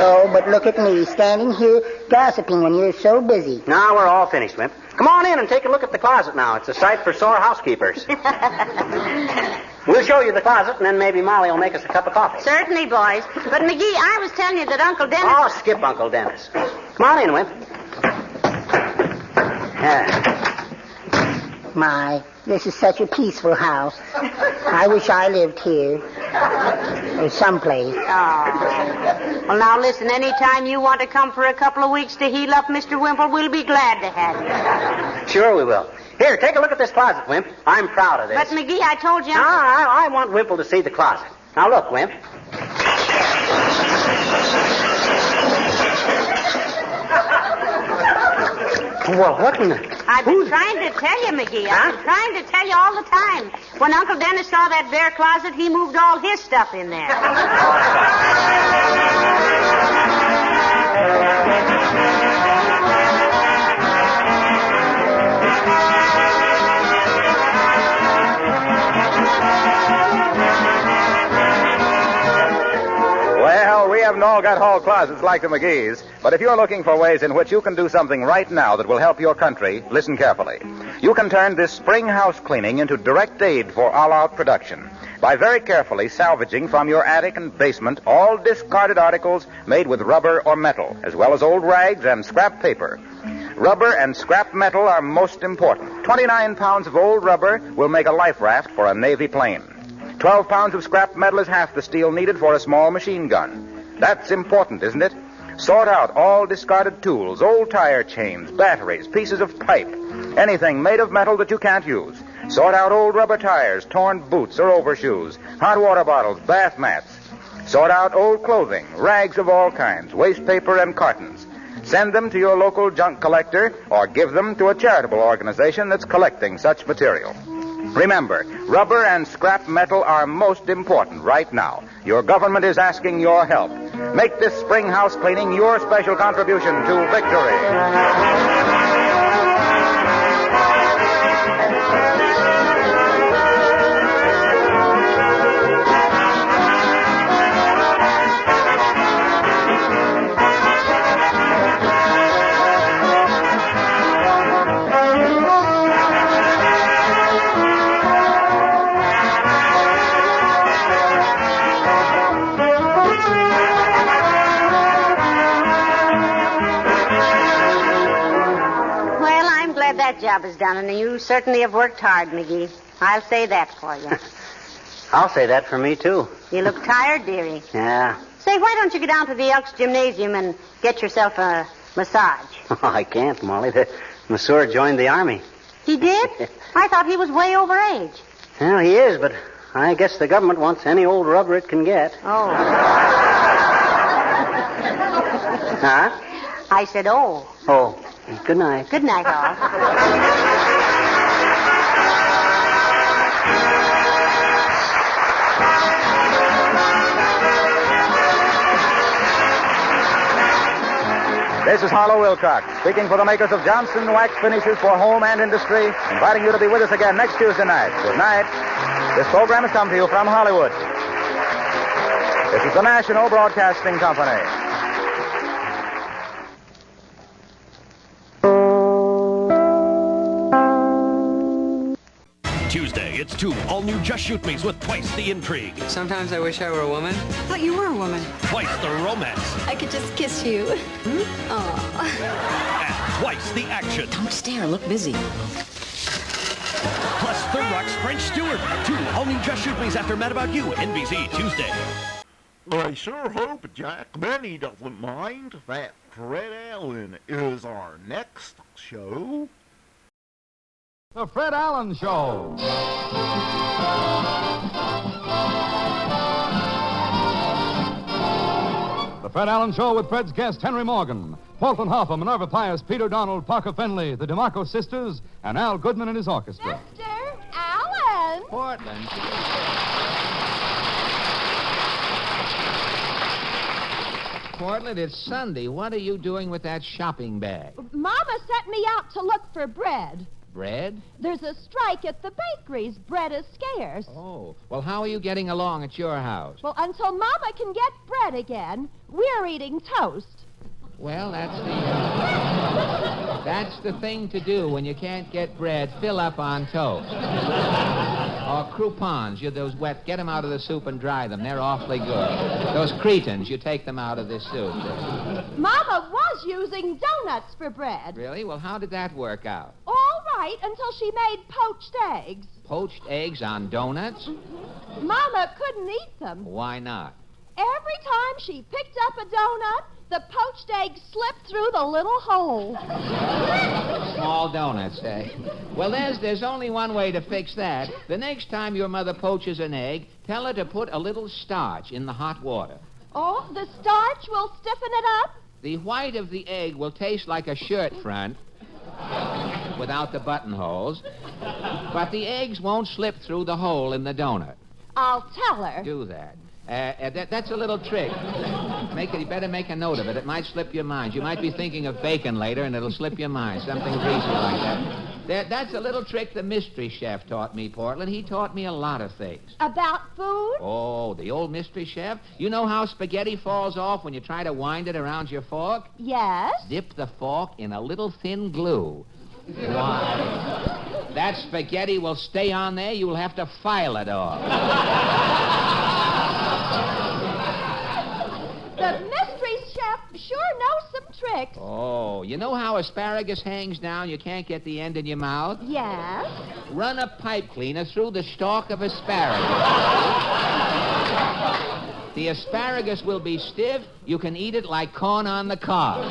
Oh, but look at me, standing here gossiping when you're so busy. Now we're all finished, Wimp. Come on in and take a look at the closet now. It's a sight for sore housekeepers. We'll show you the closet, and then maybe Molly will make us a cup of coffee. Certainly, boys. But, McGee, I was telling you that Uncle Dennis... Oh, skip Uncle Dennis. Come on in, Wimp. My, this is such a peaceful house. I wish I lived here. Or someplace. Oh. Well, now, listen, any time you want to come for a couple of weeks to heal up, Mr. Wimple, we'll be glad to have you. Sure we will. Here, take a look at this closet, Wimp. I'm proud of this. But, McGee, I told you... No, I want Wimple to see the closet. Now, look, Wimp. Well, what in the... I've been trying to tell you, McGee. I've been trying to tell you all the time. When Uncle Dennis saw that bare closet, he moved all his stuff in there. Well, we haven't all got hall closets like the McGees, but if you're looking for ways in which you can do something right now that will help your country, listen carefully. You can turn this spring house cleaning into direct aid for all-out production by very carefully salvaging from your attic and basement all discarded articles made with rubber or metal, as well as old rags and scrap paper. Rubber and scrap metal are most important. 29 pounds of old rubber will make a life raft for a Navy plane. 12 pounds of scrap metal is half the steel needed for a small machine gun. That's important, isn't it? Sort out all discarded tools, old tire chains, batteries, pieces of pipe, anything made of metal that you can't use. Sort out old rubber tires, torn boots or overshoes, hot water bottles, bath mats. Sort out old clothing, rags of all kinds, waste paper and cartons. Send them to your local junk collector or give them to a charitable organization that's collecting such material. Remember, rubber and scrap metal are most important right now. Your government is asking your help. Make this spring house cleaning your special contribution to victory. That job is done, and you certainly have worked hard, McGee. I'll say that for you. I'll say that for me, too. You look tired, dearie. Yeah. Say, why don't you go down to the Elks Gymnasium and get yourself a massage? Oh, I can't, Molly. The masseur joined the Army. He did? I thought he was way over age. Well, he is, but I guess the government wants any old rubber it can get. Oh. Huh? I said, oh. Oh. Good night. Good night, all. This is Harlow Wilcox, speaking for the makers of Johnson Wax Finishes for Home and Industry, inviting you to be with us again next Tuesday night. Good night. This program has come to you from Hollywood. This is the National Broadcasting Company. Tuesday, It's 2 all-new Just Shoot Me's with twice the intrigue. Sometimes I wish I were a woman. Thought you were a woman. Twice the romance. I could just kiss you. Aw. And twice the action. Don't stare. Look busy. Plus Third Rock's French Stewart. 2 all-new Just Shoot Me's after Mad About You, NBC, Tuesday. I sure hope Jack Benny doesn't mind that Fred Allen is our next show. The Fred Allen Show. The Fred Allen Show with Fred's guest, Henry Morgan, Fulton Hoffa, Minerva Pius, Peter Donald, Parker Finley, the DeMarco Sisters, and Al Goodman and his orchestra. Mr. Allen. Portland. Portland, it's Sunday. What are you doing with that shopping bag? Mama sent me out to look for bread. Bread? There's a strike at the bakeries. Bread is scarce. Oh, well, how are you getting along at your house? Well, until Mama can get bread again, we're eating toast. Well, that's the thing to do when you can't get bread. Fill up on toast. Or croutons. Get them out of the soup and dry them. They're awfully good. Those cretins, you take them out of the soup. Mama was using donuts for bread. Really? Well, how did that work out? All right, until she made poached eggs. Poached eggs on donuts? Mama couldn't eat them. Why not? Every time she picked up a donut, the poached egg slipped through the little hole. Small donuts, eh? Well, there's only one way to fix that. The next time your mother poaches an egg, tell her to put a little starch in the hot water. Oh, the starch will stiffen it up? The white of the egg will taste like a shirt front without the buttonholes, but the eggs won't slip through the hole in the donut. I'll tell her. Do that. That's a little trick. You better make a note of it. It might slip your mind. You might be thinking of bacon later, and it'll slip your mind. Something greasy like that. That's a little trick the mystery chef taught me, Portland. He taught me a lot of things. About food? Oh, the old mystery chef? You know how spaghetti falls off when you try to wind it around your fork? Yes. Dip the fork in a little thin glue. Why? That spaghetti will stay on there. You'll have to file it off. The mystery chef sure knows some tricks. Oh, you know how asparagus hangs down? You can't get the end in your mouth? Yes. Run a pipe cleaner through the stalk of asparagus. The asparagus will be stiff. You can eat it like corn on the cob.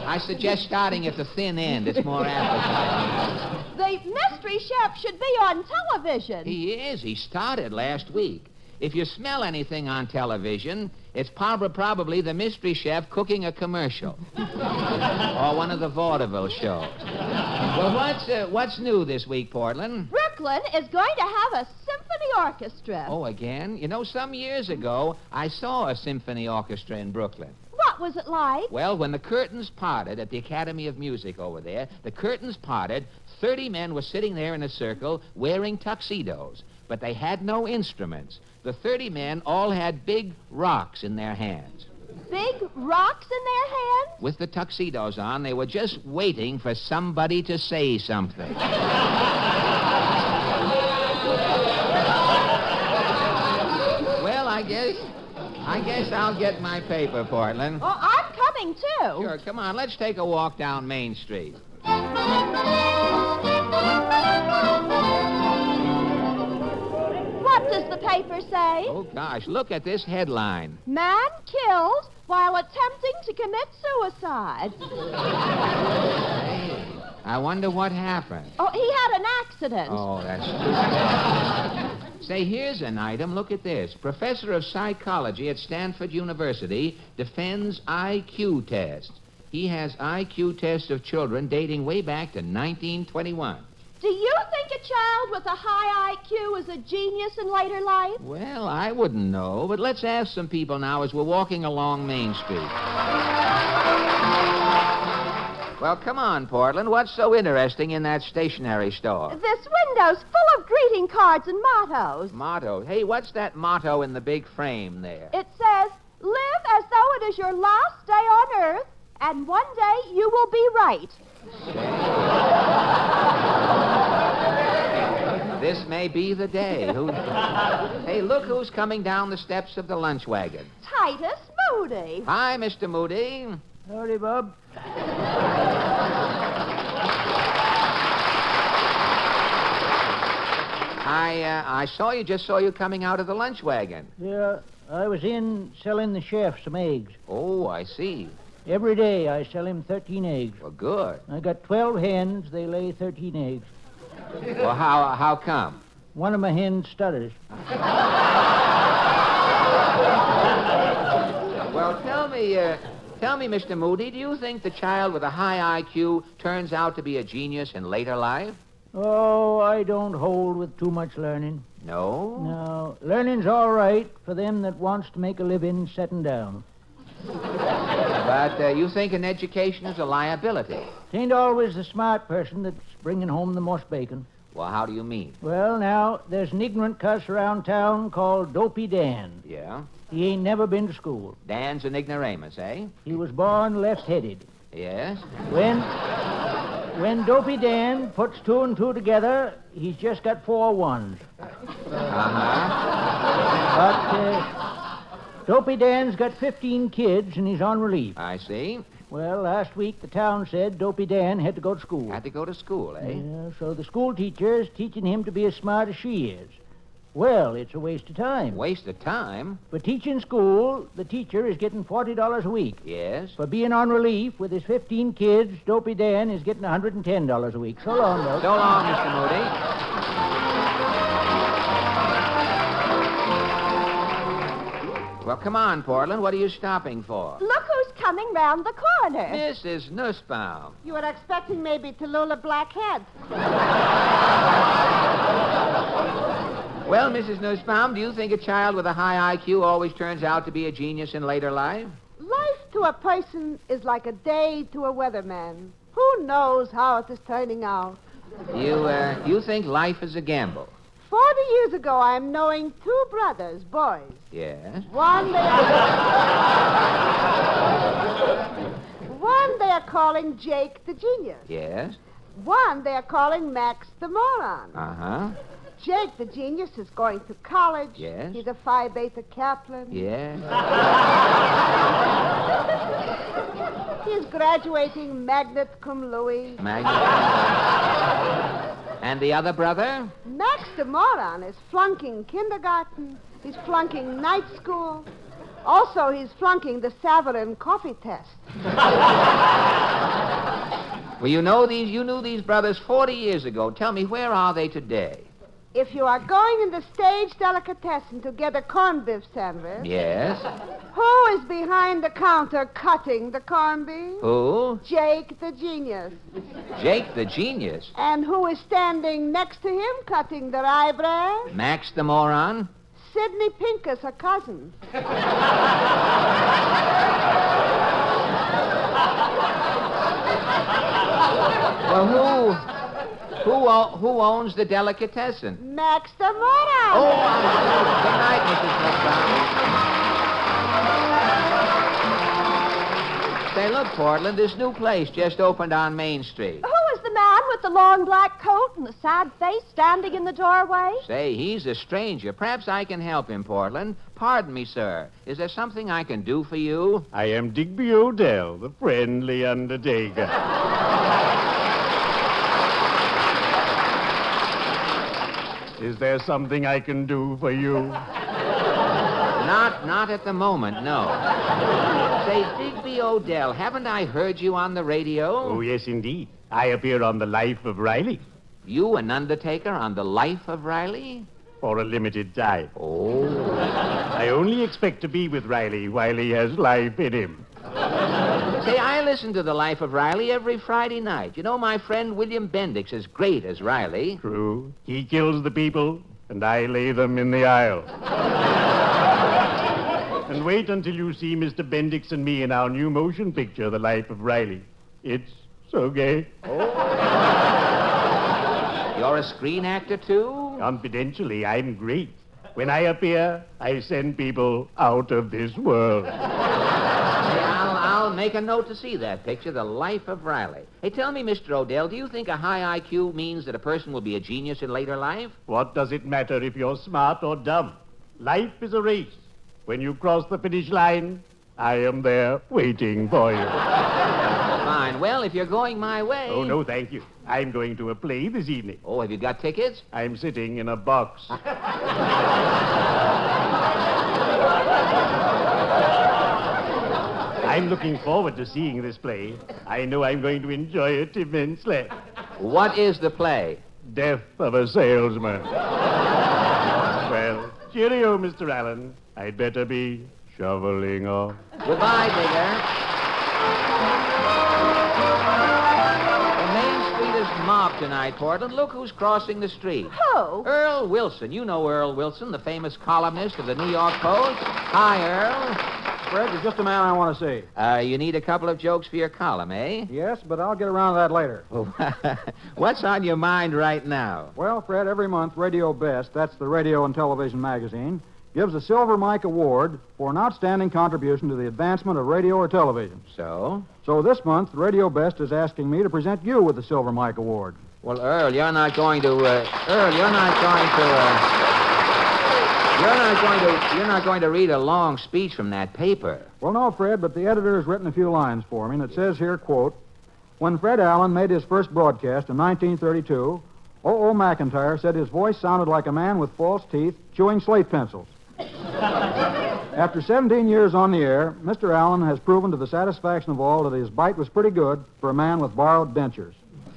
I suggest starting at the thin end. It's more appetizing. The mystery chef should be on television. He is. He started last week. If you smell anything on television, it's probably the mystery chef cooking a commercial. Or one of the vaudeville shows. Well, what's new this week, Portland? Brooklyn is going to have a symphony orchestra. Oh, again? You know, some years ago, I saw a symphony orchestra in Brooklyn. What was it like? Well, when the curtains parted at the Academy of Music over there, the curtains parted, 30 men were sitting there in a circle wearing tuxedos, but they had no instruments. The 30 men all had big rocks in their hands. Big rocks in their hands? With the tuxedos on, they were just waiting for somebody to say something. Well, I guess I'll get my paper, Portland. Oh, I'm coming, too. Sure, come on, let's take a walk down Main Street. What does the paper say? Oh, gosh, look at this headline. Man killed while attempting to commit suicide. Hey, I wonder what happened. Oh, he had an accident. Oh, that's... Say, here's an item. Look at this. Professor of psychology at Stanford University defends IQ tests. He has IQ tests of children dating way back to 1921. Do you think a child with a high IQ is a genius in later life? Well, I wouldn't know, but let's ask some people now as we're walking along Main Street. Well, come on, Portland. What's so interesting in that stationery store? This window's full of greeting cards and mottos. Mottos? Hey, what's that motto in the big frame there? It says, live as though it is your last day on Earth, and one day you will be right. This may be the day. Hey, look who's coming down the steps of the lunch wagon. Titus Moody. Hi, Mr. Moody. Howdy, Bob. I just saw you coming out of the lunch wagon. Yeah, I was in selling the chef some eggs. Oh, I see. Every day I sell him 13 eggs. Well, good. I got 12 hens. They lay 13 eggs. Well, how come? One of my hens stutters. Well, tell me, Mr. Moody, do you think the child with a high IQ turns out to be a genius in later life? Oh, I don't hold with too much learning. No? No. Learning's all right for them that wants to make a living setting down. But you think an education is a liability? It ain't always the smart person that's bringing home the most bacon. Well, how do you mean? Well, now, there's an ignorant cuss around town called Dopey Dan. Yeah? He ain't never been to school. Dan's an ignoramus, eh? He was born left-headed. Yes? When Dopey Dan puts 2 and 2 together, he's just got 4 ones. But Dopey Dan's got 15 kids, and he's on relief. I see. Well, last week the town said Dopey Dan had to go to school. Had to go to school, eh? Yeah, so the school teacher is teaching him to be as smart as she is. Well, it's a waste of time. Waste of time? For teaching school, the teacher is getting $40 a week. Yes? For being on relief with his 15 kids, Dopey Dan is getting $110 a week. So long, Dope. So long, Mr. Moody. Well, come on, Portland. What are you stopping for? Look who's coming round the corner. Mrs. Nussbaum. You were expecting maybe Tallulah Blackhead. Well, Mrs. Nussbaum, do you think a child with a high IQ always turns out to be a genius in later life? Life to a person is like a day to a weatherman. Who knows how it is turning out? You think life is a gamble? 40 years ago, I'm knowing 2 brothers, boys. Yes? One they are calling Jake the genius. Yes? One they are calling Max the moron. Uh-huh. Jake the genius is going to college. Yes? He's a Phi Beta Kaplan. Yes? He's graduating magna cum laude. And the other brother? Max the moron is flunking kindergarten. He's flunking night school. Also, he's flunking the Tavern coffee test. Well, you knew these brothers 40 years ago. Tell me, where are they today? If you are going in the stage delicatessen to get a corned beef sandwich... Yes? Who is behind the counter cutting the corned beef? Who? Jake the genius. Jake the genius? And who is standing next to him cutting their eyebrows? Max the moron? Sidney Pincus, her cousin. Well, who owns the delicatessen? Max the moron. Oh, good night, Mrs. Nussbaum. Say, look, Portland, this new place just opened on Main Street. Who is the man with the long black coat and the sad face standing in the doorway? Say, he's a stranger. Perhaps I can help him, Portland. Pardon me, sir. Is there something I can do for you? I am Digby Odell, the friendly undertaker. Is there something I can do for you? Not at the moment, no. Say, Digby Odell, haven't I heard you on the radio? Oh, yes, indeed. I appear on The Life of Riley. You, an undertaker, on The Life of Riley? For a limited time. Oh. I only expect to be with Riley while he has life in him. Say, I listen to The Life of Riley every Friday night. You know, my friend William Bendix is great as Riley. True. He kills the people, and I lay them in the aisle. And wait until you see Mr. Bendix and me in our new motion picture, The Life of Riley. It's so gay. Oh. You're a screen actor, too? Confidentially, I'm great. When I appear, I send people out of this world. I'll I'll make a note to see that picture, The Life of Riley. Hey, tell me, Mr. Odell, do you think a high IQ means that a person will be a genius in later life? What does it matter if you're smart or dumb? Life is a race. When you cross the finish line, I am there waiting for you. Fine. Well, if you're going my way... Oh, no, thank you. I'm going to a play this evening. Oh, have you got tickets? I'm sitting in a box. I'm looking forward to seeing this play. I know I'm going to enjoy it immensely. What is the play? Death of a Salesman. Well, cheerio, Mr. Allen. I'd better be shoveling off. Goodbye, Digger. The Main Street is mobbed tonight, Portland. Look who's crossing the street. Who? Earl Wilson. You know Earl Wilson, the famous columnist of the New York Post. Hi, Earl. Fred, you're just the man I want to see. You need a couple of jokes for your column, eh? Yes, but I'll get around to that later. What's on your mind right now? Well, Fred, every month Radio Best, that's the radio and television magazine, gives a Silver Mike Award for an outstanding contribution to the advancement of radio or television. So? So this month, Radio Best is asking me to present you with the Silver Mike Award. Well, Earl, you're not going to... You're not going to read a long speech from that paper. Well, no, Fred, but the editor has written a few lines for me, and it says here, quote, when Fred Allen made his first broadcast in 1932, O.O. McIntyre said his voice sounded like a man with false teeth chewing slate pencils. After 17 years on the air, Mr. Allen has proven to the satisfaction of all that his bite was pretty good for a man with borrowed dentures.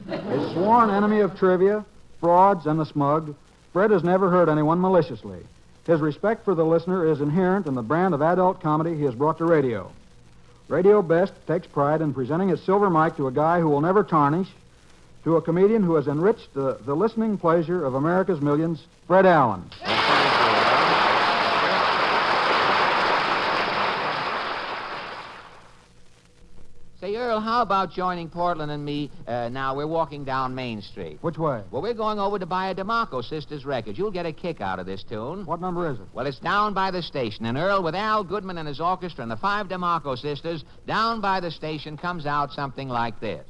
A sworn enemy of trivia, frauds, and the smug, Fred has never hurt anyone maliciously. His respect for the listener is inherent in the brand of adult comedy he has brought to radio. Radio Best takes pride in presenting its Silver Mike to a guy who will never tarnish, to a comedian who has enriched the listening pleasure of America's millions, Fred Allen. Say, Earl, how about joining Portland and me? Now, we're walking down Main Street. Which way? Well, we're going over to buy a DeMarco Sisters record. You'll get a kick out of this tune. What number is it? Well, it's down by the station. And Earl, with Al Goodman and his orchestra and the 5 DeMarco Sisters, down by the station comes out something like this.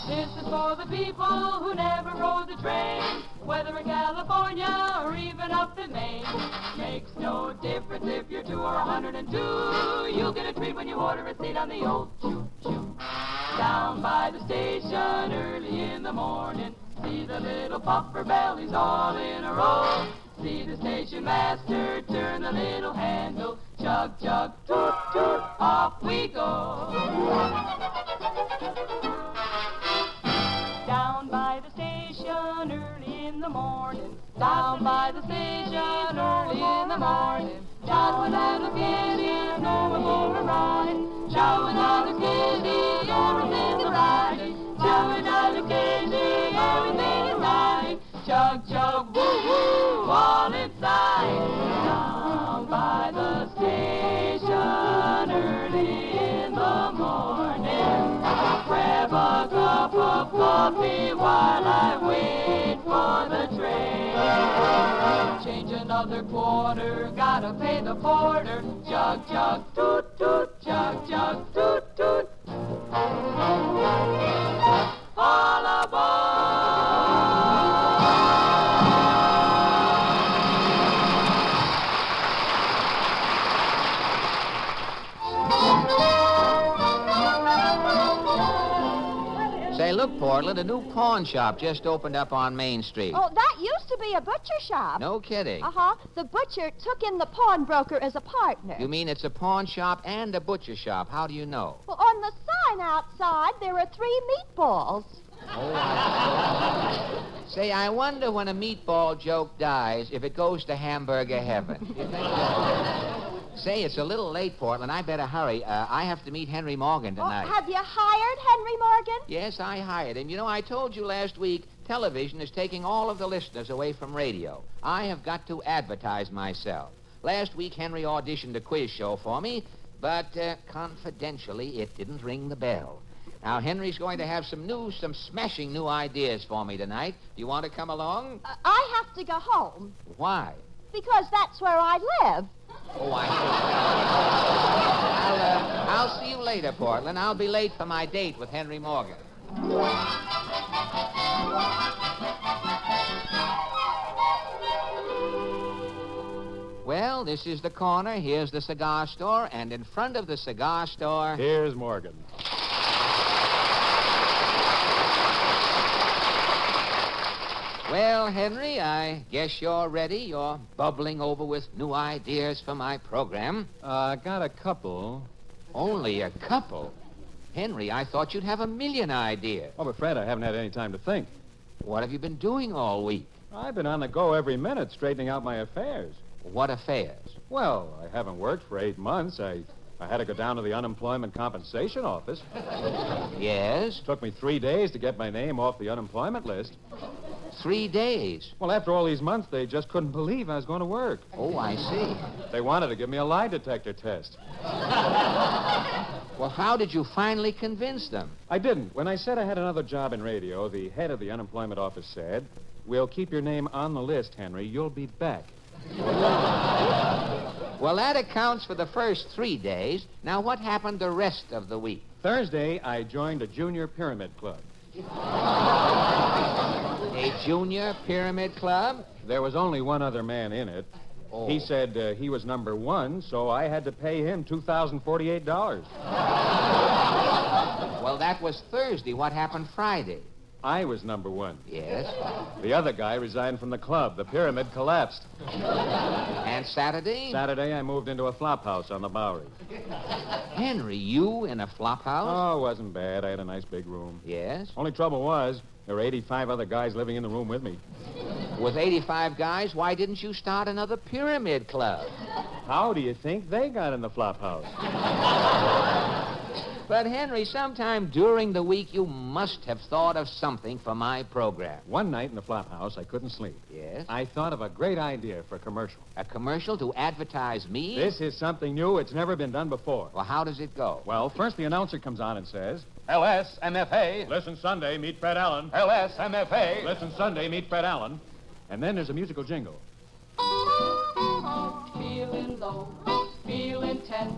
This is for the people who never rode the train, whether in California or even up in Maine. Makes no difference if you're 2 or 102. You'll get a treat when you order a seat on the old choo-choo. Down by the station early in the morning, see the little puffer bellies all in a row. See the station master turn the little handle, chug, chug, toot, toot, off we go. Down by the station early in the morning, down by the station early in the morning, John and I look at him, going for a ride. Joe and I look at him, everything's alright. Joe and I look at him, everything's right. Chug, chug, woo, woo, all inside. Down by the station early in the morning, grab a cup of coffee while I wait for the train. Change another quarter, gotta pay the porter. Chug, chug, toot, toot, chug, chug, toot, toot. All aboard! Say, look, Portland, a new pawn shop just opened up on Main Street. Oh, that used to be a butcher shop. No kidding. Uh-huh. The butcher took in the pawnbroker as a partner. You mean it's a pawn shop and a butcher shop? How do you know? Well, on the sign outside, there are 3 meatballs. Oh. Say, I wonder when a meatball joke dies if it goes to hamburger heaven. You think so? Say, it's a little late, Portland. I better hurry. I have to meet Henry Morgan tonight. Oh, have you hired Henry Morgan? Yes, I hired him. You know, I told you last week television is taking all of the listeners away from radio. I have got to advertise myself. Last week, Henry auditioned a quiz show for me, but confidentially, it didn't ring the bell. Now, Henry's going to have some smashing new ideas for me tonight. Do you want to come along? I have to go home Why? because that's where I live. Oh, I see. I'll see you later, Portland. I'll be late for my date with Henry Morgan. Well, this is the corner. Here's the cigar store. And in front of the cigar store... Here's Morgan. Well, Henry, I guess you're ready. You're bubbling over with new ideas for my program. Got a couple. Only a couple? Henry, I thought you'd have a million ideas. Oh, but Fred, I haven't had any time to think. What have you been doing all week? I've been on the go every minute, straightening out my affairs. What affairs? Well, I haven't worked for 8 months. I had to go down to the unemployment compensation office. Yes? Took me 3 days to get my name off the unemployment list. 3 days? Well, after all these months, they just couldn't believe I was going to work. Oh, I see. They wanted to give me a lie detector test. Well, how did you finally convince them? I didn't. When I said I had another job in radio, the head of the unemployment office said, "We'll keep your name on the list, Henry. You'll be back." Well, that accounts for the first 3 days. Now, what happened the rest of the week? Thursday, I joined a junior pyramid club. A junior pyramid club? There was only one other man in it. Oh. He said he was number one, so I had to pay him $2,048. Well, that was Thursday. What happened Friday? I was number one. Yes? The other guy resigned from the club. The pyramid collapsed. And Saturday? Saturday, I moved into a flop house on the Bowery. Henry, you in a flop house? Oh, it wasn't bad. I had a nice big room. Yes? Only trouble was, there were 85 other guys living in the room with me. With 85 guys, why didn't you start another pyramid club? How do you think they got in the flop house? But, Henry, sometime during the week, you must have thought of something for my program. One night in the flop house, I couldn't sleep. Yes? I thought of a great idea for a commercial. A commercial to advertise me? This is something new. It's never been done before. Well, how does it go? Well, first the announcer comes on and says, LSMFA. Listen Sunday, meet Fred Allen. LSMFA. Listen Sunday, meet Fred Allen. And then there's a musical jingle. Feeling low, feeling tense.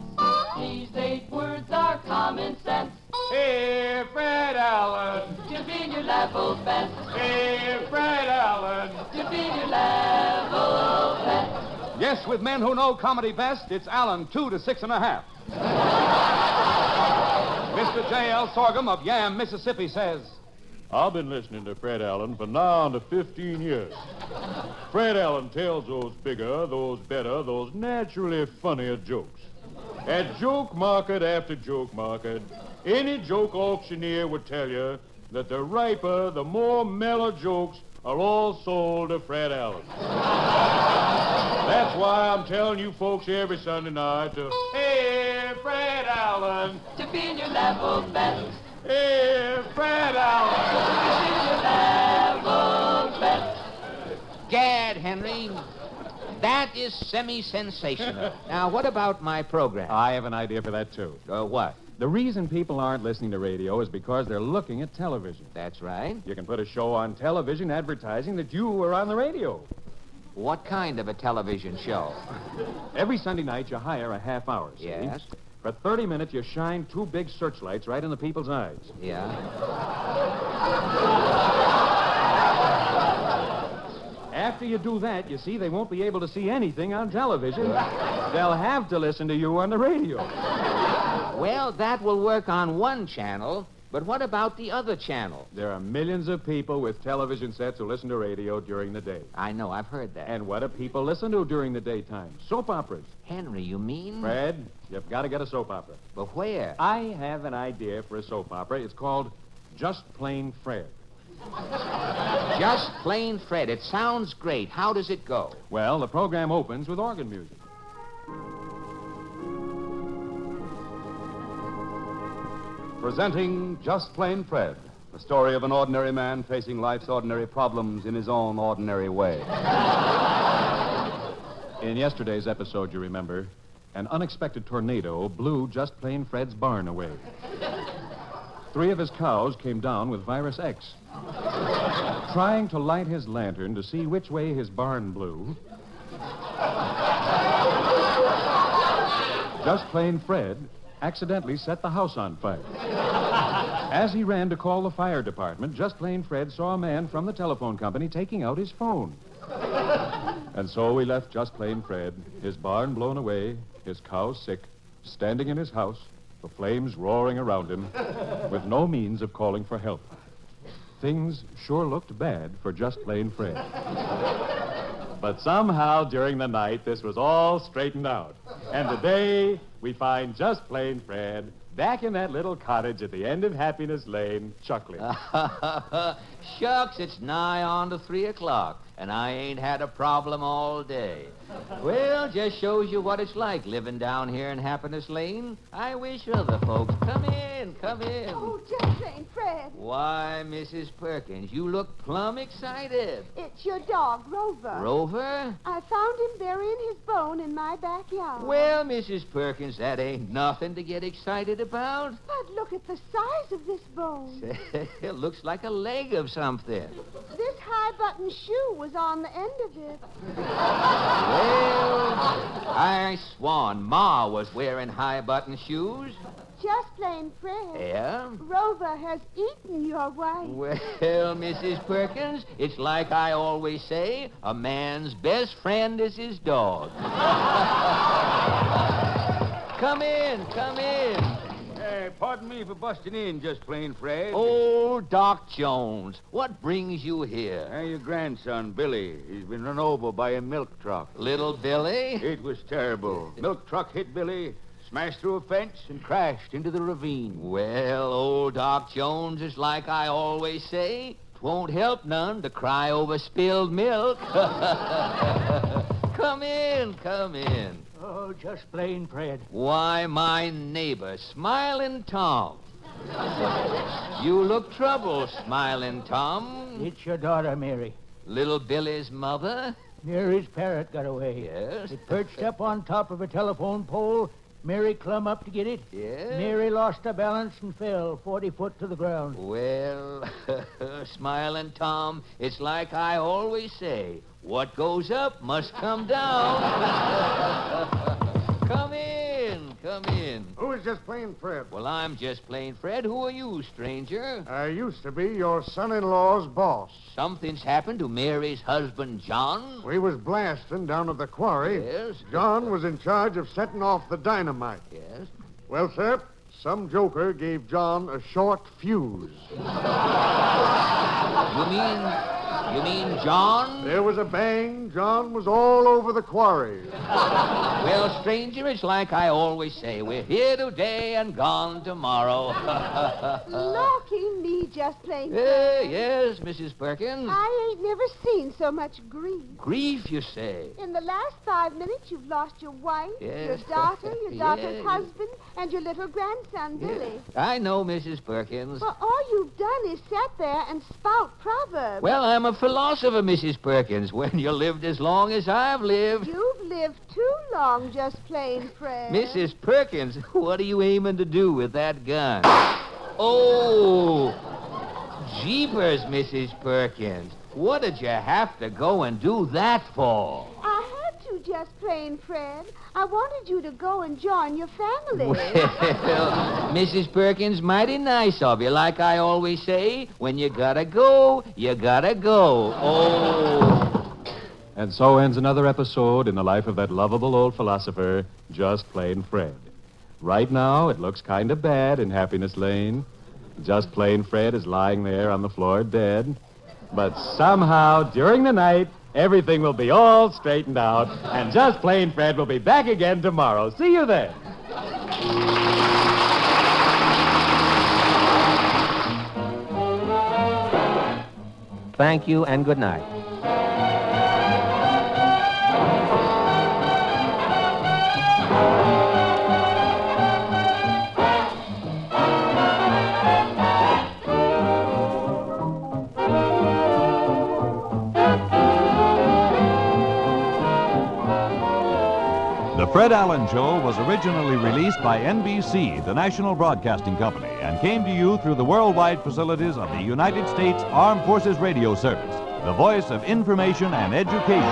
These 8 words are common sense. Hey, Fred Allen. To be your level best. Hey, Fred Allen. To be your level best. Yes, with men who know comedy best, it's Allen 2 to 6.5. Mr. J.L. Sorghum of Yam, Mississippi says, I've been listening to Fred Allen for now to 15 years. Fred Allen tells those bigger, those better, those naturally funnier jokes. At joke market after joke market, any joke auctioneer would tell you that the riper, the more mellow jokes are all sold to Fred Allen. That's why I'm telling you folks every Sunday night to, hey, Fred Allen. To be your level best. Hey, Fred Allen. To be your level best. Gad, Henry. That is semi-sensational. Now, what about my program? I have an idea for that, too. What? The reason people aren't listening to radio is because they're looking at television. That's right. You can put a show on television advertising that you were on the radio. What kind of a television show? Every Sunday night, you hire a half hour, see? Yes. For 30 minutes, you shine 2 big searchlights right in the people's eyes. Yeah. After you do that, you see, they won't be able to see anything on television. They'll have to listen to you on the radio. Well, that will work on one channel, but what about the other channel? There are millions of people with television sets who listen to radio during the day. I know, I've heard that. And what do people listen to during the daytime? Soap operas. Henry, you mean? Fred, you've got to get a soap opera. But where? I have an idea for a soap opera. It's called Just Plain Fred. Just Plain Fred. It sounds great. How does it go? Well, the program opens with organ music. Presenting Just Plain Fred, the story of an ordinary man facing life's ordinary problems in his own ordinary way. In yesterday's episode, you remember, an unexpected tornado blew Just Plain Fred's barn away. 3 of his cows came down with Virus X. Trying to light his lantern to see which way his barn blew, Just Plain Fred accidentally set the house on fire. As he ran to call the fire department, Just Plain Fred saw a man from the telephone company taking out his phone. And so we left Just Plain Fred, his barn blown away, his cows sick, standing in his house, the flames roaring around him, with no means of calling for help. Things sure looked bad for Just Plain Fred. But somehow during the night, this was all straightened out. And today, we find Just Plain Fred back in that little cottage at the end of Happiness Lane, chuckling. Shucks, it's nigh on to 3 o'clock, and I ain't had a problem all day. Well, just shows you what it's like living down here in Happiness Lane. I wish other folks... Come in, come in. Oh, Just Plain Fred. Why, Mrs. Perkins, you look plumb excited. It's your dog, Rover. Rover? I found him burying his bone in my backyard. Well, Mrs. Perkins, that ain't nothing to get excited about. But look at the size of this bone. It looks like a leg of something. This high-button shoe was on the end of it. Well, I swan, Ma was wearing high-button shoes. Just Plain Fred. Yeah? Rover has eaten your wife. Well, Mrs. Perkins, it's like I always say, a man's best friend is his dog. Come in, come in. Hey, pardon me for busting in, Just Plain Fred. Old Doc Jones, what brings you here? Your grandson, Billy. He's been run over by a milk truck. Little Billy? It was terrible. Milk truck hit Billy, smashed through a fence, and crashed into the ravine. Well, old Doc Jones is like I always say, 'twon't help none to cry over spilled milk. Come in, come in. Oh, Just Plain Fred. Why, my neighbor, Smiling Tom. You look troubled, Smiling Tom. It's your daughter, Mary. Little Billy's mother? Mary's parrot got away. Yes? It perched up on top of a telephone pole. Mary clumb up to get it. Yes? Mary lost her balance and fell 40 foot to the ground. Well, Smiling Tom, it's like I always say, what goes up must come down. Come in, come in. Who is Just Plain Fred? Well, I'm Just Plain Fred. Who are you, stranger? I used to be your son-in-law's boss. Something's happened to Mary's husband, John? We was blasting down at the quarry. Yes? John was in charge of setting off the dynamite. Yes? Well, sir, some joker gave John a short fuse. You mean John? There was a bang. John was all over the quarry. Well, stranger, it's like I always say. We're here today and gone tomorrow. Lorky me, Just Plain Fred. Yes, Mrs. Perkins. I ain't never seen so much grief. Grief, you say? In the last 5 minutes, you've lost your wife, Yes. your daughter, your daughter's Yes. husband, and your little grandson, Billy. I know, Mrs. Perkins. Well, all you've done is sat there and spout proverbs. Well, I'm a philosopher, Mrs. Perkins. When you lived as long as I've lived. You've lived too long, Just Plain Fred. Mrs. Perkins, what are you aiming to do with that gun? Oh, jeepers, Mrs. Perkins. What did you have to go and do that for? I had to, Just Plain Fred. I wanted you to go and join your family. Well, Mrs. Perkins, mighty nice of you. Like I always say, when you gotta go, you gotta go. Oh. And so ends another episode in the life of that lovable old philosopher, Just Plain Fred. Right now, it looks kind of bad in Happiness Lane. Just Plain Fred is lying there on the floor dead. But somehow, during the night, everything will be all straightened out, and Just Plain Fred will be back again tomorrow. See you then. Thank you and good night. The The Fred Allen Show was originally released by NBC, the national broadcasting company, and came to you through the worldwide facilities of the United States Armed Forces Radio Service, the voice of information and education.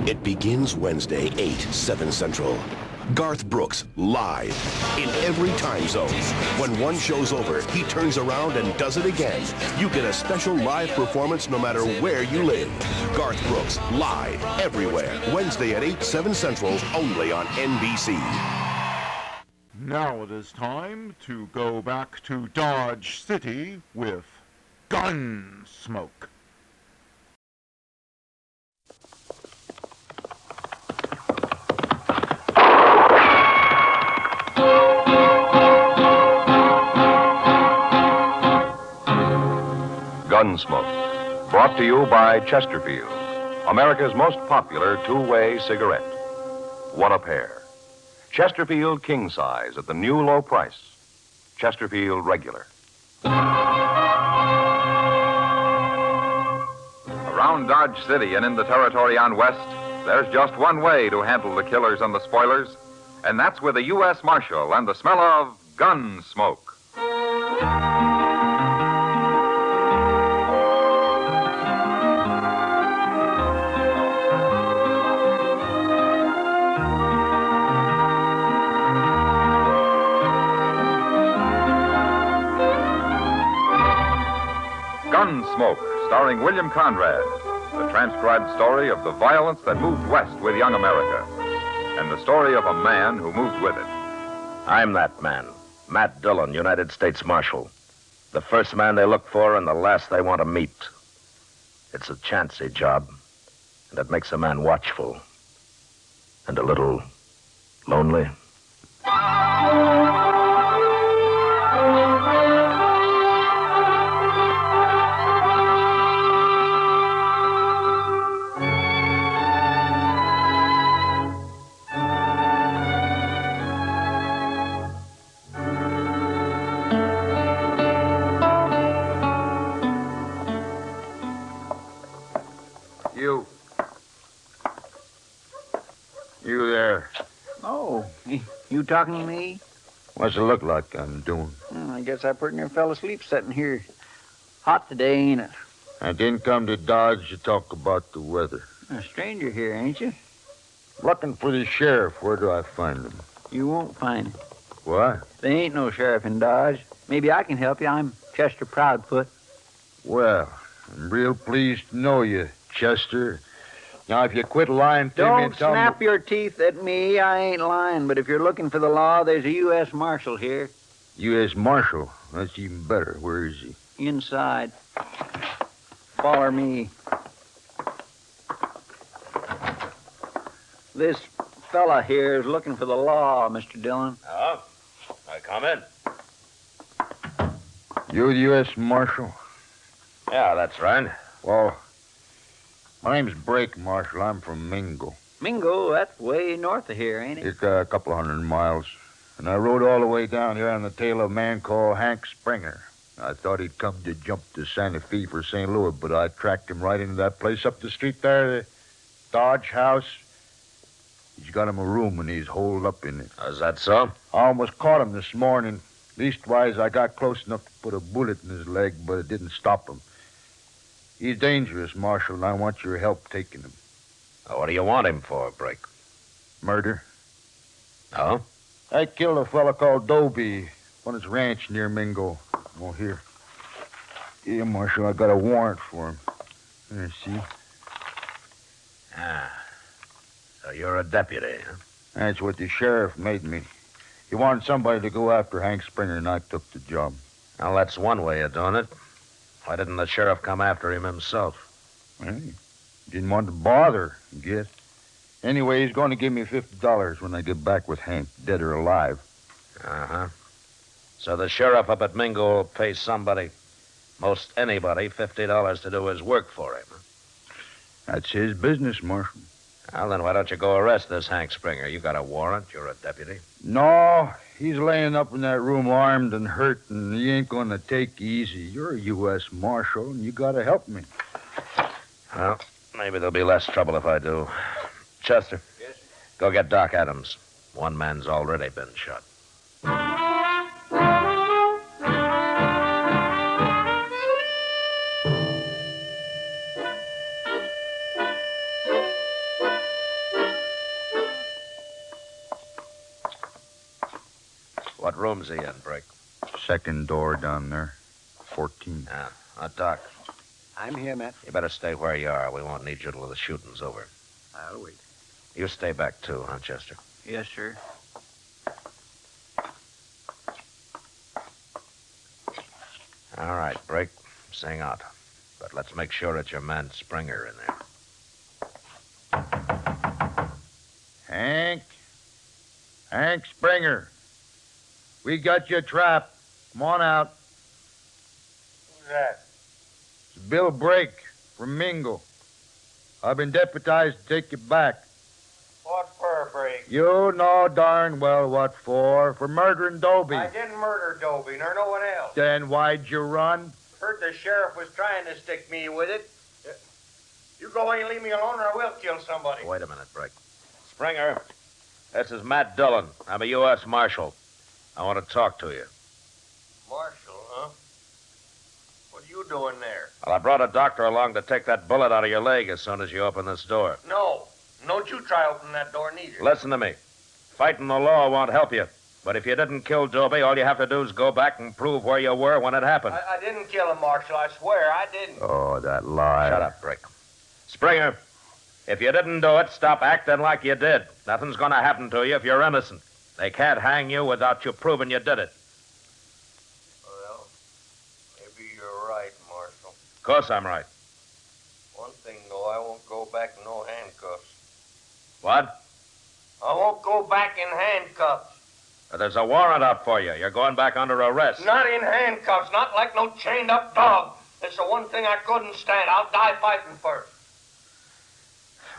It begins Wednesday, 8, 7 Central. Garth Brooks, live, in every time zone. When one show's over, he turns around and does it again. You get a special live performance no matter where you live. Garth Brooks, live, everywhere. Wednesday at 8, 7 Central, only on NBC. Now it is time to go back to Dodge City with Gunsmoke. Gunsmoke, brought to you by Chesterfield, America's most popular two-way cigarette. One a pair. Chesterfield king size at the new low price. Chesterfield regular. Around Dodge City and in the territory on West, there's just one way to handle the killers and the spoilers, and that's with a U.S. Marshal and the smell of Gunsmoke. Gunsmoke, starring William Conrad, the transcribed story of the violence that moved west with young America, and the story of a man who moved with it. I'm that man, Matt Dillon, United States Marshal. The first man they look for and the last they want to meet. It's a chancy job, and it makes a man watchful and a little lonely. You there. Oh, you talking to me? What's it look like I'm doing? I guess I pretty near fell asleep sitting here. Hot today, ain't it? I didn't come to Dodge to talk about the weather. A stranger here, ain't you? Looking for the sheriff. Where do I find him? You won't find him. What? There ain't no sheriff in Dodge. Maybe I can help you. I'm Chester Proudfoot. Well, I'm real pleased to know you, Chester. Now, if you quit lying to me Don't and tell snap me... your teeth at me. I ain't lying. But if you're looking for the law, there's a U.S. Marshal here. U.S. Marshal? That's even better. Where is he? Inside. Follow me. This fella here is looking for the law, Mr. Dillon. Oh, I come in. You the U.S. Marshal? Yeah, that's right. Well, my name's Brake, Marshal. I'm from Mingo. Mingo, that's way north of here, ain't it? It's a couple of 100 miles. And I rode all the way down here on the tail of a man called Hank Springer. I thought he'd come to jump to Santa Fe for St. Louis, but I tracked him right into that place up the street there, the Dodge House. He's got him a room, and he's holed up in it. Is that so? I almost caught him this morning. Leastwise, I got close enough to put a bullet in his leg, but it didn't stop him. He's dangerous, Marshal, and I want your help taking him. What do you want him for, Brick? Murder. Oh? I killed a fella called Dobie on his ranch near Mingo. Oh, here. Yeah, Marshal, I got a warrant for him. There, see? Ah. So you're a deputy, huh? That's what the sheriff made me. He wanted somebody to go after Hank Springer, and I took the job. Well, that's one way of doing it. Why didn't the sheriff come after him himself? Well, he didn't want to bother, I guess. Anyway, he's going to give me $50 when I get back with Hank, dead or alive. Uh-huh. So the sheriff up at Mingo will pay somebody, most anybody, $50 to do his work for him. Huh? That's his business, Marshal. Well, then why don't you go arrest this Hank Springer? You got a warrant. You're a deputy. No, he's laying up in that room armed and hurt, and he ain't going to take easy. You're a U.S. Marshal, and you got to help me. Well, maybe there'll be less trouble if I do. Chester. Yes, sir. Go get Doc Adams. One man's already been shot. What room's he in, Brick? Second door down there. 14. Doc. I'm here, Matt. You better stay where you are. We won't need you till the shooting's over. I'll wait. You stay back, too, huh, Chester? Yes, sir. All right, Brick. Sing out. But let's make sure it's your man Springer in there. Hank? Hank Springer. We got you trapped. Come on out. Who's that? It's Bill Brake from Mingo. I've been deputized to take you back. What for, Brake? You know darn well what for. For murdering Dobie. I didn't murder Dobie, nor no one else. Then why'd you run? Heard the sheriff was trying to stick me with it. You go away and leave me alone, or I will kill somebody. Wait a minute, Brick. Springer, this is Matt Dillon. I'm a U.S. Marshal. I want to talk to you. Marshal, huh? What are you doing there? Well, I brought a doctor along to take that bullet out of your leg as soon as you open this door. No. Don't you try opening that door neither. Listen to me. Fighting the law won't help you. But if you didn't kill Dobie, all you have to do is go back and prove where you were when it happened. I didn't kill him, Marshal. I swear I didn't. Oh, that lie. Shut up, Brick. Springer, if you didn't do it, stop acting like you did. Nothing's going to happen to you if you're innocent. They can't hang you without you proving you did it. Well, maybe you're right, Marshal. Of course I'm right. One thing, though, I won't go back in no handcuffs. What? I won't go back in handcuffs. There's a warrant out for you. You're going back under arrest. Not in handcuffs, not like no chained-up dog. That's the one thing I couldn't stand. I'll die fighting first.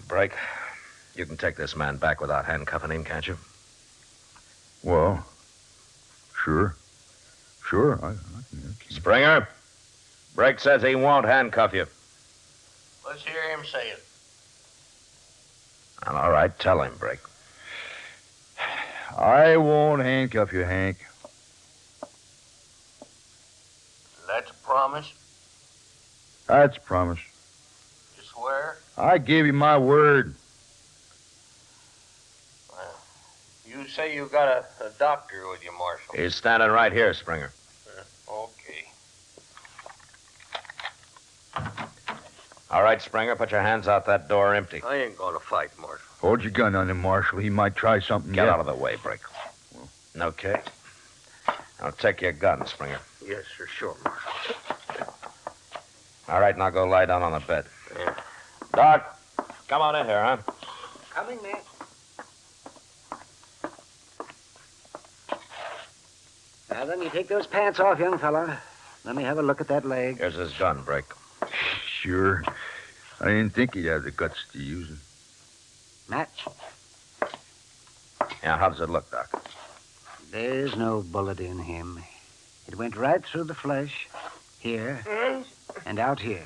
Brake, you can take this man back without handcuffing him, can't you? Well, sure. Sure, I can. Springer, Brake says he won't handcuff you. Let's hear him say it. Well, all right, tell him, Brake. I won't handcuff you, Hank. That's a promise. That's a promise. You swear? I gave you my word. Well, you say you got a doctor with you, Marshal. He's standing right here, Springer. Okay. All right, Springer, put your hands out that door empty. I ain't gonna fight, Marshal. Hold your gun on him, Marshal. He might try something. Get yet. out of the way, Brake. Okay. Now take your gun, Springer. Yes, sir, sure, Marshal. All right, now go lie down on the bed. Yeah. Doc, come on in here, huh? Coming, Matt. Now, then, you take those pants off, young fella. Let me have a look at that leg. Here's his gun, Brake. Sure. I didn't think he'd have the guts to use it. Match. Yeah, how does it look, Doc? There's no bullet in him. It went right through the flesh, here, and out here.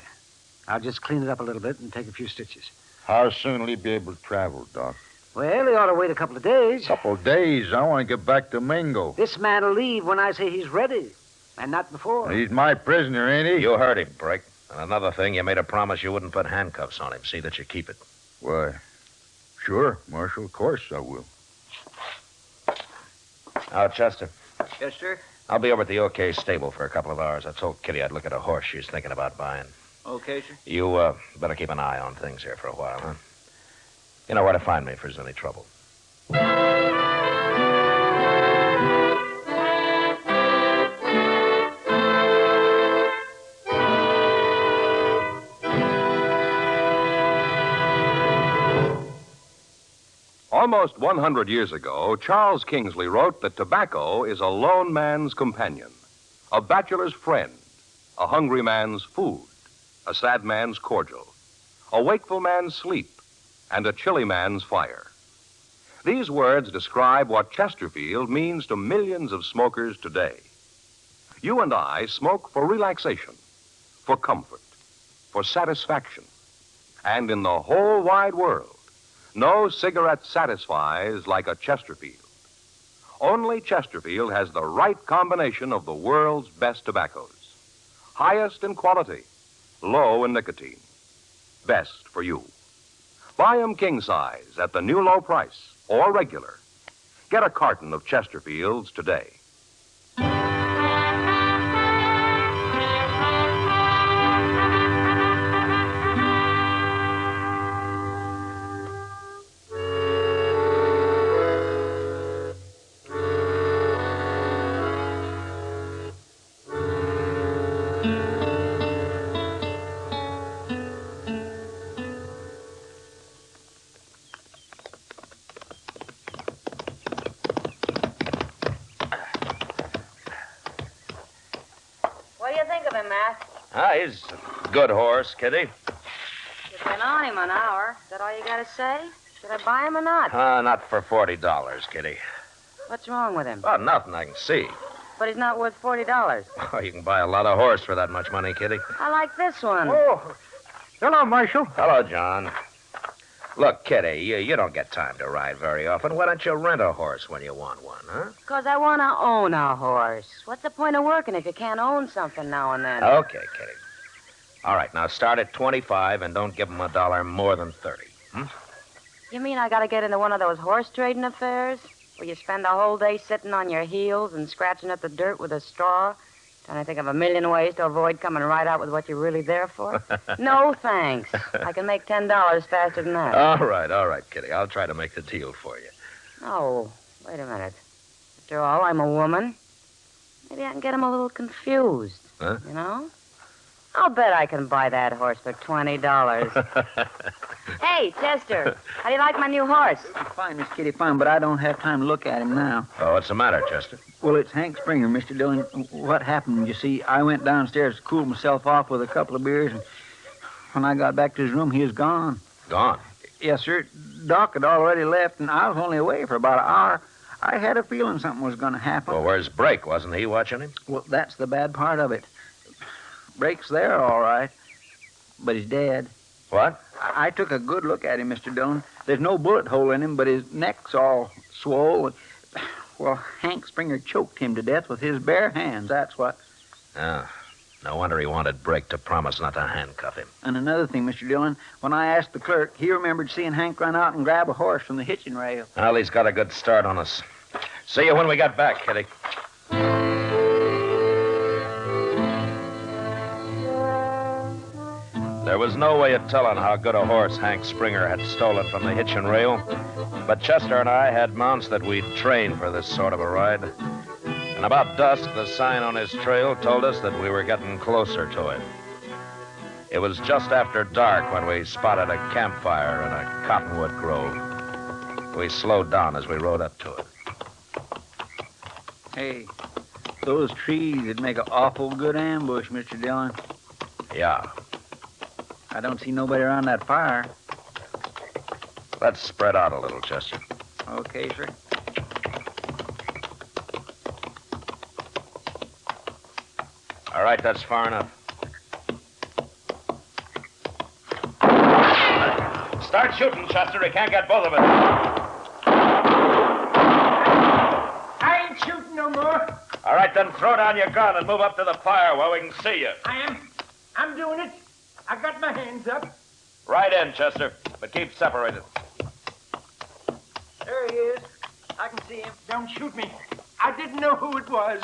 I'll just clean it up a little bit and take a few stitches. How soon will he be able to travel, Doc? Well, he ought to wait a couple of days. Couple of days. I want to get back to Mingo. This man will leave when I say he's ready, and not before. He's my prisoner, ain't he? You heard him, Brick. And another thing, you made a promise you wouldn't put handcuffs on him. See that you keep it. Why, sure, Marshal. Of course I will. Now, Chester, Yes, sir. I'll be over at the OK stable for a couple of hours. I told Kitty I'd look at a horse she's thinking about buying. Okay, sir. You better keep an eye on things here for a while, huh? You know where to find me if there's any trouble. Almost 100 years ago, Charles Kingsley wrote that tobacco is a lone man's companion, a bachelor's friend, a hungry man's food, a sad man's cordial, a wakeful man's sleep, and a chilly man's fire. These words describe what Chesterfield means to millions of smokers today. You and I smoke for relaxation, for comfort, for satisfaction. And in the whole wide world, no cigarette satisfies like a Chesterfield. Only Chesterfield has the right combination of the world's best tobaccos. Highest in quality, low in nicotine. Best for you. Buy 'em king size at the new low price or regular. Get a carton of Chesterfields today. He's a good horse, Kitty. You've been on him an hour. Is that all you got to say? Should I buy him or not? Not for $40, Kitty. What's wrong with him? Well, nothing I can see. But he's not worth $40. Oh, you can buy a lot of horse for that much money, Kitty. I like this one. Oh, hello, Marshal. Hello, John. Look, Kitty, you don't get time to ride very often. Why don't you rent a horse when you want one, huh? Because I want to own a horse. What's the point of working if you can't own something now and then? Okay, Kitty. All right, now start at 25 and don't give him $1 more than 30. You mean I got to get into one of those horse trading affairs? Where you spend the whole day sitting on your heels and scratching at the dirt with a straw? Trying to think of a million ways to avoid coming right out with what you're really there for? No, thanks. I can make $10 faster than that. All right, Kitty. I'll try to make the deal for you. Oh, wait a minute. After all, I'm a woman. Maybe I can get him a little confused. Huh? You know? I'll bet I can buy that horse for $20. Hey, Chester, how do you like my new horse? Fine, Miss Kitty, fine, but I don't have time to look at him now. Oh, what's the matter, Chester? Well, it's Hank Springer, Mr. Dillon. What happened, you see, I went downstairs to cool myself off with a couple of beers, and when I got back to his room, he was gone. Gone? Yes, sir. Doc had already left, and I was only away for about an hour. I had a feeling something was going to happen. Well, where's Brake? Wasn't he watching him? Well, that's the bad part of it. Brake's there, all right, but he's dead. What? I took a good look at him, Mr. Dillon. There's no bullet hole in him, but his neck's all swollen. Well, Hank Springer choked him to death with his bare hands, that's what. Oh, no wonder he wanted Brake to promise not to handcuff him. And another thing, Mr. Dillon, when I asked the clerk, he remembered seeing Hank run out and grab a horse from the hitching rail. Well, he's got a good start on us. See you when we get back, Kitty. There was no way of telling how good a horse Hank Springer had stolen from the hitching rail, but Chester and I had mounts that we'd trained for this sort of a ride. And about dusk, the sign on his trail told us that we were getting closer to it. It was just after dark when we spotted a campfire in a cottonwood grove. We slowed down as we rode up to it. Hey, those trees would make an awful good ambush, Mr. Dillon. Yeah. I don't see nobody around that fire. Let's spread out a little, Chester. Okay, sir. All right, that's far enough. Start shooting, Chester. He can't get both of us. I ain't shooting no more. All right, then throw down your gun and move up to the fire where we can see you. I'm doing it. I got my hands up. Right in, Chester, but keep separated. There he is. I can see him. Don't shoot me. I didn't know who it was.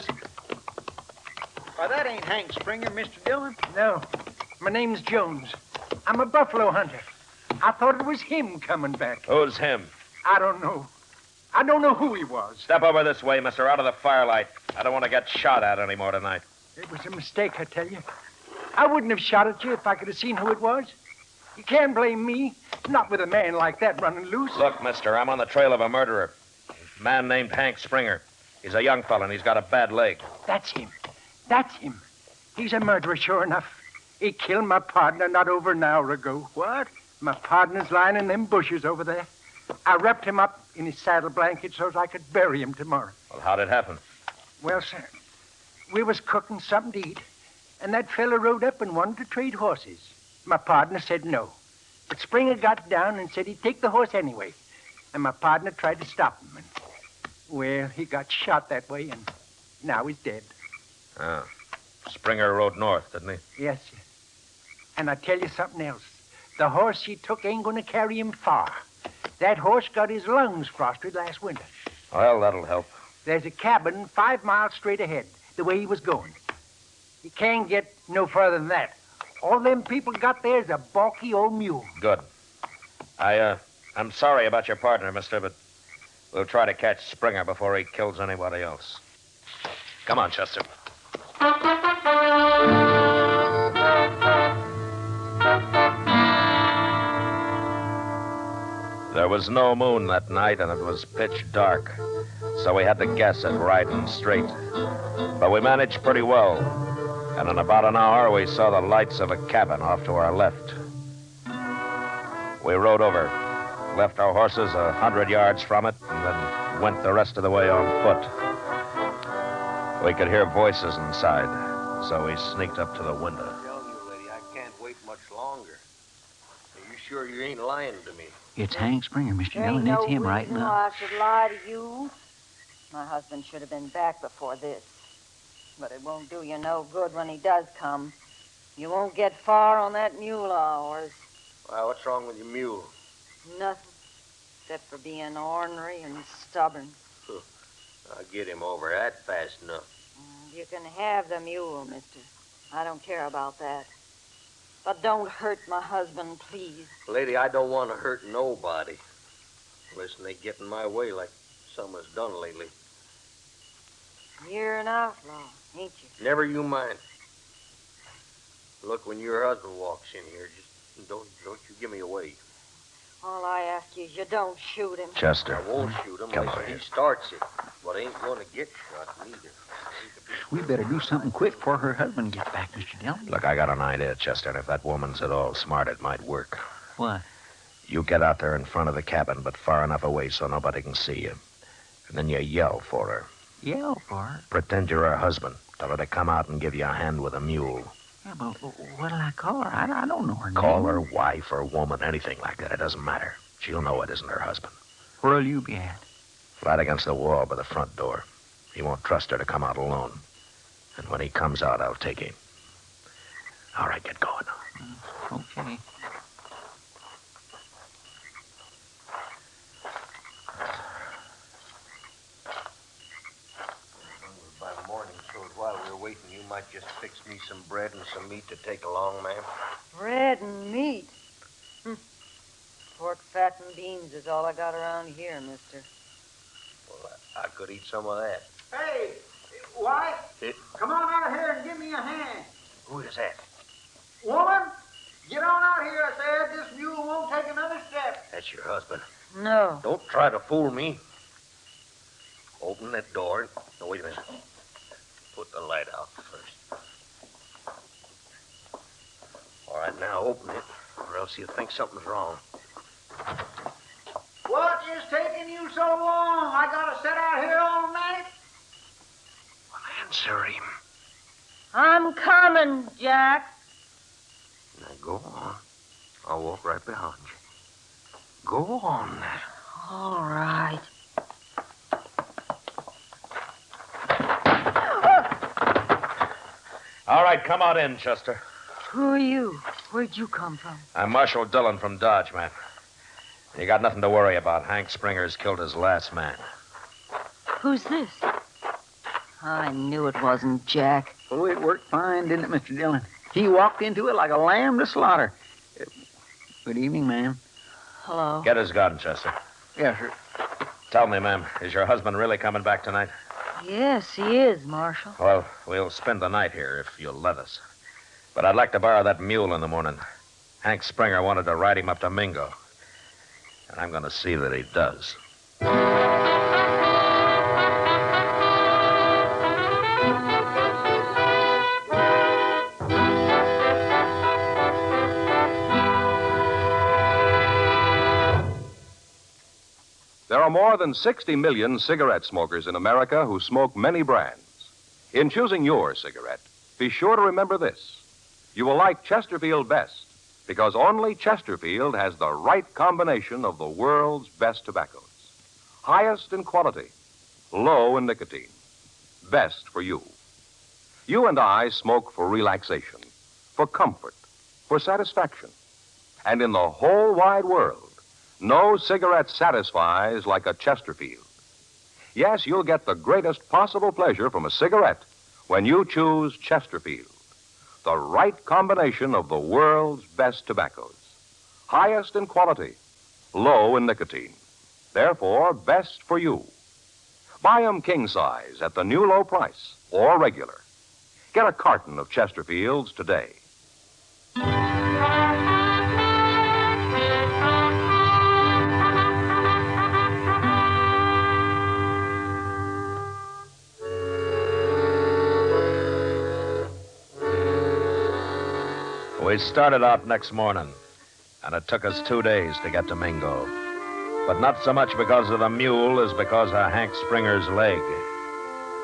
Why, that ain't Hank Springer, Mr. Dillon. No. My name's Jones. I'm a buffalo hunter. I thought it was him coming back. Who's him? I don't know. I don't know who he was. Step over this way, mister, out of the firelight. I don't want to get shot at anymore tonight. It was a mistake, I tell you. I wouldn't have shot at you if I could have seen who it was. You can't blame me. Not with a man like that running loose. Look, mister, I'm on the trail of a murderer. A man named Hank Springer. He's a young fella and he's got a bad leg. That's him. That's him. He's a murderer, sure enough. He killed my partner not over an hour ago. What? My partner's lying in them bushes over there. I wrapped him up in his saddle blanket so I could bury him tomorrow. Well, how'd it happen? Well, sir, we was cooking something to eat, and that fella rode up and wanted to trade horses. My partner said no. But Springer got down and said he'd take the horse anyway. And my partner tried to stop him. And, well, he got shot that way, and now he's dead. Oh. Springer rode north, didn't he? Yes, sir. And I tell you something else. The horse he took ain't going to carry him far. That horse got his lungs frosted last winter. Well, that'll help. There's a cabin 5 miles straight ahead, the way he was going. He can't get no further than that. All them people got there is a balky old mule. Good. I'm sorry about your partner, mister, but we'll try to catch Springer before he kills anybody else. Come on, Chester. There was no moon that night, and it was pitch dark, so we had to guess at riding straight. But we managed pretty well, and in about an hour, we saw the lights of a cabin off to our left. We rode over, left our horses 100 yards from it, and then went the rest of the way on foot. We could hear voices inside, so we sneaked up to the window. I'm telling you, lady, I can't wait much longer. Are you sure you ain't lying to me? It's Hank Springer, Mr. There ain't Dillon. no It's him right reason now. why I should lie to you. My husband should have been back before this. But it won't do you no good when he does come. You won't get far on that mule of ours. Why, what's wrong with your mule? Nothing, except for being ornery and stubborn. I'll get him over that fast enough. You can have the mule, mister. I don't care about that. But don't hurt my husband, please. Lady, I don't want to hurt nobody. Listen, they get in my way like some has done lately. You're an outlaw, ain't you? Never you mind. Look, when your husband walks in here, just don't you give me away. All I ask you is you don't shoot him. Chester. I won't shoot him Come unless on he here. starts it. But I ain't going to get shot neither. We better do something quick before her husband gets back, Mr. Dillon. Look, I got an idea, Chester, and if that woman's at all smart, it might work. What? You get out there in front of the cabin, but far enough away so nobody can see you. And then you yell for her. Yell for her? Pretend you're her husband. Tell her to come out and give you a hand with a mule. Yeah, but what'll I call her? I don't know her name. Call her wife or woman, anything like that. It doesn't matter. She'll know it isn't her husband. Where'll you be at? Flat against the wall by the front door. He won't trust her to come out alone. And when he comes out, I'll take him. All right, get going now. Okay. By the morning, so while we're waiting, you might just fix me some bread and some meat to take along, ma'am. Bread and meat. Pork, fat, and beans is all I got around here, mister. Well, I could eat some of that. Hey, wife, Eh, come on out of here and give me a hand. Who is that? Woman, get on out here, I said. This mule won't take another step. That's your husband. No. Don't try to fool me. Open that door. No, wait a minute. Put the light out first. All right, now open it, or else you'll think something's wrong. What is taking you so long? I gotta sit out here all night. Answer him. I'm coming, Jack. Now go on. I'll walk right behind you. Go on now. All right. All right, come on in, Chester. Who are you? Where'd you come from? I'm Marshal Dillon from Dodge, man. You got nothing to worry about. Hank Springer's killed his last man. Who's this? I knew it wasn't Jack. Oh, it worked fine, didn't it, Mr. Dillon? He walked into it like a lamb to slaughter. Good evening, ma'am. Hello. Get his gun, Chester. Yes, sir. Tell me, ma'am, is your husband really coming back tonight? Yes, he is, Marshal. Well, we'll spend the night here if you'll let us. But I'd like to borrow that mule in the morning. Hank Springer wanted to ride him up to Mingo. And I'm going to see that he does. There are more than 60 million cigarette smokers in America who smoke many brands. In choosing your cigarette, be sure to remember this. You will like Chesterfield best because only Chesterfield has the right combination of the world's best tobaccos. Highest in quality, low in nicotine. Best for you. You and I smoke for relaxation, for comfort, for satisfaction. And in the whole wide world, no cigarette satisfies like a Chesterfield. Yes, you'll get the greatest possible pleasure from a cigarette when you choose Chesterfield. The right combination of the world's best tobaccos. Highest in quality, low in nicotine. Therefore, best for you. Buy 'em king size at the new low price or regular. Get a carton of Chesterfields today. We started out next morning, and it took us 2 days to get to Mingo. But not so much because of the mule as because of Hank Springer's leg.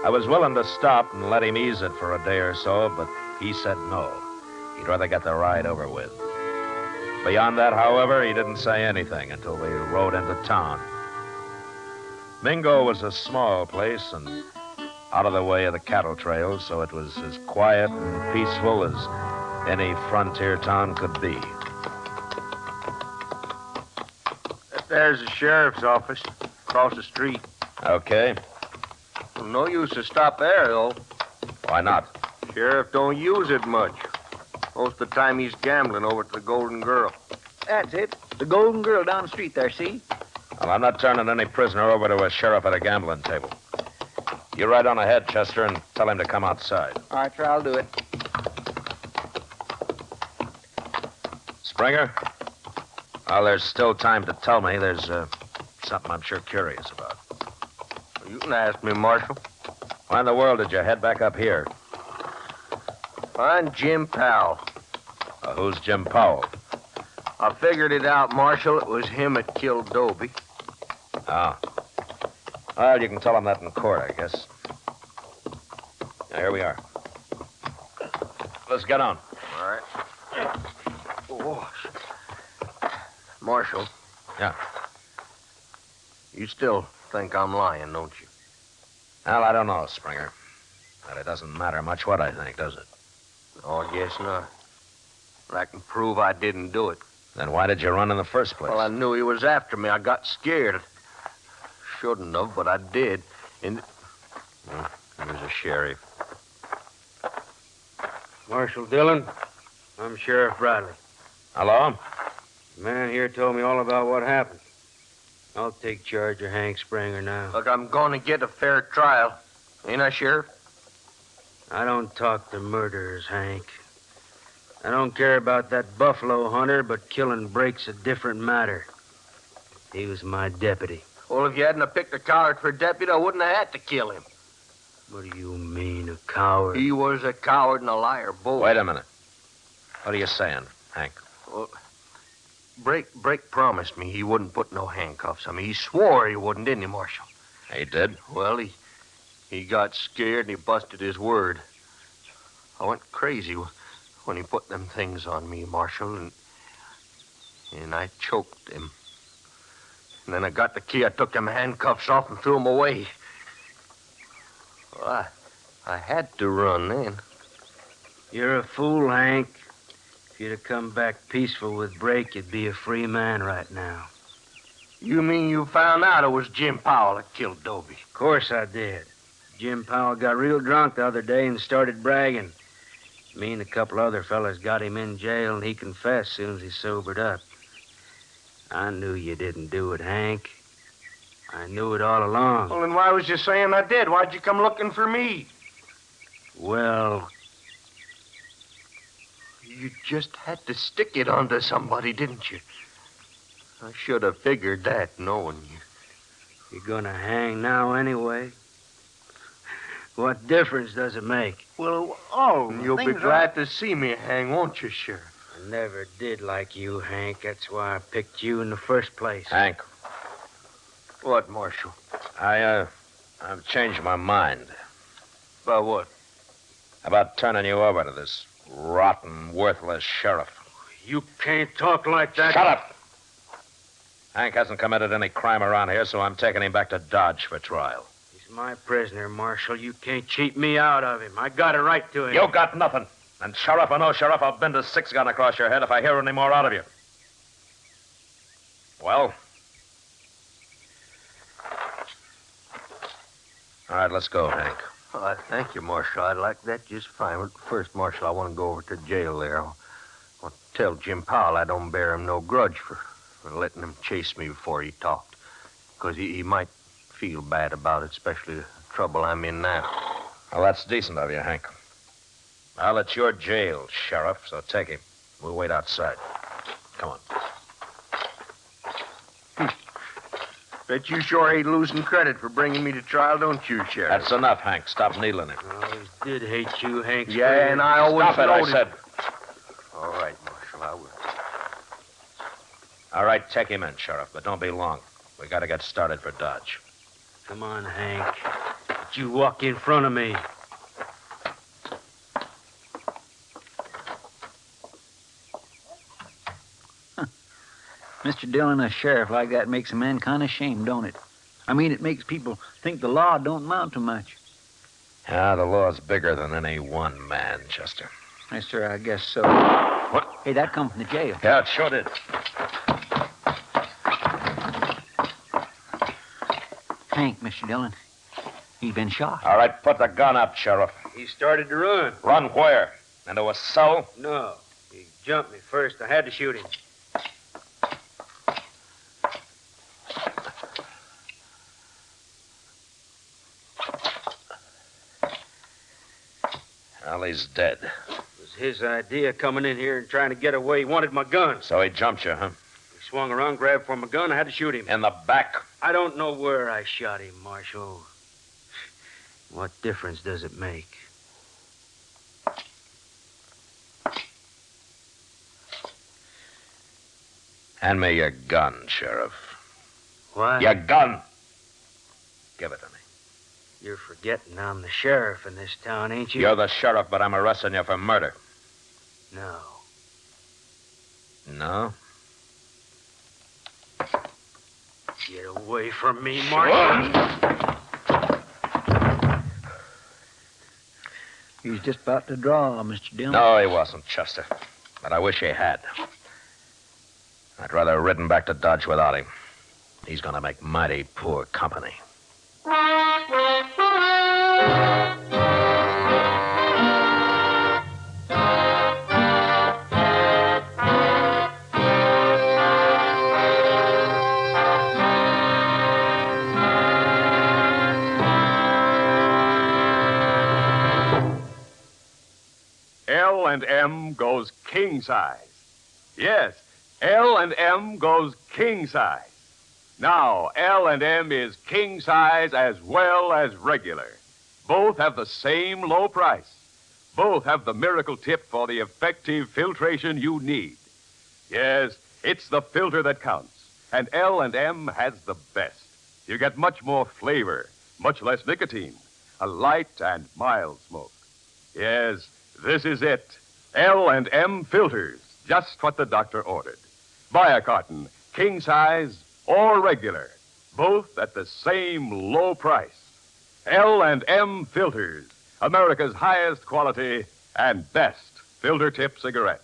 I was willing to stop and let him ease it for a day or so, but he said no. He'd rather get the ride over with. Beyond that, however, he didn't say anything until we rode into town. Mingo was a small place and out of the way of the cattle trails, so it was as quiet and peaceful as any frontier town could be. There's the sheriff's office across the street. Okay. Well, no use to stop there, though. Why not? Sheriff don't use it much. Most of the time he's gambling over at the Golden Girl. That's it. The Golden Girl down the street there, see? Well, I'm not turning any prisoner over to a sheriff at a gambling table. You ride on ahead, Chester, and tell him to come outside. All right, sir, I'll do it. Springer? Well, there's still time to tell me. There's something I'm sure curious about. You can ask me, Marshal. Why in the world did you head back up here? Find Jim Powell. Who's Jim Powell? I figured it out, Marshal. It was him that killed Dobie. Oh. Well, you can tell him that in court, I guess. Now, here we are. Let's get on. All right. Oh. Marshal. Yeah. You still think I'm lying, don't you? Well, I don't know, Springer. But it doesn't matter much what I think, does it? Oh, I guess not. But I can prove I didn't do it. Then why did you run in the first place? Well, I knew he was after me. I got scared. Shouldn't have, but I did. And there's a sheriff. Marshal Dillon, I'm Sheriff Bradley. Hello? The man here told me all about what happened. I'll take charge of Hank Springer now. Look, I'm going to get a fair trial. Ain't I, Sheriff? I don't talk to murderers, Hank. I don't care about that buffalo hunter, but killing Brake's a different matter. He was my deputy. Well, if you hadn't have picked a coward for deputy, I wouldn't have had to kill him. What do you mean, a coward? He was a coward and a liar, both. Wait a minute. What are you saying, Hank? Well, Brake promised me he wouldn't put no handcuffs on me. He swore he wouldn't, didn't he, Marshal? He did? Well, he got scared and he busted his word. I went crazy when he put them things on me, Marshal, and I choked him. And then I got the key. I took them handcuffs off and threw them away. Well, I had to run then. You're a fool, Hank. If you'd have come back peaceful with Brake, you'd be a free man right now. You mean you found out it was Jim Powell that killed Dobie? Of course I did. Jim Powell got real drunk the other day and started bragging. Me and a couple other fellas got him in jail, and he confessed as soon as he sobered up. I knew you didn't do it, Hank. I knew it all along. Well, then why was you saying I did? Why'd you come looking for me? Well, you just had to stick it onto somebody, didn't you? I should have figured that, knowing you. You're gonna hang now anyway. What difference does it make? Well, you'll be glad to see me hang, won't you, Sheriff? I never did like you, Hank. That's why I picked you in the first place. Hank. What, Marshal? I've changed my mind. About what? About turning you over to this rotten, worthless sheriff. You can't talk like that. Shut up! Hank hasn't committed any crime around here, so I'm taking him back to Dodge for trial. He's my prisoner, Marshal. You can't cheat me out of him. I got a right to him. You got nothing. And sheriff or no sheriff, I'll bend a 6-gun across your head if I hear any more out of you. Well? All right, let's go, Hank. Thank you, Marshal. I'd like that just fine. But first, Marshal, I want to go over to jail there. I want to tell Jim Powell I don't bear him no grudge for letting him chase me before he talked. Because he might feel bad about it, especially the trouble I'm in now. Well, that's decent of you, Hank. Well, it's your jail, Sheriff, so take him. We'll wait outside. Come on. Bet you sure ain't losing credit for bringing me to trial, don't you, Sheriff? That's enough, Hank. Stop needling him. I always did hate you, Hank. Yeah, and I always Stop it, I said. All right, Marshal, I will. All right, take him in, Sheriff, but don't be long. We got to get started for Dodge. Come on, Hank. But you walk in front of me. Mr. Dillon, a sheriff like that makes a man kind of ashamed, don't it? I mean, it makes people think the law don't amount to much. Yeah, the law's bigger than any one man, Chester. Yes, sir, I guess so. What? Hey, that come from the jail. Yeah, it sure did. Hank, Mr. Dillon. He's been shot. All right, put the gun up, Sheriff. He started to run. Run where? Into a cell? No. He jumped me first. I had to shoot him. Well, he's dead. It was his idea coming in here and trying to get away. He wanted my gun. So he jumped you, huh? He swung around, grabbed for my gun. I had to shoot him. In the back? I don't know where I shot him, Marshal. What difference does it make? Hand me your gun, Sheriff. What? Your gun. Give it to me. You're forgetting I'm the sheriff in this town, ain't you? You're the sheriff, but I'm arresting you for murder. No. No? Get away from me, Marshal. He's just about to draw, Mr. Dillon. No, he wasn't, Chester. But I wish he had. I'd rather have ridden back to Dodge without him. He's gonna make mighty poor company. L&M goes king size. Yes, L&M goes king size. Now, L&M is king size as well as regular. Both have the same low price. Both have the miracle tip for the effective filtration you need. Yes, it's the filter that counts, and L&M has the best. You get much more flavor, much less nicotine, a light and mild smoke. Yes, This is it. L&M filters. Just what the doctor ordered. Buy a carton, king size or regular. Both at the same low price. L&M filters. America's highest quality and best filter tip cigarette.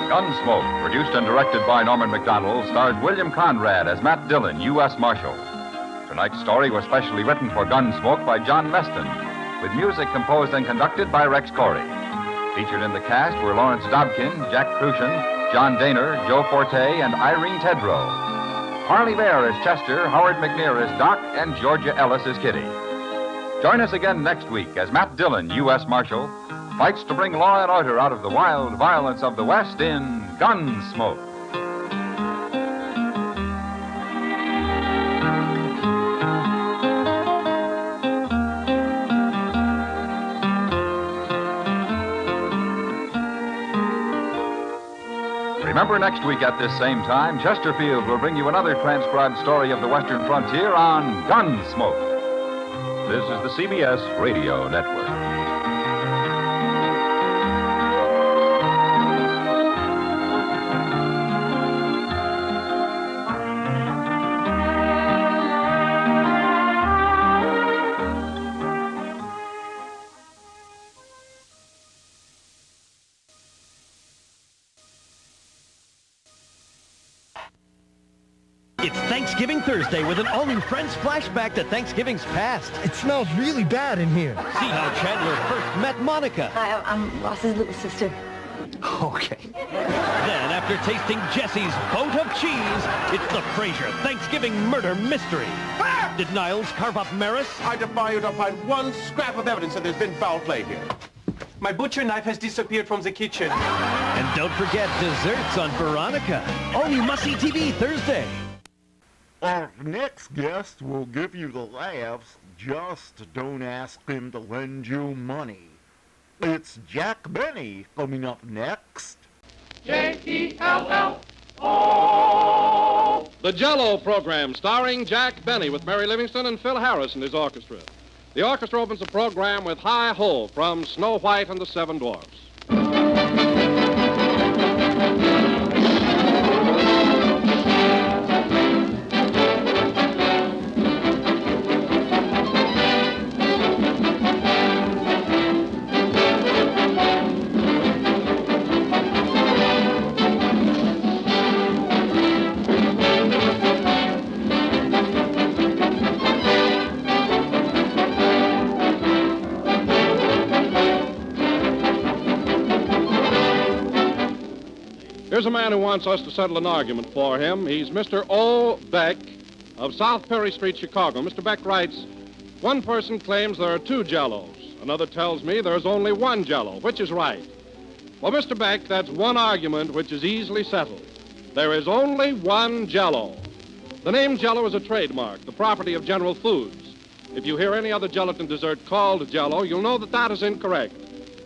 Gunsmoke, produced and directed by Norman McDonald, stars William Conrad as Matt Dillon, U.S. Marshal. Tonight's story was specially written for Gunsmoke by John Meston, with music composed and conducted by Rex Corey. Featured in the cast were Lawrence Dobkin, Jack Crucian, John Daner, Joe Forte, and Irene Tedrow. Harley Bear as Chester, Howard McNear as Doc, and Georgia Ellis as Kitty. Join us again next week as Matt Dillon, U.S. Marshal, fights to bring law and order out of the wild violence of the West in Gunsmoke. Remember, next week at this same time, Chesterfield will bring you another transcribed story of the Western frontier on Gunsmoke. This is the CBS Radio Network. It's Thanksgiving Thursday with an all-new Friends flashback to Thanksgiving's past. It smells really bad in here. See how Chandler first met Monica. Hi, I'm Ross's little sister. Okay. Then, after tasting Jesse's boat of cheese, it's the Frasier Thanksgiving murder mystery. Did Niles carve up Maris? I defy you to find one scrap of evidence that there's been foul play here. My butcher knife has disappeared from the kitchen. And don't forget desserts on Veronica. Only must-see TV Thursday. Our next guest will give you the laughs. Just don't ask him to lend you money. It's Jack Benny coming up next. Jello. The Jell-O program, starring Jack Benny with Mary Livingston and Phil Harris and his orchestra. The orchestra opens the program with Hi Ho from Snow White and the Seven Dwarfs. Here's a man who wants us to settle an argument for him. He's Mr. O. Beck of South Perry Street, Chicago. Mr. Beck writes, one person claims there are two Jellos. Another tells me there's only one Jello. Which is right? Well, Mr. Beck, that's one argument which is easily settled. There is only one Jello. The name Jello is a trademark, the property of General Foods. If you hear any other gelatin dessert called Jello, you'll know that that is incorrect.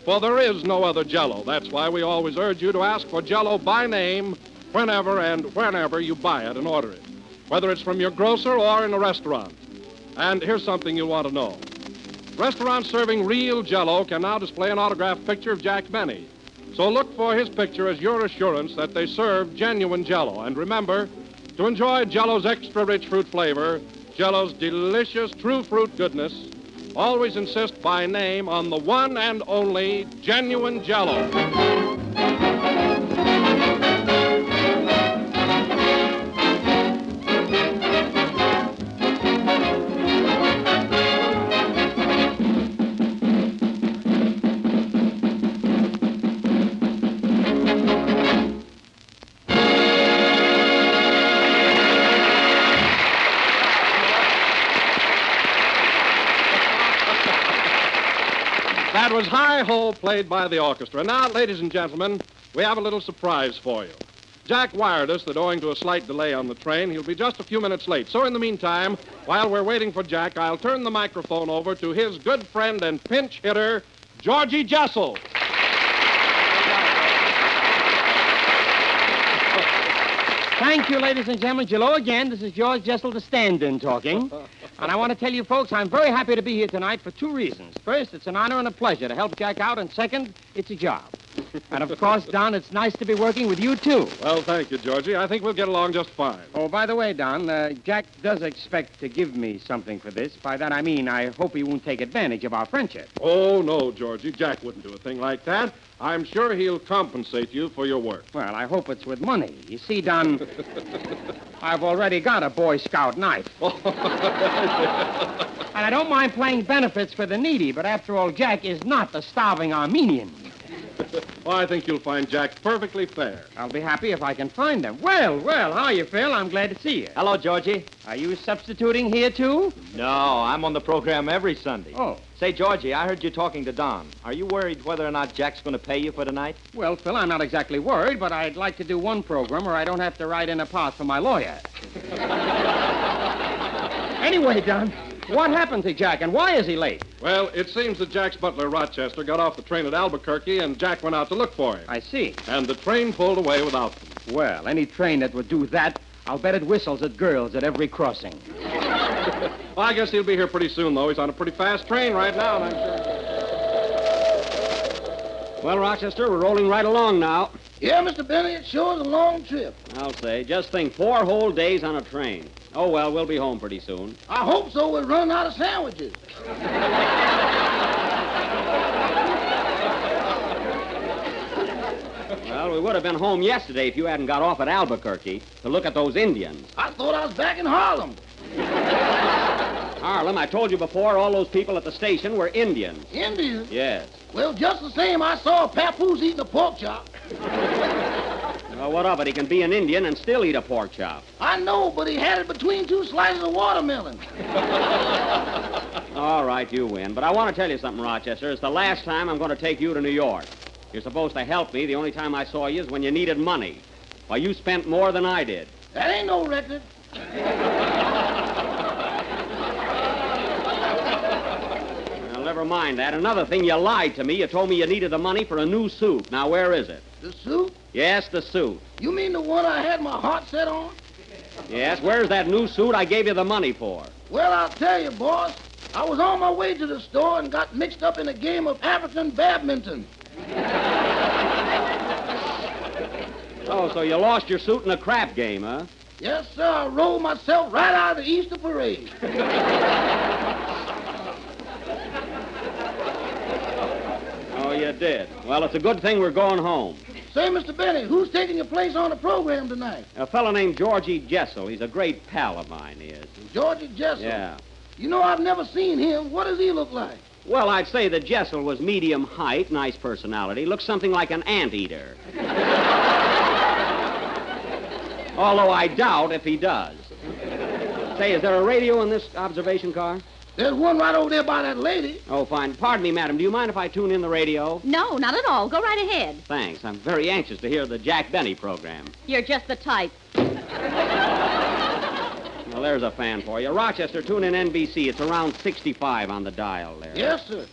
For there is no other Jello. That's why we always urge you to ask for Jello by name whenever and whenever you buy it and order it, whether it's from your grocer or in a restaurant. And here's something you'll want to know. Restaurants serving real Jello can now display an autographed picture of Jack Benny. So look for his picture as your assurance that they serve genuine Jello. And remember, to enjoy Jello's extra rich fruit flavor, Jello's delicious true fruit goodness, always insist by name on the one and only genuine Jello. That was Hi Ho, played by the orchestra. Now, ladies and gentlemen, we have a little surprise for you. Jack wired us that owing to a slight delay on the train, he'll be just a few minutes late. So in the meantime, while we're waiting for Jack, I'll turn the microphone over to his good friend and pinch hitter, Georgie Jessel. Thank you, ladies and gentlemen. Hello again. This is George Jessel, the stand-in, talking. And I want to tell you folks, I'm very happy to be here tonight for two reasons. First, it's an honor and a pleasure to help Jack out. And second, it's a job. And, of course, Don, it's nice to be working with you, too. Well, thank you, Georgie. I think we'll get along just fine. Oh, by the way, Don, Jack does expect to give me something for this. By that I mean I hope he won't take advantage of our friendship. Oh, no, Georgie. Jack wouldn't do a thing like that. I'm sure he'll compensate you for your work. Well, I hope it's with money. You see, Don, I've already got a Boy Scout knife. And I don't mind playing benefits for the needy, but after all, Jack is not the starving Armenian. Well, I think you'll find Jack perfectly fair. I'll be happy if I can find him. Well, how are you, Phil? I'm glad to see you. Hello, Georgie. Are you substituting here, too? No, I'm on the program every Sunday. Oh. Say, Georgie, I heard you talking to Don. Are you worried whether or not Jack's going to pay you for tonight? Well, Phil, I'm not exactly worried, but I'd like to do one program where I don't have to write in a part for my lawyer. Anyway, Don, what happened to Jack, and why is he late? Well, it seems that Jack's butler, Rochester, got off the train at Albuquerque, and Jack went out to look for him. I see. And the train pulled away without them. Well, any train that would do that, I'll bet it whistles at girls at every crossing. Well, I guess he'll be here pretty soon, though. He's on a pretty fast train right now, and I'm sure... Well, Rochester, we're rolling right along now. Yeah, Mr. Benny, it sure is a long trip. I'll say. Just think, 4 whole days on a train. Oh, well, we'll be home pretty soon. I hope so. We're running out of sandwiches. Well, we would have been home yesterday if you hadn't got off at Albuquerque to look at those Indians. I thought I was back in Harlem. Harlem, I told you before, all those people at the station were Indians. Indians? Yes. Well, just the same, I saw a papoose eating a pork chop. Well, what of it? He can be an Indian and still eat a pork chop. I know, but he had it between 2 slices of watermelon. All right, you win. But I want to tell you something, Rochester. It's the last time I'm going to take you to New York. You're supposed to help me. The only time I saw you is when you needed money. Well, you spent more than I did. That ain't no record. Well, never mind that. Another thing, you lied to me. You told me you needed the money for a new suit. Now, where is it? The suit? Yes, the suit. You mean the one I had my heart set on? Yes, where's that new suit I gave you the money for? Well, I'll tell you, boss. I was on my way to the store and got mixed up in a game of African badminton. Oh, so you lost your suit in a crap game, huh? Yes, sir. I rolled myself right out of the Easter parade. Oh, you did. Well, it's a good thing we're going home. Say, Mr. Benny, who's taking your place on the program tonight? A fellow named Georgie Jessel. He's a great pal of mine, he is. Georgie Jessel? Yeah. You know, I've never seen him. What does he look like? Well, I'd say that Jessel was medium height, nice personality, looks something like an anteater. Although I doubt if he does. Say, is there a radio in this observation car? There's one right over there by that lady. Oh, fine. Pardon me, madam. Do you mind if I tune in the radio? No, not at all. Go right ahead. Thanks. I'm very anxious to hear the Jack Benny program. You're just the type. Well, there's a fan for you. Rochester, tune in NBC. It's around 65 on the dial there. Yes, sir.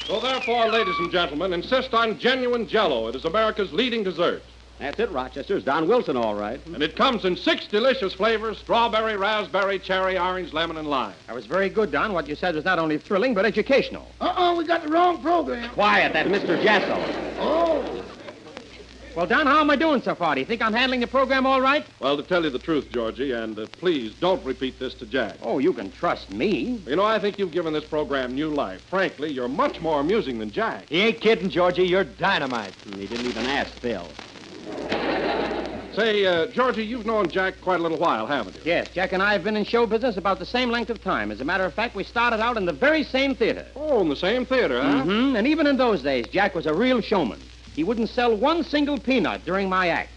So therefore, ladies and gentlemen, insist on genuine Jell-O. It is America's leading dessert. That's it, Rochester. It's Don Wilson, all right. And it comes in 6 delicious flavors: strawberry, raspberry, cherry, orange, lemon, and lime. That was very good, Don. What you said was not only thrilling, but educational. We got the wrong program. Quiet, that's Mr. Jessel. Oh. Well, Don, how am I doing so far? Do you think I'm handling the program all right? Well, to tell you the truth, Georgie, and please don't repeat this to Jack. Oh, you can trust me. You know, I think you've given this program new life. Frankly, you're much more amusing than Jack. He ain't kidding, Georgie. You're dynamite. He didn't even ask Phil. Say, Georgie, you've known Jack quite a little while, haven't you? Yes, Jack and I have been in show business about the same length of time. As a matter of fact, we started out in the very same theater. Oh, in the same theater, huh? Mm-hmm. And even in those days, Jack was a real showman. He wouldn't sell one single peanut during my act.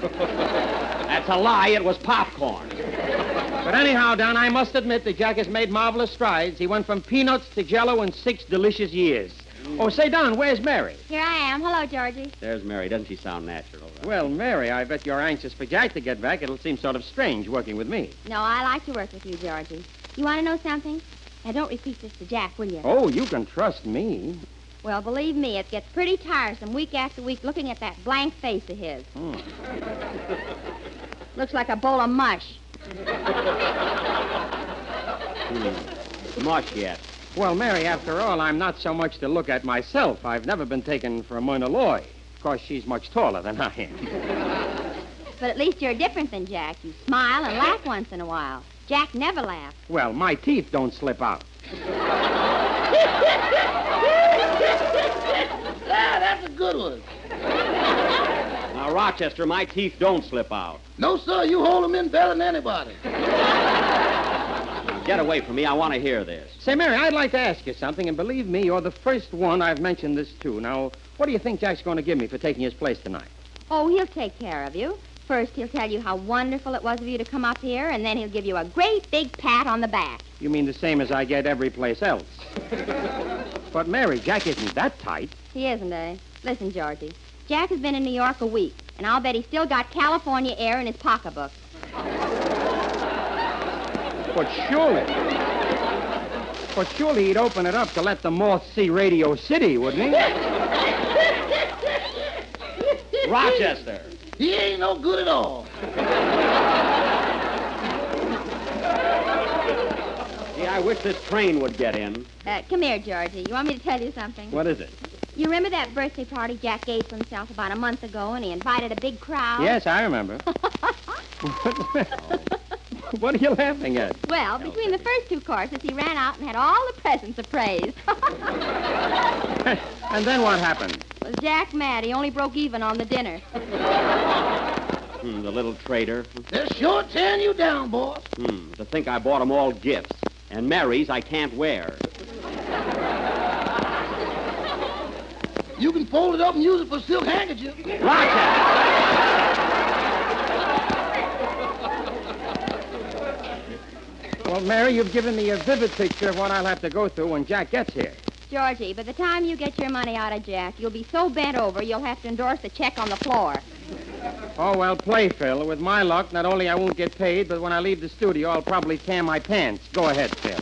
That's a lie. It was popcorn. But anyhow, Don, I must admit that Jack has made marvelous strides. He went from peanuts to Jell-O in 6 delicious years. Oh, say, Don, where's Mary? Here I am. Hello, Georgie. There's Mary. Doesn't she sound natural? Right? Well, Mary, I bet you're anxious for Jack to get back. It'll seem sort of strange working with me. No, I like to work with you, Georgie. You want to know something? Now, don't repeat this to Jack, will you? Oh, you can trust me. Well, believe me, it gets pretty tiresome week after week looking at that blank face of his. Looks like a bowl of mush. Mush yet. Well, Mary, after all, I'm not so much to look at myself. I've never been taken for a Myrna Loy. Of course, she's much taller than I am. But at least you're different than Jack. You smile and laugh once in a while. Jack never laughs. Well, my teeth don't slip out. That's a good one. Now, Rochester, my teeth don't slip out. No, sir, you hold them in better than anybody. Get away from me. I want to hear this. Say, Mary, I'd like to ask you something, and believe me, you're the first one I've mentioned this to. Now, what do you think Jack's going to give me for taking his place tonight? Oh, he'll take care of you. First, he'll tell you how wonderful it was of you to come up here, and then he'll give you a great big pat on the back. You mean the same as I get every place else? But, Mary, Jack isn't that tight. He isn't, eh? Listen, Georgie, Jack has been in New York a week, and I'll bet he's still got California air in his pocketbook. But surely he'd open it up to let the moth see Radio City, wouldn't he? Rochester. He ain't no good at all. Gee, I wish this train would get in. Come here, Georgie. You want me to tell you something? What is it? You remember that birthday party Jack gave for himself about a month ago, and he invited a big crowd? Yes, I remember. What are you laughing at? Well, between the first two courses, he ran out and had all the presents appraised. And then what happened? Was Jack mad? He only broke even on the dinner. The little traitor. They're sure tearing you down, boss. To think I bought them all gifts. And Mary's I can't wear. You can fold it up and use it for silk handkerchief. Well, Mary, you've given me a vivid picture of what I'll have to go through when Jack gets here. Georgie, by the time you get your money out of Jack, you'll be so bent over you'll have to endorse a check on the floor. Oh, well, play, Phil. With my luck, not only I won't get paid, but when I leave the studio, I'll probably tear my pants. Go ahead, Phil.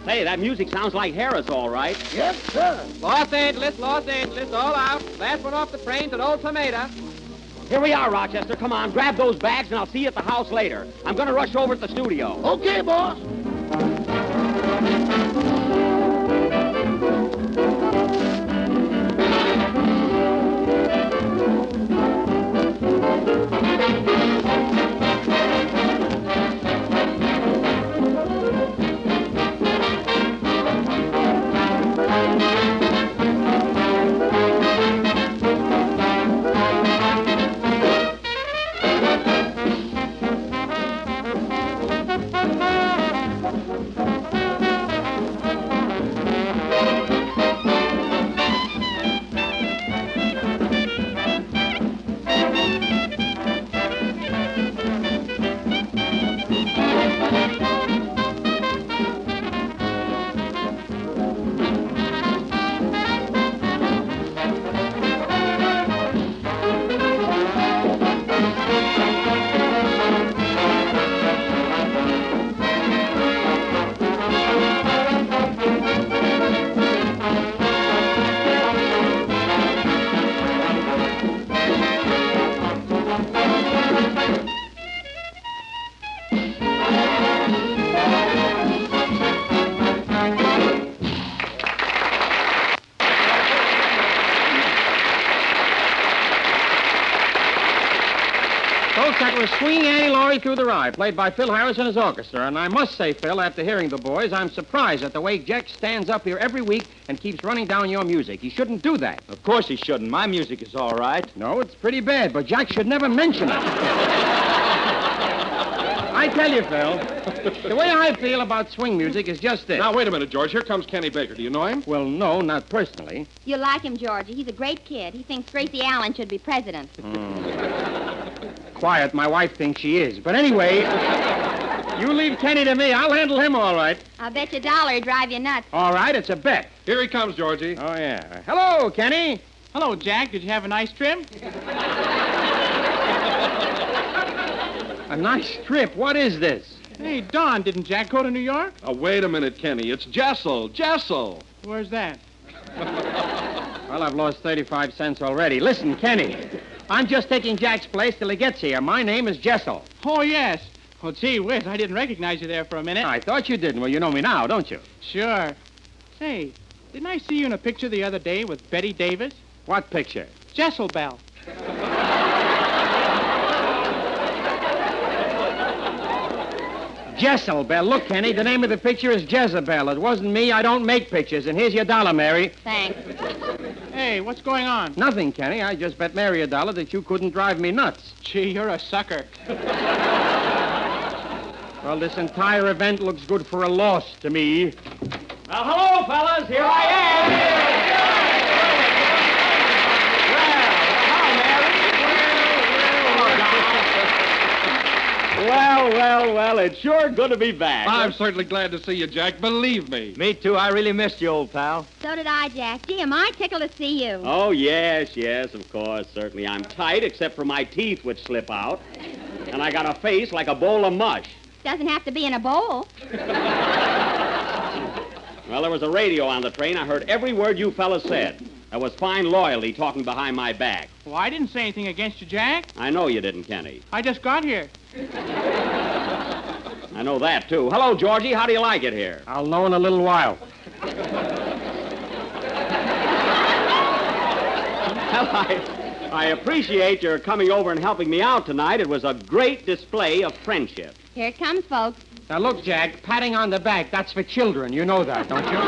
Hey, that music sounds like Harris, all right. Yes, sir. Los Angeles, all out. Last one off the train to Old Tomato. Here we are, Rochester. Come on, grab those bags, and I'll see you at the house later. I'm going to rush over to the studio. Okay, boss. Folks, that was Swinging Annie Laurie Through the Rye, played by Phil Harris and his orchestra. And I must say, Phil, after hearing the boys, I'm surprised at the way Jack stands up here every week and keeps running down your music. He shouldn't do that. Of course he shouldn't. My music is all right. No, it's pretty bad, but Jack should never mention it. I tell you, Phil, the way I feel about swing music is just this. Now, wait a minute, George. Here comes Kenny Baker. Do you know him? Well, no, not personally. You like him, Georgie. He's a great kid. He thinks Gracie Allen should be president. Quiet, my wife thinks she is. But anyway, you leave Kenny to me. I'll handle him all right. I'll bet you $1 he'd drive you nuts. All right, it's a bet. Here he comes, Georgie. Oh, yeah. Hello, Kenny. Hello, Jack. Did you have a nice trip? A nice trip? What is this? Hey, Don, didn't Jack go to New York? Oh, wait a minute, Kenny. It's Jessel. Jessel. Where's that? Well, I've lost 35 cents already. Listen, Kenny, I'm just taking Jack's place till he gets here. My name is Jessel. Oh, yes. Well, gee whiz, I didn't recognize you there for a minute. I thought you didn't. Well, you know me now, don't you? Sure. Say, didn't I see you in a picture the other day with Betty Davis? What picture? Jessel Bell. Jezebel. Look, Kenny, the name of the picture is Jezebel. It wasn't me. I don't make pictures. And here's your dollar, Mary. Thanks. Hey, what's going on? Nothing, Kenny. I just bet Mary $1 that you couldn't drive me nuts. Gee, you're a sucker. Well, this entire event looks good for a loss to me. Well, hello, fellas. Here I am. Well, it's sure good to be back. I'm certainly glad to see you, Jack. Believe me. Me too. I really missed you, old pal. So did I, Jack. Gee, am I tickled to see you. Oh, yes, of course, certainly. I'm tight, except for my teeth, which slip out. And I got a face like a bowl of mush. Doesn't have to be in a bowl. Well, there was a radio on the train. I heard every word you fellas said. That was fine loyalty talking behind my back. Well, I didn't say anything against you, Jack. I know you didn't, Kenny. I just got here. I know that, too. Hello, Georgie. How do you like it here? I'll know in a little while. Well, I appreciate your coming over and helping me out tonight. It was a great display of friendship. Here it comes, folks. Now, look, Jack, patting on the back, that's for children. You know that, don't you?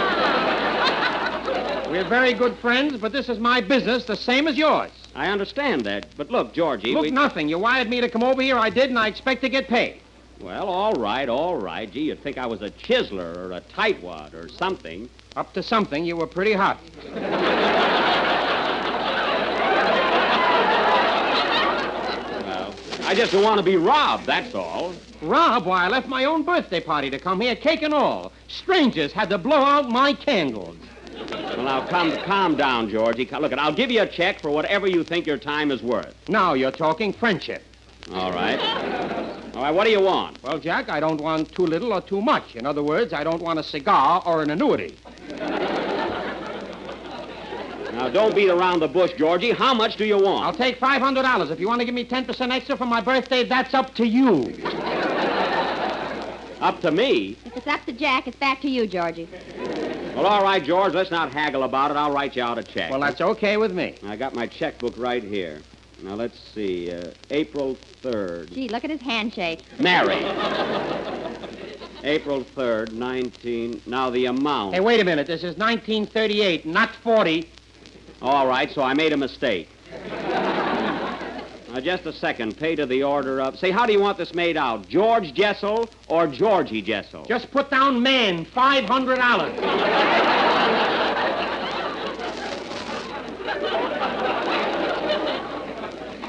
We're very good friends, but this is my business, the same as yours. I understand that. But look, Georgie, Look, nothing. You wired me to come over here. I did, and I expect to get paid. Well, all right. Gee, you'd think I was a chiseler or a tightwad or something. Up to something, you were pretty hot. Well, I just don't want to be robbed, that's all. Robbed? Why, I left my own birthday party to come here, cake and all. Strangers had to blow out my candles. Well, now, calm down, Georgie. Look, I'll give you a check for whatever you think your time is worth. Now you're talking friendship. All right. All right, what do you want? Well, Jack, I don't want too little or too much. In other words, I don't want a cigar or an annuity. Now, don't beat around the bush, Georgie. How much do you want? I'll take $500. If you want to give me 10% extra for my birthday, that's up to you. Up to me? If it's up to Jack, it's back to you, Georgie. Well, all right, George, let's not haggle about it. I'll write you out a check. Well, that's okay with me. I got my checkbook right here. Now, let's see. April 3rd. Gee, look at his handshake. Mary. April 3rd, 19... Now, the amount. Hey, wait a minute. This is 1938, not 40. All right, so I made a mistake. Now, just a second. Pay to the order of... Say, how do you want this made out? George Jessel or Georgie Jessel? Just put down man, $500.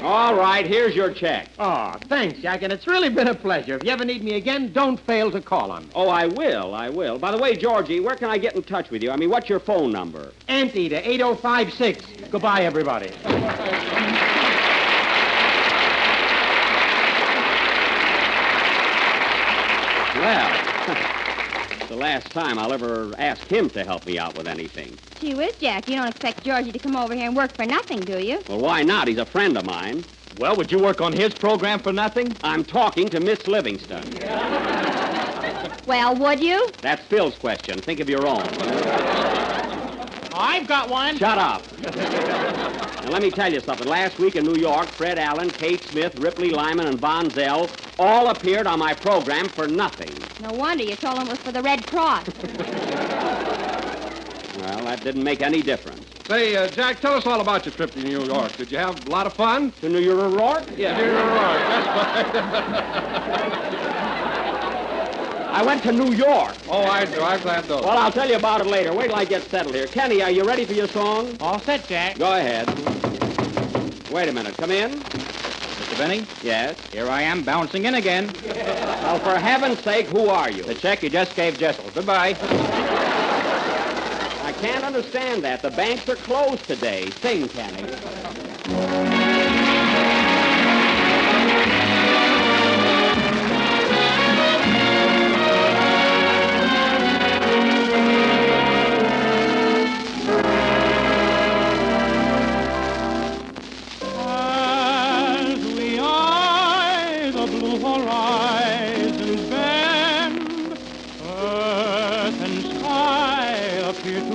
All right, here's your check. Oh, thanks, Jack, and it's really been a pleasure. If you ever need me again, don't fail to call on me. Oh, I will. By the way, Georgie, where can I get in touch with you? I mean, what's your phone number? Anteater, 8056. Goodbye, everybody. Well, it's the last time I'll ever ask him to help me out with anything. Gee whiz, Jack, you don't expect Georgie to come over here and work for nothing, do you? Well, why not? He's a friend of mine. Well, would you work on his program for nothing? I'm talking to Miss Livingston. Well, would you? That's Phil's question. Think of your own. I've got one. Shut up. Now, let me tell you something. Last week in New York, Fred Allen, Kate Smith, Ripley Lyman, and Von Zell all appeared on my program for nothing. No wonder you told him it was for the Red Cross. Well, that didn't make any difference. Say, Jack, tell us all about your trip to New York. Did you have a lot of fun? To New York? Yeah. New York, that's right. I went to New York. Oh, I do. I'm glad to know. Well, I'll tell you about it later. Wait till I get settled here. Kenny, are you ready for your song? All set, Jack. Go ahead. Wait a minute. Come in. Mr. Benny? Yes? Here I am, bouncing in again. Well, for heaven's sake, who are you? The check you just gave Jessel. Goodbye. I can't understand that. The banks are closed today. Sing, Kenny.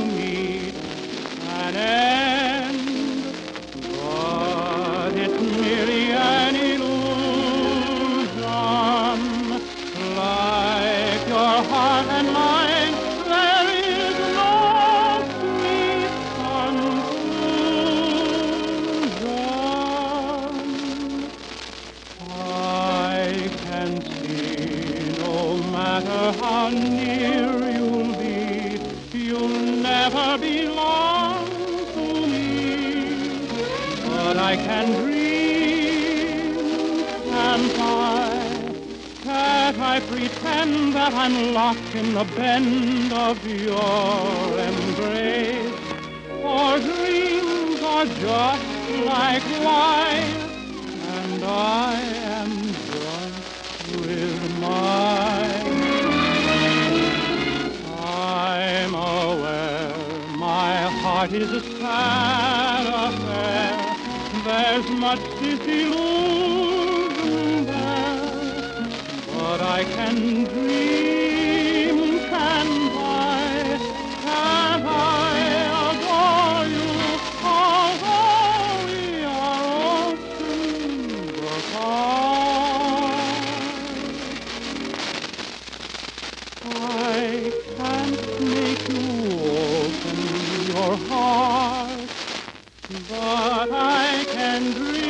meet an end, but it's merely an illusion. Like your heart and mine, there is no sweet conclusion. I can see no matter how near you'll be, you'll never belong to me. But I can dream and fly. Can't I pretend that I'm locked in the bend of your embrace? For dreams are just like wine, and I am drunk with mine. I'm aware my heart is a sad affair. There's much disillusion there, but I can dream, can't I? Can't I adore you, although we are oceans apart? I can't make you open your heart, but I can dream.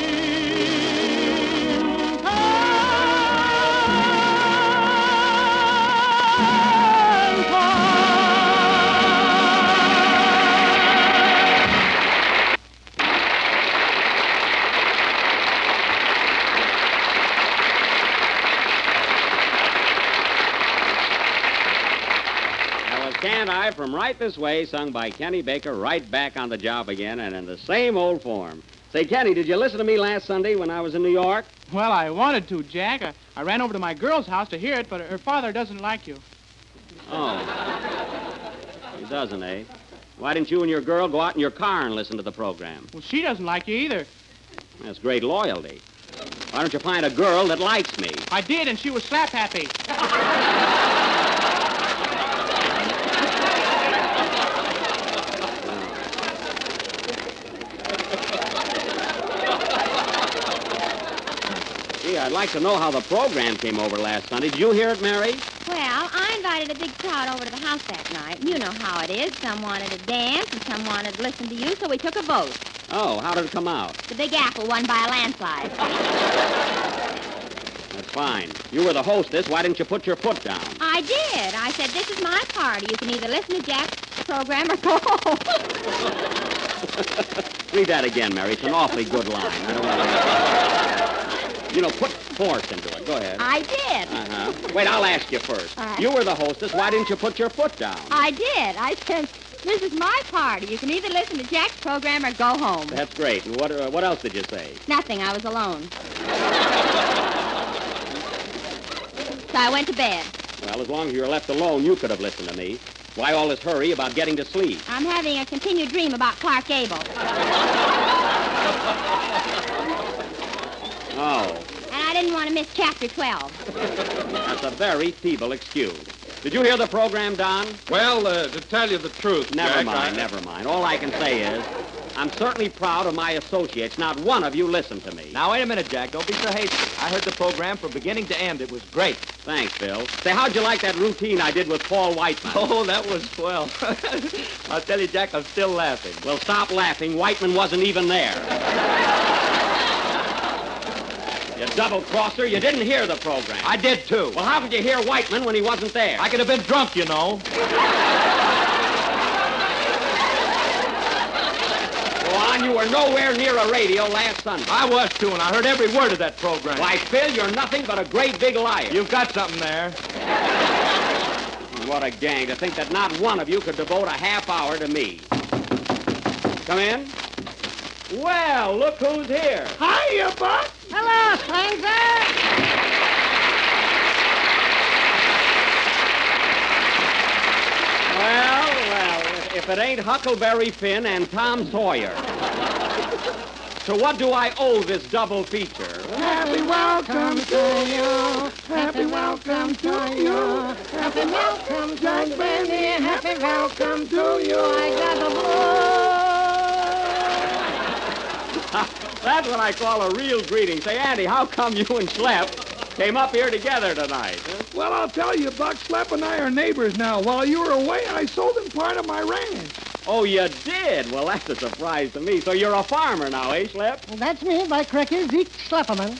Can't I from Right This Way, sung by Kenny Baker, right back on the job again and in the same old form. Say, Kenny, did you listen to me last Sunday when I was in New York? Well, I wanted to, Jack. I ran over to my girl's house to hear it, but her father doesn't like you. Oh. He doesn't, eh? Why didn't you and your girl go out in your car and listen to the program? Well, she doesn't like you either. That's great loyalty. Why don't you find a girl that likes me? I did, and she was slap happy. Gee, I'd like to know how the program came over last Sunday. Did you hear it, Mary? Well, I invited a big crowd over to the house that night. You know how it is. Some wanted to dance, and some wanted to listen to you, so we took a vote. Oh, how did it come out? The Big Apple won by a landslide. That's fine. You were the hostess. Why didn't you put your foot down? I did. I said, this is my party. You can either listen to Jack's program or go home. Read that again, Mary. It's an awfully good line. I don't want to... You know, put force into it. Go ahead. I did. Uh-huh. Wait, I'll ask you first. All right. You were the hostess. Why didn't you put your foot down? I did. I said, this is my party. You can either listen to Jack's program or go home. That's great. And what else did you say? Nothing. I was alone. So I went to bed. Well, as long as you were left alone, you could have listened to me. Why all this hurry about getting to sleep? I'm having a continued dream about Clark Gable. Oh. And I didn't want to miss chapter 12. That's a very feeble excuse. Did you hear the program, Don? Well, to tell you the truth, Never Jack, mind. All I can say is, I'm certainly proud of my associates. Not one of you listened to me. Now, wait a minute, Jack. Don't be so hasty. I heard the program from beginning to end. It was great. Thanks, Bill. Say, how'd you like that routine I did with Paul Whiteman? Oh, that was swell. I'll tell you, Jack, I'm still laughing. Well, stop laughing. Whiteman wasn't even there. You double-crosser. You didn't hear the program. I did, too. Well, how could you hear Whiteman when he wasn't there? I could have been drunk, you know. Go on, you were nowhere near a radio last Sunday. I was, too, and I heard every word of that program. Why, Phil, you're nothing but a great big liar. You've got something there. What a gang to think that not one of you could devote a half hour to me. Come in. Well, look who's here. Hiya, Buck. Hello, stranger. Well, if it ain't Huckleberry Finn and Tom Sawyer. To what do I owe this double feature? Happy welcome to you. Happy welcome to you. Happy welcome, Jack Benny. Happy welcome to you. I got the blues. That's what I call a real greeting. Say, Andy, how come you and Schlep came up here together tonight? Huh? Well, I'll tell you, Buck, Schlep and I are neighbors now. While you were away, I sold him part of my ranch. Oh, you did? Well, that's a surprise to me. So you're a farmer now, eh, Schlep? That's me, by cricket, Zeke Schlepperman.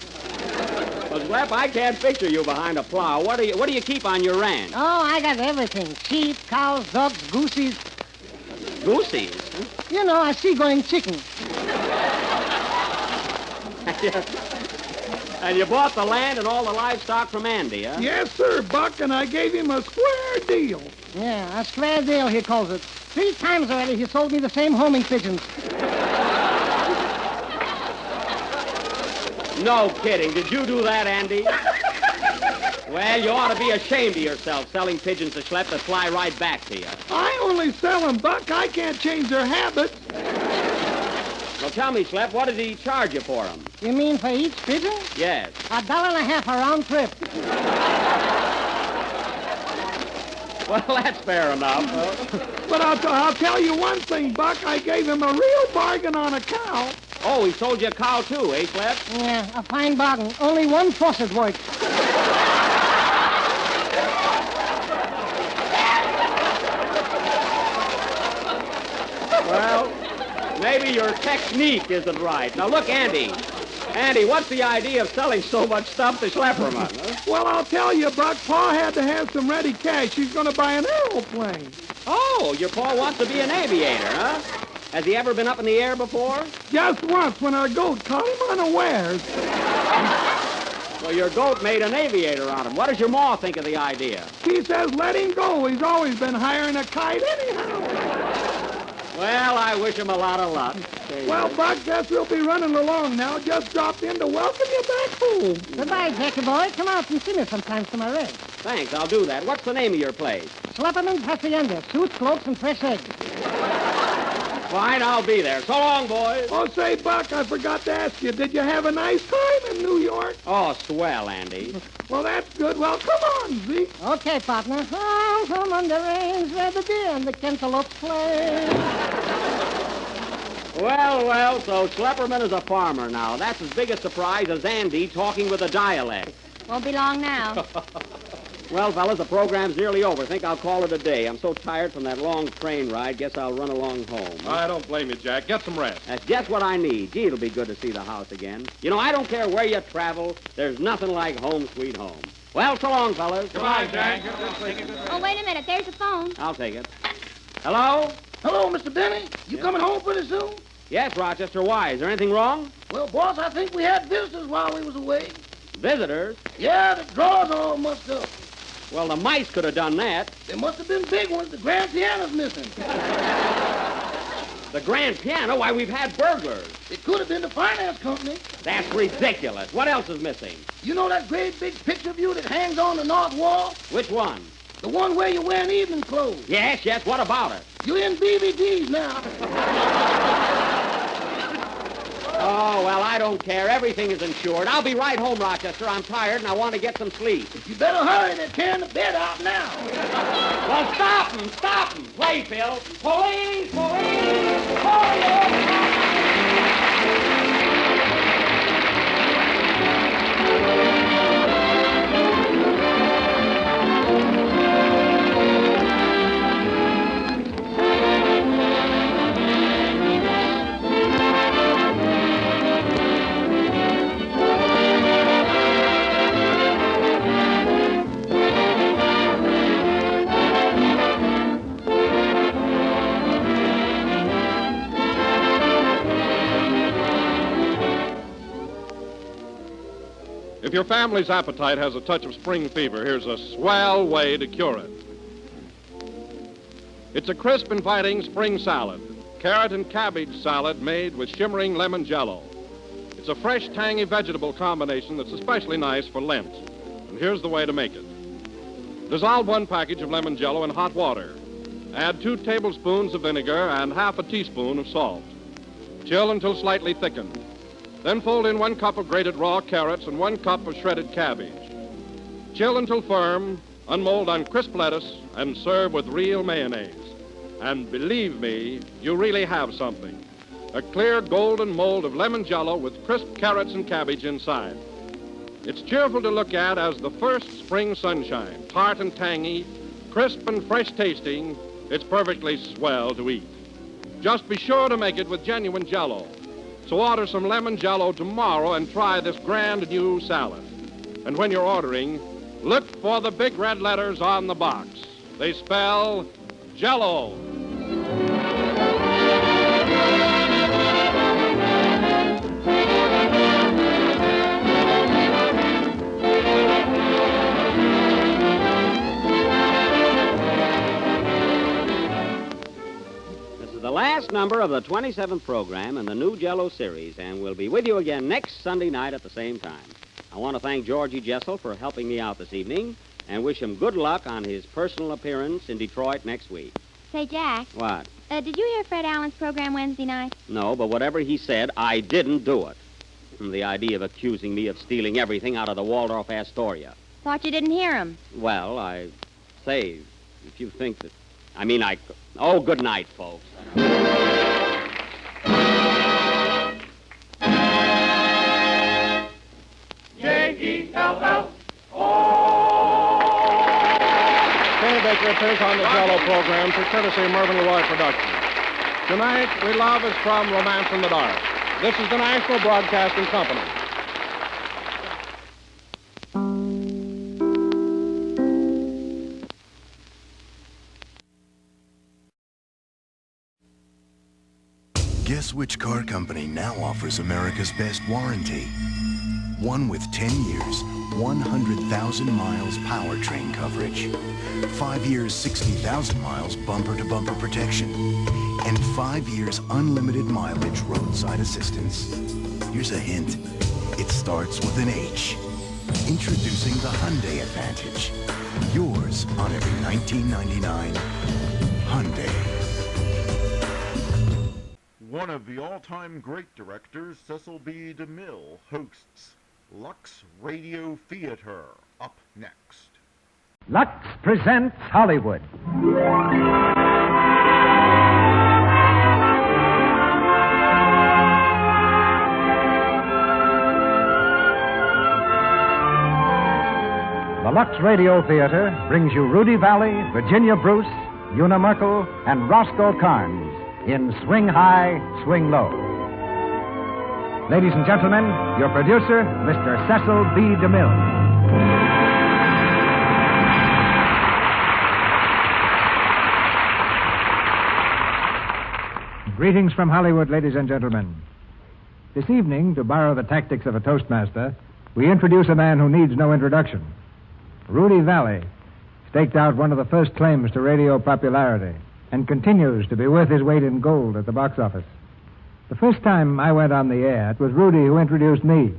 Well, Schlep, I can't picture you behind a plow. What do you keep on your ranch? Oh, I got everything. Sheep, cows, ducks, goosies. Goosies? You know, a seagoing chicken. And you bought the land and all the livestock from Andy, huh? Yes, sir, Buck, and I gave him a square deal. Yeah, a square deal, he calls it. 3 times already he sold me the same homing pigeons. No kidding. Did you do that, Andy? Well, you ought to be ashamed of yourself selling pigeons to Schlep that fly right back to you. I only sell them, Buck. I can't change their habits. Well, tell me, Schlep, what did he charge you for them? You mean for each pigeon? Yes. $1.50 a round trip. Well, that's fair enough. But I'll tell you one thing, Buck. I gave him a real bargain on a cow. Oh, he sold you a cow, too, eh, Schlep? Yeah, a fine bargain. Only one faucet works. Well, maybe your technique isn't right. Now, look, Andy. Andy, what's the idea of selling so much stuff to Schlepperman? Huh? Well, I'll tell you, Buck, Pa had to have some ready cash. He's going to buy an airplane. Oh, your Pa wants to be an aviator, huh? Has he ever been up in the air before? Just once when our goat caught him unawares. So your goat made an aviator on him. What does your Ma think of the idea? She says let him go. He's always been hiring a kite anyhow. Well, I wish him a lot of luck. Well, Buck, guess we'll be running along now. Just dropped in to welcome you back home. Goodbye, Jackie boy. Come out and see me sometime to my ranch. Thanks, I'll do that. What's the name of your place? Schlepperman's Hacienda. Suits, cloaks, and fresh eggs. Fine, I'll be there. So long, boys. Oh, say, Buck, I forgot to ask you, did you have a nice time in New York? Oh, swell, Andy. Well, that's good. Well, come on, Zeke. Okay, partner. Come on the range where the deer and the cantaloupes play. Well, so Schlepperman is a farmer now. That's as big a surprise as Andy talking with a dialect. Won't be long now. Well, fellas, the program's nearly over. Think I'll call it a day. I'm so tired from that long train ride, guess I'll run along home. I don't blame you, Jack. Get some rest. That's just what I need. Gee, it'll be good to see the house again. You know, I don't care where you travel. There's nothing like home sweet home. Well, so long, fellas. Goodbye, Jack. Oh, wait a minute. There's the phone. I'll take it. Hello? Hello, Mr. Benny. You coming home pretty soon? Yes, Rochester. Why? Is there anything wrong? Well, boss, I think we had visitors while we was away. Visitors? Yeah, the drawers are all mussed up. Well, the mice could have done that. They must have been big ones. The grand piano's missing. The grand piano? Why, we've had burglars. It could have been the finance company. That's ridiculous. What else is missing? You know that great big picture of you that hangs on the north wall? Which one? The one where you're wearing evening clothes. Yes. What about it? You're in DVDs now. Oh, well, I don't care. Everything is insured. I'll be right home, Rochester. I'm tired and I want to get some sleep. You better hurry. They're tearing the bed out now. Well, stop them. Play, Phil. Police! Police! If your family's appetite has a touch of spring fever, here's a swell way to cure it. It's a crisp, inviting spring salad. Carrot and cabbage salad made with shimmering lemon jello. It's a fresh, tangy vegetable combination that's especially nice for Lent. And here's the way to make it. Dissolve 1 package of lemon jello in hot water. Add 2 tablespoons of vinegar and half a teaspoon of salt. Chill until slightly thickened. Then fold in 1 cup of grated raw carrots and 1 cup of shredded cabbage. Chill until firm, unmold on crisp lettuce, and serve with real mayonnaise. And believe me, you really have something. A clear golden mold of lemon jello with crisp carrots and cabbage inside. It's cheerful to look at as the first spring sunshine, tart and tangy, crisp and fresh tasting. It's perfectly swell to eat. Just be sure to make it with genuine jello. So order some lemon jello tomorrow and try this grand new salad. And when you're ordering, look for the big red letters on the box. They spell Jello. The last number of the 27th program in the new Jello series, and we'll be with you again next Sunday night at the same time. I want to thank Georgie Jessel for helping me out this evening and wish him good luck on his personal appearance in Detroit next week. Say, Jack. What? Did you hear Fred Allen's program Wednesday night? No, but whatever he said, I didn't do it. The idea of accusing me of stealing everything out of the Waldorf Astoria. Thought you didn't hear him. Well, if you think that... Oh, good night, folks. Jello. Kenny Baker appears on the Jello program for courtesy of Mervyn LeRoy Productions. Tonight, We Love is from Romance in the Dark. This is the National Broadcasting Company. Guess which car company now offers America's best warranty? One with 10 years, 100,000 miles powertrain coverage. 5 years, 60,000 miles bumper-to-bumper protection. And 5 years unlimited mileage roadside assistance. Here's a hint. It starts with an H. Introducing the Hyundai Advantage. Yours on every 1999 Hyundai. One of the all-time great directors, Cecil B. DeMille, hosts Lux Radio Theater. Up next. Lux presents Hollywood. The Lux Radio Theater brings you Rudy Valley, Virginia Bruce, Una Merkel, and Roscoe Carnes in Swing High, Swing Low. Ladies and gentlemen, your producer, Mr. Cecil B. DeMille. Greetings from Hollywood, ladies and gentlemen. This evening, to borrow the tactics of a toastmaster, we introduce a man who needs no introduction. Rudy Valley staked out one of the first claims to radio popularity and continues to be worth his weight in gold at the box office. The first time I went on the air, it was Rudy who introduced me.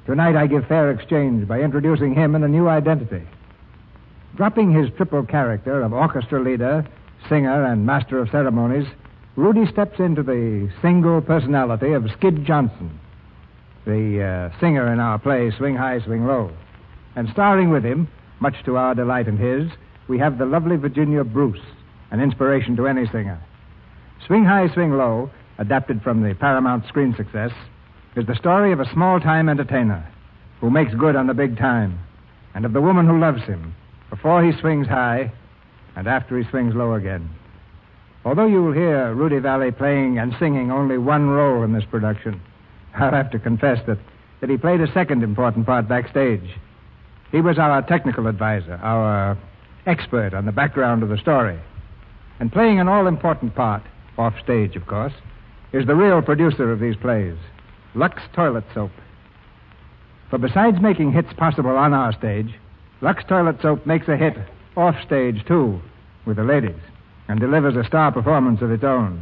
Tonight I give fair exchange by introducing him in a new identity. Dropping his triple character of orchestra leader, singer, and master of ceremonies, Rudy steps into the single personality of Skid Johnson, the singer in our play Swing High, Swing Low. And starring with him, much to our delight and his, we have the lovely Virginia Bruce, an inspiration to any singer. Swing High, Swing Low, adapted from the Paramount screen success, is the story of a small-time entertainer who makes good on the big time, and of the woman who loves him before he swings high and after he swings low again. Although you will hear Rudy Valley playing and singing only one role in this production, I'll have to confess that he played a second important part backstage. He was our technical advisor, our expert on the background of the story. And playing an all-important part, off stage, of course, is the real producer of these plays, Lux Toilet Soap. For besides making hits possible on our stage, Lux Toilet Soap makes a hit off stage, too, with the ladies, and delivers a star performance of its own.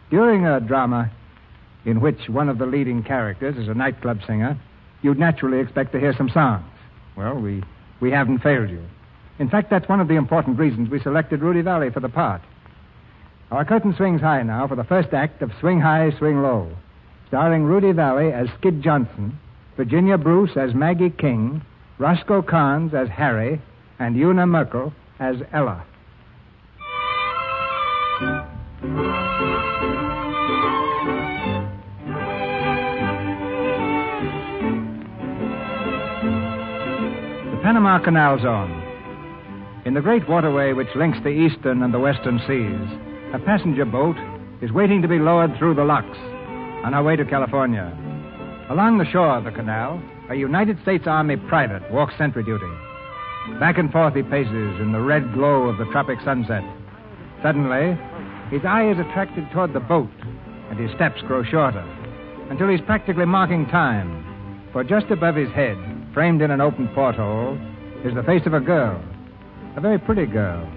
During a drama in which one of the leading characters is a nightclub singer, you'd naturally expect to hear some songs. Well, we haven't failed you. In fact, that's one of the important reasons we selected Rudy Valley for the part. Our curtain swings high now for the first act of Swing High, Swing Low. starring Rudy Valley as Skid Johnson, Virginia Bruce as Maggie King, Roscoe Carnes as Harry, and Una Merkel as Ella. The Panama Canal Zone. In the great waterway which links the eastern and the western seas, a passenger boat is waiting to be lowered through the locks on her way to California. Along the shore of the canal, a United States Army private walks sentry duty. Back and forth he paces in the red glow of the tropic sunset. Suddenly, his eye is attracted toward the boat, and his steps grow shorter, until he's practically marking time. For just above his head, framed in an open porthole, is the face of a girl, a very pretty girl.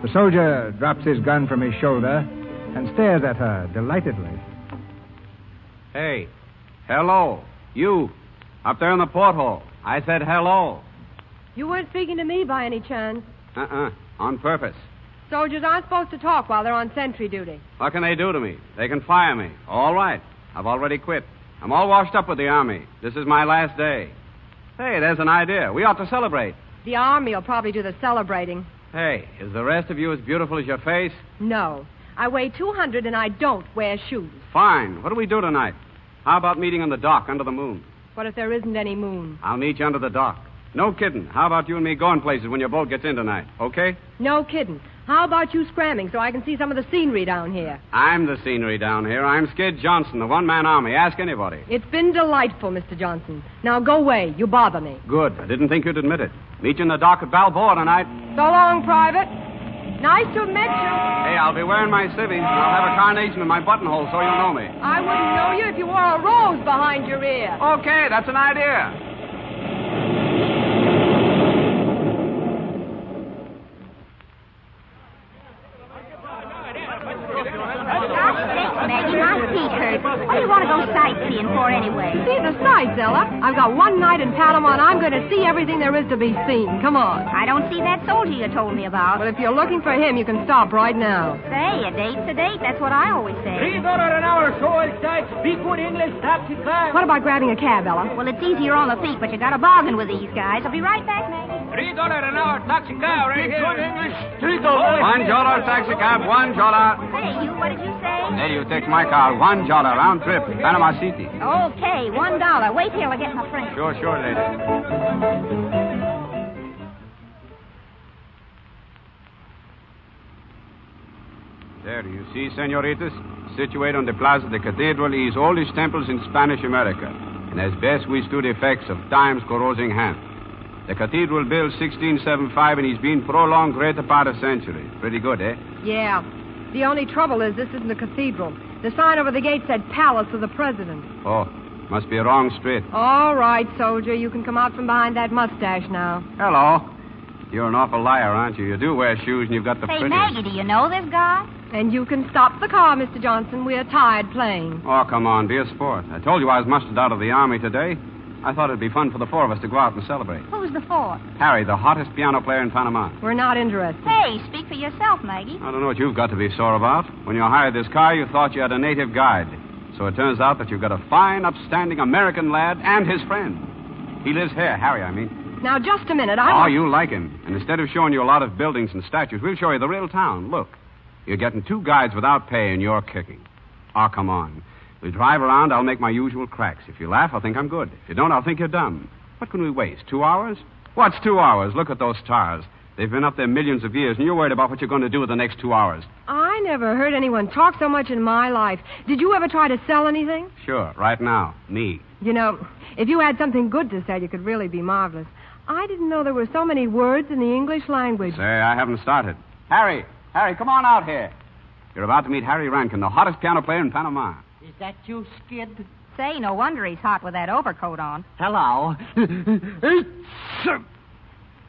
The soldier drops his gun from his shoulder and stares at her delightedly. Hey, hello, you, up there in the porthole. I said hello. You weren't speaking to me by any chance. On purpose. Soldiers aren't supposed to talk while they're on sentry duty. What can they do to me? They can fire me. All right. I've already quit. I'm all washed up with the Army. This is my last day. Hey, there's an idea. We ought to celebrate. The Army will probably do the celebrating. Hey, is the rest of you as beautiful as your face? No. I weigh 200 and I don't wear shoes. Fine. What do we do tonight? How about meeting on the dock under the moon? What if there isn't any moon? I'll meet you under the dock. No kidding. How about you and me going places when your boat gets in tonight, okay? No kidding. How about you scramming so I can see some of the scenery down here? I'm the scenery down here. I'm Skid Johnson, the one-man army. Ask anybody. It's been delightful, Mr. Johnson. Now go away. You bother me. Good. I didn't think you'd admit it. Meet you in the dock at Balboa tonight. So long, Private. Nice to have met you. Hey, I'll be wearing my civvy. I'll have a carnation in my buttonhole so you'll know me. I wouldn't know you if you wore a rose behind your ear. Okay, that's an idea. Maggie, my feet hurt. What do you want to go sightseeing for anyway? See the sights, Ella. I've got one night in Panama, and I'm going to see everything there is to be seen. Come on. I don't see that soldier you told me about. But if you're looking for him, you can stop right now. Say, a date's a date. That's what I always say. $3 an hour, so outside. Speak good English, taxi cab. What about grabbing a cab, Ella? Well, it's easier on the feet, but you got to bargain with these guys. I'll be right back, Maggie. $3 an hour, taxi cab right here. Good English. $3. $1 taxi cab, $1. Hey, you, what did you say? There you take my car, $1 round trip, Panama City. Okay, $1. Wait till I get my friend. Sure, lady. There, do you see, senoritas? Situated on the Plaza de Cathedral is oldest temples in Spanish America, and as best we stood effects of time's corrosing hand. The cathedral built 1675, and it's been prolonged greater part of century. Pretty good, eh? Yeah. The only trouble is this isn't a cathedral. The sign over the gate said Palace of the President. Oh, must be a wrong street. All right, soldier. You can come out from behind that mustache now. Hello. You're an awful liar, aren't you? You do wear shoes and you've got the Hey, prettiest... Maggie, do you know this guy? And you can stop the car, Mr. Johnson. We're tired playing. Oh, come on. Be a sport. I told you I was mustered out of the Army today. I thought it'd be fun for the four of us to go out and celebrate. Who's the fourth? Harry, the hottest piano player in Panama. We're not interested. Hey, speak for yourself, Maggie. I don't know what you've got to be sore about. When you hired this car, you thought you had a native guide. So it turns out that you've got a fine, upstanding American lad and his friend. He lives here, Harry, I mean. Now, just a minute. Oh, you like him. And instead of showing you a lot of buildings and statues, we'll show you the real town. Look, you're getting 2 guides without pay and you're kicking. Oh, come on. We'll drive around. I'll make my usual cracks. If you laugh, I'll think I'm good. If you don't, I'll think you're dumb. What can we waste? 2 hours? What's 2 hours? Look at those stars. They've been up there millions of years, and you're worried about what you're going to do with the next 2 hours. I never heard anyone talk so much in my life. Did you ever try to sell anything? Sure, right now. Me. You know, if you had something good to sell, you could really be marvelous. I didn't know there were so many words in the English language. Say, I haven't started. Harry, come on out here. You're about to meet Harry Rankin, the hottest piano player in Panama. Is that you, Skid? Say, no wonder he's hot with that overcoat on. Hello.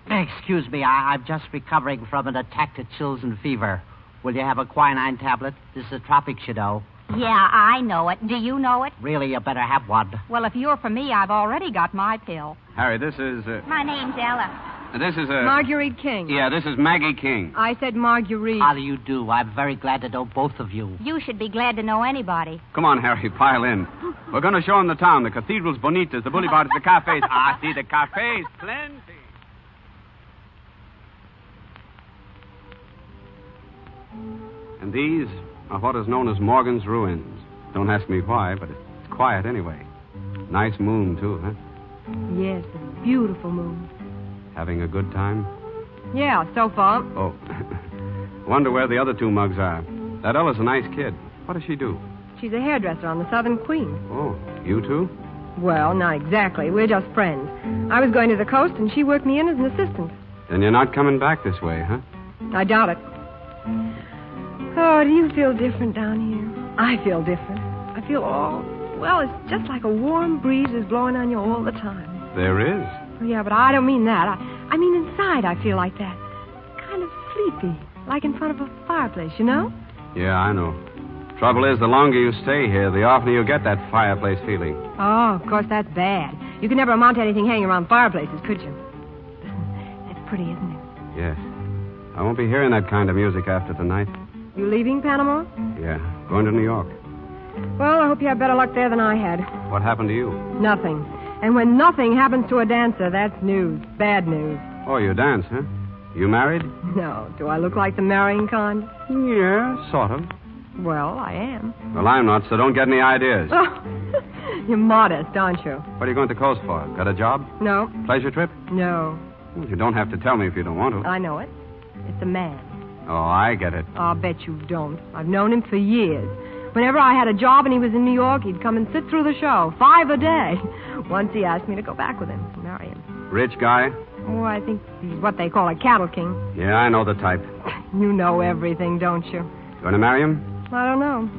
Excuse me, I'm just recovering from an attack of chills and fever. Will you have a quinine tablet? This is the tropics, you know. Yeah, I know it. Do you know it? Really, you better have one. Well, if you're for me, I've already got my pill. Harry, this is... My name's Ella. This is Marguerite King. Yeah, this is Maggie King. I said Marguerite. How do you do? I'm very glad to know both of you. You should be glad to know anybody. Come on, Harry, pile in. We're going to show him the town, the cathedrals, bonitas, the boulevards, the cafes. See, the cafes, plenty. And these are what is known as Morgan's Ruins. Don't ask me why, but it's quiet anyway. Nice moon, too, huh? Yes, a beautiful moon. Having a good time? Yeah, so far. Oh, wonder where the other two mugs are. That Ella's a nice kid. What does she do? She's a hairdresser on the Southern Queen. Oh, you two? Well, not exactly. We're just friends. I was going to the coast, and she worked me in as an assistant. Then you're not coming back this way, huh? I doubt it. Oh, do you feel different down here? I feel different. I feel well, it's just like a warm breeze is blowing on you all the time. There is. Yeah, but I don't mean that. I mean inside I feel like that. Kind of sleepy, like in front of a fireplace, you know? Yeah, I know. Trouble is, the longer you stay here, the oftener you get that fireplace feeling. Oh, of course, that's bad. You could never amount to anything hanging around fireplaces, could you? That's pretty, isn't it? Yes. I won't be hearing that kind of music after tonight. You leaving Panama? Yeah, going to New York. Well, I hope you have better luck there than I had. What happened to you? Nothing. And when nothing happens to a dancer, that's news. Bad news. Oh, you dance, huh? You married? No. Do I look like the marrying kind? Yeah, sort of. Well, I am. Well, I'm not, so don't get any ideas. Oh, you're modest, aren't you? What are you going to the coast for? Got a job? No. Pleasure trip? No. Well, you don't have to tell me if you don't want to. I know it. It's a man. Oh, I get it. I'll bet you don't. I've known him for years. Whenever I had a job and he was in New York, he'd come and sit through the show. 5 a day. Once he asked me to go back with him and marry him. Rich guy? Oh, I think he's what they call a cattle king. Yeah, I know the type. You know everything, don't you? Going to marry him? I don't know.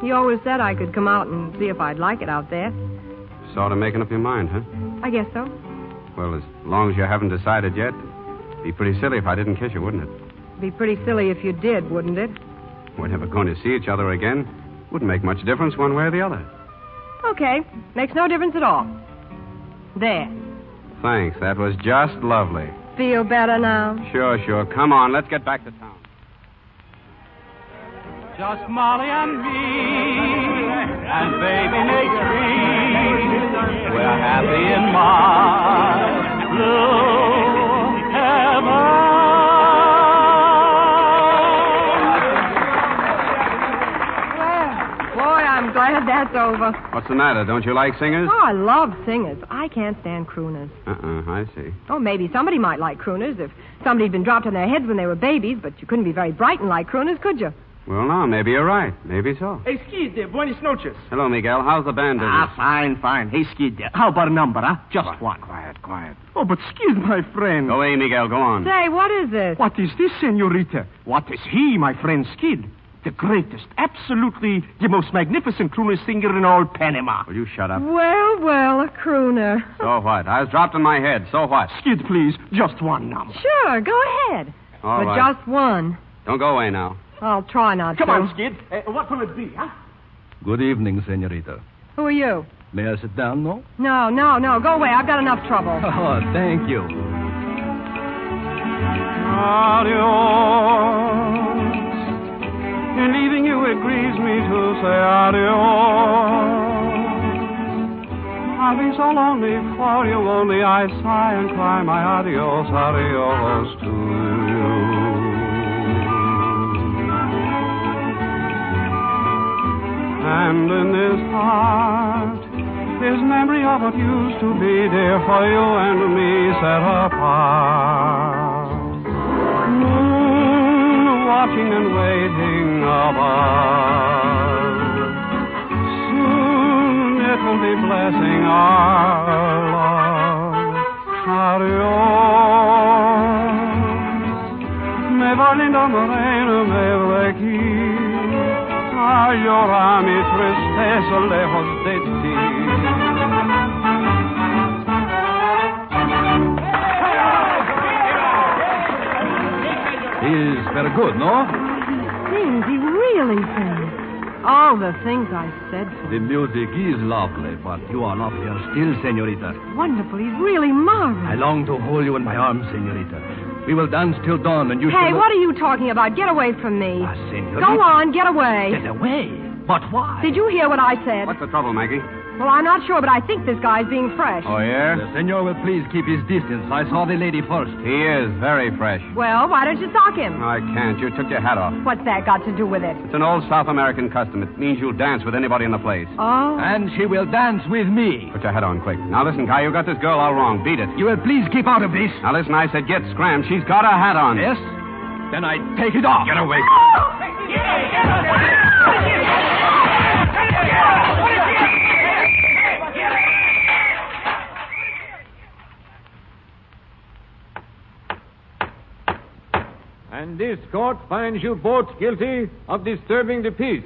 He always said I could come out and see if I'd like it out there. Sort of making up your mind, huh? I guess so. Well, as long as you haven't decided yet, it'd be pretty silly if I didn't kiss you, wouldn't it? It'd be pretty silly if you did, wouldn't it? We're never going to see each other again. Wouldn't make much difference one way or the other. Okay. Makes no difference at all. There. Thanks. That was just lovely. Feel better now? Sure. Come on, let's get back to town. Just Molly and me, and baby makes three. We're happy in my blue heaven. I'm glad that's over. What's the matter? Don't you like singers? Oh, I love singers. I can't stand crooners. I see. Oh, maybe somebody might like crooners if somebody had been dropped on their heads when they were babies, but you couldn't be very bright and like crooners, could you? Well, no, maybe you're right. Maybe so. Hey, Skid, buenas noches. Hello, Miguel. How's the band doing? Fine. Hey, Skid, how about a number, huh? Just one. Quiet. Oh, but Skid, my friend. Go away, Miguel. Go on. Say, what is this? What is this, senorita? What is he, my friend Skid? The greatest, absolutely the most magnificent crooner singer in all Panama. Will you shut up? Well, a crooner. So what? I was dropped in my head. So what? Skid, please, just one number. Sure, go ahead. All but right. Just one. Don't go away now. I'll try not to. Come on, Skid. What will it be, huh? Good evening, senorita. Who are you? May I sit down, no? No. Go away. I've got enough trouble. Oh, thank you. Adios. In leaving you, it grieves me to say adios. I'll be so lonely for you, only I sigh and cry my adios to you. And in this heart is memory of what used to be, dear, for you and me set apart. Moon watching and waiting above. Soon it will be blessing our love. Adios. Me va linda morena, me aquí. A llorar mi tristeza lejos de ti. He is very good, no? He really sings. Oh, the things I said to The him. music is lovely, but you are lovelier still, senorita. Wonderful. He's really marvelous. I long to hold you in my arms, senorita. We will dance till dawn, and you Hey, shall... what are you talking about? Get away from me. Senorita. Go on, get away. Get away? But why? Did you hear what I said? What's the trouble, Maggie? Well, I'm not sure, but I think this guy's being fresh. Oh, yeah? The senor will please keep his distance. I saw the lady first. He is very fresh. Well, why don't you sock him? I can't. You took your hat off. What's that got to do with it? It's an old South American custom. It means you'll dance with anybody in the place. Oh. And she will dance with me. Put your hat on quick. Now, listen, Guy, you got this girl all wrong. Beat it. You will please keep out of this. Now, listen, I said get scrammed. She's got a hat on. Yes? Then I take it off. Get away. And this court finds you both guilty of disturbing the peace.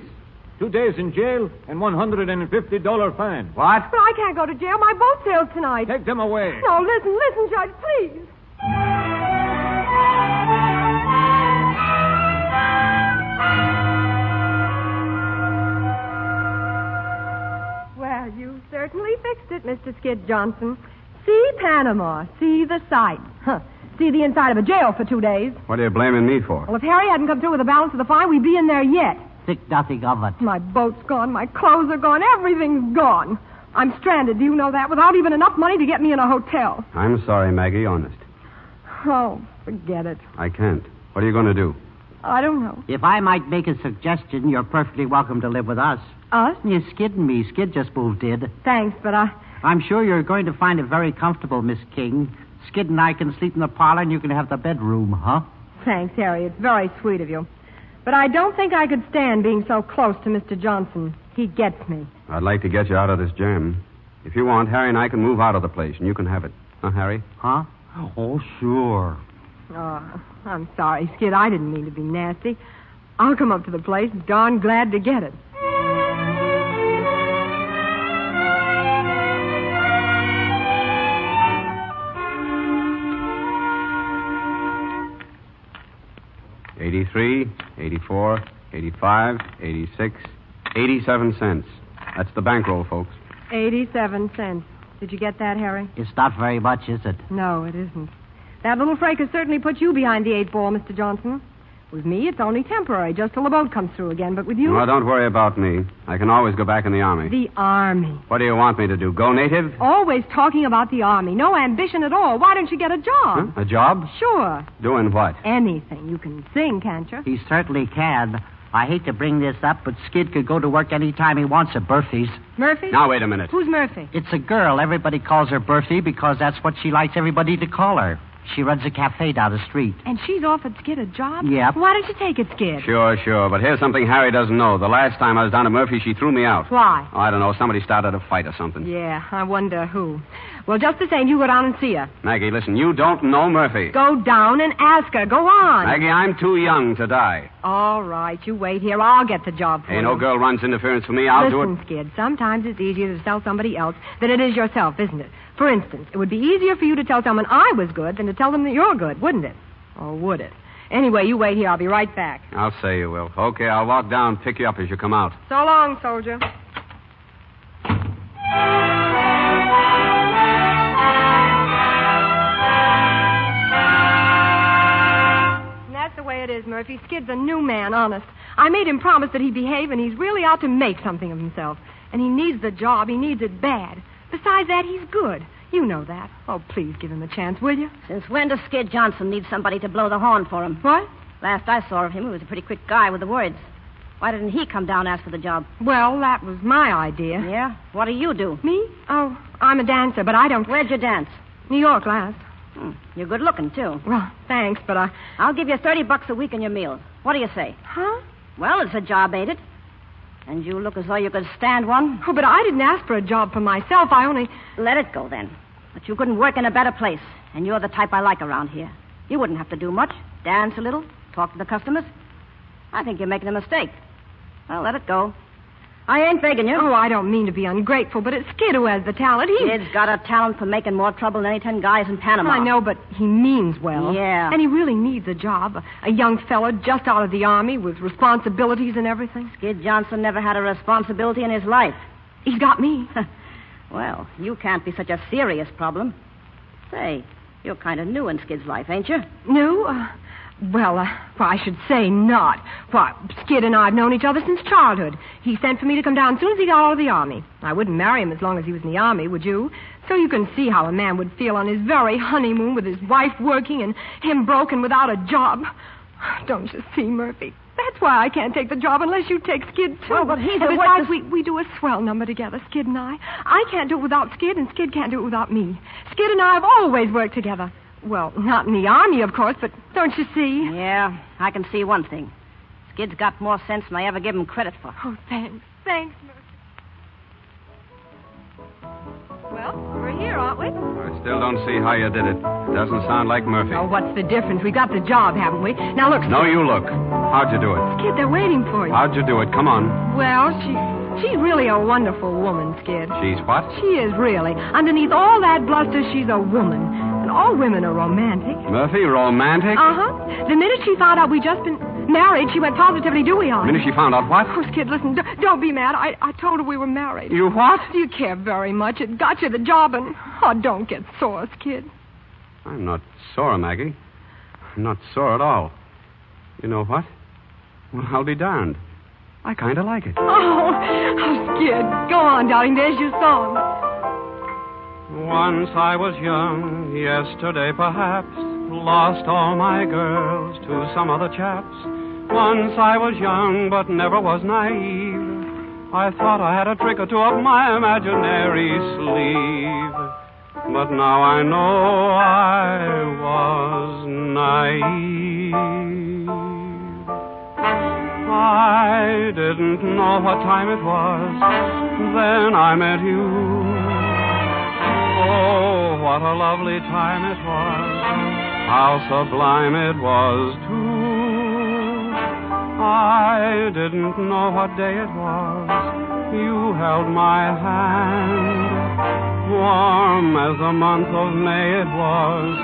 2 days in jail and $150 fine. What? But I can't go to jail. My boat sails tonight. Take them away. No, listen, Judge, please. Well, you certainly fixed it, Mr. Skid Johnson. See Panama. See the sights. Huh. See the inside of a jail for 2 days. What are you blaming me for? Well, if Harry hadn't come through with the balance of the fine, we'd be in there yet. Think nothing of it. My boat's gone. My clothes are gone. Everything's gone. I'm stranded, do you know that? Without even enough money to get me in a hotel. I'm sorry, Maggie, honest. Oh, forget it. I can't. What are you going to do? I don't know. If I might make a suggestion, you're perfectly welcome to live with us. Us? You, Skid and me. Skid just moved in. Thanks, but I'm sure you're going to find it very comfortable, Miss King. Skid and I can sleep in the parlor, and you can have the bedroom, huh? Thanks, Harry. It's very sweet of you. But I don't think I could stand being so close to Mr. Johnson. He gets me. I'd like to get you out of this jam. If you want, Harry and I can move out of the place, and you can have it. Huh, Harry? Huh? Oh, sure. Oh, I'm sorry, Skid. I didn't mean to be nasty. I'll come up to the place. Darn glad to get it. $83, $84, $85, $86, 87 cents. That's the bankroll, folks. 87 cents. Did you get that, Harry? It's not very much, is it? No, it isn't. That little fracas certainly put you behind the 8 ball, Mr. Johnson. With me, it's only temporary, just till the boat comes through again. But with you... Well, don't worry about me. I can always go back in the Army. The Army. What do you want me to do, go native? Always talking about the Army. No ambition at all. Why don't you get a job? Huh? A job? Sure. Doing what? Anything. You can sing, can't you? He certainly can. I hate to bring this up, but Skid could go to work any time he wants at Murphy's. Murphy? Now, wait a minute. Who's Murphy? It's a girl. Everybody calls her Murphy because that's what she likes everybody to call her. She runs a cafe down the street. And she's offered Skid a job? Yep. Why don't you take it, Skid? Sure. But here's something Harry doesn't know. The last time I was down at Murphy, she threw me out. Why? Oh, I don't know. Somebody started a fight or something. Yeah, I wonder who. Well, just the same, you go down and see her. Maggie, listen, you don't know Murphy. Go down and ask her. Go on. Maggie, I'm too young to die. All right, you wait here. I'll get the job for you. Hey, no girl runs interference for me. I'll do it. Listen, Skid, sometimes it's easier to tell somebody else than it is yourself, isn't it? For instance, it would be easier for you to tell someone I was good than to tell them that you're good, wouldn't it? Or would it? Anyway, you wait here. I'll be right back. I'll say you will. Okay, I'll walk down and pick you up as you come out. So long, soldier. And that's the way it is, Murphy. Skid's a new man, honest. I made him promise that he'd behave, and he's really out to make something of himself. And he needs the job. He needs it bad. Besides that, he's good. You know that. Oh, please give him a chance, will you? Since when does Skid Johnson need somebody to blow the horn for him? What? Last I saw of him, he was a pretty quick guy with the words. Why didn't he come down and ask for the job? Well, that was my idea. Yeah? What do you do? Me? Oh, I'm a dancer, but I don't... Where'd you dance? New York last. You're good looking, too. Well, thanks, but I'll give you $30 a week in your meals. What do you say? Huh? Well, it's a job, ain't it? And you look as though you could stand one. Oh, but I didn't ask for a job for myself. I only... Let it go, then. But you couldn't work in a better place. And you're the type I like around here. You wouldn't have to do much. Dance a little. Talk to the customers. I think you're making a mistake. Well, let it go. I ain't begging you. Oh, I don't mean to be ungrateful, but it's Skid who has the talent. Skid's got a talent for making more trouble than any 10 guys in Panama. I know, but he means well. Yeah. And he really needs a job. A young fella just out of the Army with responsibilities and everything. Skid Johnson never had a responsibility in his life. He's got me. Well, you can't be such a serious problem. Say, you're kind of new in Skid's life, ain't you? New? Well, I should say not. Why, Skid and I have known each other since childhood. He sent for me to come down as soon as he got out of the Army. I wouldn't marry him as long as he was in the Army, would you? So you can see how a man would feel on his very honeymoon with his wife working and him broken without a job. Don't you see, Murphy? That's why I can't take the job unless you take Skid, too. Oh, but he's and besides, we do a swell number together, Skid and I. I can't do it without Skid, and Skid can't do it without me. Skid and I have always worked together. Well, not in the Army, of course, but don't you see? Yeah, I can see one thing. Skid's got more sense than I ever give him credit for. Oh, thanks. Thanks, Murphy. Well, we're here, aren't we? I still don't see how you did it. Doesn't sound like Murphy. Oh, what's the difference? We got the job, haven't we? Now, look. No, you look. How'd you do it? Skid, they're waiting for you. How'd you do it? Come on. Well, she's really a wonderful woman, Skid. She's what? She is, really. Underneath all that bluster, she's a woman. And all women are romantic. Murphy, romantic? Uh-huh. The minute she found out we'd just been married, she went positively dewy on. The minute she found out what? Oh, Skid, listen, don't be mad. I told her we were married. You what? You care very much. It got you the job, and... Oh, don't get sore, Skid. I'm not sore, Maggie. I'm not sore at all. You know what? Well, I'll be darned. I kind of like it. Oh, Skid. Go on, darling. There's your song. Once I was young, yesterday perhaps, lost all my girls to some other chaps. Once I was young, but never was naive. I thought I had a trick or two up my imaginary sleeve. But now I know I was naive. I didn't know what time it was. Then I met you. Oh, what a lovely time it was. How sublime it was, too. I didn't know what day it was. You held my hand. Warm as the month of May it was.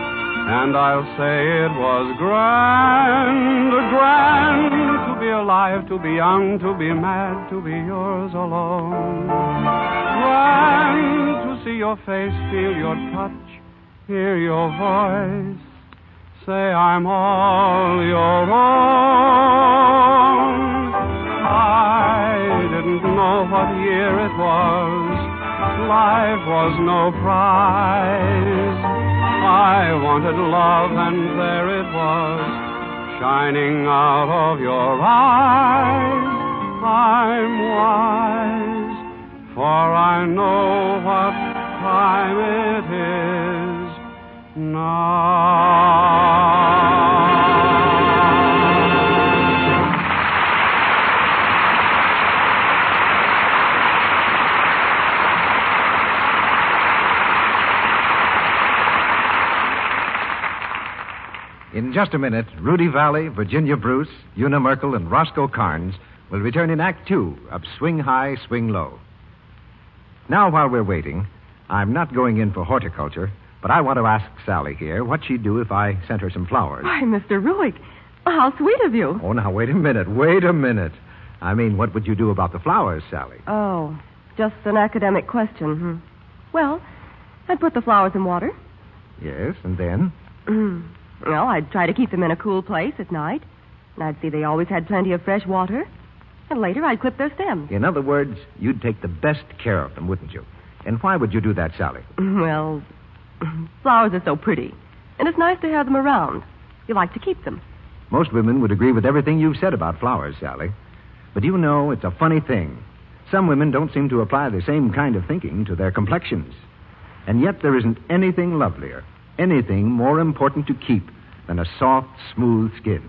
And I'll say it was grand, grand to be alive, to be young, to be mad, to be yours alone. Grand to see your face, feel your touch, hear your voice, say I'm all your own. I didn't know what year it was, life was no prize. I wanted love, and there it was, shining out of your eyes. I'm wise, for I know what time it is now. In just a minute, Rudy Valley, Virginia Bruce, Una Merkel, and Roscoe Carnes will return in Act Two of Swing High, Swing Low. Now, while we're waiting, I'm not going in for horticulture, but I want to ask Sally here what she'd do if I sent her some flowers. Why, Mr. Ruick, how sweet of you. Oh, now, wait a minute. I mean, what would you do about the flowers, Sally? Oh, just an academic question. Well, I'd put the flowers in water. Yes, and then? Well, I'd try to keep them in a cool place at night. And I'd see they always had plenty of fresh water. And later I'd clip their stems. In other words, you'd take the best care of them, wouldn't you? And why would you do that, Sally? Well, flowers are so pretty. And it's nice to have them around. You like to keep them. Most women would agree with everything you've said about flowers, Sally. But you know, it's a funny thing. Some women don't seem to apply the same kind of thinking to their complexions. And yet there isn't anything lovelier, anything more important to keep than a soft, smooth skin.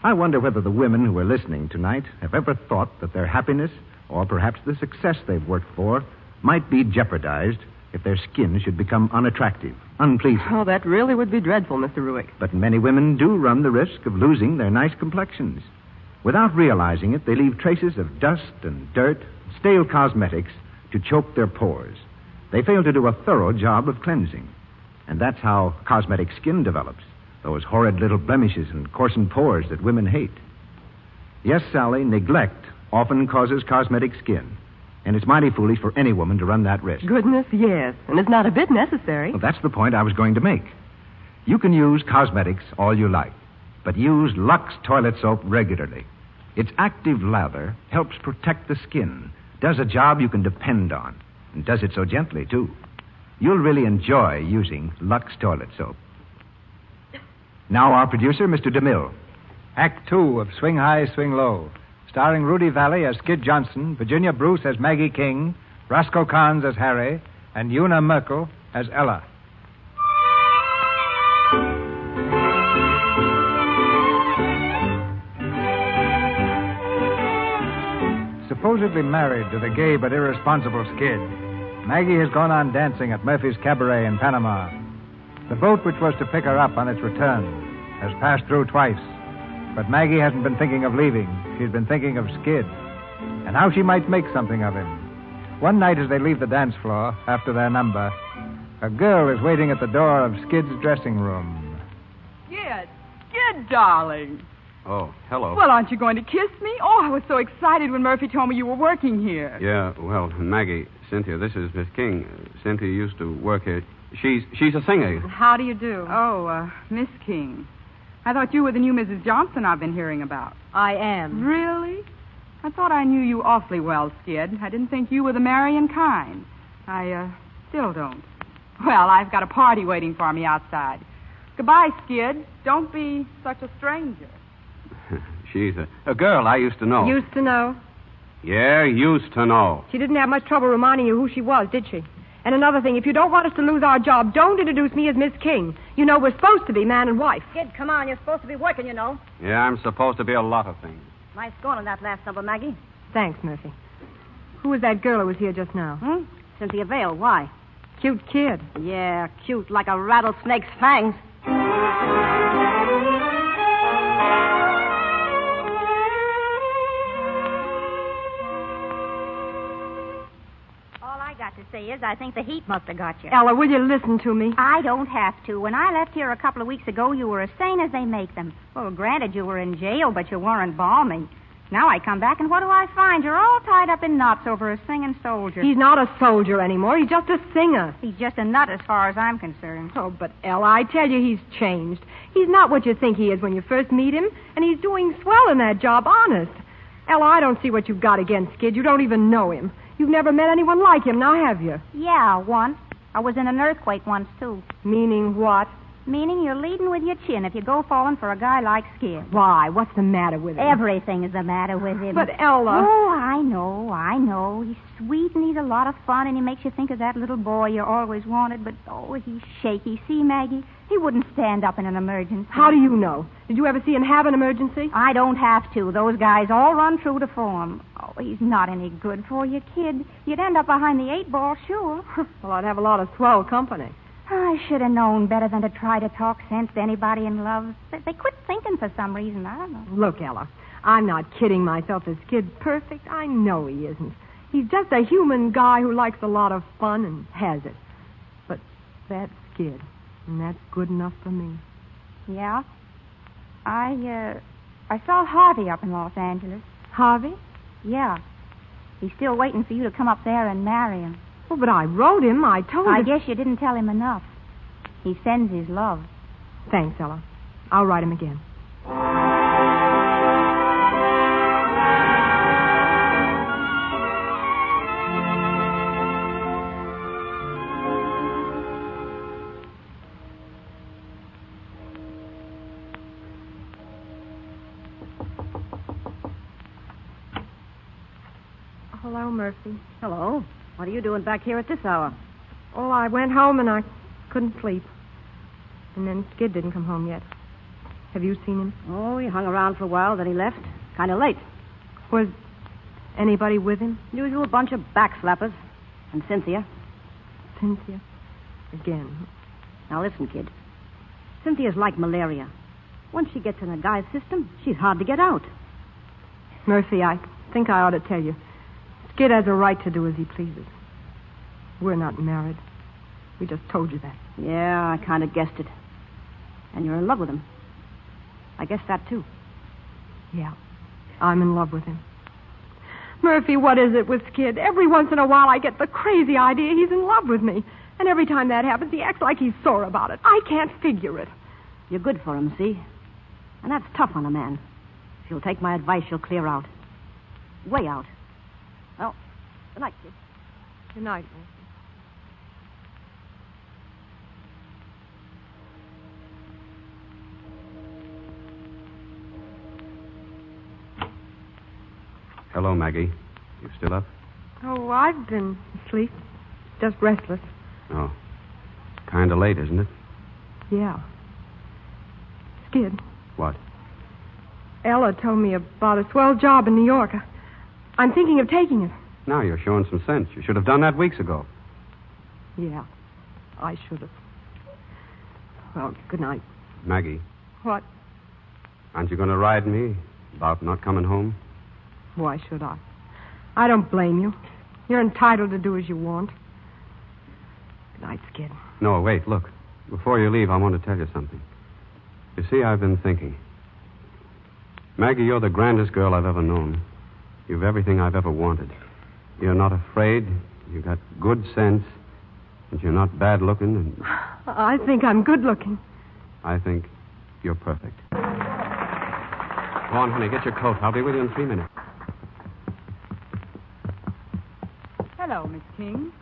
I wonder whether the women who are listening tonight have ever thought that their happiness, or perhaps the success they've worked for, might be jeopardized if their skin should become unattractive, unpleasing. Oh, that really would be dreadful, Mr. Ruick. But many women do run the risk of losing their nice complexions. Without realizing it, they leave traces of dust and dirt, stale cosmetics to choke their pores. They fail to do a thorough job of cleansing. And that's how cosmetic skin develops. Those horrid little blemishes and coarsened pores that women hate. Yes, Sally, neglect often causes cosmetic skin. And it's mighty foolish for any woman to run that risk. Goodness, yes. And it's not a bit necessary. Well, that's the point I was going to make. You can use cosmetics all you like, but use Lux toilet soap regularly. Its active lather helps protect the skin, does a job you can depend on, and does it so gently, too. You'll really enjoy using Lux toilet soap. Now our producer, Mr. DeMille. Act 2 of Swing High, Swing Low, starring Rudy Valley as Skid Johnson, Virginia Bruce as Maggie King, Roscoe Carnes as Harry, and Una Merkel as Ella. Supposedly married to the gay but irresponsible Skid, Maggie has gone on dancing at Murphy's Cabaret in Panama. The boat which was to pick her up on its return has passed through twice, but Maggie hasn't been thinking of leaving. She's been thinking of Skid and how she might make something of him. One night as they leave the dance floor after their number, a girl is waiting at the door of Skid's dressing room. Skid, darling. Oh, hello. Well, aren't you going to kiss me? Oh, I was so excited when Murphy told me you were working here. Yeah, well, Maggie, Cynthia, this is Miss King. Cynthia used to work here. She's a singer. How do you do? Oh, Miss King. I thought you were the new Mrs. Johnson I've been hearing about. I am. Really? I thought I knew you awfully well, Skid. I didn't think you were the marrying kind. I still don't. Well, I've got a party waiting for me outside. Goodbye, Skid. Don't be such a stranger. She's a girl I used to know. Used to know? Yeah, used to know. She didn't have much trouble reminding you who she was, did she? And another thing, if you don't want us to lose our job, don't introduce me as Miss King. You know, we're supposed to be man and wife. Kid, come on. You're supposed to be working, you know. Yeah, I'm supposed to be a lot of things. Nice going on that last number, Maggie. Thanks, Murphy. Who was that girl who was here just now? Cynthia Vale. Why? Cute kid. Yeah, cute, like a rattlesnake's fangs. To say is, I think the heat must have got you. Ella, will you listen to me? I don't have to. When I left here a couple of weeks ago, you were as sane as they make them. Well, granted, you were in jail, but you weren't balmy. Now I come back, and what do I find? You're all tied up in knots over a singing soldier. He's not a soldier anymore. He's just a singer. He's just a nut as far as I'm concerned. Oh, but Ella, I tell you, he's changed. He's not what you think he is when you first meet him, and he's doing swell in that job, honest. Ella, I don't see what you've got against Skid. You don't even know him. You've never met anyone like him, now have you? Yeah, once. I was in an earthquake once, too. Meaning what? Meaning you're leading with your chin if you go falling for a guy like Skid. Why? What's the matter with him? Everything is the matter with him. But, Ella... Oh, I know. He's sweet and he's a lot of fun and he makes you think of that little boy you always wanted, but, oh, he's shaky. See, Maggie? He wouldn't stand up in an emergency. How do you know? Did you ever see him have an emergency? I don't have to. Those guys all run true to form. Oh, he's not any good for you, kid. You'd end up behind the 8-ball, sure. Well, I'd have a lot of swell company. I should have known better than to try to talk sense to anybody in love. They quit thinking for some reason. I don't know. Look, Ella, I'm not kidding myself. Is Skid perfect? I know he isn't. He's just a human guy who likes a lot of fun and has it. But that's Skid, and that's good enough for me. Yeah? I saw Harvey up in Los Angeles. Harvey? Yeah. He's still waiting for you to come up there and marry him. Oh, but I wrote him. I told him. I guess you didn't tell him enough. He sends his love. Thanks, Ella. I'll write him again. Hello, Murphy. Hello. What are you doing back here at this hour? Oh, I went home and I couldn't sleep. And then Skid didn't come home yet. Have you seen him? Oh, he hung around for a while, then he left. Kind of late. Was anybody with him? Usual bunch of backslappers. And Cynthia. Cynthia? Again. Now listen, kid. Cynthia's like malaria. Once she gets in a guy's system, she's hard to get out. Murphy, I think I ought to tell you. Skid has a right to do as he pleases. We're not married. We just told you that. Yeah, I kind of guessed it. And you're in love with him. I guessed that, too. Yeah, I'm in love with him. Murphy, what is it with Skid? Every once in a while I get the crazy idea he's in love with me. And every time that happens, he acts like he's sore about it. I can't figure it. You're good for him, see? And that's tough on a man. If you'll take my advice, you'll clear out. Way out. Well, good night, kid. Good night, Murphy. Hello, Maggie. You still up? Oh, I've been asleep. Just restless. Oh. Kind of late, isn't it? Yeah. Skid. What? Ella told me about a swell job in New York. I'm thinking of taking it. Now you're showing some sense. You should have done that weeks ago. Yeah, I should have. Well, good night. Maggie, What? aren't you going to ride me about not coming home? Why should I? I don't blame you. You're entitled to do as you want. Good night, Skid. No, wait, look. Before you leave, I want to tell you something. You see, I've been thinking. Maggie, you're the grandest girl I've ever known. You've everything I've ever wanted. You're not afraid. You've got good sense. And you're not bad looking. And I think I'm good looking. I think you're perfect. Go on, honey, get your coat. I'll be with you in 3 minutes. Hello, Miss King.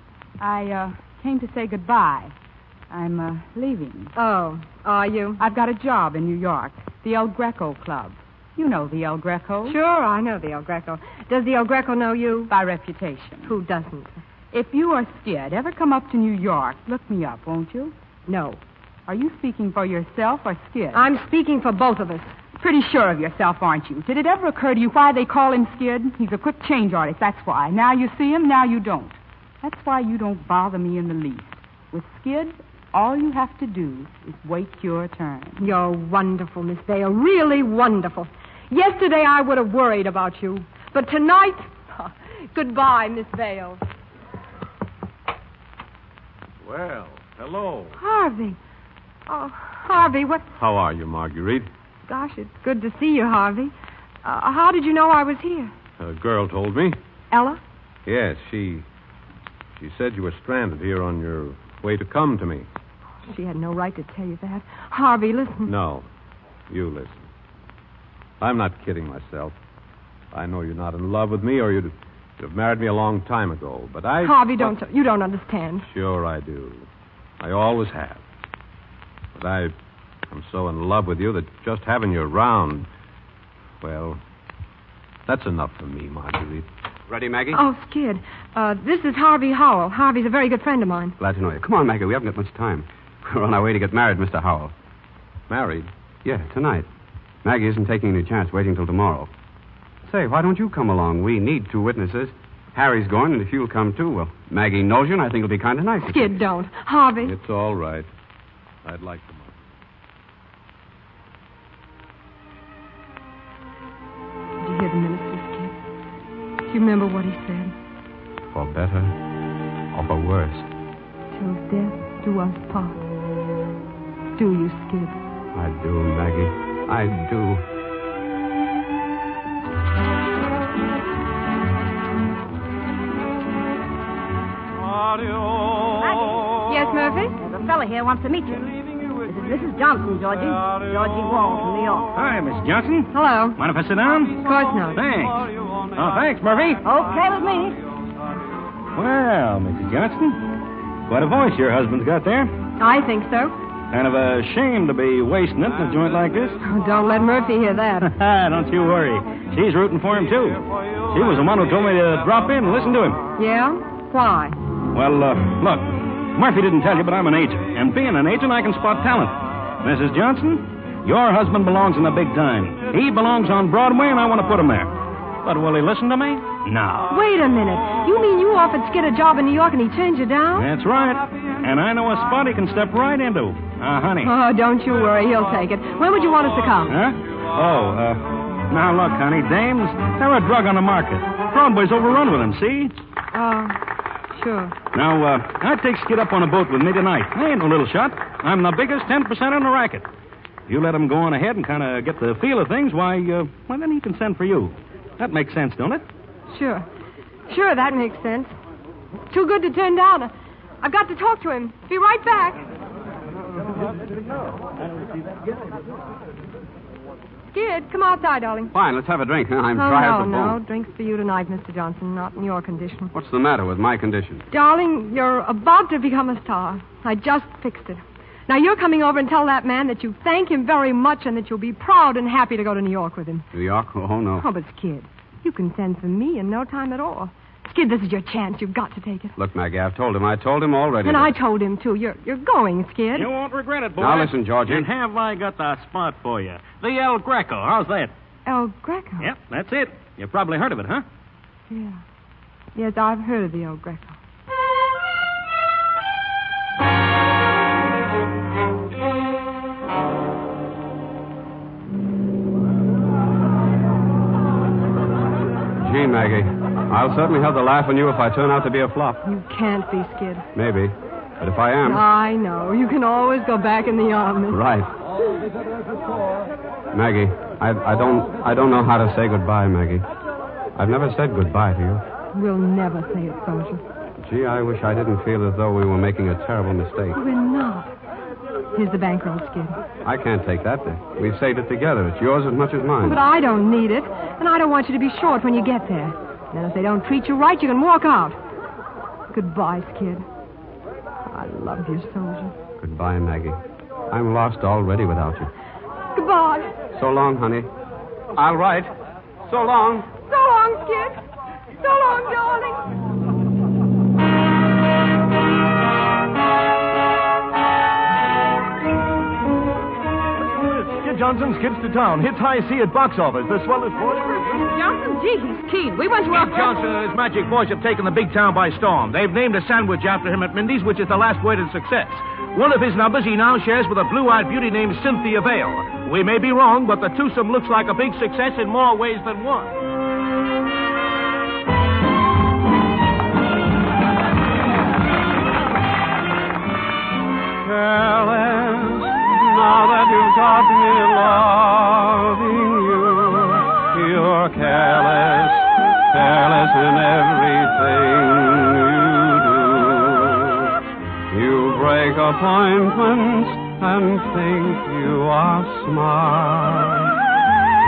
I came to say goodbye. I'm leaving. Oh, are you? I've got a job in New York, the El Greco Club. You know the El Greco. Sure, I know the El Greco. Does the El Greco know you? By reputation. Who doesn't? If you or Skid ever come up to New York, look me up, won't you? No. Are you speaking for yourself or Skid? I'm speaking for both of us. Pretty sure of yourself, aren't you? Did it ever occur to you why they call him Skid? He's a quick change artist, that's why. Now you see him, now you don't. That's why you don't bother me in the least. With Skid, all you have to do is wait your turn. You're wonderful, Miss Vale. Really wonderful. Yesterday I would have worried about you. But tonight, goodbye, Miss Vale. Well, hello. Harvey. Oh, Harvey, what... How are you, Marguerite? Gosh, it's good to see you, Harvey. How did you know I was here? A girl told me. Ella? Yes, she said you were stranded here on your way to come to me. She had no right to tell you that. Harvey, listen. No, you listen. I'm not kidding myself. I know you're not in love with me, or you'd have married me a long time ago, but I... Harvey, you don't understand. Sure I do. I always have. But I'm so in love with you that just having you around, well, that's enough for me, Marguerite. Ready, Maggie? Oh, Skid. This is Harvey Howell. Harvey's a very good friend of mine. Glad to know you. Come on, Maggie. We haven't got much time. We're on our way to get married, Mr. Howell. Married? Yeah, tonight. Maggie isn't taking any chance waiting till tomorrow. Say, why don't you come along? We need 2 witnesses. Harry's going, and if you'll come too, well, Maggie knows you, and I think it'll be kind of nice. Skid, don't. Harvey. It's all right. I'd like to. Did you hear the minister, Skid? Do you remember what he said? For better or for worse. Till death do us part. Do you, Skid? I do, Maggie. I do. Maggie? Yes, Murphy? There's a fella here wants to meet you. This is Mrs. Johnson, Georgie. Georgie Wall from New York. Hi, Miss Johnson. Hello. Mind if I sit down? Of course not. Thanks. Oh, thanks, Murphy. Okay with me. Well, Mrs. Johnson, quite a voice your husband's got there. I think so. Kind of a shame to be wasting it in a joint like this. Oh, don't let Murphy hear that. Don't you worry. She's rooting for him, too. She was the one who told me to drop in and listen to him. Yeah? Why? Well, look, Murphy didn't tell you, but I'm an agent. And being an agent, I can spot talent. Mrs. Johnson, your husband belongs in the big time. He belongs on Broadway, and I want to put him there. But will he listen to me? No. Wait a minute. You mean you offered Skid a job in New York and he turned you down? That's right. And I know a spot he can step right into. Honey. Oh, don't you worry. He'll take it. When would you want us to come? Huh? Now, look, honey, dames, they're a drug on the market. Broadway's overrun with them, see? Sure. Now, I'd take Skid up on a boat with me tonight. I ain't no little shot. I'm the biggest 10% in the racket. You let him go on ahead and kind of get the feel of things, why, well, then he can send for you. That makes sense, don't it? Sure. Sure, that makes sense. Too good to turn down. I've got to talk to him. Be right back. Skid, come outside, darling. Fine, let's have a drink. I'm dry as a bone. No, drinks for you tonight, Mr. Johnson, not in your condition. What's the matter with my condition? Darling, you're about to become a star. I just fixed it. Now, you're coming over and tell that man that you thank him very much and that you'll be proud and happy to go to New York with him. New York? Oh, no. Oh, but Skid, you can send for me in no time at all. Skid, this is your chance. You've got to take it. Look, Maggie, I've told him. I told him already. And I told him, too. You're going, Skid. You won't regret it, boy. Now, listen, Georgie. And have I got the spot for you? The El Greco. How's that? El Greco? Yep, that's it. You've probably heard of it, huh? Yeah. Yes, I've heard of the El Greco. Gee, Maggie, I'll certainly have the laugh on you if I turn out to be a flop. You can't be, Skid. Maybe. But if I am... I know. You can always go back in the army. Right. Maggie, I don't know how to say goodbye, Maggie. I've never said goodbye to you. We'll never say it, Soldier. Gee, I wish I didn't feel as though we were making a terrible mistake. We're not. Here's the bankroll, Skid. I can't take that then. We've saved it together. It's yours as much as mine. But I don't need it, and I don't want you to be short when you get there. Then if they don't treat you right, you can walk out. Goodbye, Skid. I love you, Soldier. Goodbye, Maggie. I'm lost already without you. Goodbye. So long, honey. I'll write. So long. So long, Skid. So long, darling. Johnson skids to town. Hits high C at box office. The swellest boy. Johnson, gee, he's keen. We went to our... Johnson and his magic boys have taken the big town by storm. They've named a sandwich after him at Mindy's, which is the last word in success. One of his numbers he now shares with a blue-eyed beauty named Cynthia Vale. We may be wrong, but the twosome looks like a big success in more ways than one. Careless, now that you've got me loving you, you're careless, careless in everything you do. You break appointments and think you are smart.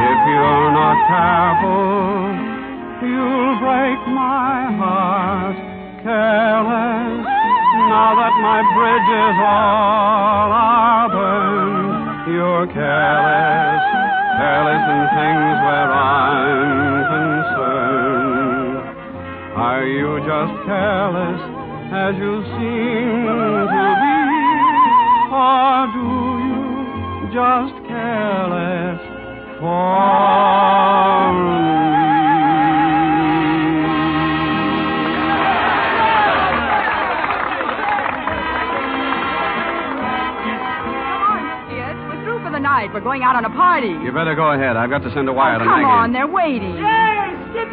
If you're not careful, you'll break my heart. Careless, now that my bridges all are burned, you're careless, careless in things where I'm concerned. Are you just careless as you seem to be, or do you just careless for me? We're going out on a party. You better go ahead. I've got to send a wire to Come Maggie. on, they're waiting. You're a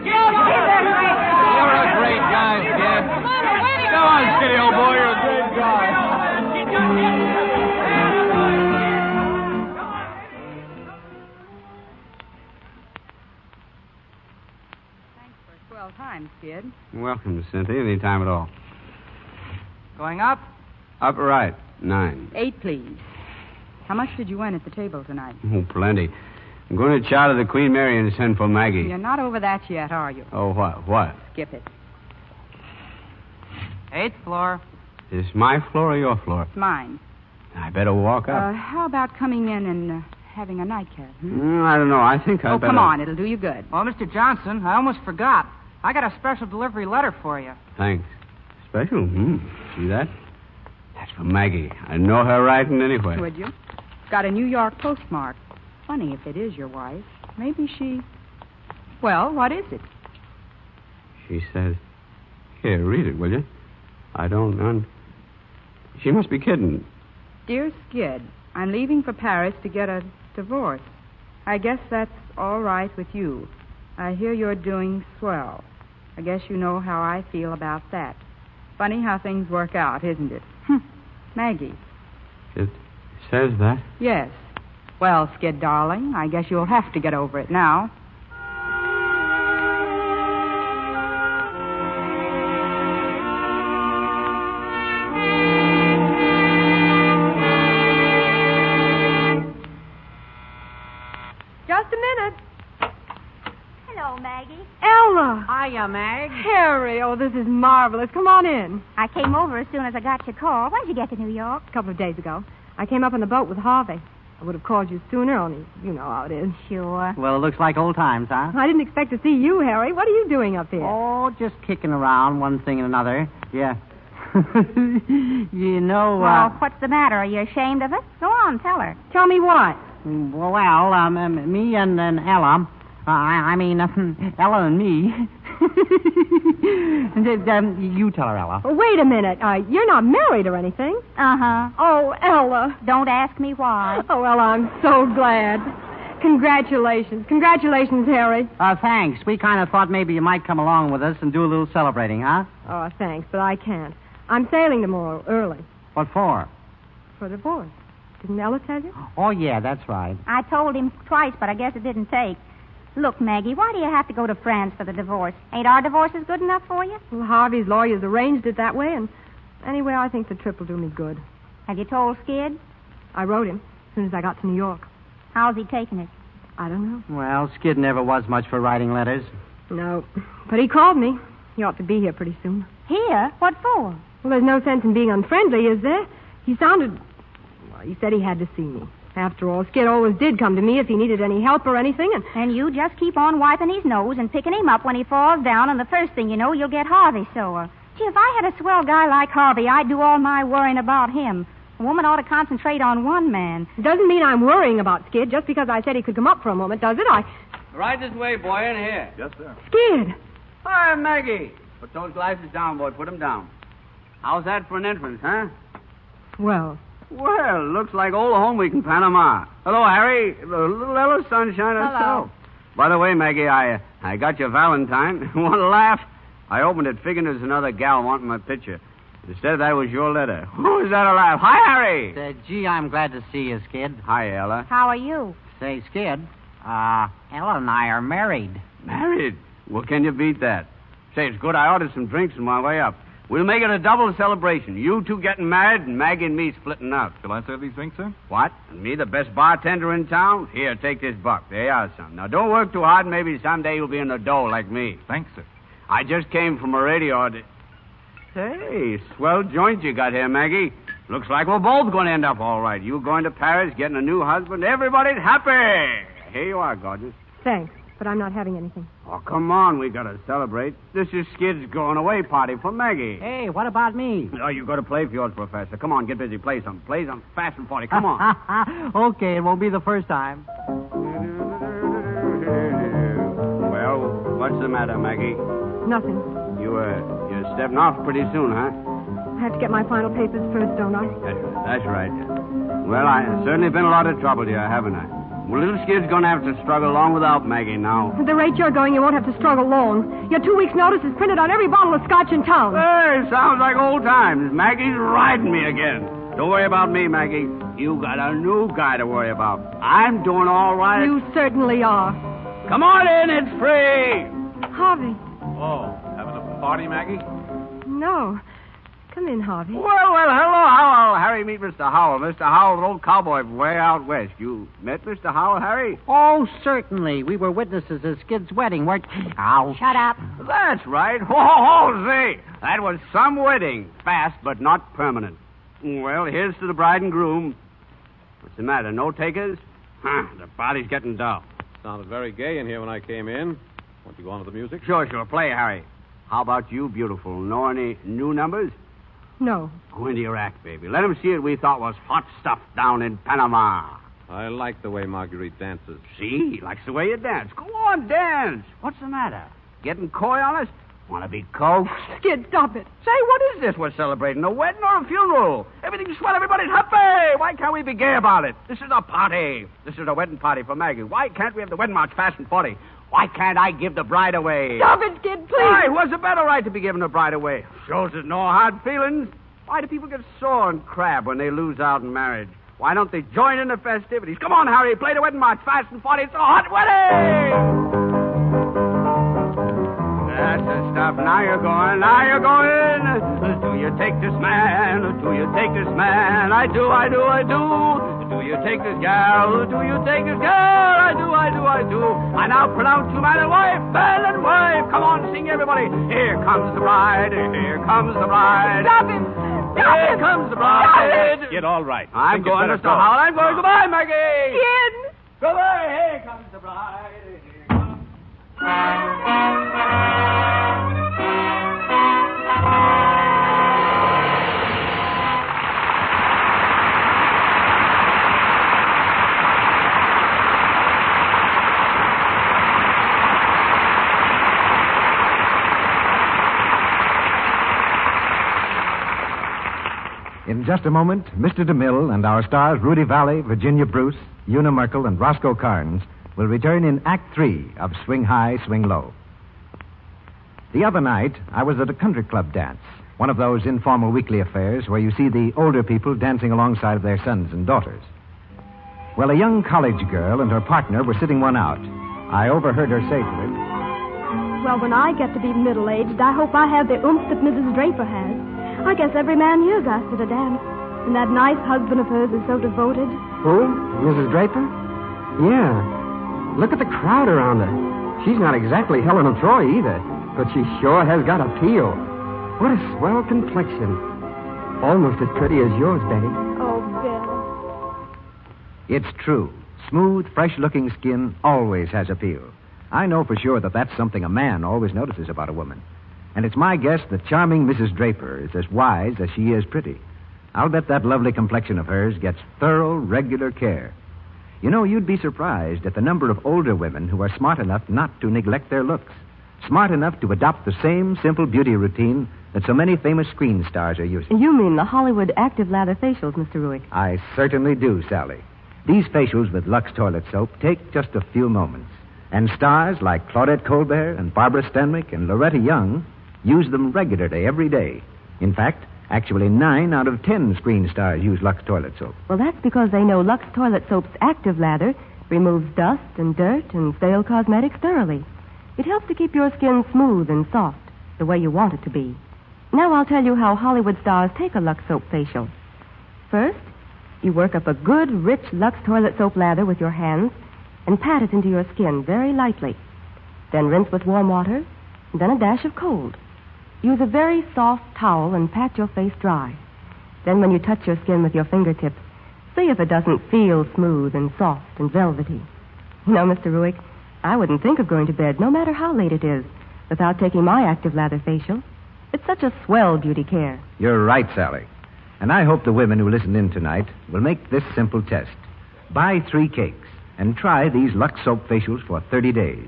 great guy, Skid. Come on, Skiddy, old boy. You're a great guy. Thanks for a swell time, Skid. Welcome, Cynthia. Any time at all. Going up? Up right. 9. 8, please. How much did you win at the table tonight? Oh, plenty. I'm going to chow to the Queen Mary and send for Maggie. You're not over that yet, are you? Oh, what? What? Skip it. 8th floor. Is this my floor or your floor? It's mine. I better walk up. How about coming in and having a nightcap? I don't know. I think I better... come on. It'll do you good. Well, Mr. Johnson, I almost forgot. I got a special delivery letter for you. Thanks. Special? See that? That's for Maggie. I know her writing anyway. Would you? Got a New York postmark. Funny if it is your wife. Maybe she... Well, what is it? She says... Here, read it, will you? I don't... She must be kidding. Dear Skid, I'm leaving for Paris to get a divorce. I guess that's all right with you. I hear you're doing swell. I guess you know how I feel about that. Funny how things work out, isn't it? Maggie. It says that? Yes. Well, Skid, darling, I guess you'll have to get over it now. Just a minute. Hello, Maggie. Ella. Hiya, Mag. Harry, oh, this is marvelous. Come on in. I came over as soon as I got your call. When did you get to New York? A couple of days ago. I came up on the boat with Harvey. I would have called you sooner, only you know how it is. Sure. Well, it looks like old times, huh? I didn't expect to see you, Harry. What are you doing up here? Oh, just kicking around, one thing and another. Yeah. You know, Well, what's the matter? Are you ashamed of it? Go on, tell her. Tell me what? Well, me and Ella, Ella and me. You tell her, Ella. Wait a minute. You're not married or anything. Uh-huh. Oh, Ella. Don't ask me why. Oh, Ella, I'm so glad. Congratulations. Congratulations, Harry. Thanks. We kind of thought maybe you might come along with us and do a little celebrating, huh? Oh, thanks, but I can't. I'm sailing tomorrow early. What for? For divorce. Didn't Ella tell you? Oh, yeah, that's right. I told him twice, but I guess it didn't take. Look, Maggie, why do you have to go to France for the divorce? Ain't our divorces good enough for you? Well, Harvey's lawyers arranged it that way, and anyway, I think the trip will do me good. Have you told Skid? I wrote him as soon as I got to New York. How's he taking it? I don't know. Well, Skid never was much for writing letters. No, but he called me. He ought to be here pretty soon. Here? What for? Well, there's no sense in being unfriendly, is there? He sounded... Well, he said he had to see me. After all, Skid always did come to me if he needed any help or anything, And you just keep on wiping his nose and picking him up when he falls down, and the first thing you know, you'll get Harvey sore. Gee, if I had a swell guy like Harvey, I'd do all my worrying about him. A woman ought to concentrate on one man. It doesn't mean I'm worrying about Skid just because I said he could come up for a moment, does it? Right this way, boy, in here. Yes, sir. Skid! Hi, Maggie. Put those glasses down, boy. Put them down. How's that for an entrance, huh? Well, looks like old home week in Panama. Hello, Harry. Little Ella Sunshine herself. By the way, Maggie, I got your Valentine. Want to laugh? I opened it figuring there's another gal wanting my picture. Instead, that was your letter. Who is that a laugh? Hi, Harry. Gee, I'm glad to see you, Skid. Hi, Ella. How are you? Say, Skid, Ella and I are married. Married? Well, can you beat that? Say, it's good I ordered some drinks on my way up. We'll make it a double celebration. You two getting married and Maggie and me splitting up. Shall I serve these drinks, sir? What? And me, the best bartender in town? Here, take this buck. There you are, son. Now, don't work too hard. Maybe someday you'll be in the dough like me. Thanks, sir. I just came from a radio... Hey, swell joint you got here, Maggie. Looks like we're both going to end up all right. You going to Paris, getting a new husband. Everybody's happy. Here you are, gorgeous. thanks, but I'm not having anything. Oh, come on. We got to celebrate. This is Skid's going-away party for Maggie. Hey, what about me? Oh, you got to play for yours, Professor. Come on, get busy. Play something. Play something fast and funny. Come on. Okay, it won't be the first time. Well, what's the matter, Maggie? Nothing. You're stepping off pretty soon, huh? I have to get my final papers first, don't I? That's right. Well, I've certainly been a lot of trouble to you, haven't I? Well, little Skid's going to have to struggle along without Maggie now. At the rate you're going, you won't have to struggle long. Your 2 weeks' notice is printed on every bottle of scotch in town. Hey, sounds like old times. Maggie's riding me again. Don't worry about me, Maggie. You got a new guy to worry about. I'm doing all right. You certainly are. Come on in, it's free. Harvey. Oh, having a party, Maggie? No. Come in, Harvey. Well, hello, Howell. Harry, meet Mr. Howell. Mr. Howell, an old cowboy from way out west. You met Mr. Howell, Harry? Oh, certainly. We were witnesses at Skid's wedding, weren't we? Ow. Shut up. That's right. Ho, say. That was some wedding. Fast, but not permanent. Well, here's to the bride and groom. What's the matter, no takers? Huh, the party's getting dull. Sounded very gay in here when I came in. Want to go on with the music? Sure. Play, Harry. How about you, beautiful? Know any new numbers? No. Go into your act, baby. Let them see what we thought was hot stuff down in Panama. I like the way Marguerite dances. See? He likes the way you dance. Go on, dance. What's the matter? Getting coy on us? Want to be coaxed? Skid, stop it. Say, what is this we're celebrating? A wedding or a funeral? Everything's swell. Everybody's happy. Why can't we be gay about it? This is a party. This is a wedding party for Maggie. Why can't we have the wedding march fast and 40? Why can't I give the bride away? Stop it, Skid, please. Why? Who has a better right to be giving the bride away? Shows there's no hard feelings. Why do people get sore and crab when they lose out in marriage? Why don't they join in the festivities? Come on, Harry, play the wedding march fast and 40. It's a hot wedding! That's the stuff. Now you're going. Do you take this man? Do you take this man? I do. Do you take this gal? Do you take this girl? I do. I now pronounce you man and wife, man and wife. Come on, sing everybody. Here comes the bride. Here comes the bride. Stop him. Here comes the bride. Get all right. I'm going, Mr. Howell. I'm going. Goodbye, Maggie. Skid. Goodbye. Here comes the bride. Here comes... In just a moment, Mr. DeMille and our stars Rudy Valley, Virginia Bruce, Una Merkel, and Roscoe Carnes will return in Act 3 of Swing High, Swing Low. The other night, I was at a country club dance, one of those informal weekly affairs where you see the older people dancing alongside of their sons and daughters. Well, a young college girl and her partner were sitting one out. I overheard her say to him, "Well, when I get to be middle-aged, I hope I have the oomph that Mrs. Draper has. I guess every man here's asked her to dance. And that nice husband of hers is so devoted." Who? Mrs. Draper? Yeah. Look at the crowd around her. She's not exactly Helen of Troy either, but she sure has got appeal. What a swell complexion. Almost as pretty as yours, Betty. Oh, Bill. it's true. Smooth, fresh-looking skin always has appeal. I know for sure that that's something a man always notices about a woman. And it's my guess that charming Mrs. Draper is as wise as she is pretty. I'll bet that lovely complexion of hers gets thorough, regular care. You know, you'd be surprised at the number of older women who are smart enough not to neglect their looks, smart enough to adopt the same simple beauty routine that so many famous screen stars are using. You mean the Hollywood active lather facials, Mr. Ruick? I certainly do, Sally. These facials with Lux toilet soap take just a few moments. And stars like Claudette Colbert and Barbara Stanwyck and Loretta Young use them regularly every day. In fact, actually 9 out of 10 screen stars use Lux toilet soap. Well, that's because they know Lux toilet soap's active lather removes dust and dirt and stale cosmetics thoroughly. It helps to keep your skin smooth and soft, the way you want it to be. Now I'll tell you how Hollywood stars take a Lux soap facial. First, you work up a good, rich Lux toilet soap lather with your hands and pat it into your skin very lightly. Then rinse with warm water, and then a dash of cold. Use a very soft towel and pat your face dry. Then when you touch your skin with your fingertips, see if it doesn't feel smooth and soft and velvety. You know, Mr. Ruick, I wouldn't think of going to bed, no matter how late it is, without taking my active lather facial. It's such a swell beauty care. You're right, Sally. And I hope the women who listen in tonight will make this simple test. Buy 3 cakes and try these Lux soap facials for 30 days.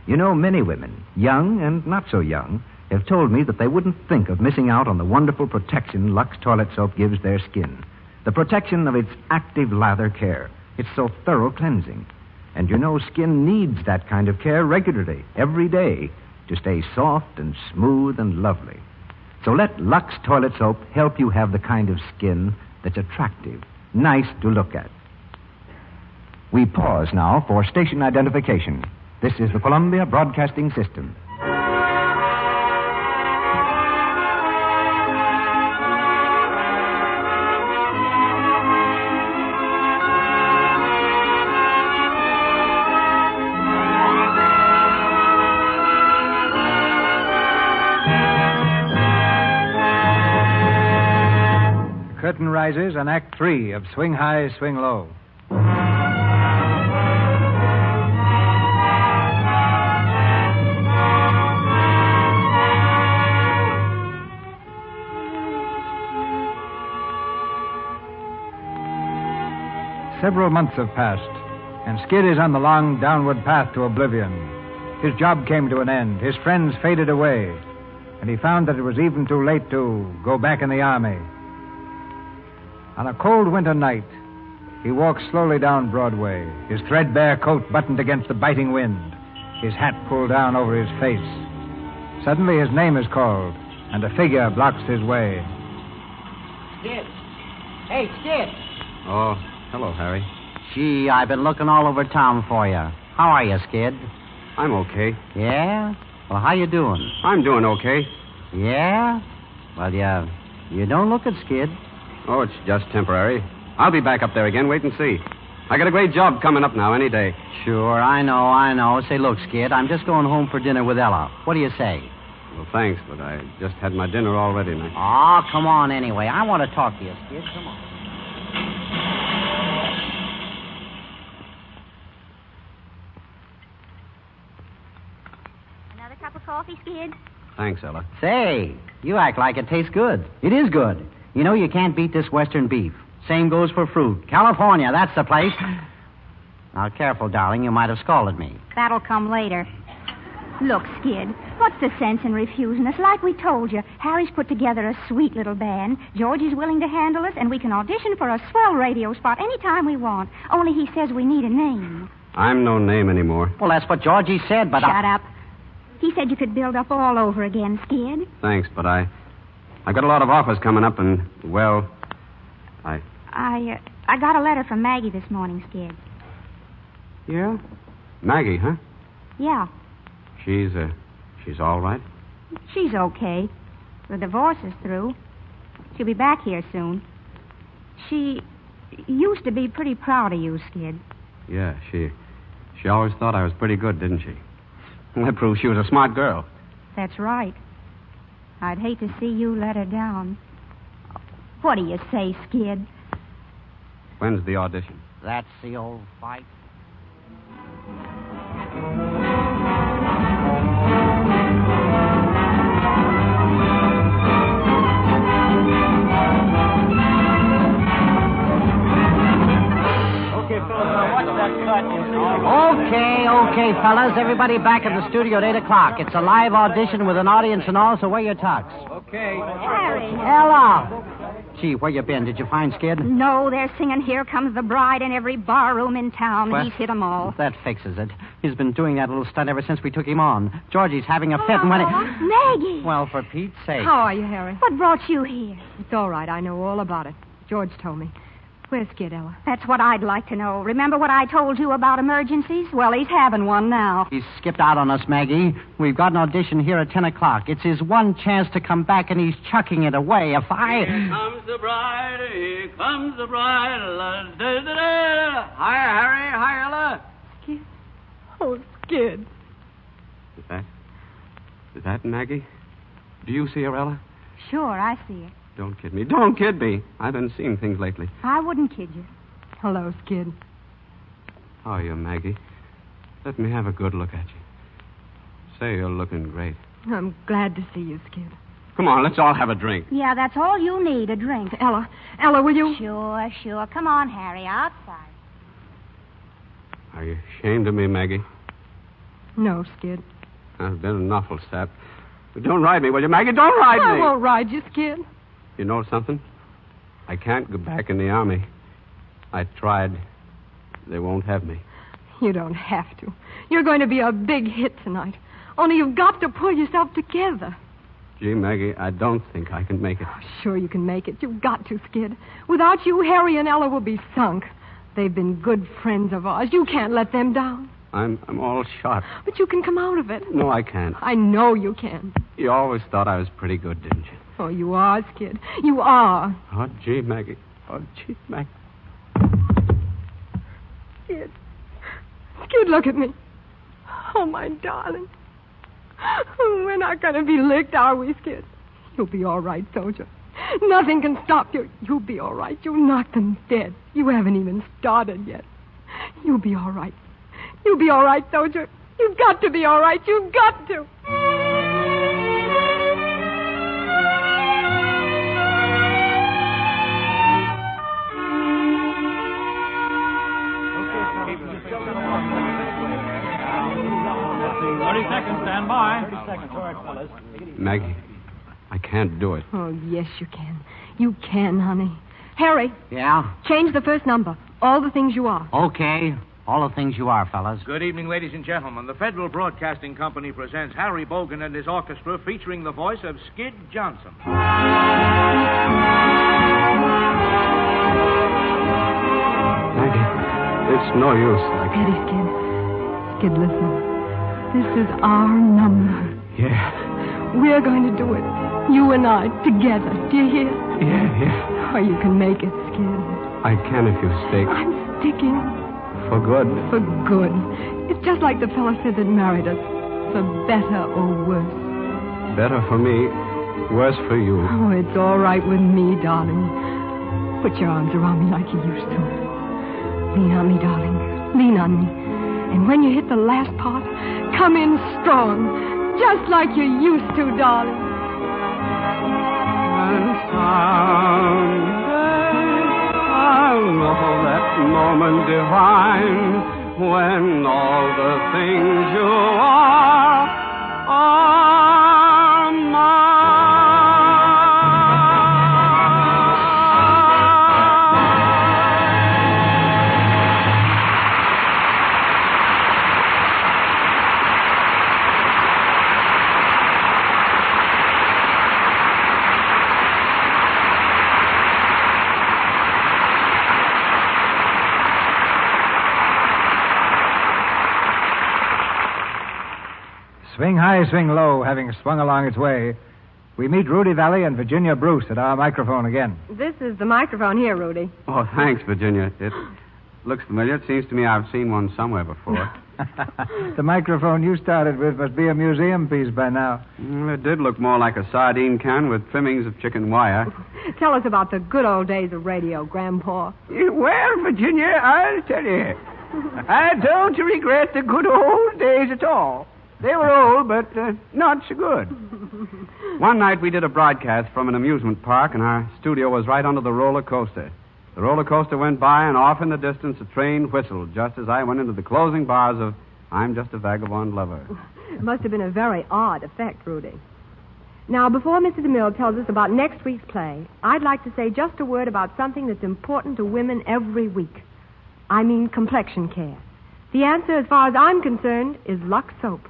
You know, many women, young and not so young, have told me that they wouldn't think of missing out on the wonderful protection Lux toilet soap gives their skin. The protection of its active lather care. It's so thorough cleansing. And you know, skin needs that kind of care regularly, every day, to stay soft and smooth and lovely. So let Lux toilet soap help you have the kind of skin that's attractive, nice to look at. We pause now for station identification. This is the Columbia Broadcasting System. Curtain rises on Act 3 of Swing High, Swing Low. Several months have passed, and Skid is on the long downward path to oblivion. His job came to an end. His friends faded away. And he found that it was even too late to go back in the army. On a cold winter night, he walked slowly down Broadway, his threadbare coat buttoned against the biting wind, his hat pulled down over his face. Suddenly his name is called, and a figure blocks his way. Skid. Hey, Skid. Oh, hello, Harry. Gee, I've been looking all over town for you. How are you, Skid? I'm okay. Yeah? Well, how you doing? I'm doing okay. Yeah? Well, you don't look it, Skid. Oh, it's just temporary. I'll be back up there again. Wait and see. I got a great job coming up now any day. Sure, I know. Say, look, Skid, I'm just going home for dinner with Ella. What do you say? Well, thanks, but I just had my dinner all ready now. Oh, come on anyway. I want to talk to you, Skid. Come on. Another cup of coffee, Skid? Thanks, Ella. Say, you act like it tastes good. It is good. You know, you can't beat this Western beef. Same goes for fruit. California, that's the place. Now, careful, darling. You might have scalded me. That'll come later. Look, Skid, what's the sense in refusing us? Like we told you, Harry's put together a sweet little band. George is willing to handle us, and we can audition for a swell radio spot anytime we want. Only he says we need a name. I'm no name anymore. Well, that's what Georgie said, but Shut up. He said you could build up all over again, Skid. Thanks, but I've got a lot of offers coming up, and, well, I got a letter from Maggie this morning, Skid. Yeah? Maggie, huh? Yeah, She's all right? she's okay. The divorce is through. She'll be back here soon. She used to be pretty proud of you, Skid. Yeah, she always thought I was pretty good, didn't she? That proves she was a smart girl. That's right. I'd hate to see you let her down. What do you say, Skid? When's the audition? that's the old fight. Okay, fellas. Everybody back in the studio at 8 o'clock. It's a live audition with an audience and all, so wear your tux. Okay. Harry. Ella! Gee, where you been? Did you find Skid? No, they're singing Here Comes the Bride in every bar room in town. What? He's hit 'em all. That fixes it. He's been doing that little stunt ever since we took him on. Georgie's having a fit, and when Maggie! Well, for Pete's sake. How are you, Harry? What brought you here? It's all right. I know all about it. George told me. Where's Skid, Ella? That's what I'd like to know. Remember what I told you about emergencies? Well, he's having one now. He's skipped out on us, Maggie. We've got an audition here at 10 o'clock. It's his one chance to come back, and he's chucking it away. If I... Here comes the bride, here comes the bride. Hi, Harry. Hi, Ella. Skid? Oh, Skid. Is that Maggie? Do you see her, Ella? Sure, I see it. Don't kid me. Don't kid me. I've been seeing things lately. I wouldn't kid you. Hello, Skid. How are you, Maggie? Let me have a good look at you. Say you're looking great. I'm glad to see you, Skid. Come on, let's all have a drink. Yeah, that's all you need, a drink. Ella, will you? Sure. Come on, Harry, outside. Are you ashamed of me, Maggie? No, Skid. I've been an awful sap. But don't ride me, will you, Maggie? Don't ride me. I won't ride you, Skid. You know something? I can't go back in the army. I tried. They won't have me. You don't have to. You're going to be a big hit tonight. Only you've got to pull yourself together. Gee, Maggie, I don't think I can make it. Oh, sure you can make it. You've got to, Skid. Without you, Harry and Ella will be sunk. They've been good friends of ours. You can't let them down. I'm all shot. But you can come out of it. No, I can't. I know you can. You always thought I was pretty good, didn't you? Oh, you are, Skid. You are. Oh, gee, Maggie. Oh, gee, Maggie. Skid. Skid, look at me. Oh, my darling. We're not going to be licked, are we, Skid? You'll be all right, soldier. Nothing can stop you. You'll be all right. You'll knock them dead. You haven't even started yet. You'll be all right. You'll be all right, soldier. You've got to be all right. You've got to. Maggie, I can't do it. Oh, yes, you can. You can, honey. Harry. Yeah? Change the first number. All the things you are. Okay. All the things you are, fellas. Good evening, ladies and gentlemen. The Federal Broadcasting Company presents Harry Bogan and his orchestra featuring the voice of Skid Johnson. Maggie, it's no use. Steady, Skid. Skid, listen. This is our number. Yeah. We're going to do it. You and I, together. Do you hear? Yeah. Oh, you can make it, Skid. I can if you stay. I'm sticking. For good. For good. It's just like the fellow said that married us. For better or worse. Better for me, worse for you. Oh, it's all right with me, darling. Put your arms around me like you used to. Lean on me, darling. Lean on me. And when you hit the last part, come in strong. Just like you used to, darling. And someday I'll know that moment divine when all the things you are mine. Swing high, swing low, having swung along its way, we meet Rudy Valley and Virginia Bruce at our microphone again. This is the microphone here, Rudy. Oh, thanks, Virginia. It looks familiar. It seems to me I've seen one somewhere before. The microphone you started with must be a museum piece by now. It did look more like a sardine can with trimmings of chicken wire. Tell us about the good old days of radio, Grandpa. Well, Virginia, I'll tell you. I don't regret the good old days at all. They were old, but not so good. One night we did a broadcast from an amusement park, and our studio was right under the roller coaster. The roller coaster went by, and off in the distance a train whistled just as I went into the closing bars of I'm Just a Vagabond Lover. It must have been a very odd effect, Rudy. Now, before Mr. DeMille tells us about next week's play, I'd like to say just a word about something that's important to women every week. I mean complexion care. The answer, as far as I'm concerned, is Lux soap.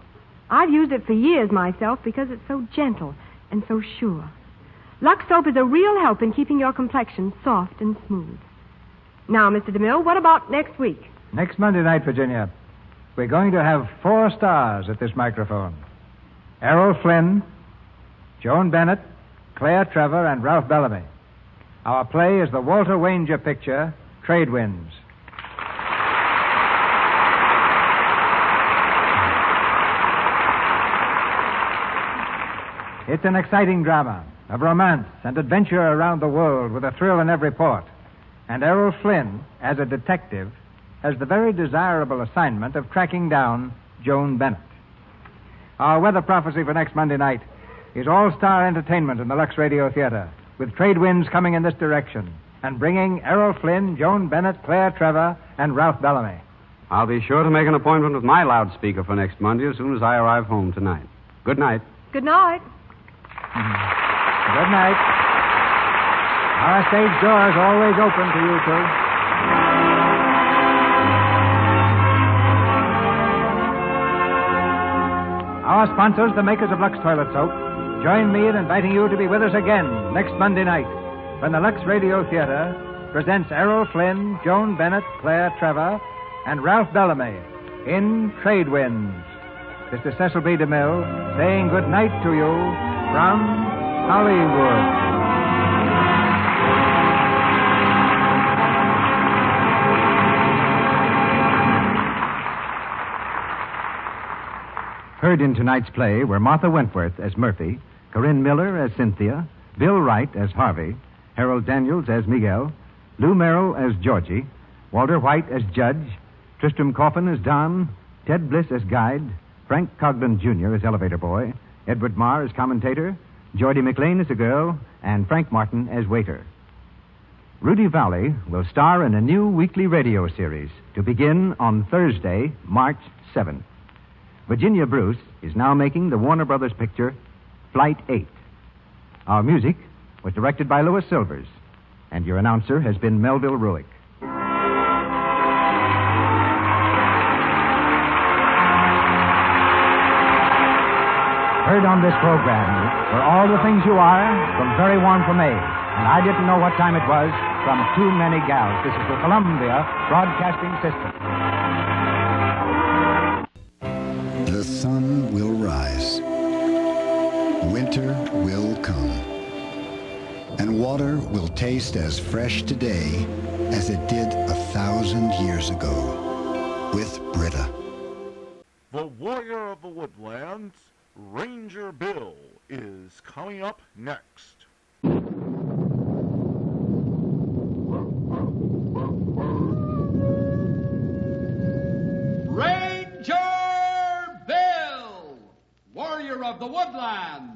I've used it for years myself because it's so gentle and so sure. Lux soap is a real help in keeping your complexion soft and smooth. Now, Mr. DeMille, what about next week? Next Monday night, Virginia, we're going to have 4 stars at this microphone. Errol Flynn, Joan Bennett, Claire Trevor, and Ralph Bellamy. Our play is the Walter Wanger picture, Trade Winds. It's an exciting drama of romance and adventure around the world with a thrill in every port. And Errol Flynn, as a detective, has the very desirable assignment of tracking down Joan Bennett. Our weather prophecy for next Monday night is all-star entertainment in the Lux Radio Theater, with Trade Winds coming in this direction and bringing Errol Flynn, Joan Bennett, Claire Trevor, and Ralph Bellamy. I'll be sure to make an appointment with my loudspeaker for next Monday as soon as I arrive home tonight. Good night. Good night. Good night. Our stage door is always open to you two. Our sponsors, the makers of Lux Toilet Soap, join me in inviting you to be with us again next Monday night when the Lux Radio Theater presents Errol Flynn, Joan Bennett, Claire Trevor, and Ralph Bellamy in Trade Winds. This is Cecil B. DeMille saying good night to you from Hollywood. Heard in tonight's play were Martha Wentworth as Murphy, Corinne Miller as Cynthia, Bill Wright as Harvey, Harold Daniels as Miguel, Lou Merrill as Georgie, Walter White as Judge, Tristram Coffin as Don, Ted Bliss as Guide, Frank Cogden Jr. as Elevator Boy, Edward Marr as Commentator, Geordie McLean as a girl, and Frank Martin as Waiter. Rudy Valley will star in a new weekly radio series to begin on Thursday, March 7th. Virginia Bruce is now making the Warner Brothers picture Flight 8. Our music was directed by Louis Silvers, and your announcer has been Melville Ruick. Heard on this program were All the Things You Are from Very Warm for May, and I Didn't Know What Time It Was from Too Many Gals. This is the Columbia Broadcasting System. The sun will rise. Winter will come. And water will taste as fresh today as it did 1,000 years ago. With Brita. The Warrior of the Woodlands, Ranger Bill, is coming up next. Ranger Bill, Warrior of the Woodland.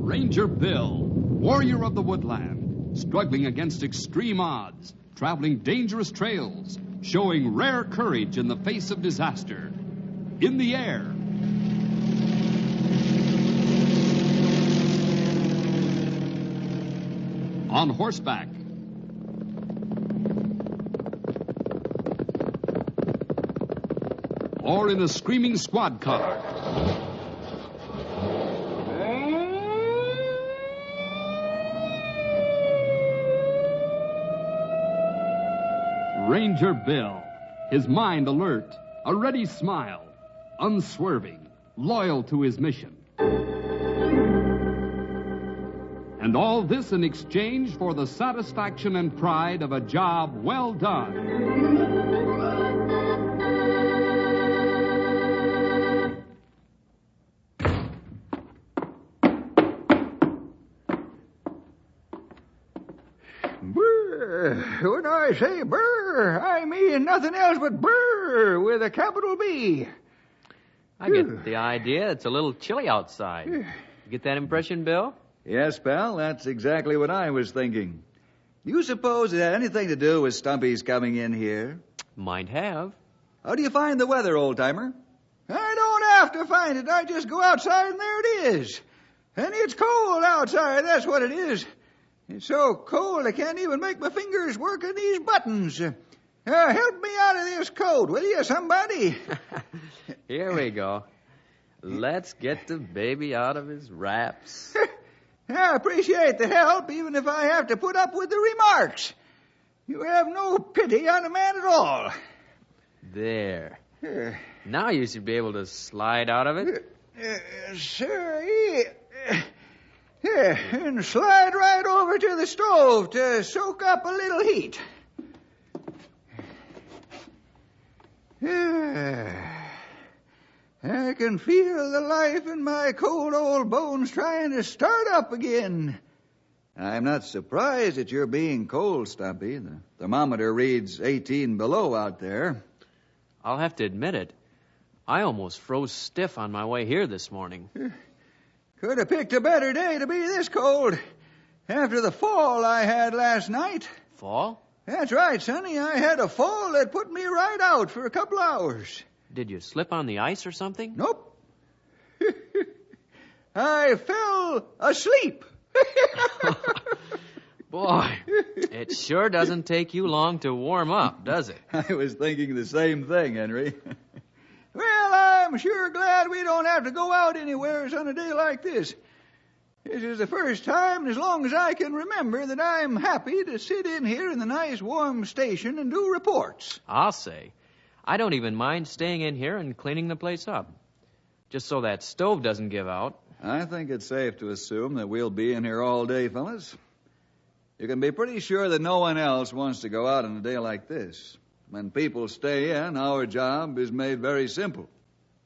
Ranger Bill, Warrior of the Woodland, struggling against extreme odds, traveling dangerous trails, showing rare courage in the face of disaster. In the air. On horseback. Or in a screaming squad car. Ranger Bill, his mind alert, a ready smile, unswerving, loyal to his mission. And all this in exchange for the satisfaction and pride of a job well done. When I say brr, I mean nothing else but brr with a capital B. I get the idea. It's a little chilly outside. You get that impression, Bill? Yes, pal, that's exactly what I was thinking. You suppose it had anything to do with Stumpy's coming in here? Might have. How do you find the weather, old-timer? I don't have to find it. I just go outside and there it is. And it's cold outside, that's what it is. It's so cold I can't even make my fingers work in these buttons. Help me out of this coat, will you, somebody? Here we go. Let's get the baby out of his wraps. I appreciate the help, even if I have to put up with the remarks. You have no pity on a man at all. There. Now you should be able to slide out of it. Sir, and slide right over to the stove to soak up a little heat. I can feel the life in my cold old bones trying to start up again. I'm not surprised at your being cold, Stumpy. The thermometer reads 18 below out there. I'll have to admit it. I almost froze stiff on my way here this morning. Could have picked a better day to be this cold. After the fall I had last night. Fall? That's right, Sonny. I had a fall that put me right out for a couple hours. Did you slip on the ice or something? Nope. I fell asleep. Boy, it sure doesn't take you long to warm up, does it? I was thinking the same thing, Henry. Well, I'm sure glad we don't have to go out anywhere on a day like this. This is the first time in as long as I can remember that I'm happy to sit in here in the nice warm station and do reports. I'll say. I don't even mind staying in here and cleaning the place up. Just so that stove doesn't give out. I think it's safe to assume that we'll be in here all day, fellas. You can be pretty sure that no one else wants to go out on a day like this. When people stay in, our job is made very simple.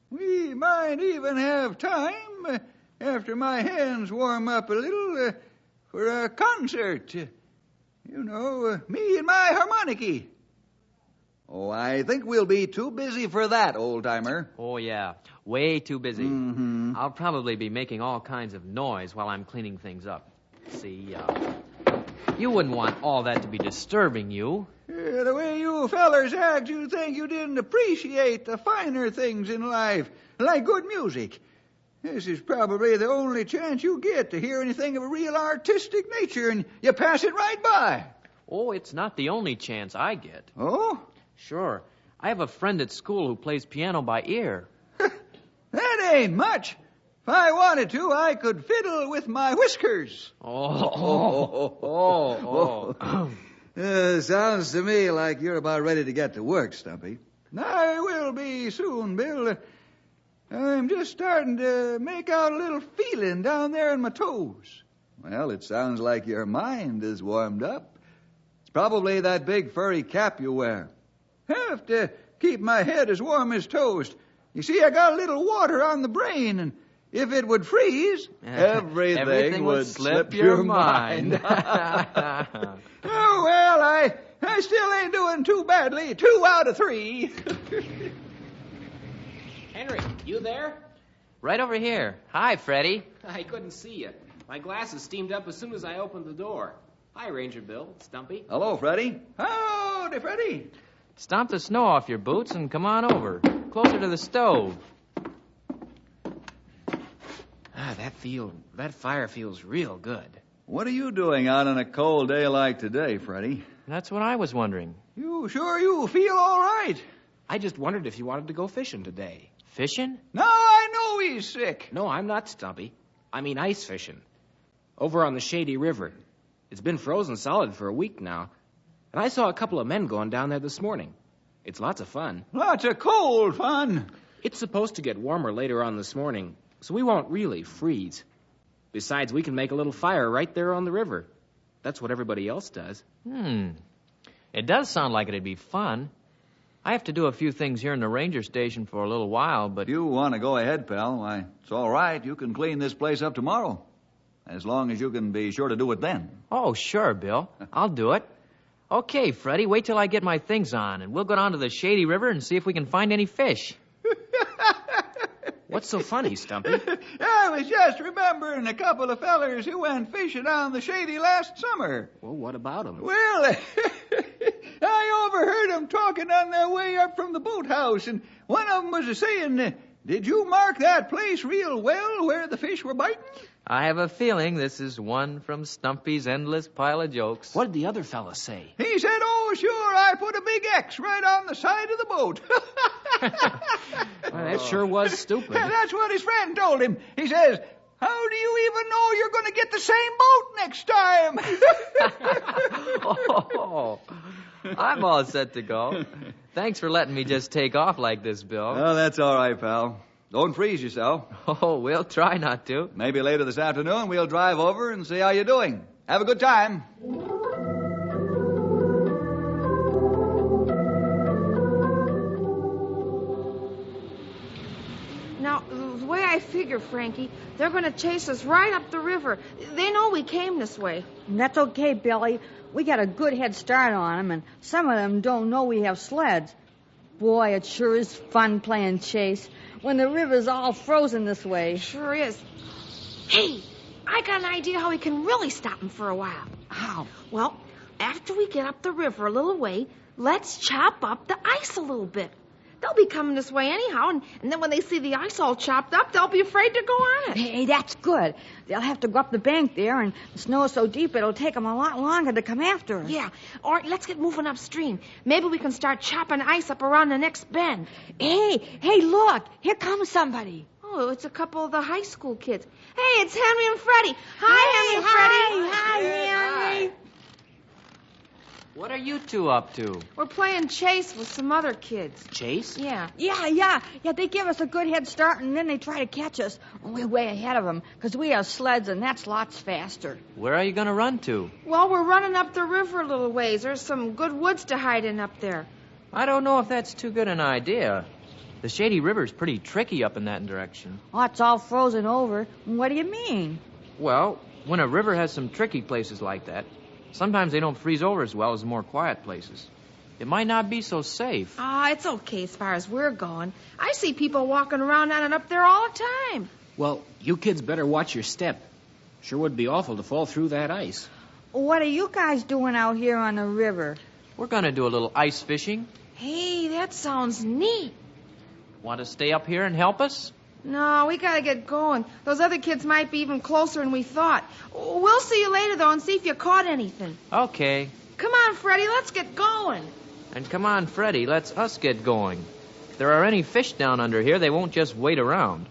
We might even have time, after my hands warm up a little, for a concert. You know, me and my harmonica. Oh, I think we'll be too busy for that, old-timer. Oh, yeah. Way too busy. Mm-hmm. I'll probably be making all kinds of noise while I'm cleaning things up. See, you wouldn't want all that to be disturbing you. The way you fellers act, you'd think you didn't appreciate the finer things in life, like good music. This is probably the only chance you get to hear anything of a real artistic nature, and you pass it right by. Oh, it's not the only chance I get. Oh? Sure. I have a friend at school who plays piano by ear. That ain't much. If I wanted to, I could fiddle with my whiskers. Sounds to me like you're about ready to get to work, Stumpy. I will be soon, Bill. I'm just starting to make out a little feeling down there in my toes. Well, it sounds like your mind is warmed up. It's probably that big furry cap you wear. Have to keep my head as warm as toast. You see, I got a little water on the brain, and if it would freeze, everything would slip your mind. Oh, well, I still ain't doing too badly. 2 out of 3. Henry, you there? Right over here. Hi, Freddie. I couldn't see you. My glasses steamed up as soon as I opened the door. Hi, Ranger Bill. Stumpy. Hello, Freddie. Howdy, Freddie. Stomp the snow off your boots and come on over. Closer to the stove. That fire feels real good. What are you doing out on a cold day like today, Freddie? That's what I was wondering. You feel all right? I just wondered if you wanted to go fishing today. Fishing? Now I know he's sick. No, I'm not, Stumpy. I mean ice fishing. Over on the Shady River. It's been frozen solid for a week now. And I saw a couple of men going down there this morning. It's lots of fun. Lots of cold fun. It's supposed to get warmer later on this morning, so we won't really freeze. Besides, we can make a little fire right there on the river. That's what everybody else does. It does sound like it'd be fun. I have to do a few things here in the ranger station for a little while, but... You want to go ahead, pal. Why, it's all right. You can clean this place up tomorrow. As long as you can be sure to do it then. Oh, sure, Bill. I'll do it. Okay, Freddie, wait till I get my things on, and we'll go down to the Shady River and see if we can find any fish. What's so funny, Stumpy? I was just remembering a couple of fellers who went fishing on the Shady last summer. Well, what about them? Well, I overheard them talking on their way up from the boathouse, and one of them was saying, did you mark that place real well where the fish were biting? I have a feeling this is one from Stumpy's endless pile of jokes. What did the other fella say? He said, oh, sure, I put a big X right on the side of the boat. Well, that sure was stupid. That's what his friend told him. He says, how do you even know you're going to get the same boat next time? I'm all set to go. Thanks for letting me just take off like this, Bill. Oh, that's all right, pal. Don't freeze yourself. Oh, we'll try not to. Maybe later this afternoon we'll drive over and see how you're doing. Have a good time. Now, the way I figure, Frankie, they're going to chase us right up the river. They know we came this way. That's okay, Billy. We got a good head start on them, and some of them don't know we have sleds. Boy, it sure is fun playing chase when the river's all frozen this way. Sure is. Hey, I got an idea how we can really stop them for a while. How? Well, after we get up the river a little way, let's chop up the ice a little bit. They'll be coming this way anyhow, and then when they see the ice all chopped up, they'll be afraid to go on it. Hey, that's good. They'll have to go up the bank there, and the snow's so deep it'll take them a lot longer to come after us. Yeah. All right, let's get moving upstream. Maybe we can start chopping ice up around the next bend. Hey, look. Here comes somebody. Oh, it's a couple of the high school kids. Hey, it's Henry and Freddie. Hi, Henry and Freddie. Hi, Henry. What are you two up to? We're playing chase with some other kids. Chase? Yeah. Yeah, they give us a good head start, and then they try to catch us. We're way ahead of them, because we have sleds, and that's lots faster. Where are you going to run to? Well, we're running up the river a little ways. There's some good woods to hide in up there. I don't know if that's too good an idea. The Shady River's pretty tricky up in that direction. Oh, it's all frozen over. What do you mean? Well, when a river has some tricky places like that, sometimes they don't freeze over as well as the more quiet places. It might not be so safe. It's okay as far as we're going. I see people walking around on it up there all the time. Well, you kids better watch your step. Sure would be awful to fall through that ice. What are you guys doing out here on the river? We're going to do a little ice fishing. Hey, that sounds neat. Want to stay up here and help us? No, we gotta get going. Those other kids might be even closer than we thought. We'll see you later, though, and see if you caught anything. Okay. Come on, Freddie, let's get going. And come on, Freddie, let's us get going. If there are any fish down under here, they won't just wait around.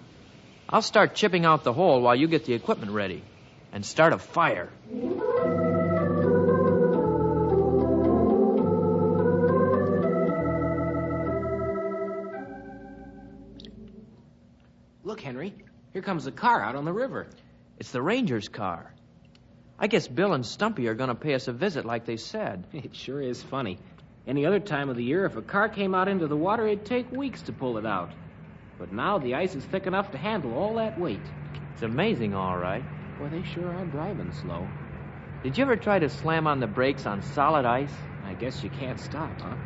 I'll start chipping out the hole while you get the equipment ready. And start a fire. Look, Henry. Here comes a car out on the river. It's the ranger's car. I guess Bill and Stumpy are going to pay us a visit like they said. It sure is funny. Any other time of the year, if a car came out into the water, it'd take weeks to pull it out. But now the ice is thick enough to handle all that weight. It's amazing, all right. Boy, they sure are driving slow. Did you ever try to slam on the brakes on solid ice? I guess you can't stop, huh?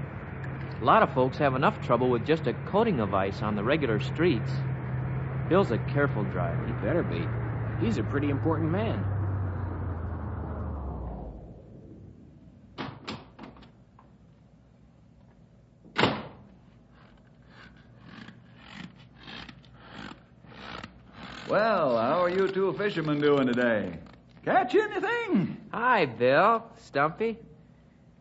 A lot of folks have enough trouble with just a coating of ice on the regular streets. Bill's a careful driver. He better be. He's a pretty important man. Well, how are you two fishermen doing today? Catch anything? Hi, Bill. Stumpy.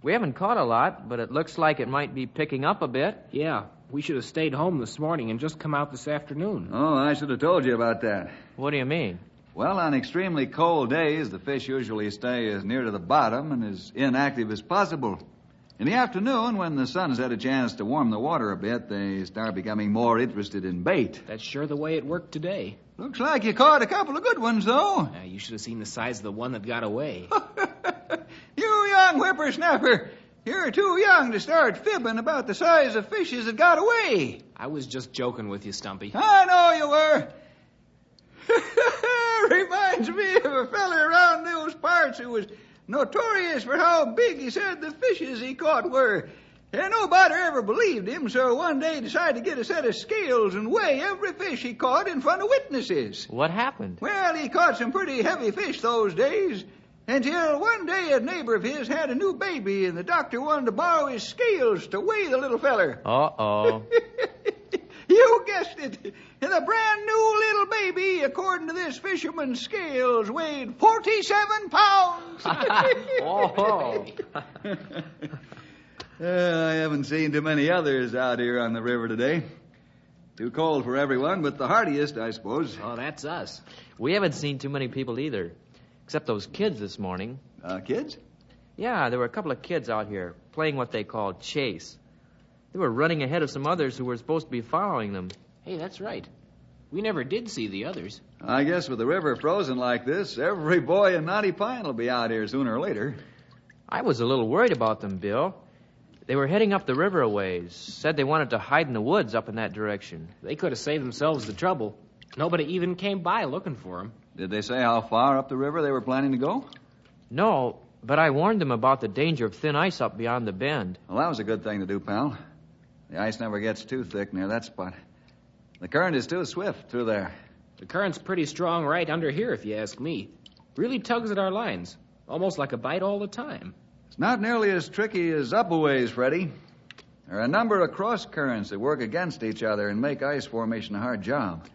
We haven't caught a lot, but it looks like it might be picking up a bit. Yeah, we should have stayed home this morning and just come out this afternoon. Oh, I should have told you about that. What do you mean? Well, on extremely cold days, the fish usually stay as near to the bottom and as inactive as possible. In the afternoon, when the sun's had a chance to warm the water a bit, they start becoming more interested in bait. That's sure the way it worked today. Looks like you caught a couple of good ones, though. You should have seen the size of the one that got away. You young whippersnapper. You're too young to start fibbing about the size of fishes that got away. I was just joking with you, Stumpy. I know you were. Reminds me of a feller around those parts who was notorious for how big he said the fishes he caught were. And nobody ever believed him, so one day he decided to get a set of scales and weigh every fish he caught in front of witnesses. What happened? Well, he caught some pretty heavy fish those days, until one day a neighbor of his had a new baby, and the doctor wanted to borrow his scales to weigh the little feller. Uh-oh. You guessed it. And the brand new little baby, according to this fisherman's scales, weighed 47 pounds. Oh. I haven't seen too many others out here on the river today. Too cold for everyone, but the hardiest, I suppose. Oh, that's us. We haven't seen too many people either, except those kids this morning. Kids? Yeah, there were a couple of kids out here playing what they called chase. They were running ahead of some others who were supposed to be following them. Hey, that's right. We never did see the others. I guess with the river frozen like this, every boy in Knotty Pine will be out here sooner or later. I was a little worried about them, Bill. They were heading up the river a ways. Said they wanted to hide in the woods up in that direction. They could have saved themselves the trouble. Nobody even came by looking for them. Did they say how far up the river they were planning to go? No, but I warned them about the danger of thin ice up beyond the bend. Well, that was a good thing to do, pal. The ice never gets too thick near that spot. The current is too swift through there. The current's pretty strong right under here, if you ask me. Really tugs at our lines. Almost like a bite all the time. It's not nearly as tricky as up a ways, Freddie. There are a number of cross currents that work against each other and make ice formation a hard job.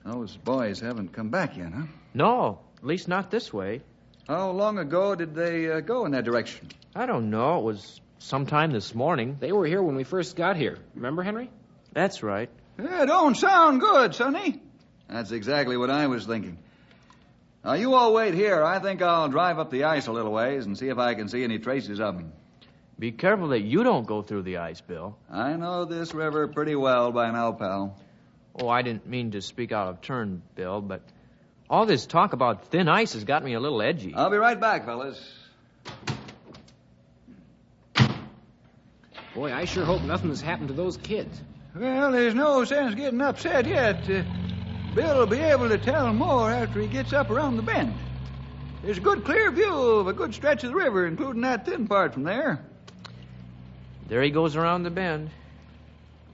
Those boys haven't come back yet, huh? No, at least not this way. How long ago did they go in that direction? I don't know. It was sometime this morning. They were here when we first got here. Remember, Henry? That's right. Yeah, don't sound good, Sonny. That's exactly what I was thinking. Now, you all wait here. I think I'll drive up the ice a little ways and see if I can see any traces of them. Be careful that you don't go through the ice, Bill. I know this river pretty well by now, pal. Oh, I didn't mean to speak out of turn, Bill, but all this talk about thin ice has got me a little edgy. I'll be right back, fellas. Boy, I sure hope nothing has happened to those kids. Well, there's no sense getting upset yet. Bill will be able to tell more after he gets up around the bend. There's a good clear view of a good stretch of the river, including that thin part from there. There he goes around the bend.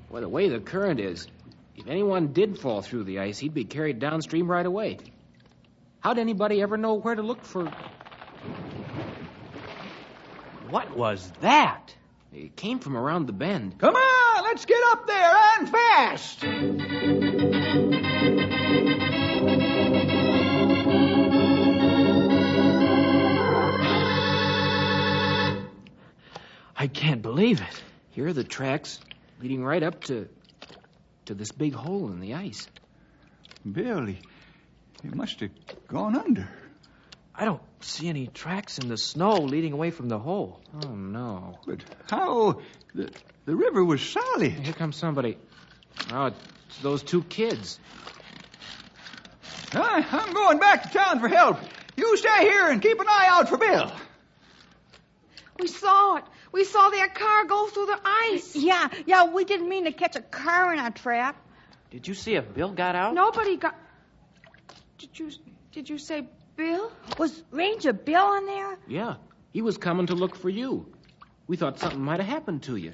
Well, the way the current is, if anyone did fall through the ice, he'd be carried downstream right away. How'd anybody ever know where to look for... What was that? It came from around the bend. Come on, Let's get up there and fast. I can't believe it. Here are the tracks leading right up to this big hole in the ice. Bill, he must have gone under. I don't see any tracks in the snow leading away from the hole. Oh, no. But how? The river was solid. Here comes somebody. Oh, it's those two kids. I'm going back to town for help. You stay here and keep an eye out for Bill. We saw it. We saw that car go through the ice. Yeah, we didn't mean to catch a car in our trap. Did you see if Bill got out? Nobody got... Did you say Bill? Was Ranger Bill in there? Yeah, he was coming to look for you. We thought something might have happened to you.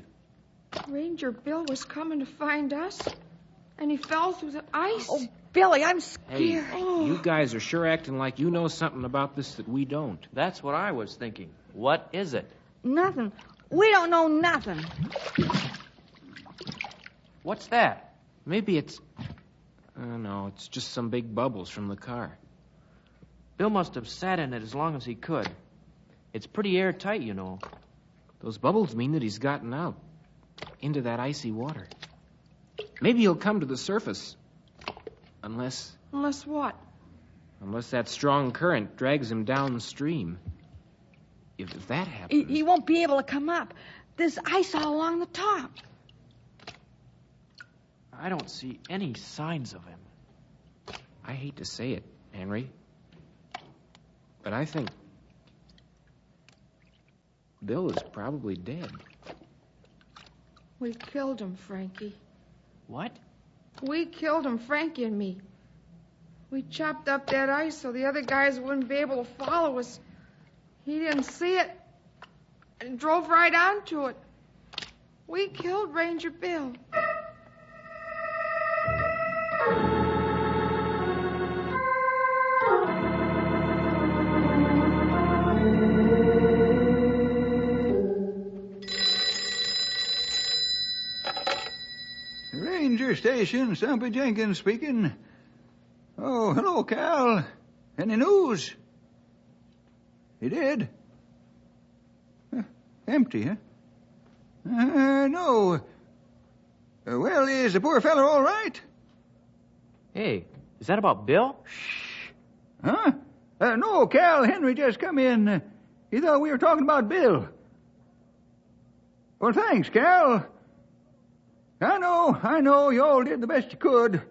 Ranger Bill was coming to find us, and he fell through the ice. Oh, Billy, I'm scared. Hey, you guys are sure acting like you know something about this that we don't. That's what I was thinking. What is it? Nothing. We don't know nothing. What's that? Maybe it's... no, it's just some big bubbles from the car. Bill must have sat in it as long as he could. It's pretty airtight, you know. Those bubbles mean that he's gotten out into that icy water. Maybe he'll come to the surface. Unless... Unless what? Unless that strong current drags him downstream. If that happens... He won't be able to come up. There's ice all along the top. I don't see any signs of him. I hate to say it, Henry, but I think Bill is probably dead. We killed him, Frankie. What? We killed him, Frankie and me. We chopped up that ice so the other guys wouldn't be able to follow us. He didn't see it and drove right onto it. We killed Ranger Bill. Ranger Station, Stumpy Jenkins speaking. Oh, hello, Cal. Any news? You did? Empty, huh? No. Well, is the poor feller all right? Hey, is that about Bill? Huh? No, Cal. Henry just come in. He thought we were talking about Bill. Well, thanks, Cal. I know. You all did the best you could.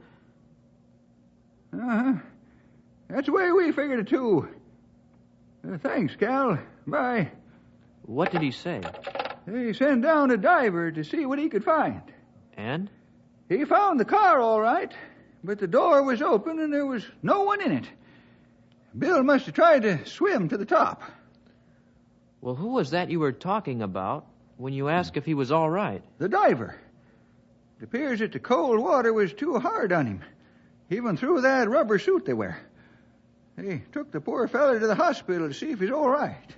That's the way we figured it, too. Thanks, Cal. Bye. What did he say? He sent down a diver to see what he could find. And? He found the car all right, but the door was open and there was no one in it. Bill must have tried to swim to the top. Well, who was that you were talking about when you asked if he was all right? The diver. It appears that the cold water was too hard on him, even through that rubber suit they wear. They took the poor feller to the hospital to see if he's all right.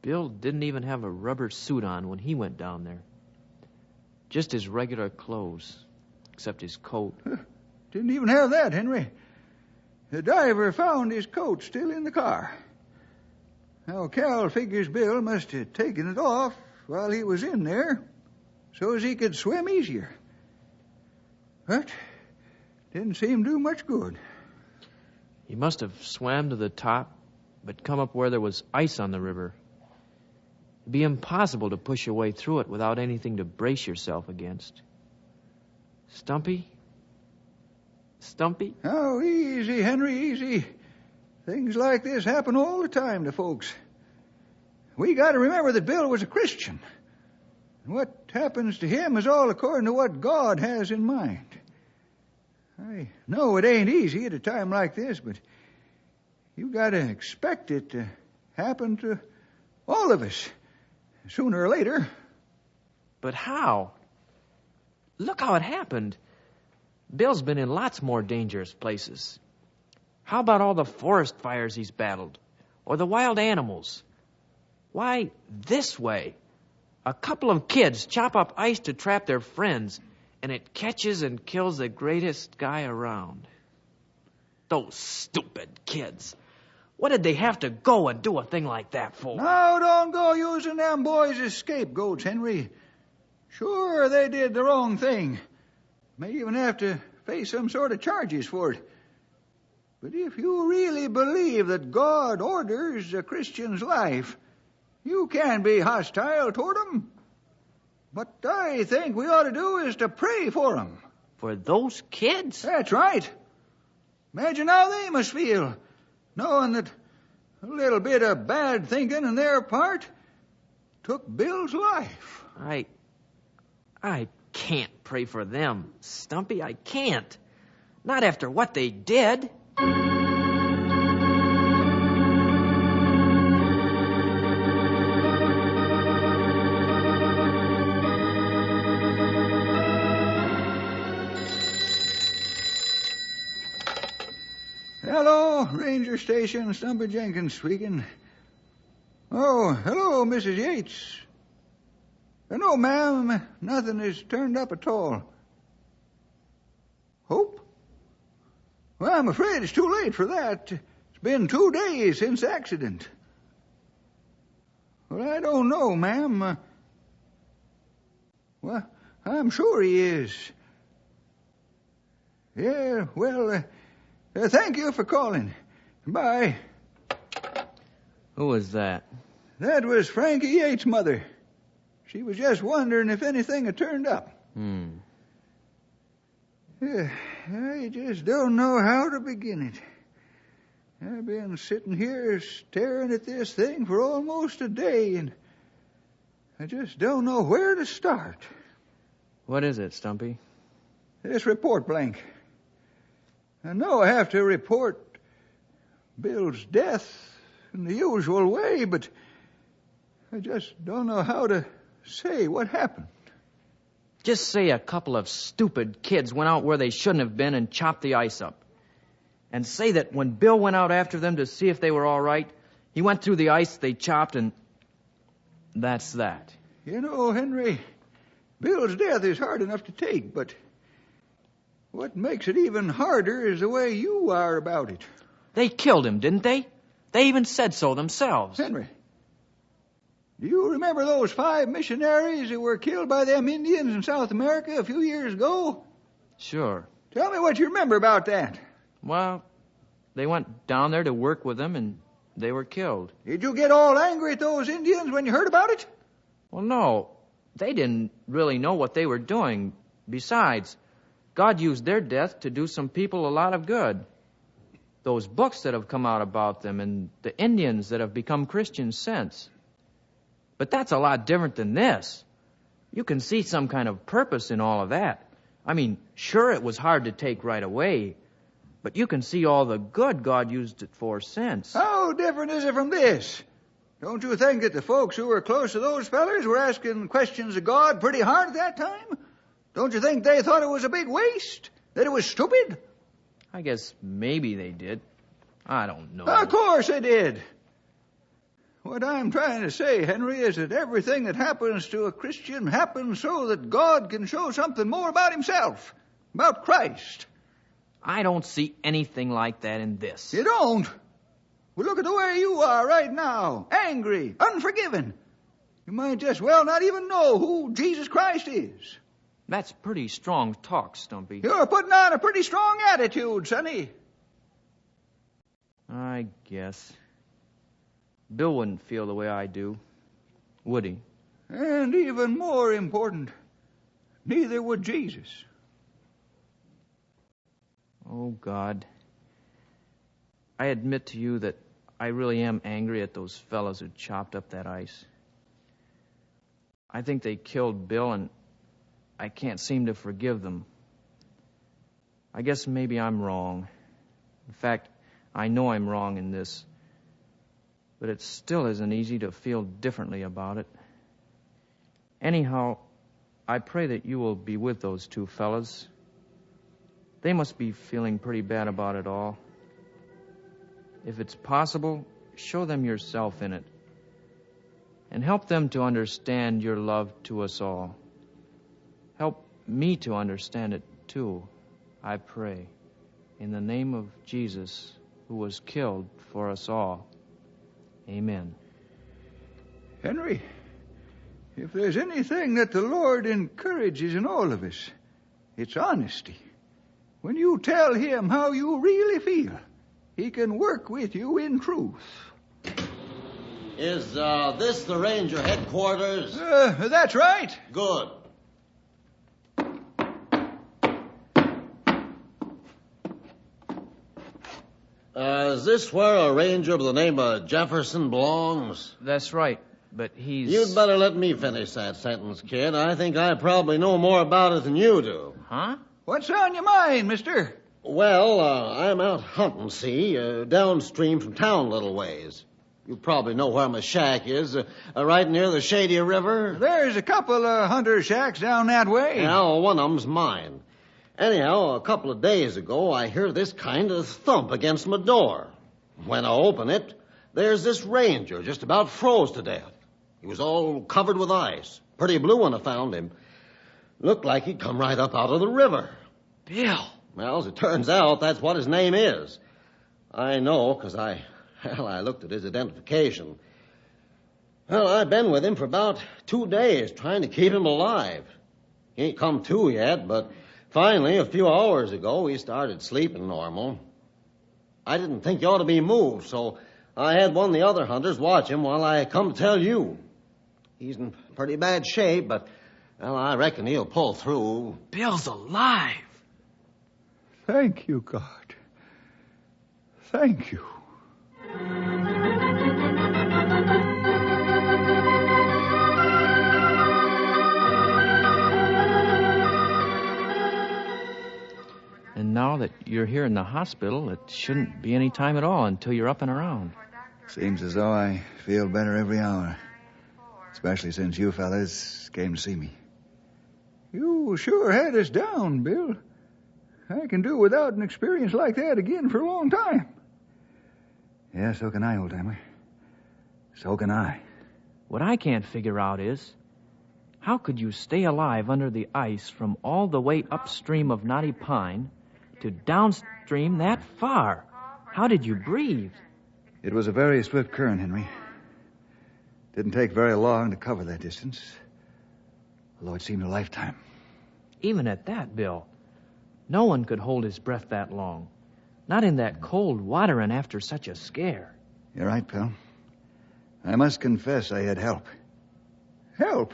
Bill didn't even have a rubber suit on when he went down there. Just his regular clothes, except his coat. Didn't even have that, Henry. The diver found his coat still in the car. Now, Cal figures Bill must have taken it off while he was in there so as he could swim easier. But didn't seem to do much good. He must have swam to the top, but come up where there was ice on the river. It'd be impossible to push your way through it without anything to brace yourself against. Stumpy? Oh, easy, Henry, easy. Things like this happen all the time to folks. We got to remember that Bill was a Christian. And what happens to him is all according to what God has in mind. I know it ain't easy at a time like this, but you got to expect it to happen to all of us, sooner or later. But how? Look how it happened. Bill's been in lots more dangerous places. How about all the forest fires he's battled? Or the wild animals? Why this way? A couple of kids chop up ice to trap their friends, and it catches and kills the greatest guy around. Those stupid kids. What did they have to go and do a thing like that for? Now, don't go using them boys as scapegoats, Henry. Sure, they did the wrong thing. May even have to face some sort of charges for it. But if you really believe that God orders a Christian's life, you can't be hostile toward them. What I think we ought to do is to pray for them. For those kids? That's right. Imagine how they must feel, knowing that a little bit of bad thinking on their part took Bill's life. I can't pray for them, Stumpy. I can't. Not after what they did. Hello, Ranger Station, Stumpy Jenkins speaking. Oh, hello, Mrs. Yates. No, ma'am, nothing has turned up at all. Hope? Well, I'm afraid it's too late for that. It's been 2 days since the accident. Well, I don't know, ma'am. Well, I'm sure he is. Yeah, well, thank you for calling. Bye. Who was that? That was Frankie Yates' mother. She was just wondering if anything had turned up. I just don't know how to begin it. I've been sitting here staring at this thing for almost a day, and I just don't know where to start. What is it, Stumpy? This report blank. I know I have to report Bill's death in the usual way, but I just don't know how to say what happened. Just say a couple of stupid kids went out where they shouldn't have been and chopped the ice up. And say that when Bill went out after them to see if they were all right, he went through the ice they chopped, and that's that. You know, Henry, Bill's death is hard enough to take, but what makes it even harder is the way you are about it. They killed him, didn't they? They even said so themselves. Henry, do you remember those 5 missionaries who were killed by them Indians in South America a few years ago? Sure. Tell me what you remember about that. Well, they went down there to work with them, and they were killed. Did you get all angry at those Indians when you heard about it? Well, no. They didn't really know what they were doing. Besides, God used their death to do some people a lot of good. Those books that have come out about them and the Indians that have become Christians since. But that's a lot different than this. You can see some kind of purpose in all of that. I mean, sure, it was hard to take right away, but you can see all the good God used it for since. How different is it from this? Don't you think that the folks who were close to those fellers were asking questions of God pretty hard at that time? Don't you think they thought it was a big waste? That it was stupid? I guess maybe they did. I don't know. Of course they did. What I'm trying to say, Henry, is that everything that happens to a Christian happens so that God can show something more about himself, about Christ. I don't see anything like that in this. You don't? Well, look at the way you are right now, angry, unforgiving. You might just well not even know who Jesus Christ is. That's pretty strong talk, Stumpy. You're putting on a pretty strong attitude, Sonny. I guess. Bill wouldn't feel the way I do, would he? And even more important, neither would Jesus. Oh, God. I admit to you that I really am angry at those fellows who chopped up that ice. I think they killed Bill, and I can't seem to forgive them. I guess maybe I'm wrong. In fact, I know I'm wrong in this. But it still isn't easy to feel differently about it. Anyhow, I pray that you will be with those 2 fellas. They must be feeling pretty bad about it all. If it's possible, show them yourself in it. and help them to understand your love to us all. Help me to understand it, too, I pray, in the name of Jesus, who was killed for us all. Amen. Henry, if there's anything that the Lord encourages in all of us, it's honesty. When you tell him how you really feel, he can work with you in truth. Is this the Ranger headquarters? That's right. Good. Is this where a ranger by the name of Jefferson belongs? That's right, but he's... You'd better let me finish that sentence, kid. I think I probably know more about it than you do. Huh? What's on your mind, mister? Well, I'm out hunting, see, downstream from town a little ways. You probably know where my shack is, right near the Shady River. There's a couple of hunter shacks down that way. Yeah, well, one of them's mine. Anyhow, a couple of days ago, I hear this kind of thump against my door. When I open it, there's this ranger just about froze to death. He was all covered with ice. Pretty blue when I found him. Looked like he'd come right up out of the river. Bill. Well, as it turns out, that's what his name is. I know, because I looked at his identification. Well, I've been with him for about 2 days, trying to keep him alive. He ain't come to yet, but finally, a few hours ago, he started sleeping normal. I didn't think he ought to be moved, so I had one of the other hunters watch him while I come to tell you. He's in pretty bad shape, but, well, I reckon he'll pull through. Bill's alive. Thank you, God. Thank you. And now that you're here in the hospital, it shouldn't be any time at all until you're up and around. Seems as though I feel better every hour. Especially since you fellas came to see me. You sure had us down, Bill. I can do without an experience like that again for a long time. Yeah, so can I, old-timer. So can I. What I can't figure out is, how could you stay alive under the ice from all the way upstream of Knotty Pine to downstream that far? How did you breathe? It was a very swift current, Henry. Didn't take very long to cover that distance, although it seemed a lifetime. Even at that, Bill, no one could hold his breath that long. Not in that cold water and after such a scare. You're right, pal. I must confess I had help. Help?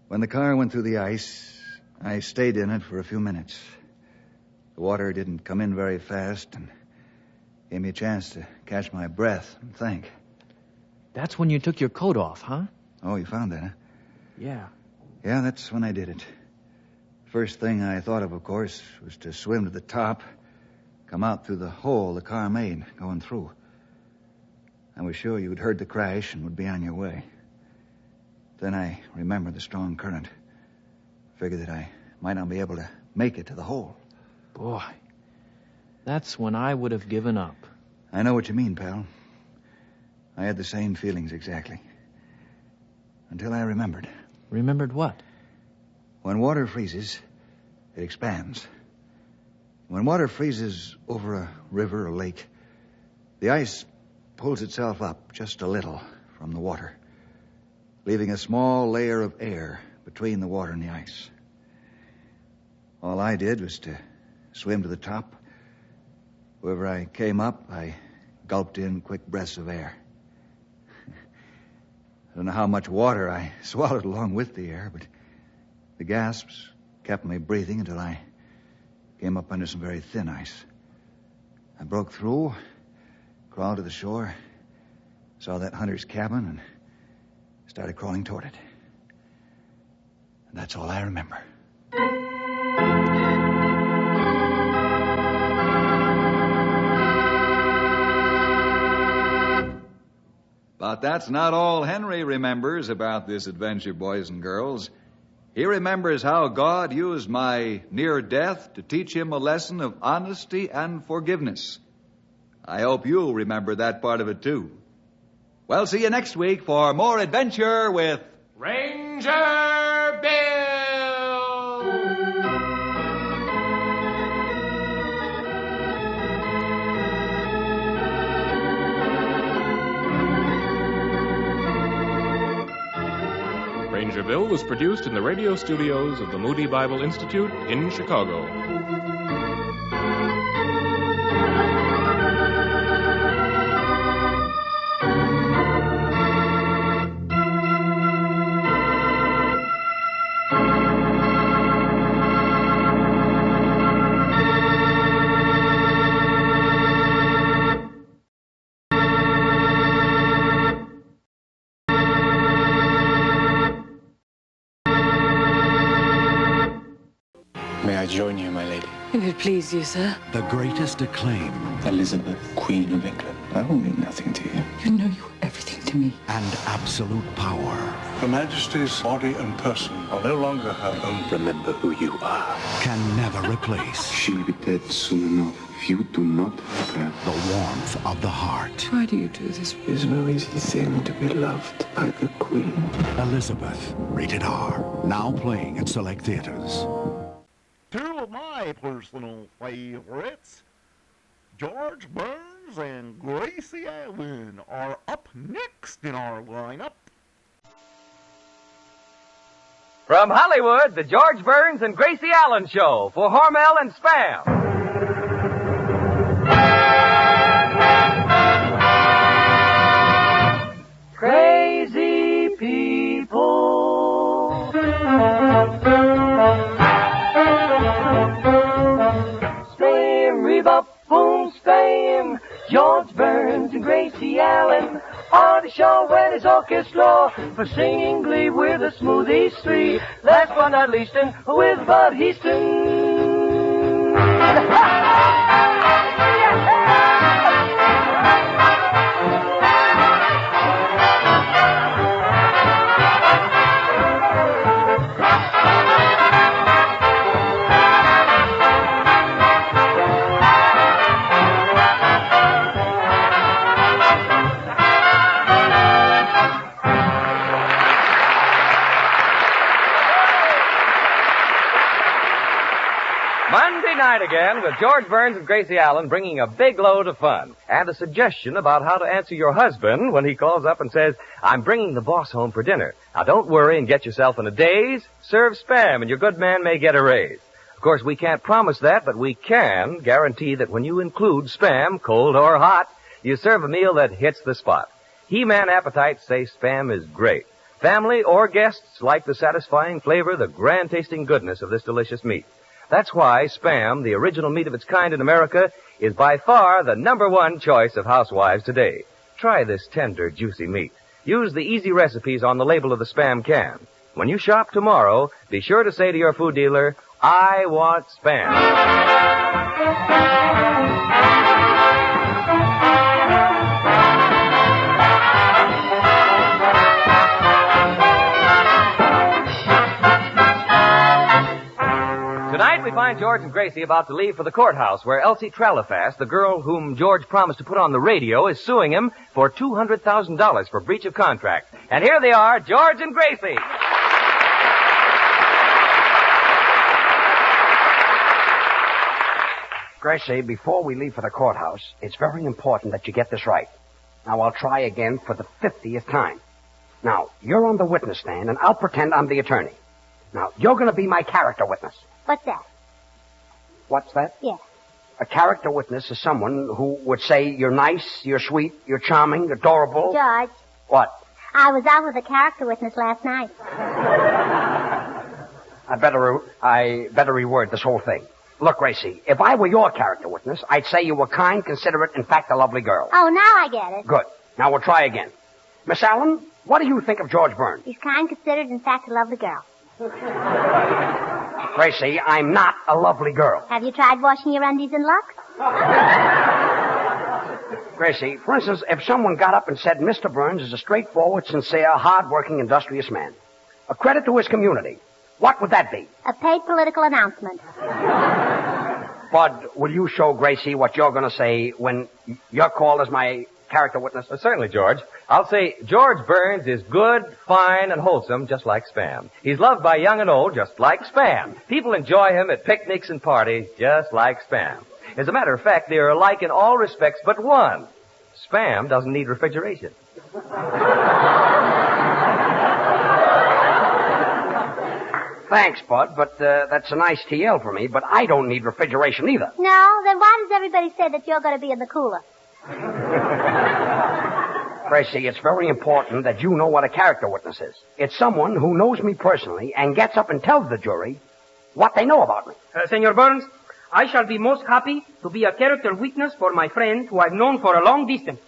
When the car went through the ice, I stayed in it for a few minutes. The water didn't come in very fast and gave me a chance to catch my breath and think. That's when you took your coat off, huh? Oh, you found that, huh? Yeah. Yeah, that's when I did it. First thing I thought of course, was to swim to the top, come out through the hole the car made going through. I was sure you'd heard the crash and would be on your way. Then I remembered the strong current. Figured that I might not be able to make it to the hole. Boy, that's when I would have given up. I know what you mean, pal. I had the same feelings exactly. Until I remembered. Remembered what? When water freezes, it expands. When water freezes over a river or lake, the ice pulls itself up just a little from the water, leaving a small layer of air between the water and the ice. All I did was to swim to the top. Wherever I came up, I gulped in quick breaths of air. I don't know how much water I swallowed along with the air, but the gasps kept me breathing until I came up under some very thin ice. I broke through, crawled to the shore, saw that hunter's cabin, and started crawling toward it. And that's all I remember. But that's not all Henry remembers about this adventure, boys and girls. He remembers how God used my near death to teach him a lesson of honesty and forgiveness. I hope you'll remember that part of it, too. Well, see you next week for more adventure with Ranger Bill! Ranger Bill was produced in the radio studios of the Moody Bible Institute in Chicago. May I join you, my lady? If it please you, sir. The greatest acclaim. Elizabeth, Queen of England. I will mean nothing to you. You know you are everything to me. And absolute power. Her Majesty's body and person are no longer her own. Remember who you are. Can never replace. She'll be dead soon enough if you do not help her. The warmth of the heart. Why do you do this? It's no easy thing to be loved by the Queen. Elizabeth, rated R. Now playing at select theaters. Two of my personal favorites, George Burns and Gracie Allen, are up next in our lineup. From Hollywood, the George Burns and Gracie Allen Show for Hormel and Spam. Crazy people. Spam, rebop, boom, spam. George Burns and Gracie Allen on the show when it's orchestra for singing glee with the Smoothies 3. Last but not least, with Bud Heaston. Monday night again with George Burns and Gracie Allen bringing a big load of fun and a suggestion about how to answer your husband when he calls up and says, I'm bringing the boss home for dinner. Now don't worry and get yourself in a daze. Serve Spam and your good man may get a raise. Of course, we can't promise that, but we can guarantee that when you include Spam, cold or hot, you serve a meal that hits the spot. He-Man appetites say Spam is great. Family or guests like the satisfying flavor, the grand-tasting goodness of this delicious meat. That's why Spam, the original meat of its kind in America, is by far the #1 choice of housewives today. Try this tender, juicy meat. Use the easy recipes on the label of the Spam can. When you shop tomorrow, be sure to say to your food dealer, I want Spam. Tonight we find George and Gracie about to leave for the courthouse where Elsie Tralafast, the girl whom George promised to put on the radio, is suing him for $200,000 for breach of contract. And here they are, George and Gracie. Gracie, before we leave for the courthouse, it's very important that you get this right. Now, I'll try again for the 50th time. Now, you're on the witness stand, and I'll pretend I'm the attorney. Now, you're going to be my character witness. What's that? What's that? Yeah. A character witness is someone who would say you're nice, you're sweet, you're charming, adorable. George. What? I was out with a character witness last night. I better reword this whole thing. Look, Gracie, if I were your character witness, I'd say you were kind, considerate, in fact, a lovely girl. Oh, now I get it. Good. Now we'll try again. Miss Allen, what do you think of George Burns? He's kind, considered, in fact, a lovely girl. Gracie, I'm not a lovely girl. Have you tried washing your undies in Lux? Gracie, for instance, if someone got up and said Mr. Burns is a straightforward, sincere, hard-working, industrious man, a credit to his community, what would that be? A paid political announcement. Bud, will you show Gracie what you're going to say when you're called as my character witness? Certainly, George. I'll say George Burns is good, fine, and wholesome, just like Spam. He's loved by young and old, just like Spam. People enjoy him at picnics and parties, just like Spam. As a matter of fact, they are alike in all respects but one. Spam doesn't need refrigeration. Thanks, Bud, but that's a nice TL for me, but I don't need refrigeration either. No? Then why does everybody say that you're going to be in the cooler? Gracie, it's very important that you know what a character witness is. It's someone who knows me personally and gets up and tells the jury what they know about me. Senor Burns, I shall be most happy to be a character witness for my friend who I've known for a long distance.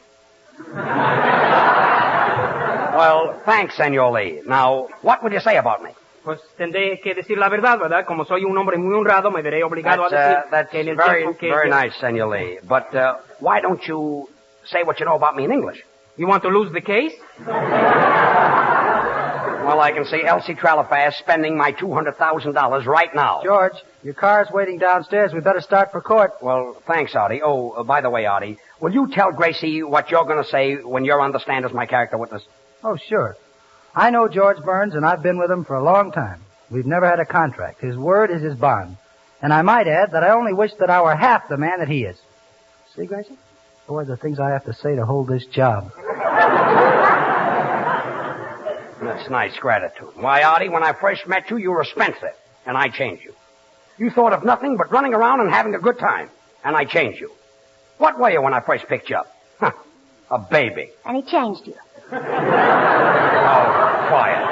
Well, thanks, Senor Lee. Now, what would you say about me? Pues tendré que decir la verdad, ¿verdad? Como soy un hombre muy honrado, me veré obligado a decir That's que en el very, tiempo que... very nice, Senor Lee. But why don't you say what you know about me in English? You want to lose the case? Well, I can see Elsie Tralifass spending my $200,000 right now. George, your car's waiting downstairs. We better start for court. Well, thanks, Artie. Oh, by the way, Artie, will you tell Gracie what you're going to say when you're on the stand as my character witness? Oh, sure. I know George Burns, and I've been with him for a long time. We've never had a contract. His word is his bond. And I might add that I only wish that I were half the man that he is. See, Gracie? Boy, the things I have to say to hold this job. That's nice gratitude. Why, Artie, when I first met you, you were a spendthrift, and I changed you. You thought of nothing but running around and having a good time, and I changed you. What were you when I first picked you up? Huh, a baby. And he changed you. Oh, quiet.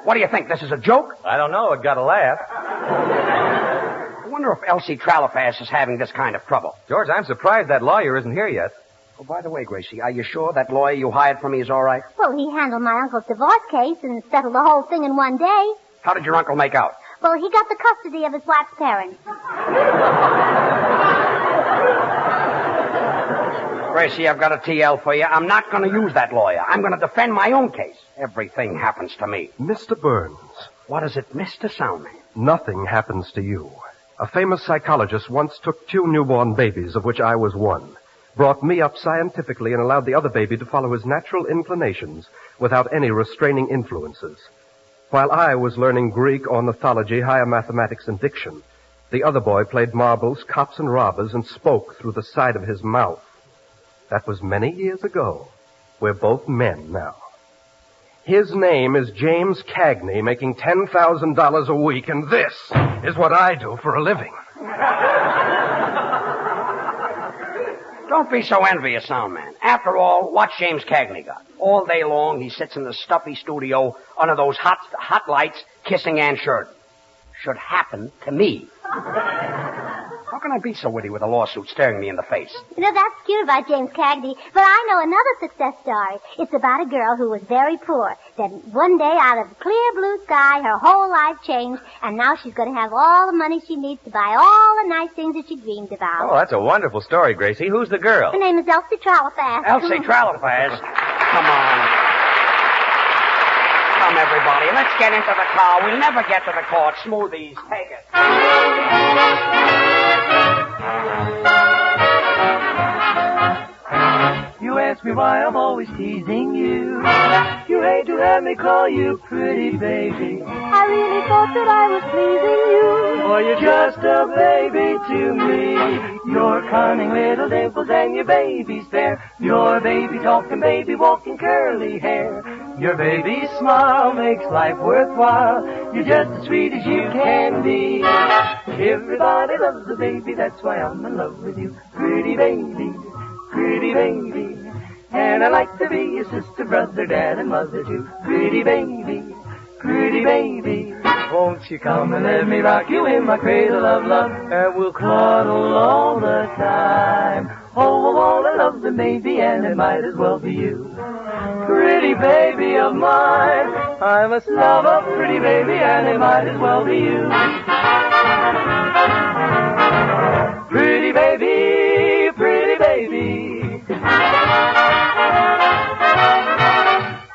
What do you think, this is a joke? I don't know. It got a laugh. I wonder if Elsie Tralifass is having this kind of trouble. George, I'm surprised that lawyer isn't here yet. Oh, by the way, Gracie, are you sure that lawyer you hired for me is all right? Well, he handled my uncle's divorce case and settled the whole thing in one day. How did your uncle make out? Well, he got the custody of his wife's parents. Gracie, I've got a TL for you. I'm not going to use that lawyer. I'm going to defend my own case. Everything happens to me. Mr. Burns. What is it, Mr. Soundman? Nothing happens to you. A famous psychologist once took 2 newborn babies, of which I was one, brought me up scientifically, and allowed the other baby to follow his natural inclinations without any restraining influences. While I was learning Greek, ornithology, higher mathematics, and diction, the other boy played marbles, cops, and robbers, and spoke through the side of his mouth. That was many years ago. We're both men now. His name is James Cagney, making $10,000 a week, and this is what I do for a living. Don't be so envious, Soundman. After all, what's James Cagney got? All day long, he sits in the stuffy studio under those hot lights, kissing Ann Sheridan. Should happen to me. How can I be so witty with a lawsuit staring me in the face? You know, that's cute about James Cagney, but I know another success story. It's about a girl who was very poor. Then one day, out of the clear blue sky, her whole life changed, and now she's going to have all the money she needs to buy all the nice things that she dreamed about. Oh, that's a wonderful story, Gracie. Who's the girl? Her name is Elsie Tralifass. Elsie Tralifass? Come on. Come, everybody. Let's get into the car. We'll never get to the court. Smoothies, take it. You ask me why I'm always teasing you. You hate to have me call you pretty baby. I really thought that I was pleasing you. For you're just a baby to me. Your cunning little dimples and your baby's fair. Your baby talking, baby walking, curly hair. Your baby's smile makes life worthwhile. You're just as sweet as you can be. Everybody loves a baby, that's why I'm in love with you. Pretty baby, pretty baby. And I like to be your sister, brother, dad, and mother too. Pretty baby, pretty baby. Won't you come and let me rock you in my cradle of love? And we'll cuddle all the time. Oh, I wanna love the baby, and it might as well be you. Pretty baby of mine, I must love a pretty baby, and it might as well be you. Pretty baby, pretty baby.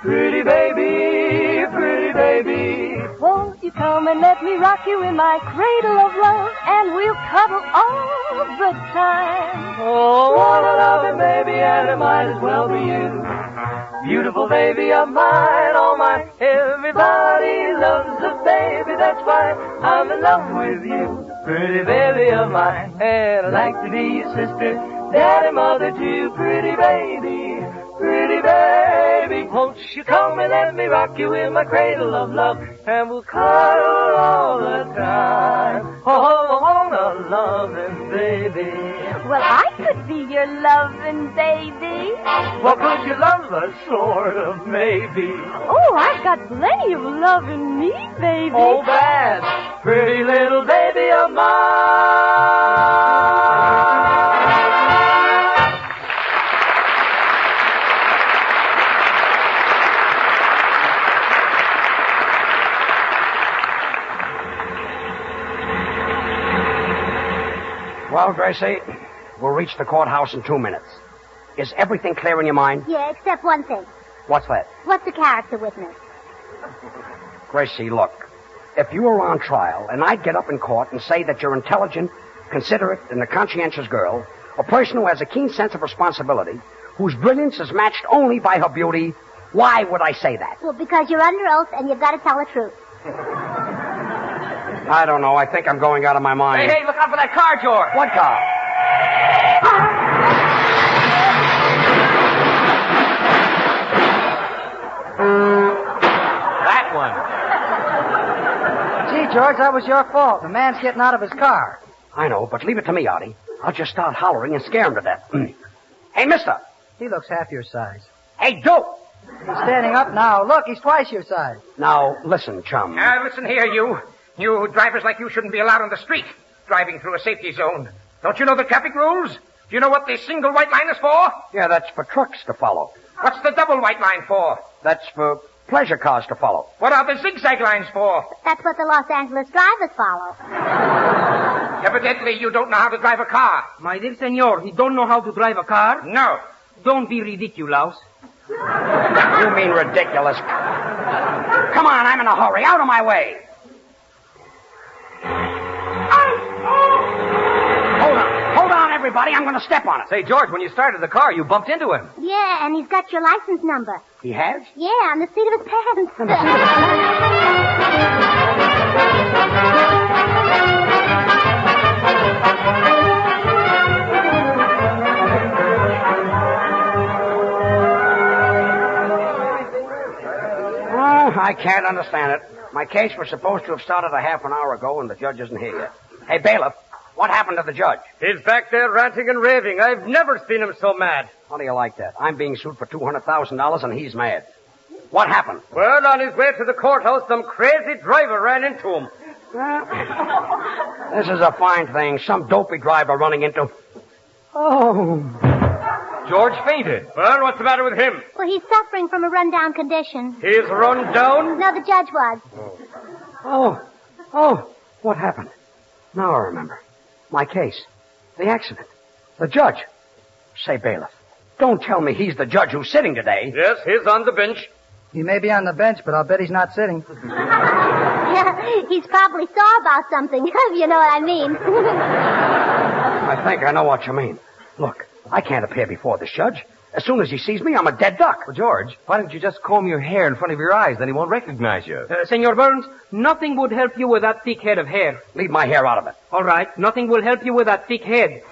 Pretty baby, pretty baby. Won't you come and let me rock you in my cradle of love? And and we'll cuddle all the time. Oh, wanna love him, baby, and it might as well be you. Beautiful baby of mine, oh my, everybody loves a baby, that's why I'm in love with you. Pretty baby of mine, and I'd like to be your sister, daddy, mother too. Pretty baby, won't you come and let me rock you in my cradle of love, and we'll cuddle all the time. Oh, I wanna love him, baby. Well, I could be your loving baby. Well, could you love us, sort of, maybe? Oh, I've got plenty of love in me, baby. Oh, bad, pretty little baby of mine. Well, Gracie, we'll reach the courthouse in 2 minutes. Is everything clear in your mind? Yeah, except one thing. What's that? What's the character witness? Gracie, look. If you were on trial and I'd get up in court and say that you're intelligent, considerate, and a conscientious girl, a person who has a keen sense of responsibility, whose brilliance is matched only by her beauty, why would I say that? Well, because you're under oath and you've got to tell the truth. I don't know. I think I'm going out of my mind. Hey, look out for that car, George. What car? That one. Gee, George, that was your fault. The man's getting out of his car. I know, but leave it to me, Artie. I'll just start hollering and scare him to death. Hey, mister. He looks half your size. Hey, dope. He's standing up now. Look, he's twice your size. Now, listen, chum. Listen here, you. You drivers like you shouldn't be allowed on the street, driving through a safety zone. Don't you know the traffic rules? Do you know what the single white line is for? Yeah, that's for trucks to follow. What's the double white line for? That's for pleasure cars to follow. What are the zigzag lines for? That's what the Los Angeles drivers follow. Evidently, you don't know how to drive a car. My dear senor, he don't know how to drive a car? No. Don't be ridiculous. You mean ridiculous. Come on, I'm in a hurry. Out of my way. Hold on, everybody. I'm going to step on it. Say, George, when you started the car, you bumped into him. Yeah, and he's got your license number. He has? Yeah, on the seat of his pants. I can't understand it. My case was supposed to have started a half an hour ago, and the judge isn't here yet. Hey, bailiff, what happened to the judge? He's back there ranting and raving. I've never seen him so mad. How do you like that? I'm being sued for $200,000, and he's mad. What happened? Well, on his way to the courthouse, some crazy driver ran into him. This is a fine thing. Some dopey driver running into... Oh... George fainted. Well, what's the matter with him? Well, he's suffering from a run-down condition. He's run down? No, the judge was. Oh, what happened? Now I remember. My case. The accident. The judge. Say, bailiff, don't tell me he's the judge who's sitting today. Yes, he's on the bench. He may be on the bench, but I'll bet he's not sitting. He's probably sore about something, if you know what I mean. I think I know what you mean. Look, I can't appear before this judge. As soon as he sees me, I'm a dead duck. Well, George, why don't you just comb your hair in front of your eyes? Then he won't recognize you. Senor Burns, nothing would help you with that thick head of hair. Leave my hair out of it. All right, nothing will help you with that thick head.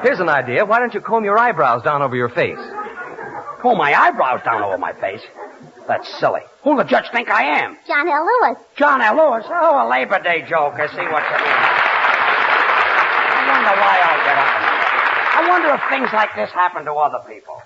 Here's an idea. Why don't you comb your eyebrows down over your face? Comb my eyebrows down over my face? That's silly. Who'll the judge think I am? John L. Lewis. John L. Lewis? Oh, a Labor Day joke. I see what you mean. I wonder why I get up. I wonder if things like this happen to other people.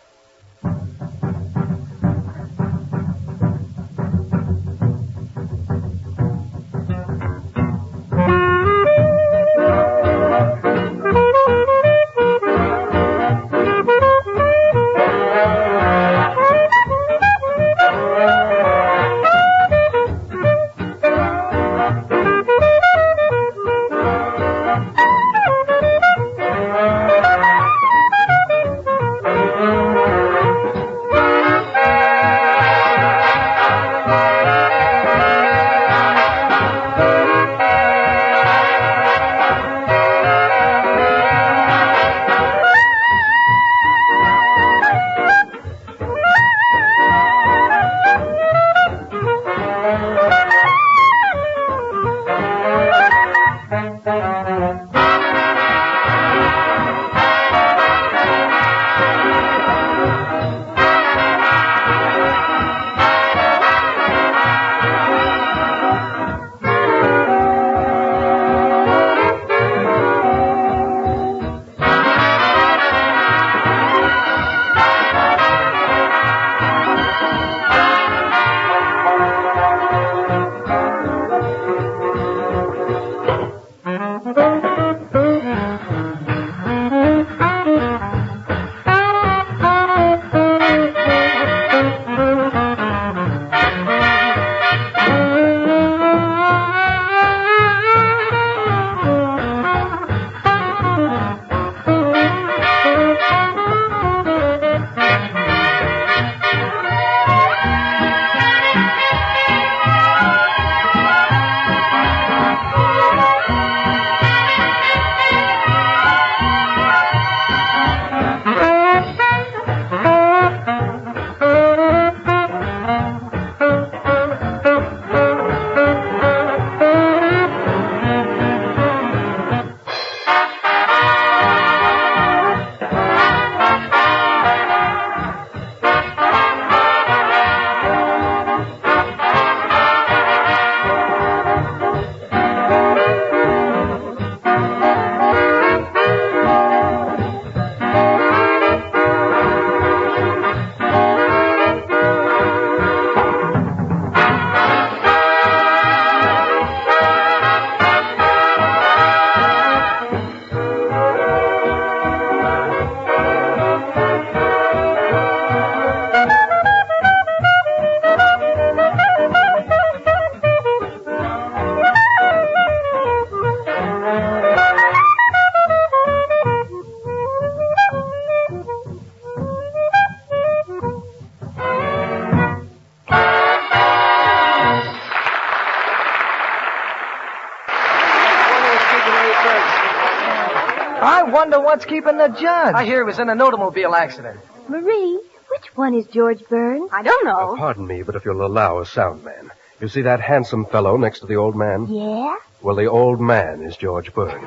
I wonder what's keeping the judge. I hear he was in an automobile accident. Marie, which one is George Burns? I don't know. Pardon me, but if you'll allow a sound man. You see that handsome fellow next to the old man? Yeah? Well, the old man is George Burns.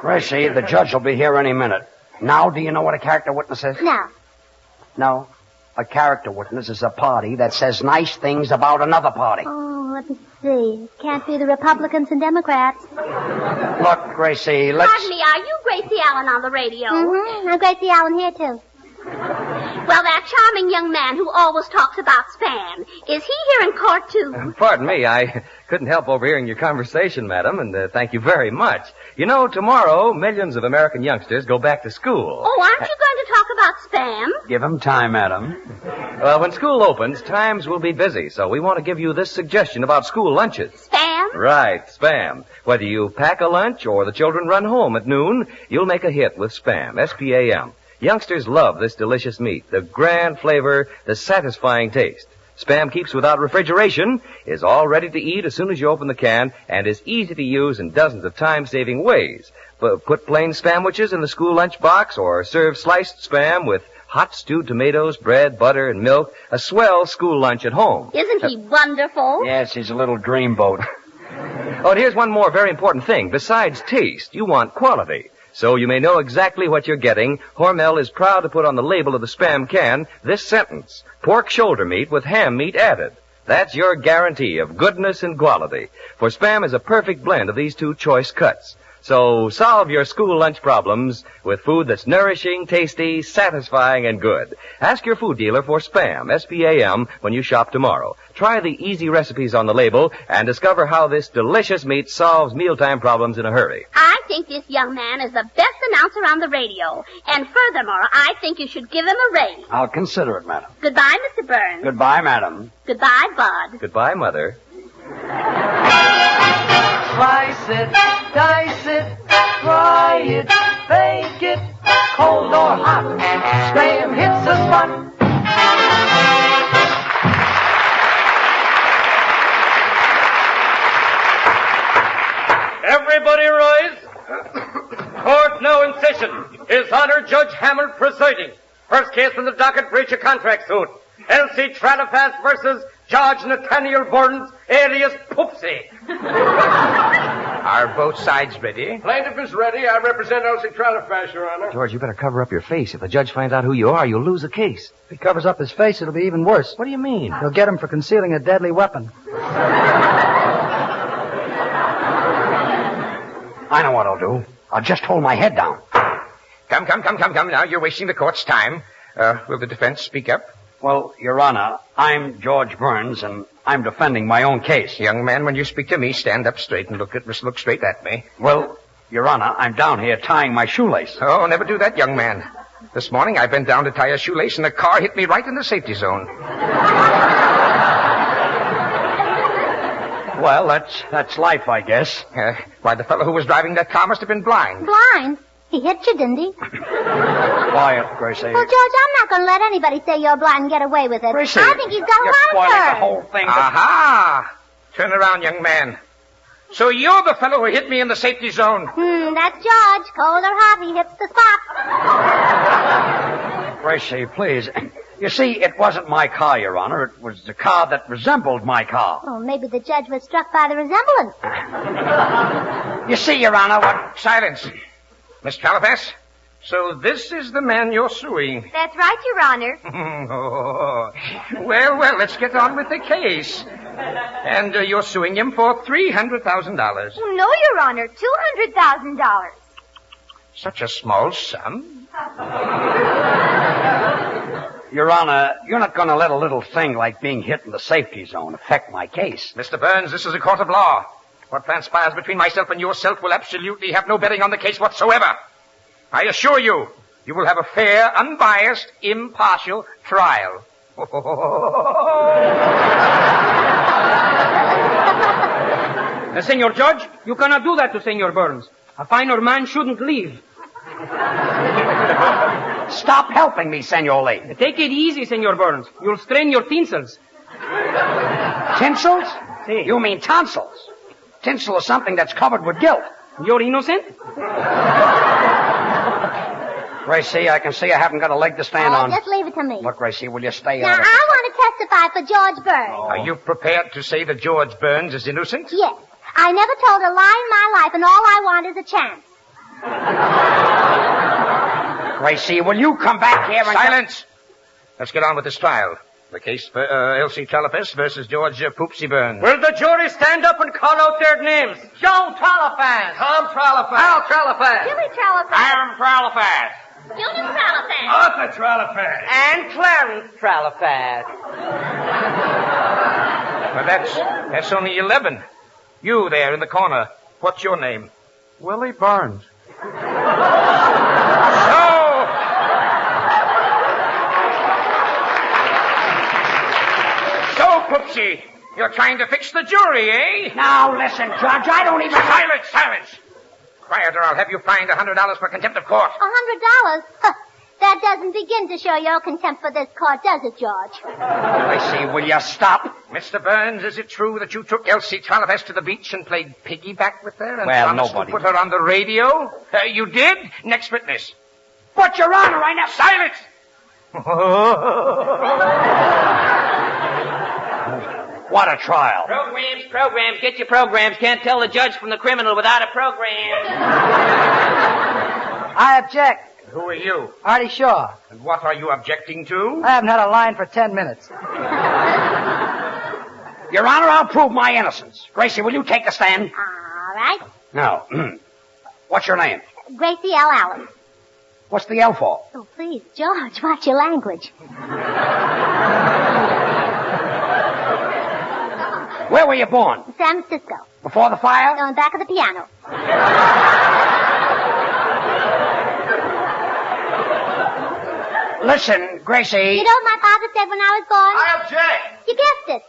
Gracie, the judge will be here any minute. Now, do you know what a character witness is? No. No. A character witness is a party that says nice things about another party. Oh, let me see. Can't be the Republicans and Democrats. Look, Gracie, let's... Pardon me, are you Gracie Allen on the radio? Mm-hmm. I'm Gracie Allen here, too. Well, that charming young man who always talks about Spam, is he here in court, too? Pardon me, I couldn't help overhearing your conversation, madam, and thank you very much. You know, tomorrow, millions of American youngsters go back to school. Oh, aren't you going to talk about Spam? Give him time, madam. Well, when school opens, times will be busy, so we want to give you this suggestion about school lunches. Spam? Right, Spam. Whether you pack a lunch or the children run home at noon, you'll make a hit with Spam, S-P-A-M. Youngsters love this delicious meat, the grand flavor, the satisfying taste. Spam keeps without refrigeration, is all ready to eat as soon as you open the can, and is easy to use in dozens of time-saving ways. Put plain Spamwiches in the school lunch box or serve sliced Spam with hot stewed tomatoes, bread, butter, and milk. A swell school lunch at home. Isn't he wonderful? Yes, he's a little dreamboat. Oh, and here's one more very important thing. Besides taste, you want quality. So you may know exactly what you're getting. Hormel is proud to put on the label of the Spam can this sentence: pork shoulder meat with ham meat added. That's your guarantee of goodness and quality. For Spam is a perfect blend of these two choice cuts. So solve your school lunch problems with food that's nourishing, tasty, satisfying, and good. Ask your food dealer for Spam, S-P-A-M, when you shop tomorrow. Try the easy recipes on the label and discover how this delicious meat solves mealtime problems in a hurry. I think this young man is the best announcer on the radio. And furthermore, I think you should give him a raise. I'll consider it, madam. Goodbye, Mr. Burns. Goodbye, madam. Goodbye, Bud. Goodbye, Mother. Slice it, dice it, fry it, bake it, cold or hot. Spam hits the spot. Everybody rise. Court now in session. His Honor Judge Hammond presiding. First case from the docket, breach of contract suit. L.C. Tralafast versus George Nathaniel Burns, alias Poopsie. Are both sides ready? Plaintiff is ready. I represent L.C. Tralafast, Your Honor. George, you better cover up your face. If the judge finds out who you are, you'll lose the case. If he covers up his face, it'll be even worse. What do you mean? He'll get him for concealing a deadly weapon. I know what I'll do. I'll just hold my head down. Come now. You're wasting the court's time. Will the defense speak up? Well, Your Honor, I'm George Burns, and I'm defending my own case. Young man, when you speak to me, stand up straight and look straight at me. Well, Your Honor, I'm down here tying my shoelace. Oh, never do that, young man. This morning I bent down to tie a shoelace, and a car hit me right in the safety zone. Well, that's life, I guess. Why, the fellow who was driving that car must have been blind. Blind? He hit you, didn't he? Quiet, Gracie. Well, George, I'm not going to let anybody say you're blind and get away with it. Gracie, I think he's got a you're spoiling lantern. the whole thing. Aha! Turn around, young man. So you're the fellow who hit me in the safety zone. That's George. Cold or hot, he hits the spot. Gracie, please. You see, it wasn't my car, Your Honor. It was the car that resembled my car. Oh, maybe the judge was struck by the resemblance. You see, Your Honor, what... Silence. Miss Tralafast, so this is the man you're suing. That's right, Your Honor. Well, let's get on with the case. And you're suing him for $300,000. Oh, no, Your Honor, $200,000. Such a small sum. Your Honor, you're not going to let a little thing like being hit in the safety zone affect my case. Mr. Burns, this is a court of law. What transpires between myself and yourself will absolutely have no bearing on the case whatsoever. I assure you, you will have a fair, unbiased, impartial trial. Senor Judge, you cannot do that to Senor Burns. A finer man shouldn't leave. Stop helping me, Senor Lee. Take it easy, Senor Burns. You'll strain your tinsels. Tinsels? Si. You mean tonsils. Tinsel is something that's covered with guilt. You're innocent? Gracie, I can see I haven't got a leg to stand on. Just leave it to me. Look, Gracie, will you stay Now, out of I want to testify for George Burns. Are you prepared to say that George Burns is innocent? Yes. I never told a lie in my life, and all I want is a chance. Gracie, will you come back here and... Silence! Let's get on with this trial. The case for Elsie Tralafest versus George Poopsie Burns. Will the jury stand up and call out their names? Joe Tralafast. Tom Tralafast. Al Tralafast. Billy Tralafast. Aaron Tralafast. Junior Tralafast. Arthur Tralafast. And Clarence Tralafast. Well, that's only 11. You there in the corner. What's your name? Willie Burns. So, Poopsie, you're trying to fix the jury, eh? Now, listen, Judge, I don't even... Silence! Quiet or I'll have you fined $100 for contempt of court. $100? That doesn't begin to show your contempt for this court, does it, George? Gracie, will you stop? Mr. Burns, is it true that you took Elsie Tralafest to the beach and played piggyback with her and Well, promised nobody. to put her on the radio? You did? Next witness. But, Your Honor, I never... Silence! What a trial. Programs, get your programs. Can't tell the judge from the criminal without a program. I object. Who are you? Artie Shaw. And what are you objecting to? I haven't had a line for 10 minutes. Your Honor, I'll prove my innocence. Gracie, will you take the stand? All right. No. What's your name? Gracie L. Allen. What's the L for? Oh, please, George, watch your language. Where were you born? San Francisco. Before the fire? On the back of the piano. Listen, Gracie. You know what my father said when I was born? I object. You guessed it.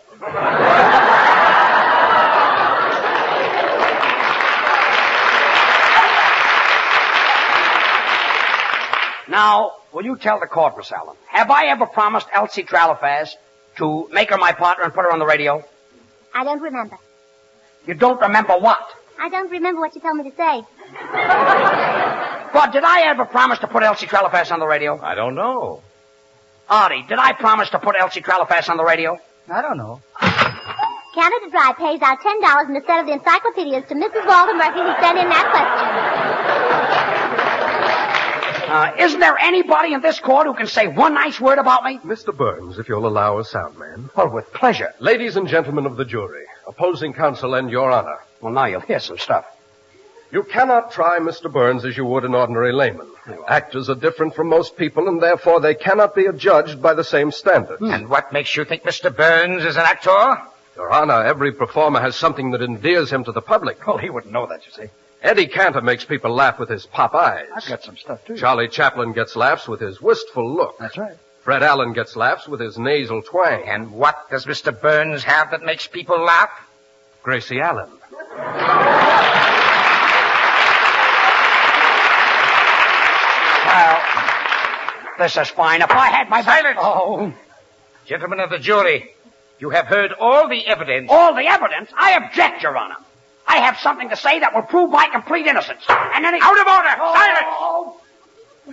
Now, will you tell the court, Miss Allen, have I ever promised Elsie Tralafast to make her my partner and put her on the radio? I don't remember. You don't remember what? I don't remember what you told me to say. But did I ever promise to put Elsie Tralafast on the radio? I don't know. Artie, did I promise to put Elsie Tralafast on the radio? I don't know. Canada Dry pays out $10 in a set of the encyclopedias to Mrs. Walter Murphy who sent in that question. Isn't there anybody in this court who can say one nice word about me? Mr. Burns, if you'll allow a sound man. Well, with pleasure. Ladies and gentlemen of the jury, opposing counsel and your honor. Well, now you'll hear some stuff. You cannot try Mr. Burns as you would an ordinary layman. Actors are different from most people, and therefore they cannot be adjudged by the same standards. And what makes you think Mr. Burns is an actor? Your honor, every performer has something that endears him to the public. Oh, he wouldn't know that, you see. Eddie Cantor makes people laugh with his pop eyes. I've got some stuff, too. Charlie Chaplin gets laughs with his wistful look. That's right. Fred Allen gets laughs with his nasal twang. And what does Mr. Burns have that makes people laugh? Gracie Allen. Well, this is fine. If I had my... Silence! Oh. Gentlemen of the jury, you have heard all the evidence. All the evidence? I object, Your Honor. I have something to say that will prove my complete innocence. And any... Out of order! Oh.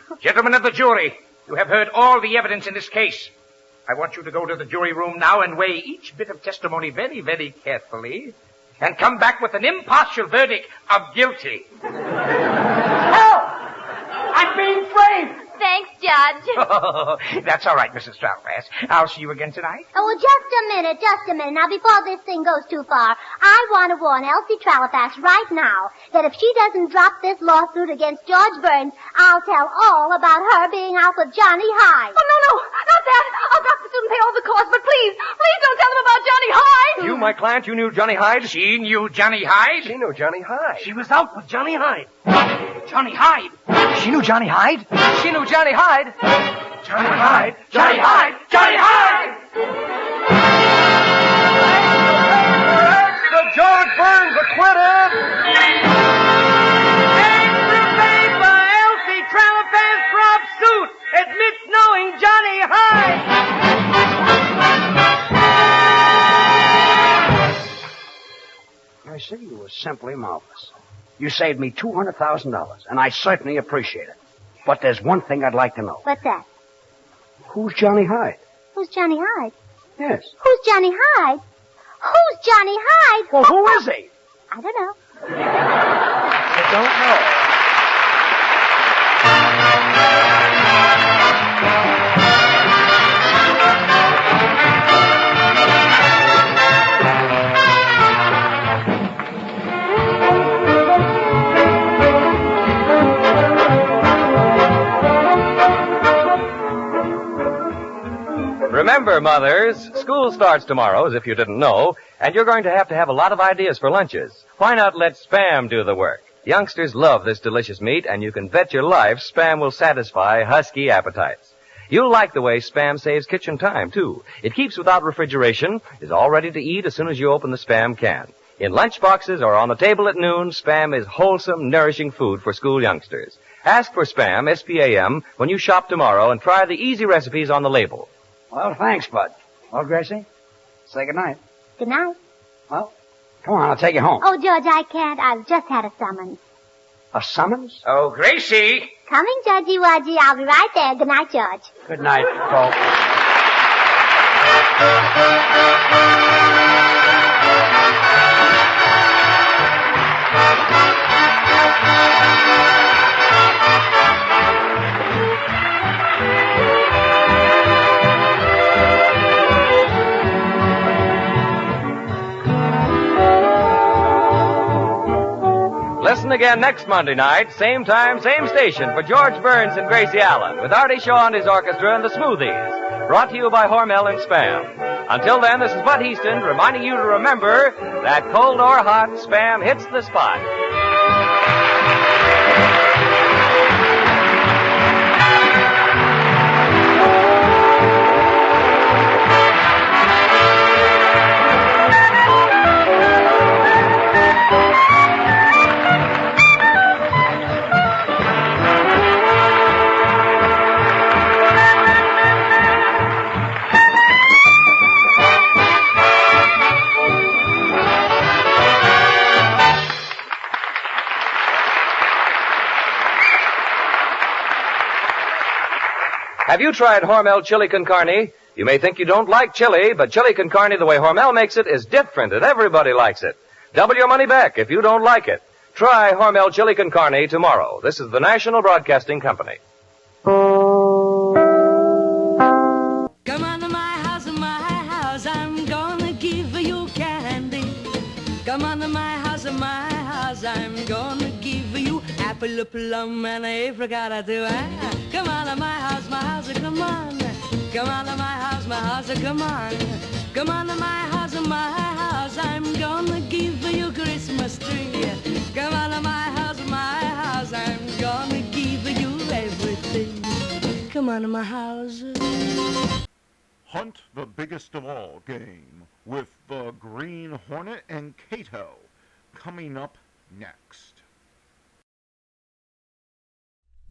Silence! Gentlemen of the jury, you have heard all the evidence in this case. I want you to go to the jury room now and weigh each bit of testimony very, very carefully and come back with an impartial verdict of guilty. Help! I'm being framed! Thanks, Judge. That's all right, Mrs. Tralafast. I'll see you again tonight. Oh, well, just a minute. Now, before this thing goes too far, I want to warn Elsie Tralafast right now that if she doesn't drop this lawsuit against George Burns, I'll tell all about her being out with Johnny Hyde. Oh, no, not that. I'll drop the suit and pay all the costs, but please don't tell them about Johnny Hyde. You, my client, you knew Johnny Hyde? She knew Johnny Hyde? She knew Johnny Hyde. She was out with Johnny Hyde. Johnny Hyde? She knew Johnny Hyde? She knew Johnny Hyde. Johnny Hyde! Johnny Hyde! Johnny Hyde! The George Burns acquitted! Extra paper! Elsie Tralafast drops suit. Admits knowing Johnny Hyde. I see you were simply marvelous. You saved me $200,000, and I certainly appreciate it. But there's one thing I'd like to know. What's that? Who's Johnny Hyde? Who's Johnny Hyde? Yes. Who's Johnny Hyde? Who's Johnny Hyde? Well, who is he? I don't know. I don't know. Remember, mothers, school starts tomorrow, as if you didn't know, and you're going to have a lot of ideas for lunches. Why not let Spam do the work? Youngsters love this delicious meat, and you can bet your life Spam will satisfy husky appetites. You'll like the way Spam saves kitchen time, too. It keeps without refrigeration, is all ready to eat as soon as you open the Spam can. In lunch boxes or on the table at noon, Spam is wholesome, nourishing food for school youngsters. Ask for Spam, S-P-A-M, when you shop tomorrow and try the easy recipes on the label. Well, thanks, Bud. Well, Gracie, say goodnight. Good night. Well, come on, I'll take you home. Oh, George, I can't. I've just had a summons. A summons? Oh, Gracie! Coming, Judgy Wudgy. I'll be right there. Good night, George. Good night, folks. Listen again next Monday night, same time, same station, for George Burns and Gracie Allen, with Artie Shaw and his orchestra and the Smoothies, brought to you by Hormel and Spam. Until then, this is Bud Easton reminding you to remember that cold or hot, Spam hits the spot. Have you tried Hormel Chili Con Carne? You may think you don't like chili, but chili con carne the way Hormel makes it is different and everybody likes it. Double your money back if you don't like it. Try Hormel Chili Con Carne tomorrow. This is the National Broadcasting Company. Come on to my house, I'm gonna give you candy. Come on to my house, I'm gonna give you apple, plum, and apricot too. Come on to my house, come on. Come on to my house, come on. Come on to my house, I'm gonna give you Christmas tree. Come on to my house, I'm gonna give you everything. Come on to my house. Hunt the biggest of all game with the Green Hornet and Cato coming up next.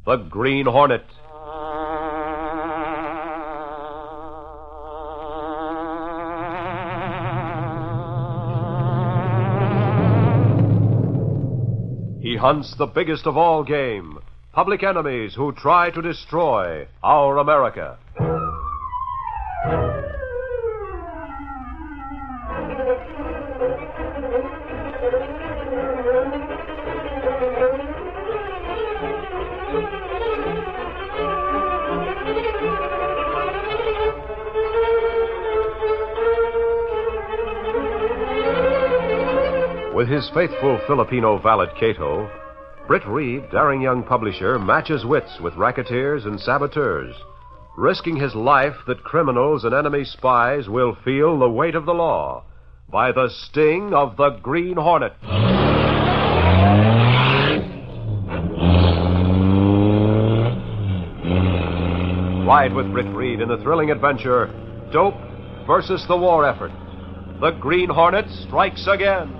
The Green Hornet. He hunts the biggest of all game, public enemies who try to destroy our America. With his faithful Filipino valet Cato, Britt Reed, daring young publisher, matches wits with racketeers and saboteurs, risking his life that criminals and enemy spies will feel the weight of the law by the sting of the Green Hornet. Ride with Britt Reed in the thrilling adventure, Dope versus the War Effort. The Green Hornet strikes again.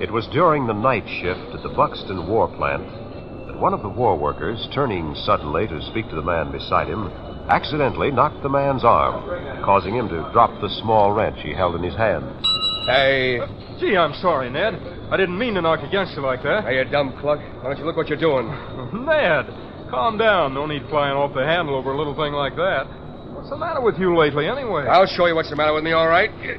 It was during the night shift at the Buxton war plant that one of the war workers, turning suddenly to speak to the man beside him, accidentally knocked the man's arm, causing him to drop the small wrench he held in his hand. Hey. Gee, I'm sorry, Ned. I didn't mean to knock against you like that. Hey, you dumb cluck. Why don't you look what you're doing? Ned, calm down. No need flying off the handle over a little thing like that. What's the matter with you lately, anyway? I'll show you what's the matter with me, all right? Hey,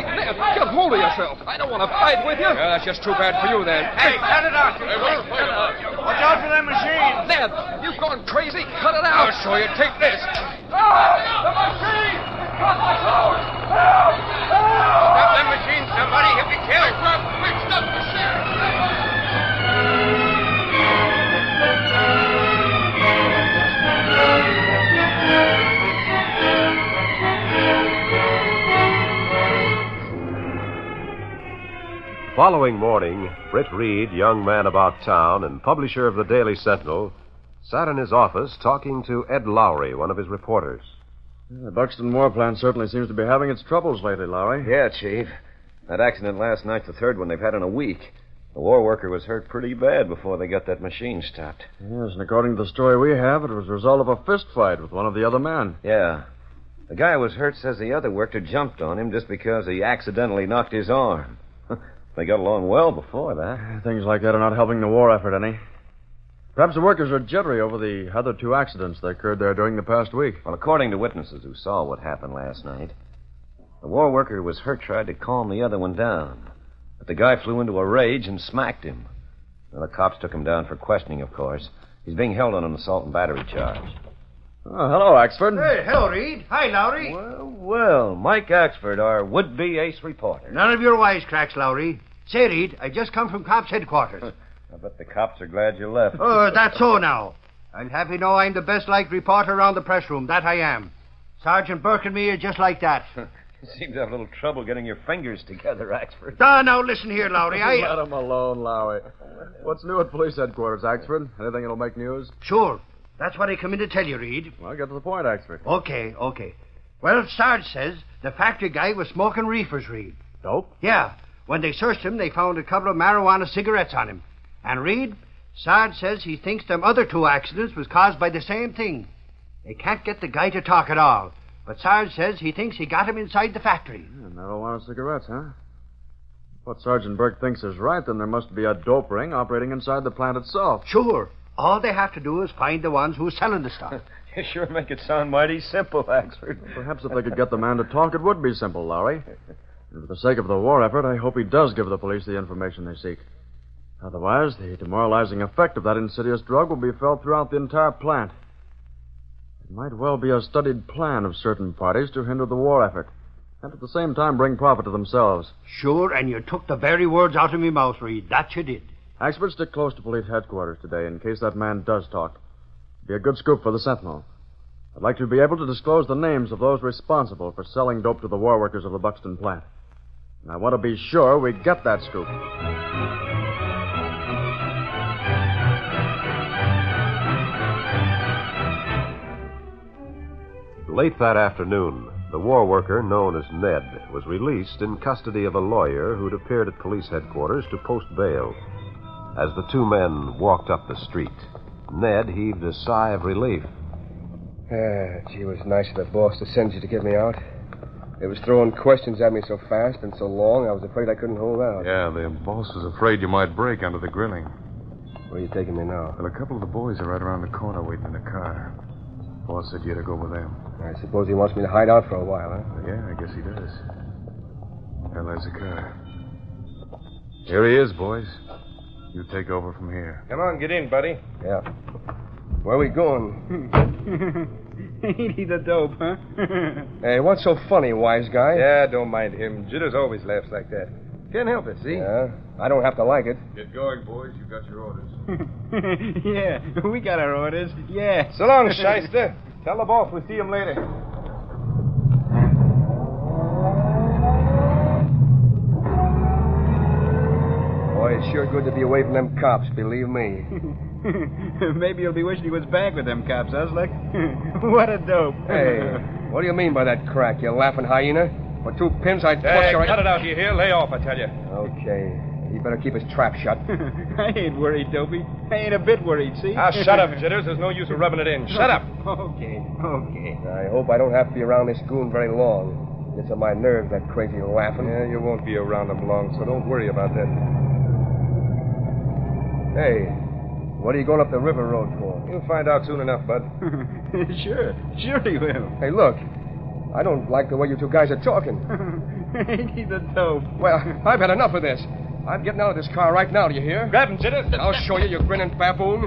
Ned, get hold of yourself. I don't want to fight with you. Yeah, that's just too bad for you, then. Hey, cut it out. Watch out for them machines. Ned, you've gone crazy. Cut it out. I'll show you. Take this. The machine! Cut my throat! Help! Help! Stop them machines, somebody. He'll be killed. Quick, stop the machine! Following morning, Britt Reed, young man about town and publisher of the Daily Sentinel, sat in his office talking to Ed Lowry, one of his reporters. The Buxton war plant certainly seems to be having its troubles lately, Lowry. Yeah, Chief. That accident last night's the third one they've had in a week. The war worker was hurt pretty bad before they got that machine stopped. Yes, and according to the story we have, it was the result of a fist fight with one of the other men. Yeah. The guy who was hurt says the other worker jumped on him just because he accidentally knocked his arm. They got along well before that. Things like that are not helping the war effort any. Perhaps the workers are jittery over the other two accidents that occurred there during the past week. Well, according to witnesses who saw what happened last night, the war worker who was hurt tried to calm the other one down. But the guy flew into a rage and smacked him. Well, the cops took him down for questioning, of course. He's being held on an assault and battery charge. Oh, hello, Axford. Hey, hello, Reed. Hi, Lowry. Well, Mike Axford, our would-be ace reporter. None of your wisecracks, Lowry. Say, Reed, I just come from cops' headquarters. I bet the cops are glad you left. Oh, that's so now. I'll have you know I'm the best-liked reporter around the press room. That I am. Sergeant Burke and me are just like that. You seem to have a little trouble getting your fingers together, Axford. Now listen here, Lowry. Let him alone, Lowry. What's new at police headquarters, Axford? Anything that'll make news? Sure. That's what I come in to tell you, Reed. Well, get to the point, Axford. Okay. Well, Sarge says the factory guy was smoking reefers, Reed. Dope? Yeah. When they searched him, they found a couple of marijuana cigarettes on him. And Reed, Sarge says he thinks them other two accidents was caused by the same thing. They can't get the guy to talk at all. But Sarge says he thinks he got him inside the factory. Marijuana cigarettes, huh? If what Sergeant Burke thinks is right, then there must be a dope ring operating inside the plant itself. Sure. All they have to do is find the ones who's selling the stuff. You sure make it sound mighty simple, Axford. Perhaps if they could get the man to talk, it would be simple, Lowry. And for the sake of the war effort, I hope he does give the police the information they seek. Otherwise, the demoralizing effect of that insidious drug will be felt throughout the entire plant. It might well be a studied plan of certain parties to hinder the war effort, and at the same time bring profit to themselves. Sure, and you took the very words out of me mouth, Reed. That you did. Axford, stick close to police headquarters today in case that man does talk. Be a good scoop for the Sentinel. I'd like to be able to disclose the names of those responsible for selling dope to the war workers of the Buxton plant. And I want to be sure we get that scoop. Late that afternoon, the war worker known as Ned was released in custody of a lawyer who'd appeared at police headquarters to post bail. As the two men walked up the street, Ned heaved a sigh of relief. Gee, it was nice of the boss to send you to get me out. They was throwing questions at me so fast and so long, I was afraid I couldn't hold out. Yeah, the boss was afraid you might break under the grilling. Where are you taking me now? Well, a couple of the boys are right around the corner waiting in a car. Boss said you had to go with them. I suppose he wants me to hide out for a while, huh? Yeah, I guess he does. Well, there's the car. Here he is, boys. You take over from here. Come on, get in, buddy. Yeah. Where are we going? Ain't he the dope, huh? Hey, what's so funny, wise guy? Yeah, don't mind him. Jitters always laughs like that. Can't help it, see? Yeah, I don't have to like it. Get going, boys. You got your orders. Yeah, we got our orders. Yeah. So long, shyster. Tell the boss we'll see him later. Boy, it's sure good to be away from them cops, believe me. Maybe you'll be wishing he was back with them cops, huh, Slick? What a dope. Hey, what do you mean by that crack, you laughing hyena? For 2 pins, I'd bust your... Cut it out, you hear? Lay off, I tell you. Okay. He better keep his trap shut. I ain't worried, Dopey. I ain't a bit worried, see? Ah, shut up, Jitters. There's no use of rubbing it in. Shut up. Okay. I hope I don't have to be around this goon very long. Gets on my nerves, that crazy laughing. Yeah, you won't be around him long, so don't worry about that. Hey, what are you going up the river road for? You'll find out soon enough, Bud. Sure he will. Hey, look. I don't like the way you two guys are talking. Ain't he the dope? Well, I've had enough of this. I'm getting out of this car right now, do you hear? Grab him, Jitters. I'll show you, you grinning baboon.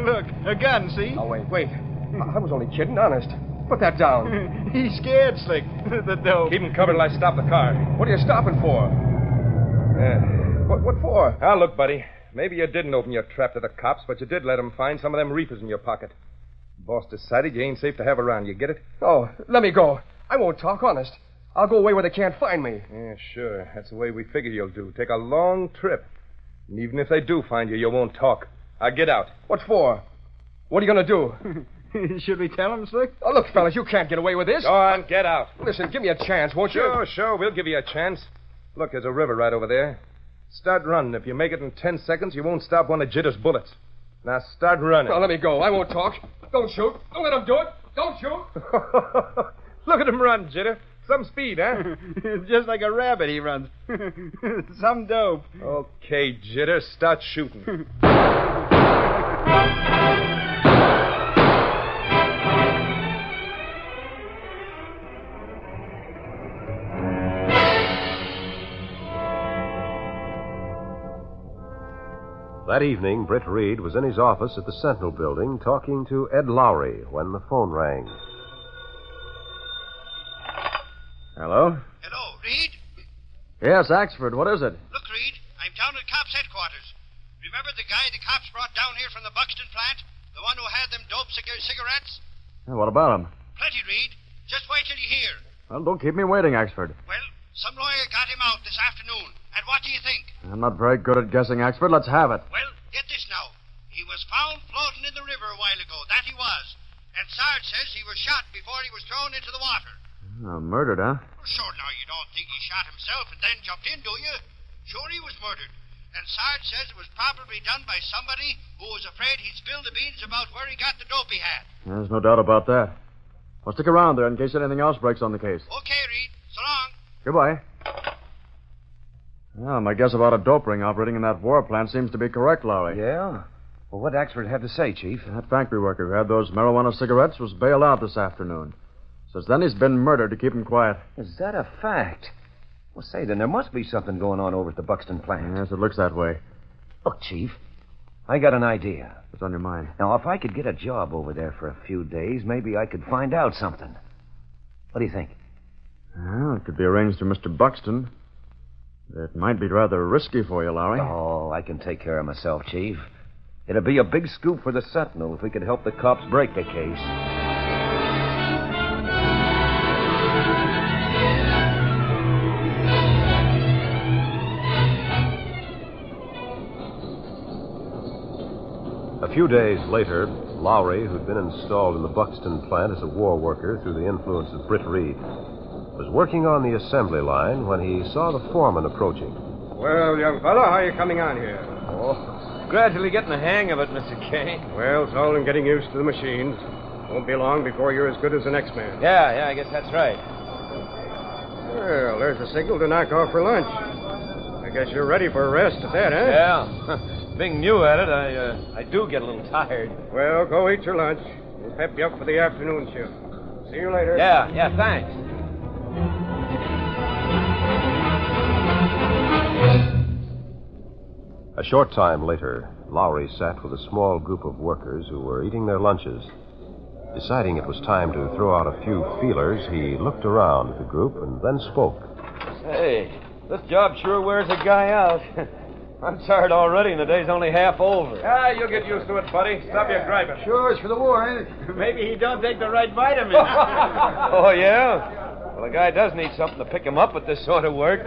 Look, a gun, see? Oh, wait. I was only kidding, honest. Put that down. He's scared, Slick. The dope. Keep him covered till I stop the car. What are you stopping for? What for? Ah, look, buddy. Maybe you didn't open your trap to the cops, but you did let them find some of them reefers in your pocket. Boss decided you ain't safe to have around. You get it? Oh, let me go. I won't talk, honest. I'll go away where they can't find me. Yeah, sure. That's the way we figure you'll do. Take a long trip. And even if they do find you, you won't talk. Now get out. What for? What are you going to do? Should we tell him, Slick? Oh, look, fellas, you can't get away with this. Go on, get out. Listen, give me a chance, won't you? Sure. We'll give you a chance. Look, there's a river right over there. Start running. If you make it in 10 seconds, you won't stop one of Jitter's bullets. Now start running. Well, let me go. I won't talk. Don't shoot. Don't let him do it. Don't shoot. Look at him run, Jitter. Some speed, huh? Just like a rabbit he runs. Some dope. Okay, Jitter, start shooting. That evening, Britt Reed was in his office at the Sentinel Building talking to Ed Lowry when the phone rang. Hello? Hello, Reed? Yes, Axford. What is it? Look, Reed, I'm down at cops' headquarters. Remember the guy the cops brought down here from the Buxton plant? The one who had them dope cigarettes? What about him? Plenty, Reed. Just wait till you hear. Well, don't keep me waiting, Axford. Well, some lawyer got him out this afternoon. And what do you think? I'm not very good at guessing, Axford. Let's have it. Well, get this now. He was found floating in the river a while ago. That he was. And Sarge says he was shot before he was thrown into the water. Murdered, huh? Well, sure, now you don't think he shot himself and then jumped in, do you? Sure, he was murdered. And Sarge says it was probably done by somebody who was afraid he'd spill the beans about where he got the dope he had. There's no doubt about that. Well, stick around there in case anything else breaks on the case. Okay, Reed. So long. Goodbye. Well, my guess about a dope ring operating in that war plant seems to be correct, Lowry. Yeah? Well, what did Axford have to say, Chief? That factory worker who had those marijuana cigarettes was bailed out this afternoon. Since then, he's been murdered to keep him quiet. Is that a fact? Well, say, then there must be something going on over at the Buxton plant. Yes, it looks that way. Look, Chief, I got an idea. What's on your mind? Now, if I could get a job over there for a few days, maybe I could find out something. What do you think? Well, it could be arranged through Mr. Buxton. It might be rather risky for you, Lowry. Oh, I can take care of myself, Chief. It'd be a big scoop for the Sentinel if we could help the cops break the case. A few days later, Lowry, who'd been installed in the Buxton plant as a war worker through the influence of Britt Reed, was working on the assembly line when he saw the foreman approaching. Well, young fellow, how are you coming on here? Oh, gradually getting the hang of it, Mr. Kane. Well, it's all in getting used to the machines. Won't be long before you're as good as the next man. Yeah, I guess that's right. Well, there's a signal to knock off for lunch. I guess you're ready for a rest at that, huh? Yeah. Being new at it, I do get a little tired. Well, go eat your lunch. We'll pep you up for the afternoon shift. See you later. Yeah, thanks. A short time later, Lowry sat with a small group of workers who were eating their lunches. Deciding it was time to throw out a few feelers, he looked around at the group and then spoke. Hey, this job sure wears a guy out. I'm tired already, and the day's only half over. Ah, you'll get used to it, buddy. Stop your griping. Sure, it's for the war, ain't it? Maybe he don't take the right vitamins. Oh, yeah? Well, a guy does need something to pick him up with this sort of work.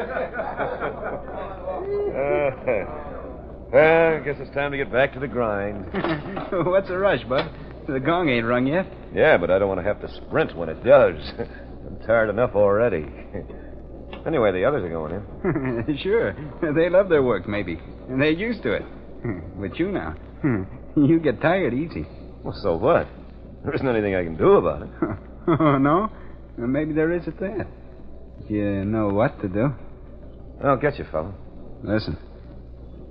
Well, I guess it's time to get back to the grind. What's the rush, bud? The gong ain't rung yet. Yeah, but I don't want to have to sprint when it does. I'm tired enough already. Anyway, the others are going in. Sure. They love their work, maybe. And they're used to it. But you now, you get tired easy. Well, so what? There isn't anything I can do about it. Oh, no? Well, maybe there is at that. You know what to do? I'll get you, fella. Listen,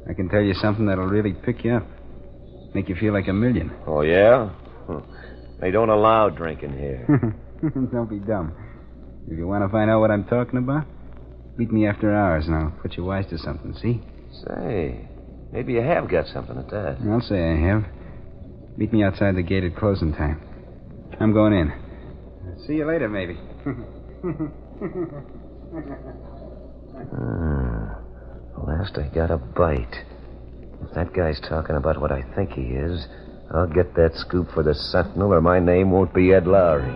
I can tell you something that'll really pick you up. Make you feel like a million. Oh, yeah? They don't allow drinking here. Don't be dumb. If you want to find out what I'm talking about, meet me after hours and I'll put you wise to something, see? Say, maybe you have got something at that. I'll say I have. Meet me outside the gate at closing time. I'm going in. See you later, maybe. At last I got a bite. If that guy's talking about what I think he is, I'll get that scoop for the Sentinel or my name won't be Ed Lowry.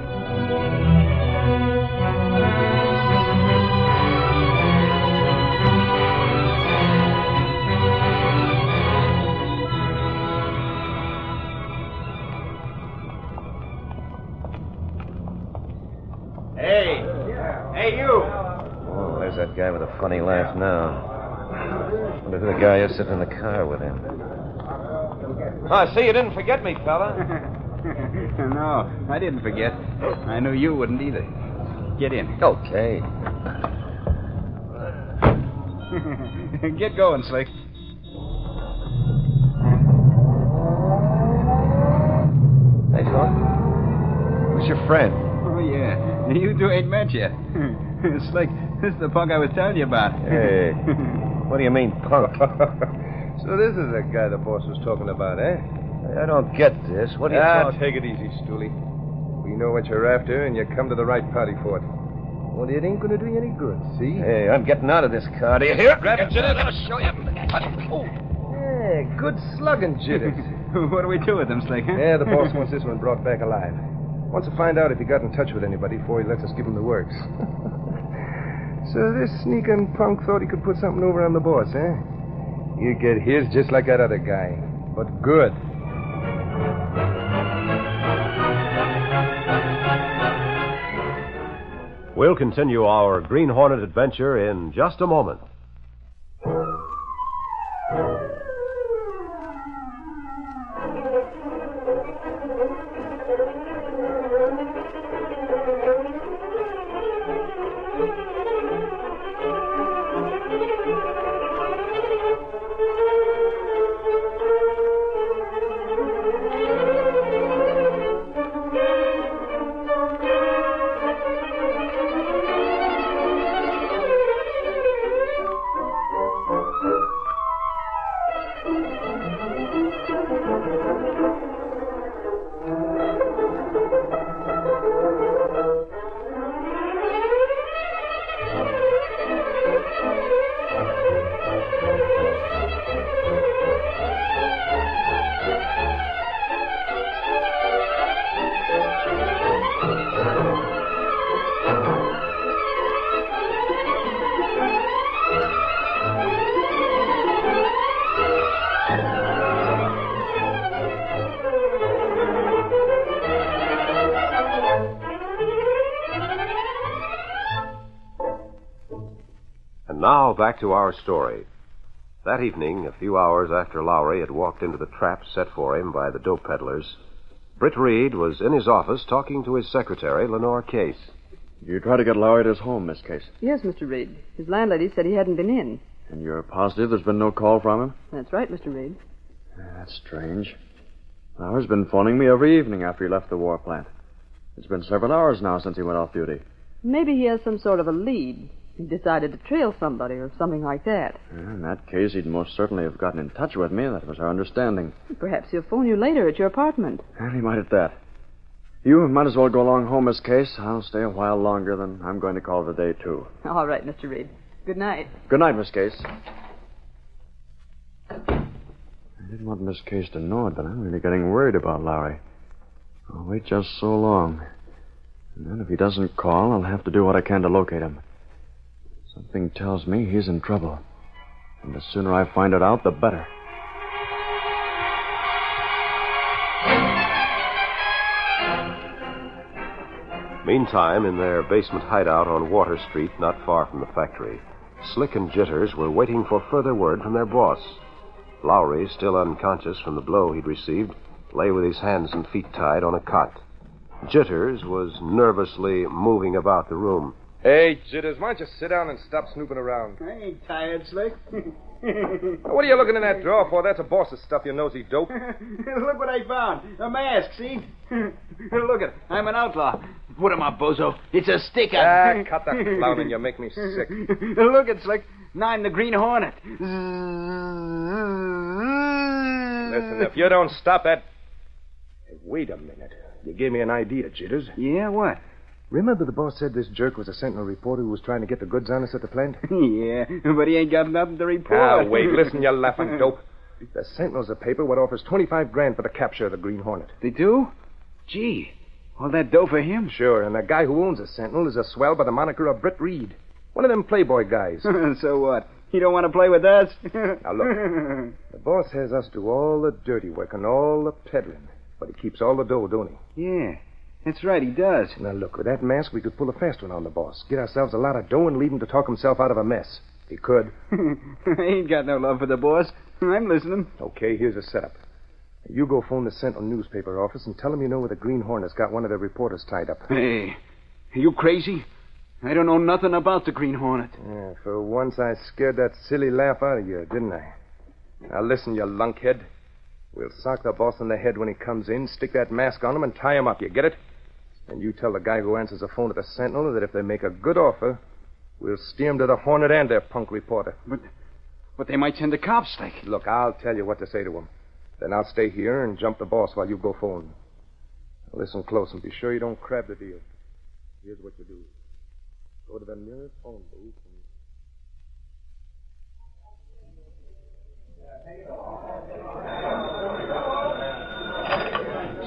Hey, you! Oh, there's that guy with a funny laugh now. Wonder who the guy is sitting in the car with him. Oh, I see you didn't forget me, fella. No, I didn't forget. I knew you wouldn't either. Get in. Okay. Get going, Slick. Hey, Phil. Who's your friend? Oh, yeah. You two ain't met yet. Slick, this is the punk I was telling you about. Hey, what do you mean, punk? So this is the guy the boss was talking about, eh? I don't get this. What do you take it easy, Stooley. We know what you're after, and you come to the right party for it. Only it ain't going to do you any good, see? Hey, I'm getting out of this car. Do you hear? Grab it, Jitters. I'll show you. Oh. Yeah, good slugging, Jitters. What do we do with them, Slick, huh? Yeah, the boss wants this one brought back alive. Wants to find out if he got in touch with anybody before he lets us give him the works. So this sneaking punk thought he could put something over on the boss, eh? You get his just like that other guy, but good. We'll continue our Green Hornet adventure in just a moment. Now, back to our story. That evening, a few hours after Lowry had walked into the trap set for him by the dope peddlers, Britt Reed was in his office talking to his secretary, Lenore Case. Did you try to get Lowry at his home, Miss Case? Yes, Mr. Reed. His landlady said he hadn't been in. And you're positive there's been no call from him? That's right, Mr. Reed. That's strange. Lowry's been phoning me every evening after he left the war plant. It's been several hours now since he went off duty. Maybe he has some sort of a lead. He decided to trail somebody or something like that. In that case, he'd most certainly have gotten in touch with me. That was our understanding. Perhaps he'll phone you later at your apartment. And he might at that. You might as well go along home, Miss Case. I'll stay a while longer than I'm going to call the day, too. All right, Mr. Reed. Good night. Good night, Miss Case. I didn't want Miss Case to know it, but I'm really getting worried about Lowry. I'll wait just so long. And then if he doesn't call, I'll have to do what I can to locate him. Something tells me he's in trouble. And the sooner I find it out, the better. Meantime, in their basement hideout on Water Street, not far from the factory, Slick and Jitters were waiting for further word from their boss. Lowry, still unconscious from the blow he'd received, lay with his hands and feet tied on a cot. Jitters was nervously moving about the room. Hey, Jitters, why don't you sit down and stop snooping around? I ain't tired, Slick. What are you looking in that drawer for? That's a boss's stuff, you nosy dope. Look what I found. A mask, see? Look it. I'm an outlaw. Put him up, bozo. It's a sticker. Ah, cut that clowning. You make me sick. Look it, Slick. Now I'm the Green Hornet. Listen, if you don't stop that... Hey, wait a minute. You gave me an idea, Jitters. Yeah, what? Remember the boss said this jerk was a Sentinel reporter who was trying to get the goods on us at the plant? Yeah, but he ain't got nothing to report. Ah, wait. Listen, you laughing dope. The Sentinel's a paper what offers $25,000 for the capture of the Green Hornet. They do? Gee, all that dough for him? Sure, and the guy who owns the Sentinel is a swell by the moniker of Britt Reed. One of them Playboy guys. So what? He don't want to play with us? Now, look. The boss has us do all the dirty work and all the peddling. But he keeps all the dough, don't he? Yeah, that's right, he does. Now, look, with that mask, we could pull a fast one on the boss. Get ourselves a lot of dough and leave him to talk himself out of a mess. He could. I ain't got no love for the boss. I'm listening. Okay, here's a setup. You go phone the Sentinel newspaper office and tell them you know where the Green Hornet's got one of their reporters tied up. Hey, are you crazy? I don't know nothing about the Green Hornet. Yeah, for once I scared that silly laugh out of you, didn't I? Now listen, you lunkhead. We'll sock the boss in the head when he comes in, stick that mask on him, and tie him up. You get it? And you tell the guy who answers the phone at the Sentinel that if they make a good offer, we'll steer him to the Hornet and their punk reporter. But they might send the cops, Slick. Look, I'll tell you what to say to him. Then I'll stay here and jump the boss while you go phone. Now listen close and be sure you don't crab the deal. Here's what you do. Go to the nearest phone booth and...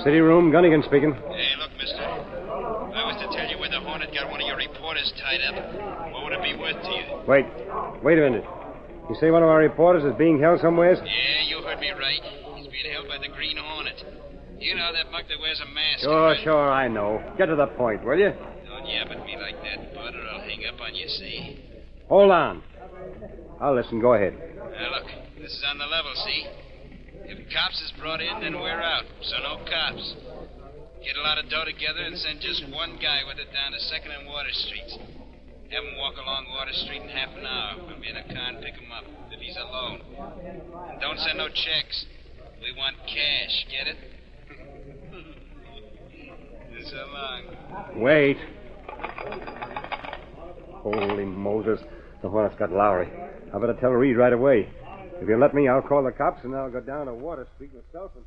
City room, Gunnigan speaking. Hey, look, mister. If I was to tell you where the Hornet got one of your reporters tied up, what would it be worth to you? Wait a minute. You say one of our reporters is being held somewhere? Yeah, you heard me right. He's being held by the Green Hornet. You know that mug that wears a mask. Sure, I know. Get to the point, will you? Don't yap at me like that, bud, or I'll hang up on you, see? Hold on. I'll listen. Go ahead. Now, look, this is on the level, see? If cops is brought in, then we're out, so no cops. Get a lot of dough together and send just one guy with it down to 2nd and Water Streets. Have him walk along Water Street in half an hour. When me and a car and pick him up, if he's alone. And don't send no checks. We want cash, get it? So long. Wait. Holy Moses. The Hornet's got Lowry. I better tell Reed right away. If you let me, I'll call the cops and I'll go down to Water Street myself and...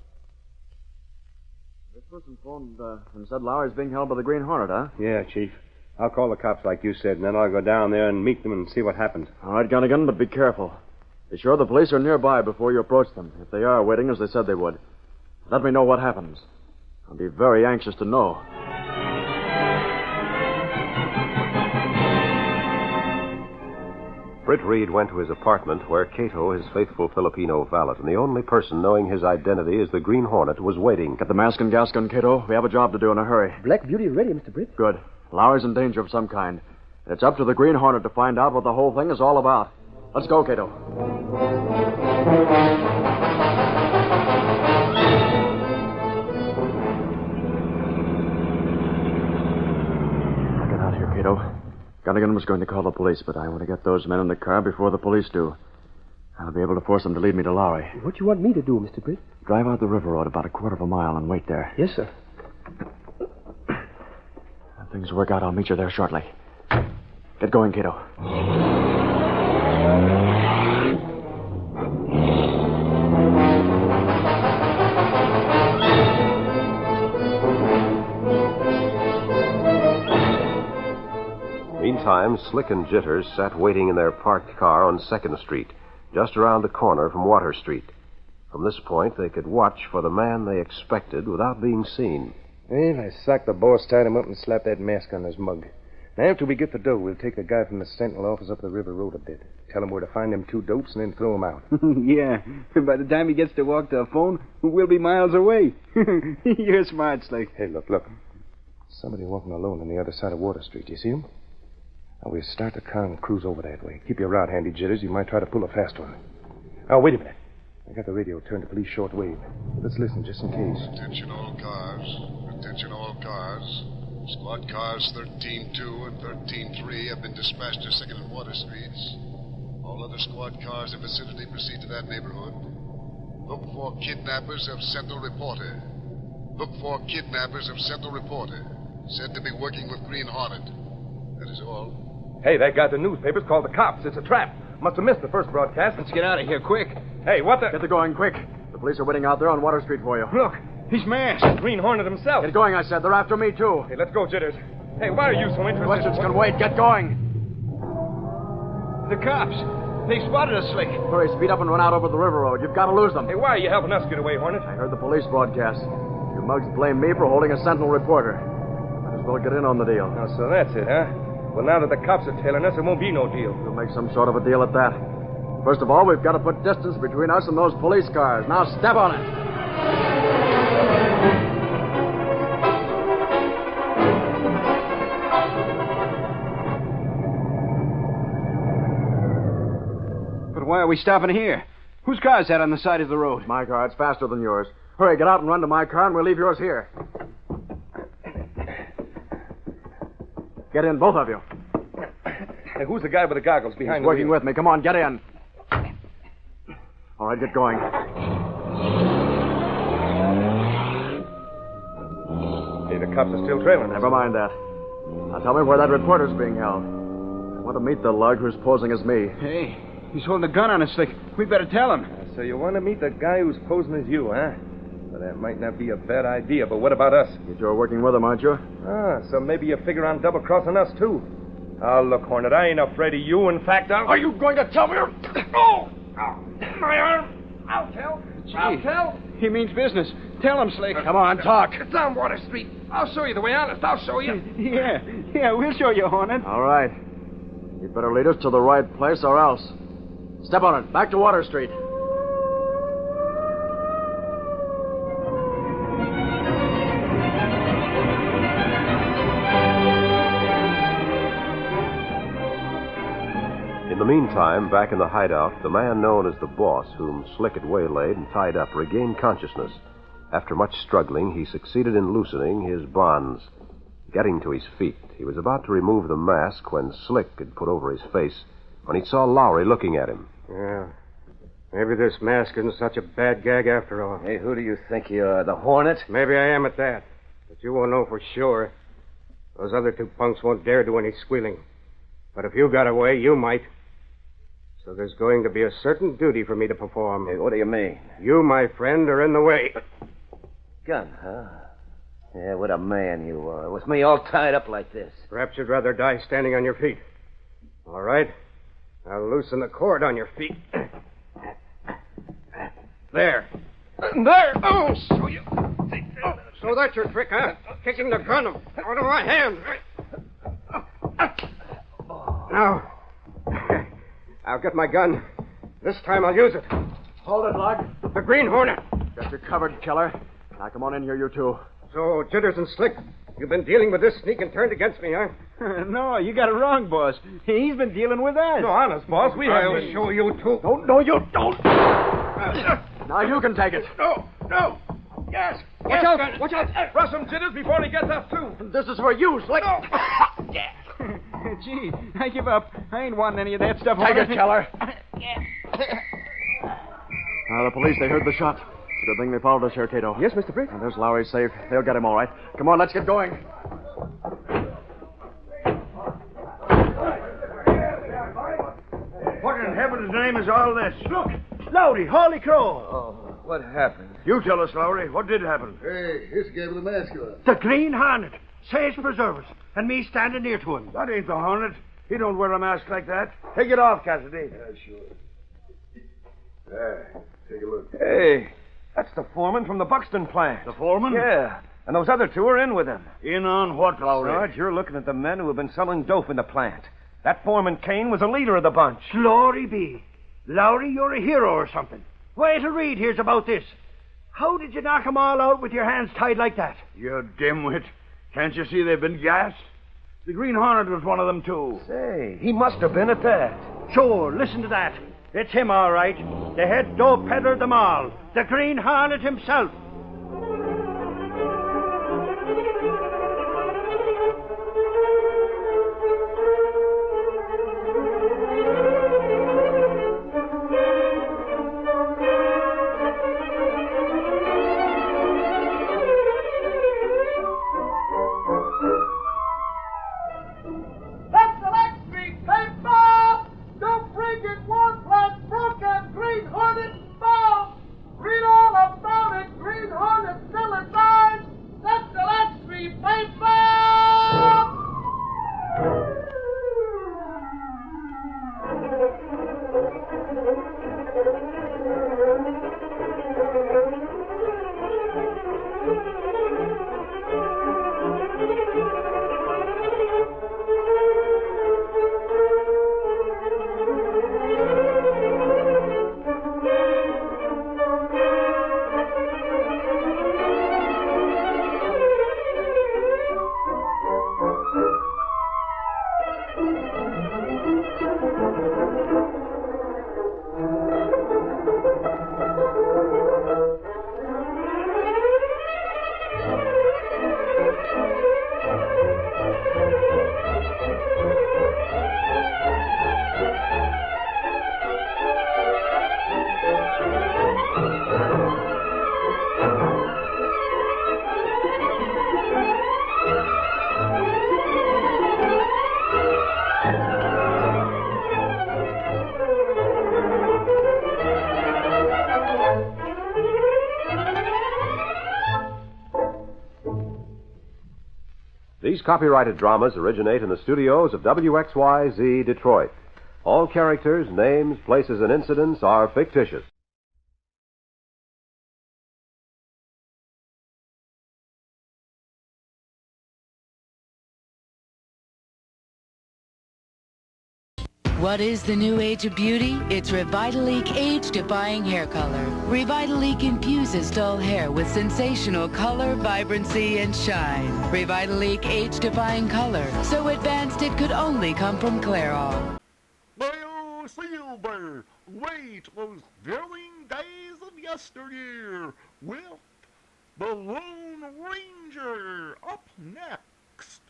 This person phoned and said Lowry's being held by the Green Hornet, huh? Yeah, Chief. I'll call the cops like you said, and then I'll go down there and meet them and see what happened. All right, Gunnigan, but be careful. Be sure the police are nearby before you approach them, if they are waiting as they said they would. Let me know what happens. I'll be very anxious to know. Britt Reed went to his apartment where Cato, his faithful Filipino valet, and the only person knowing his identity as the Green Hornet, was waiting. Get the mask and gas gun, Cato. We have a job to do in a hurry. Black Beauty ready, Mr. Britt. Good. Lowry's in danger of some kind. It's up to the Green Hornet to find out what the whole thing is all about. Let's go, Cato. Get out here, Cato. Gunnigan was going to call the police, but I want to get those men in the car before the police do. I'll be able to force them to lead me to Lowry. What do you want me to do, Mr. Britt? Drive out the river road about a quarter of a mile and wait there. Yes, sir. If things work out, I'll meet you there shortly. Get going, Cato. Meantime, Slick and Jitters sat waiting in their parked car on 2nd Street, just around the corner from Water Street. From this point, they could watch for the man they expected without being seen. Well, I socked the boss, tied him up, and slapped that mask on his mug. Now, after we get the dough, we'll take the guy from the Sentinel office up the river road a bit. Tell him where to find them 2 dopes and then throw them out. Yeah. By the time he gets to walk to a phone, we'll be miles away. You're smart, Slick. Hey, look. Somebody walking alone on the other side of Water Street. Do you see him? Now, we'll start the car and cruise over that way. Keep your rod handy, Jitters. You might try to pull a fast one. Oh, wait a minute. I got the radio turned to police shortwave. Let's listen just in case. Attention all cars. Attention all cars. Squad cars 13-2 and 13-3 have been dispatched to 2nd and Water Streets. All other squad cars in vicinity proceed to that neighborhood. Look for kidnappers of Sentinel Reporter. Look for kidnappers of Sentinel Reporter. Said to be working with Green Hornet. That is all. Hey, that guy at the newspaper's called the cops. It's a trap. Must have missed the first broadcast. Let's get out of here, quick. Hey, what the... Get the going, quick. The police are waiting out there on Water Street for you. Look, he's masked. Green Hornet himself. Get going, I said. They're after me, too. Hey, let's go, Jitters. Hey, why are you so interested? Questions can wait. Get going. The cops. They spotted us, Slick. Hurry, speed up and run out over the river road. You've got to lose them. Hey, why are you helping us get away, Hornet? I heard the police broadcast. You mugs blame me for holding a Sentinel reporter. Might as well get in on the deal. Oh, so that's it, huh? Well, now that the cops are tailing us, it won't be no deal. We'll make some sort of a deal at that. First of all, we've got to put distance between us and those police cars. Now, step on it. But why are we stopping here? Whose car is that on the side of the road? My car. It's faster than yours. Hurry, get out and run to my car, and we'll leave yours here. Get in, both of you. Hey, who's the guy with the goggles behind He's working with me. Come on, get in. All right, get going. Hey, the cops are still trailing us. Never mind that. Now tell me where that reporter's being held. I want to meet the lug who's posing as me. Hey, he's holding a gun on us, Slick. We better tell him. So you want to meet the guy who's posing as you, huh? Well, that might not be a bad idea, but what about us? You're working with him, aren't you? Ah, so maybe you figure on double-crossing us, too. Oh, look, Hornet, I ain't afraid of you. In fact, Are you going to tell me? Oh! My arm! I'll tell. Gee, I'll tell. He means business. Tell him, Slick. Come on, talk. It's on Water Street. I'll show you the way, honest. I'll show you. Yeah, we'll show you, Hornet. All right. You'd better lead us to the right place or else. Step on it. Back to Water Street. In the meantime, back in the hideout, the man known as the boss, whom Slick had waylaid and tied up, regained consciousness. After much struggling, he succeeded in loosening his bonds. Getting to his feet, he was about to remove the mask when Slick had put over his face, when he saw Lowry looking at him. Yeah. Maybe this mask isn't such a bad gag after all. Hey, who do you think you are, the Hornet? Maybe I am at that. But you won't know for sure. Those other two punks won't dare do any squealing. But if you got away, you might. So there's going to be a certain duty for me to perform. Hey, what do you mean? You, my friend, are in the way. Gun, huh? Yeah, what a man you are. With me all tied up like this. Perhaps you'd rather die standing on your feet. All right. I'll loosen the cord on your feet. There. There! Oh, show you. Oh, so that's your trick, huh? Kicking the gun out of my hand. Now, I'll get my gun. This time I'll use it. Hold it, Lug. The Green Hornet. Got you covered, killer. Now come on in here, you two. So, Jitters and Slick, you've been dealing with this sneak and turned against me, huh? No, you got it wrong, boss. He's been dealing with us. No, honest, boss. I'll show you two. No, you don't. Now you can take it. No. Yes. Watch out. Watch out. Rush him, Jitters, before he gets us, too. This is for you, Slick. Gee, I give up. I ain't wanting any of that stuff. Take it, killer. Now, the police, they heard the shot. Good thing they followed us here, Cato. Yes, Mr. Brick. There's Lowry safe. They'll get him all right. Come on, let's get going. What in heaven's name is all this? Look, Lowry, holy crow. Oh, what happened? You tell us, Lowry. What did happen? Hey, here's the guy with the mask on. The Green Hornet. Says preserve us. And me standing near to him. That ain't the Hornet. He don't wear a mask like that. Take it off, Cassidy. Yeah, sure. There, take a look. Hey, that's the foreman from the Buxton plant. The foreman? Yeah, and those other two are in with him. In on what, Lowry? Sarge, you're looking at the men who have been selling dope in the plant. That foreman Kane was the leader of the bunch. Glory be. Lowry, you're a hero or something. Wait till Reed hears about this. How did you knock 'em all out with your hands tied like that? You dimwit. Can't you see they've been gassed? The Green Hornet was one of them, too. Say, he must have been at that. Sure, listen to that. It's him, all right. The head dope peddler of them all. The Green Hornet himself. These copyrighted dramas originate in the studios of WXYZ Detroit. All characters, names, places, and incidents are fictitious. What is the new age of beauty? It's Revitalique age-defying hair color. Revitalique infuses dull hair with sensational color, vibrancy, and shine. Revitalique age-defying color, so advanced it could only come from Clairol. Well, Silver, wait those thrilling days of yesteryear with the Lone Ranger up next.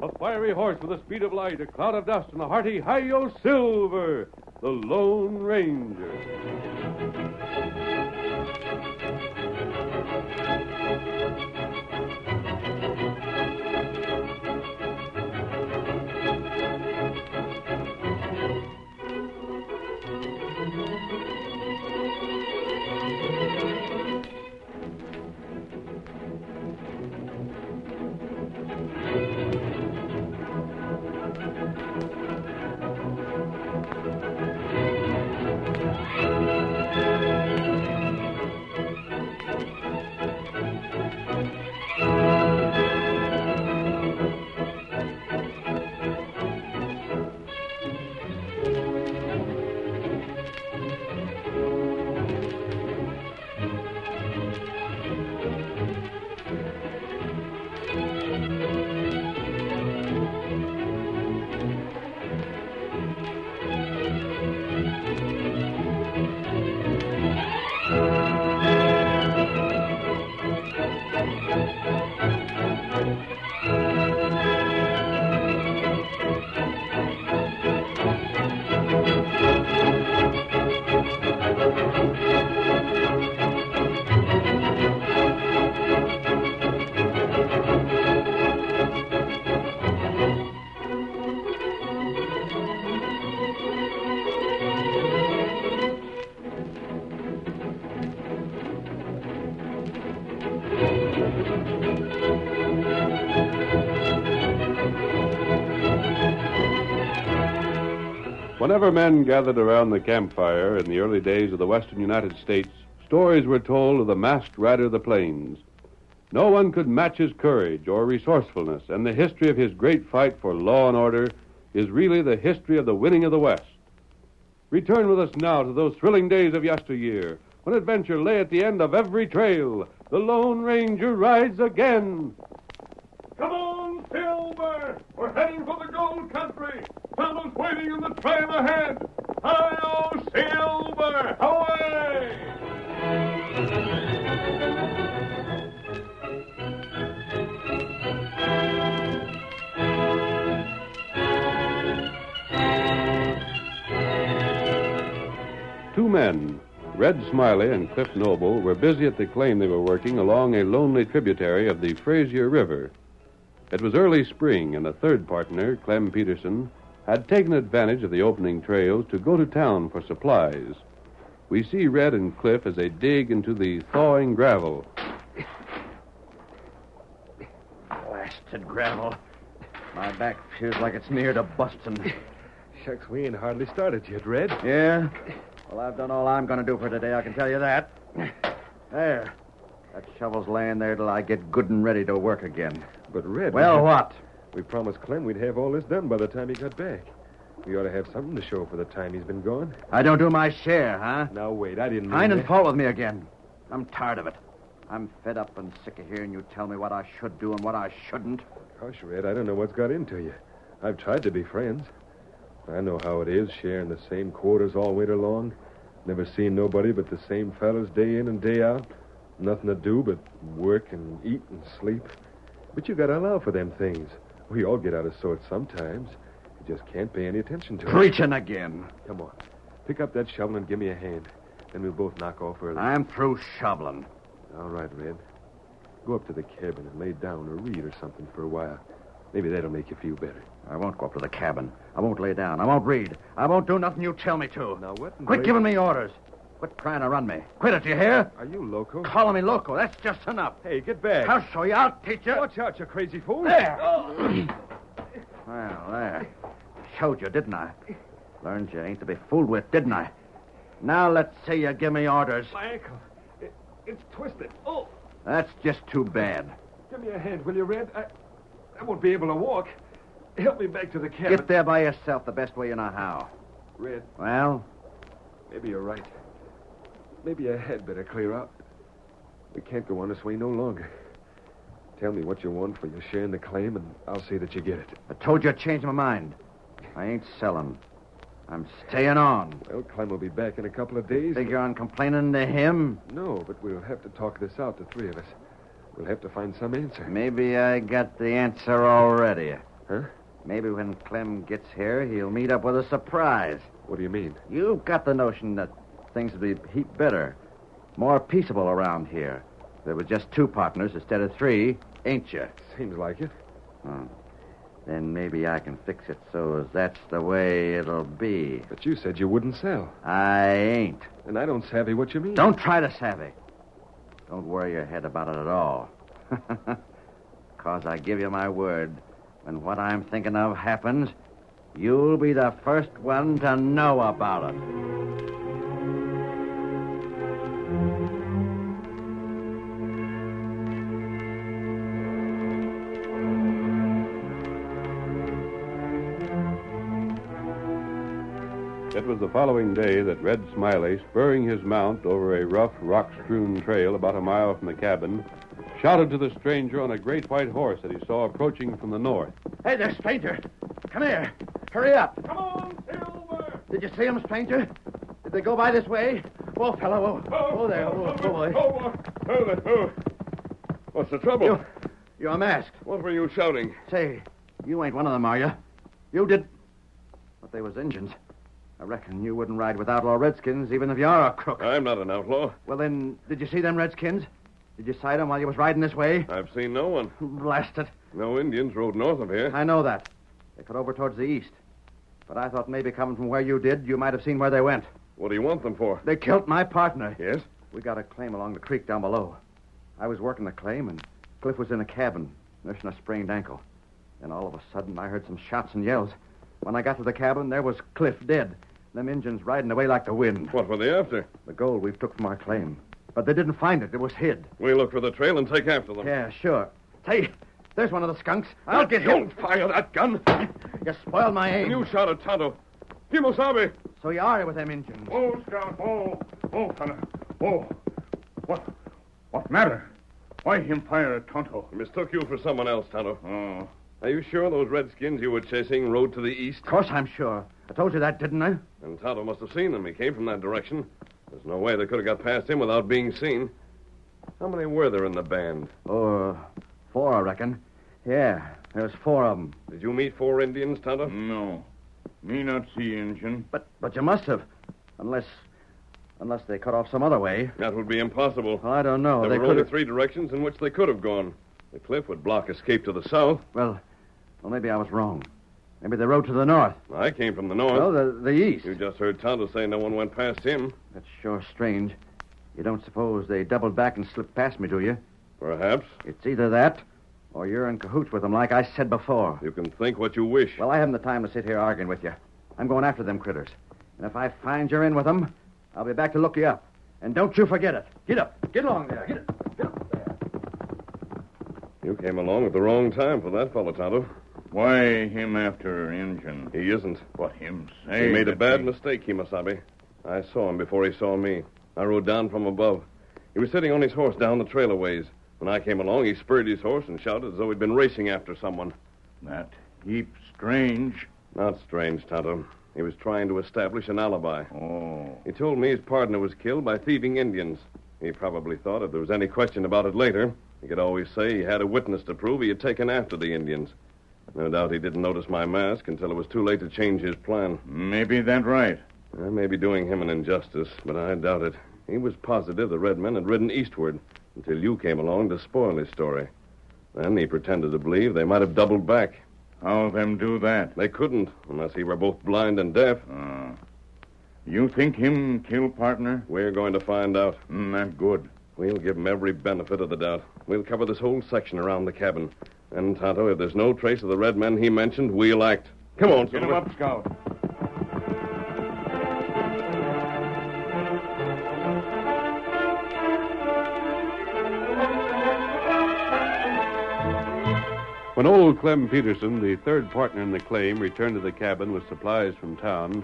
A fiery horse with the speed of light, a cloud of dust, and a hearty Hi-Yo Silver, the Lone Ranger. Whenever men gathered around the campfire in the early days of the western United States, stories were told of the masked rider of the plains. No one could match his courage or resourcefulness, and the history of his great fight for law and order is really the history of the winning of the West. Return with us now to those thrilling days of yesteryear, when adventure lay at the end of every trail. The Lone Ranger rides again. Come on, Silver! We're heading for the gold country. Someone's waiting in the trail ahead. Hi-yo, Silver! Away! Two men, Red Smiley and Cliff Noble, were busy at the claim they were working along a lonely tributary of the Frazier River. It was early spring, and a third partner, Clem Peterson, had taken advantage of the opening trails to go to town for supplies. We see Red and Cliff as they dig into the thawing gravel. Blasted gravel. My back feels like it's near to busting. Shucks, we ain't hardly started yet, Red. Yeah? Well, I've done all I'm going to do for today, I can tell you that. There. That shovel's laying there till I get good and ready to work again. But, Red... Well, what? We promised Clem we'd have all this done by the time he got back. We ought to have something to show for the time he's been gone. I don't do my share, huh? Now, wait, I didn't mean Finding that. fault with me again. I'm tired of it. I'm fed up and sick of hearing you tell me what I should do and what I shouldn't. Gosh, Red, I don't know what's got into you. I've tried to be friends. I know how it is, sharing the same quarters all winter long. Never seeing nobody but the same fellas day in and day out. Nothing to do but work and eat and sleep. But you gotta allow for them things. We all get out of sorts sometimes. You just can't pay any attention to it. Preaching again. Come on. Pick up that shovel and give me a hand. Then we'll both knock off early. I'm through shoveling. All right, Red. Go up to the cabin and lay down or read or something for a while. Maybe that'll make you feel better. I won't go up to the cabin. I won't lay down. I won't read. I won't do nothing you tell me to. Now, what? Quit giving me orders. Quit trying to run me. Quit it, you hear? Are you loco? Calling me loco. That's just enough. Hey, get back. I'll show you. I'll teach you. Watch out, you crazy fool. There. Well, there. Showed you, didn't I? Learned you ain't to be fooled with, didn't I? Now let's see you give me orders. My ankle. It's twisted. Oh. That's just too bad. Give me a hand, will you, Red? I won't be able to walk. Help me back to the cabin. Get there by yourself the best way you know how. Red. Well? Maybe you're right. Maybe I had better clear out. We can't go on this way no longer. Tell me what you want for your share in the claim, and I'll see that you get it. I told you I'd change my mind. I ain't selling. I'm staying on. Well, Clem will be back in a couple of days. Figure on complaining to him? No, but we'll have to talk this out, the three of us. We'll have to find some answer. Maybe I got the answer already. Huh? Maybe when Clem gets here, he'll meet up with a surprise. What do you mean? You've got the notion that things would be a heap better, more peaceable around here. There were just two partners instead of three, ain't you? Seems like it. Oh. Then maybe I can fix it so as that's the way it'll be. But you said you wouldn't sell. I ain't. And I don't savvy what you mean. Don't try to savvy. Don't worry your head about it at all. 'Cause I give you my word, when what I'm thinking of happens, you'll be the first one to know about it. It was the following day that Red Smiley, spurring his mount over a rough, rock-strewn trail about a mile from the cabin, shouted to the stranger on a great white horse that he saw approaching from the north. Hey there, stranger. Come here. Hurry up. Come on, Silver! Did you see him, stranger? Did they go by this way? Whoa, fellow. Whoa there. Whoa, boy. What's the trouble? You're masked. What were you shouting? Say, you ain't one of them, are you? You did... But they was Injuns. I reckon you wouldn't ride with outlaw redskins, even if you are a crook. I'm not an outlaw. Well, then, did you see them redskins? Did you sight them while you was riding this way? I've seen no one. Blast it. No Indians rode north of here. I know that. They cut over towards the east. But I thought maybe coming from where you did, you might have seen where they went. What do you want them for? They killed my partner. Yes? We got a claim along the creek down below. I was working the claim, and Cliff was in a cabin, nursing a sprained ankle. Then all of a sudden, I heard some shots and yells. When I got to the cabin, there was Cliff dead. Them Injuns riding away like the wind. What were they after? The gold we've took from our claim. But they didn't find it. It was hid. We look for the trail and take after them. Yeah, sure. Hey, there's one of the skunks. I'll get him. Don't fire that gun. You spoiled my aim. And you shot at Tonto. Kimosabe. So you are with them Indians. Oh, Scout. Oh, fella. Oh. What matter? Why him fire at Tonto? He mistook you for someone else, Tonto. Oh. Are you sure those redskins you were chasing rode to the east? Of course I'm sure. I told you that, didn't I? And Tonto must have seen them. He came from that direction. There's no way they could have got past him without being seen. How many were there in the band? Oh, 4, I reckon. Yeah, there's 4 of them. Did you meet 4 Indians, Tonto? No. Me not see Injun. But you must have. Unless they cut off some other way. That would be impossible. Well, I don't know. There were only 3 directions in which they could have gone. The cliff would block escape to the south. Well, maybe I was wrong. Maybe they rode to the north. I came from the north. No, the east. You just heard Tonto say no one went past him. That's sure strange. You don't suppose they doubled back and slipped past me, do you? Perhaps. It's either that, or you're in cahoots with them, like I said before. You can think what you wish. Well, I haven't the time to sit here arguing with you. I'm going after them critters. And if I find you're in with them, I'll be back to look you up. And don't you forget it. Get up. Get along there. Get up there. You came along at the wrong time for that fellow, Tonto. Why him after Injun? He isn't. What him say? He made a bad mistake, Kimosabe. I saw him before he saw me. I rode down from above. He was sitting on his horse down the trail a ways. When I came along, he spurred his horse and shouted as though he'd been racing after someone. That heap strange. Not strange, Tonto. He was trying to establish an alibi. Oh. He told me his partner was killed by thieving Indians. He probably thought if there was any question about it later, he could always say he had a witness to prove he had taken after the Indians. No doubt he didn't notice my mask until it was too late to change his plan. Maybe that right. I may be doing him an injustice, but I doubt it. He was positive the red men had ridden eastward until you came along to spoil his story. Then he pretended to believe they might have doubled back. How them do that? They couldn't, unless he were both blind and deaf. You think him kill partner? We're going to find out. That good. We'll give him every benefit of the doubt. We'll cover this whole section around the cabin. And, Tonto, if there's no trace of the red men he mentioned, we'll act. Come on, Get him up, Scout. When old Clem Peterson, the third partner in the claim, returned to the cabin with supplies from town,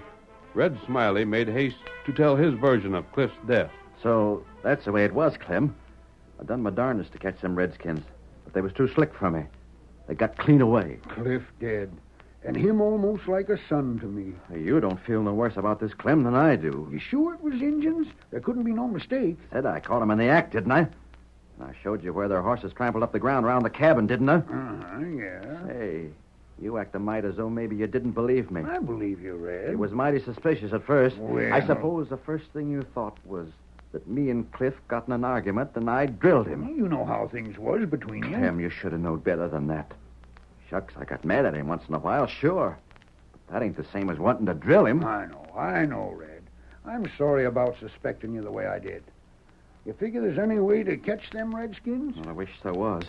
Red Smiley made haste to tell his version of Cliff's death. So that's the way it was, Clem. I done my darndest to catch them redskins, but they was too slick for me. They got clean away. Cliff dead. And him almost like a son to me. You don't feel no worse about this, Clem, than I do. You sure it was Injuns? There couldn't be no mistake. Said I caught 'em in the act, didn't I? And I showed you where their horses trampled up the ground around the cabin, didn't I? Yeah. Hey, you act a mite as though maybe you didn't believe me. I believe you, Red. It was mighty suspicious at first. Well... I suppose the first thing you thought was that me and Cliff got in an argument and I drilled him. Well, you know how things was between you. Clem, you should have known better than that. Shucks, I got mad at him once in a while, sure. But that ain't the same as wanting to drill him. I know, Red. I'm sorry about suspecting you the way I did. You figure there's any way to catch them redskins? Well, I wish there was,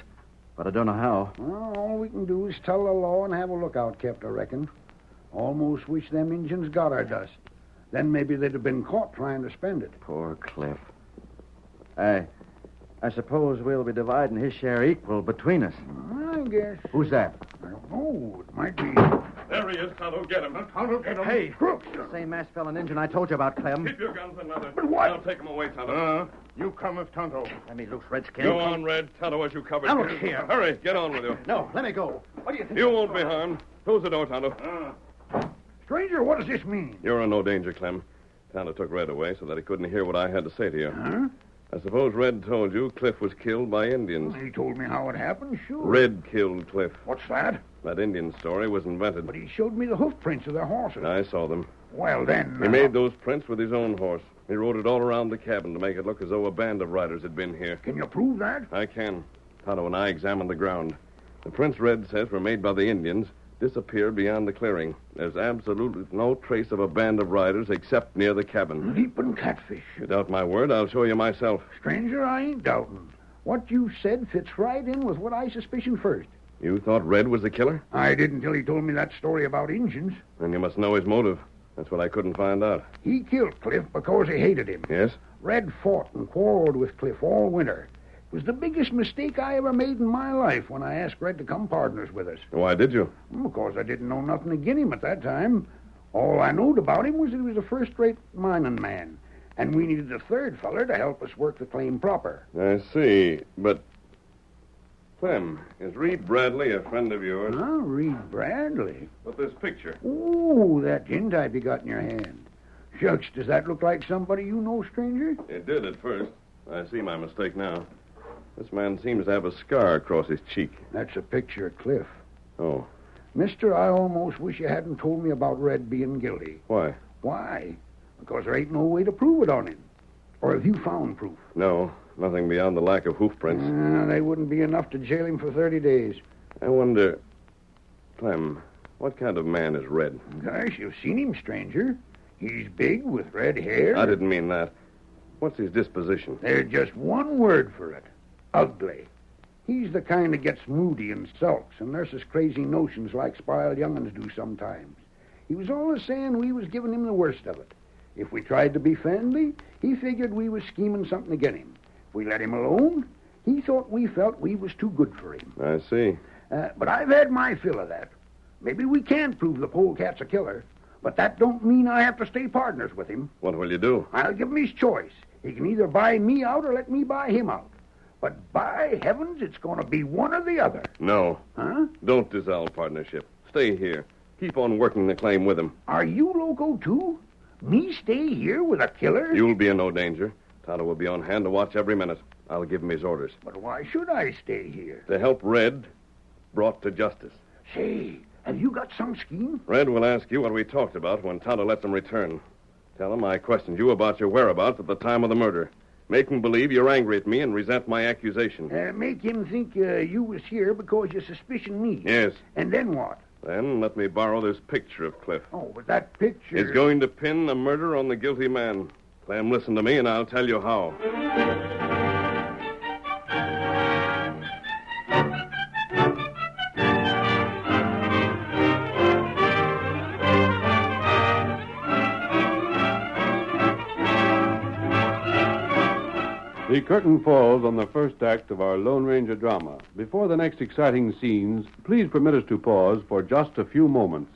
but I don't know how. Well, all we can do is tell the law and have a lookout kept, I reckon. Almost wish them Injuns got our dust. Then maybe they'd have been caught trying to spend it. Poor Cliff. I suppose we'll be dividing his share equal between us. I guess. Who's that? I don't know. It might be... There he is, Tonto. Get him. Tonto, get him. Hey, crooks. The same masked fellow Injun I told you about, Clem. Keep your guns another. But what? I'll take him away, Tonto. You come with Tonto. Let me loose, Redskin. Go on, Red. Tonto, as you covered. Now, look here. Hurry, get on with you. No, let me go. What do you think? You won't be harmed. Close the door, Tonto. Stranger, what does this mean? You're in no danger, Clem. Tonto took Red away so that he couldn't hear what I had to say to you. Huh? I suppose Red told you Cliff was killed by Indians. He told me how it happened, sure. Red killed Cliff. What's that? That Indian story was invented. But he showed me the hoof prints of their horses. I saw them. Well, then... He made those prints with his own horse. He rode it all around the cabin to make it look as though a band of riders had been here. Can you prove that? I can. Tonto and I examined the ground. The prints Red says were made by the Indians disappeared beyond the clearing. There's absolutely no trace of a band of riders except near the cabin. Leaping catfish. You doubt my word, I'll show you myself. Stranger, I ain't doubting. What you said fits right in with what I suspicioned first. You thought Red was the killer? I didn't till he told me that story about Injuns. Then you must know his motive. That's what I couldn't find out. He killed Cliff because he hated him. Yes? Red fought and quarreled with Cliff all winter. It was the biggest mistake I ever made in my life when I asked Red to come partners with us. Why did you? Because I didn't know nothing against him at that time. All I knowed about him was that he was a first-rate mining man, and we needed a third feller to help us work the claim proper. I see, but... Clem, is Reed Bradley a friend of yours? Huh? Reed Bradley? But this picture. Ooh, that tintype you got in your hand. Shucks, does that look like somebody you know, stranger? It did at first. I see my mistake now. This man seems to have a scar across his cheek. That's a picture of Cliff. Oh. Mister, I almost wish you hadn't told me about Red being guilty. Why? Why? Because there ain't no way to prove it on him. Or have you found proof? No, nothing beyond the lack of hoof prints. They wouldn't be enough to jail him for 30 days. I wonder... Clem, what kind of man is Red? Gosh, you've seen him, stranger. He's big with red hair. I didn't mean that. What's his disposition? There's just one word for it. Ugly. He's the kind that gets moody and sulks and nurses crazy notions like spoiled young'uns do sometimes. He was always saying we was giving him the worst of it. If we tried to be friendly, he figured we was scheming something against him. If we let him alone, he thought we felt we was too good for him. I see. But I've had my fill of that. Maybe we can't prove the polecat's a killer, but that don't mean I have to stay partners with him. What will you do? I'll give him his choice. He can either buy me out or let me buy him out. But by heavens, it's going to be one or the other. No. Huh? Don't dissolve partnership. Stay here. Keep on working the claim with him. Are you loco, too? Me stay here with a killer? You'll be in no danger. Tonto will be on hand to watch every minute. I'll give him his orders. But why should I stay here? To help Red brought to justice. Say, have you got some scheme? Red will ask you what we talked about when Tonto lets him return. Tell him I questioned you about your whereabouts at the time of the murder. Make him believe you're angry at me and resent my accusation. Make him think you was here because you suspicion me. Yes. And then what? Then let me borrow this picture of Cliff. Oh, but that picture... It's going to pin the murder on the guilty man. Clem, listen to me and I'll tell you how. The curtain falls on the first act of our Lone Ranger drama. Before the next exciting scenes, please permit us to pause for just a few moments.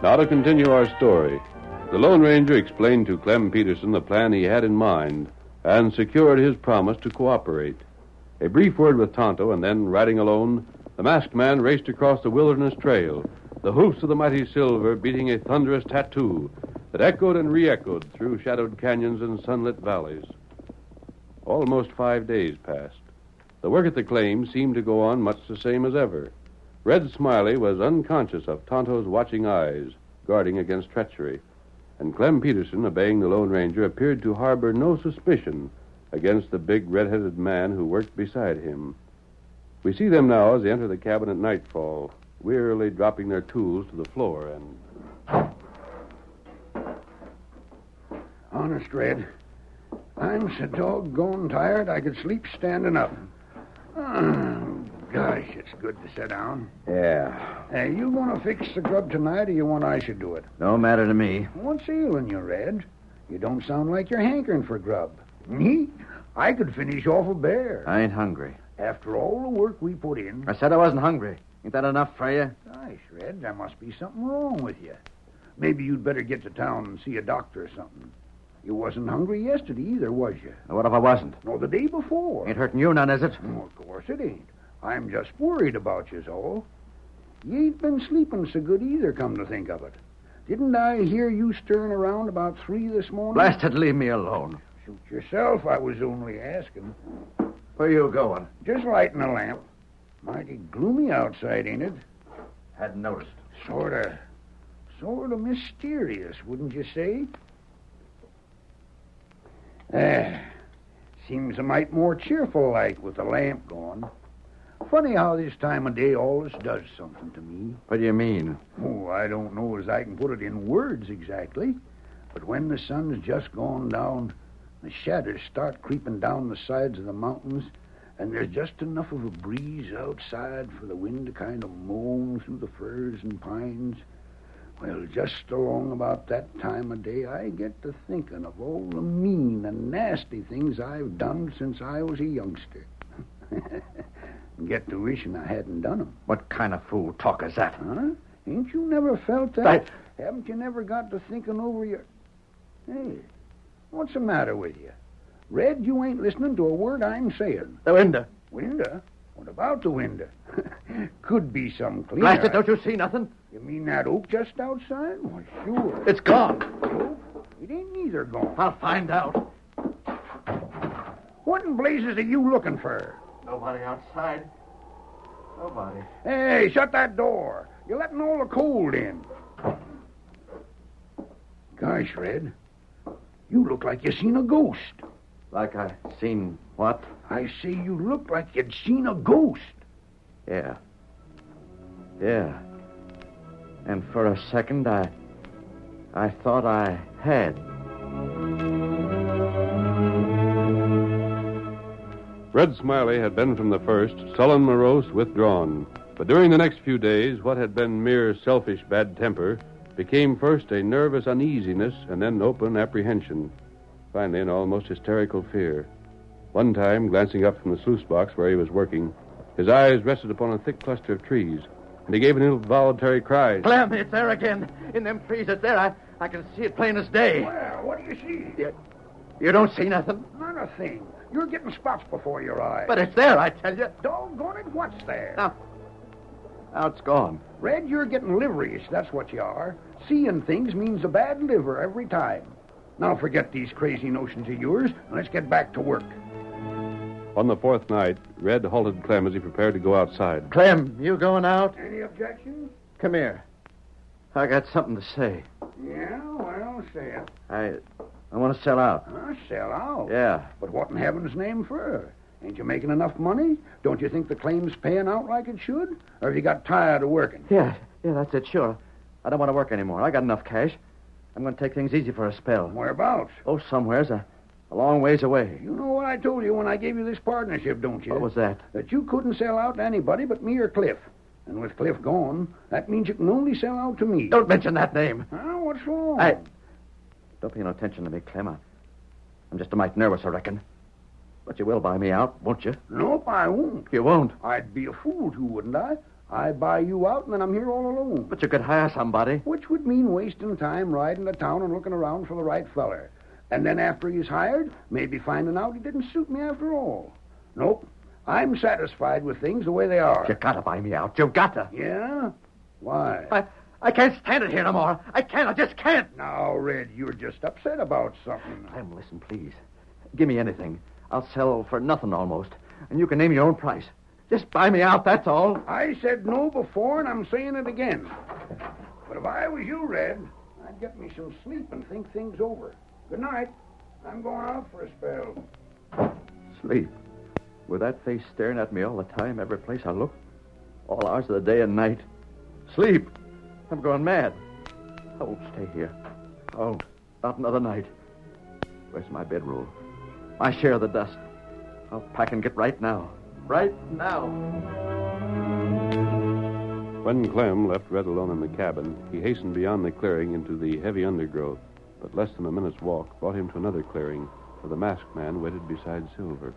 Now to continue our story. The Lone Ranger explained to Clem Peterson the plan he had in mind and secured his promise to cooperate. A brief word with Tonto, and then, riding alone, the masked man raced across the wilderness trail, the hoofs of the mighty Silver beating a thunderous tattoo that echoed and re-echoed through shadowed canyons and sunlit valleys. Almost 5 days passed. The work at the claim seemed to go on much the same as ever. Red Smiley was unconscious of Tonto's watching eyes, guarding against treachery, and Clem Peterson, obeying the Lone Ranger, appeared to harbor no suspicion against the big red-headed man who worked beside him. We see them now as they enter the cabin at nightfall, wearily dropping their tools to the floor and... Honest, Red, I'm so doggone tired I could sleep standing up. Oh, gosh, it's good to sit down. Yeah. You going to fix the grub tonight, or you want I should do it? No matter to me. What's ailing you, Red? You don't sound like you're hankering for grub. Me? I could finish off a bear. I ain't hungry. After all the work we put in... I said I wasn't hungry. Ain't that enough for you? Gosh, Red, there must be something wrong with you. Maybe you'd better get to town and see a doctor or something. You wasn't hungry yesterday either, was you? Now, what if I wasn't? No, the day before. Ain't hurting you none, is it? Oh, of course it ain't. I'm just worried about you, all. You ain't been sleeping so good either, come to think of it. Didn't I hear you stirring around about 3 this morning? Blasted, leave me alone. Suit yourself, I was only asking. Where you going? Just lighting a lamp. Mighty gloomy outside, ain't it? Hadn't noticed. Sort of mysterious, wouldn't you say? Seems a mite more cheerful like with the lamp going. Funny how this time of day always does something to me. What do you mean? Oh, I don't know as I can put it in words exactly. But when the sun's just gone down, the shadows start creeping down the sides of the mountains, and there's just enough of a breeze outside for the wind to kind of moan through the firs and pines. Well, just along about that time of day, I get to thinking of all the mean and nasty things I've done since I was a youngster. Get to wishing I hadn't done them. What kind of fool talk is that? Huh? Ain't you never felt that? Haven't you never got to thinking over your... Hey, what's the matter with you? Red, you ain't listening to a word I'm saying. The window. Window? What about the window? Could be some cleaner. Blast it, don't you see nothing? You mean that oak just outside? Well, sure. It's gone. Oak? It ain't neither gone. I'll find out. What in blazes are you looking for? Nobody outside. Nobody. Hey, shut that door. You're letting all the cold in. Gosh, Red, you look like you seen a ghost. Like I seen what? I say you look like you'd seen a ghost. Yeah. And for a second, I thought I had. Red Smiley had been from the first sullen, morose, withdrawn. But during the next few days, what had been mere selfish bad temper became first a nervous uneasiness and then open apprehension. Finally, an almost hysterical fear. One time, glancing up from the sluice box where he was working, his eyes rested upon a thick cluster of trees, and he gave an involuntary cry. Clem, it's there again. In them trees, it's there. I can see it plain as day. Well, what do you see? You don't see nothing? Not a thing. You're getting spots before your eyes. But it's there, I tell you. Doggone it, what's there? Now it's gone. Red, you're getting liveryish, that's what you are. Seeing things means a bad liver every time. Now forget these crazy notions of yours, and let's get back to work. On the fourth night, Red halted Clem as he prepared to go outside. Clem, you going out? Any objections? Come here. I got something to say. Yeah, well, say it. I want to sell out. Sell out? Yeah. But what in heaven's name for? Ain't you making enough money? Don't you think the claim's paying out like it should? Or have you got tired of working? Yeah, that's it, sure. I don't want to work anymore. I got enough cash. I'm going to take things easy for a spell. Whereabouts? Oh, somewheres. A long ways away. You know what I told you when I gave you this partnership, don't you? What was that? That you couldn't sell out to anybody but me or Cliff. And with Cliff gone, that means you can only sell out to me. Don't mention that name. What's wrong? Don't pay no attention to me, Clem. I'm just a mite nervous, I reckon. But you will buy me out, won't you? Nope, I won't. You won't? I'd be a fool to, wouldn't I? I'd buy you out, and then I'm here all alone. But you could hire somebody. Which would mean wasting time riding to town and looking around for the right feller. And then after he's hired, maybe finding out he didn't suit me after all. Nope. I'm satisfied with things the way they are. You gotta buy me out. You gotta. Yeah? Why? I can't stand it here no more. I can't. I just can't. Now, Red, you're just upset about something. Clem, listen, please. Give me anything. I'll sell for nothing almost. And you can name your own price. Just buy me out, that's all. I said no before, and I'm saying it again. But if I was you, Red, I'd get me some sleep and think things over. Good night. I'm going out for a spell. Sleep? With that face staring at me all the time, every place I look, all hours of the day and night. Sleep? I'm going mad. I won't stay here. Oh, not another night. Where's my bedroll? My share of the dust. I'll pack and get right now. Right now. When Clem left Red alone in the cabin, he hastened beyond the clearing into the heavy undergrowth. But less than a minute's walk brought him to another clearing, where the masked man waited beside Silver.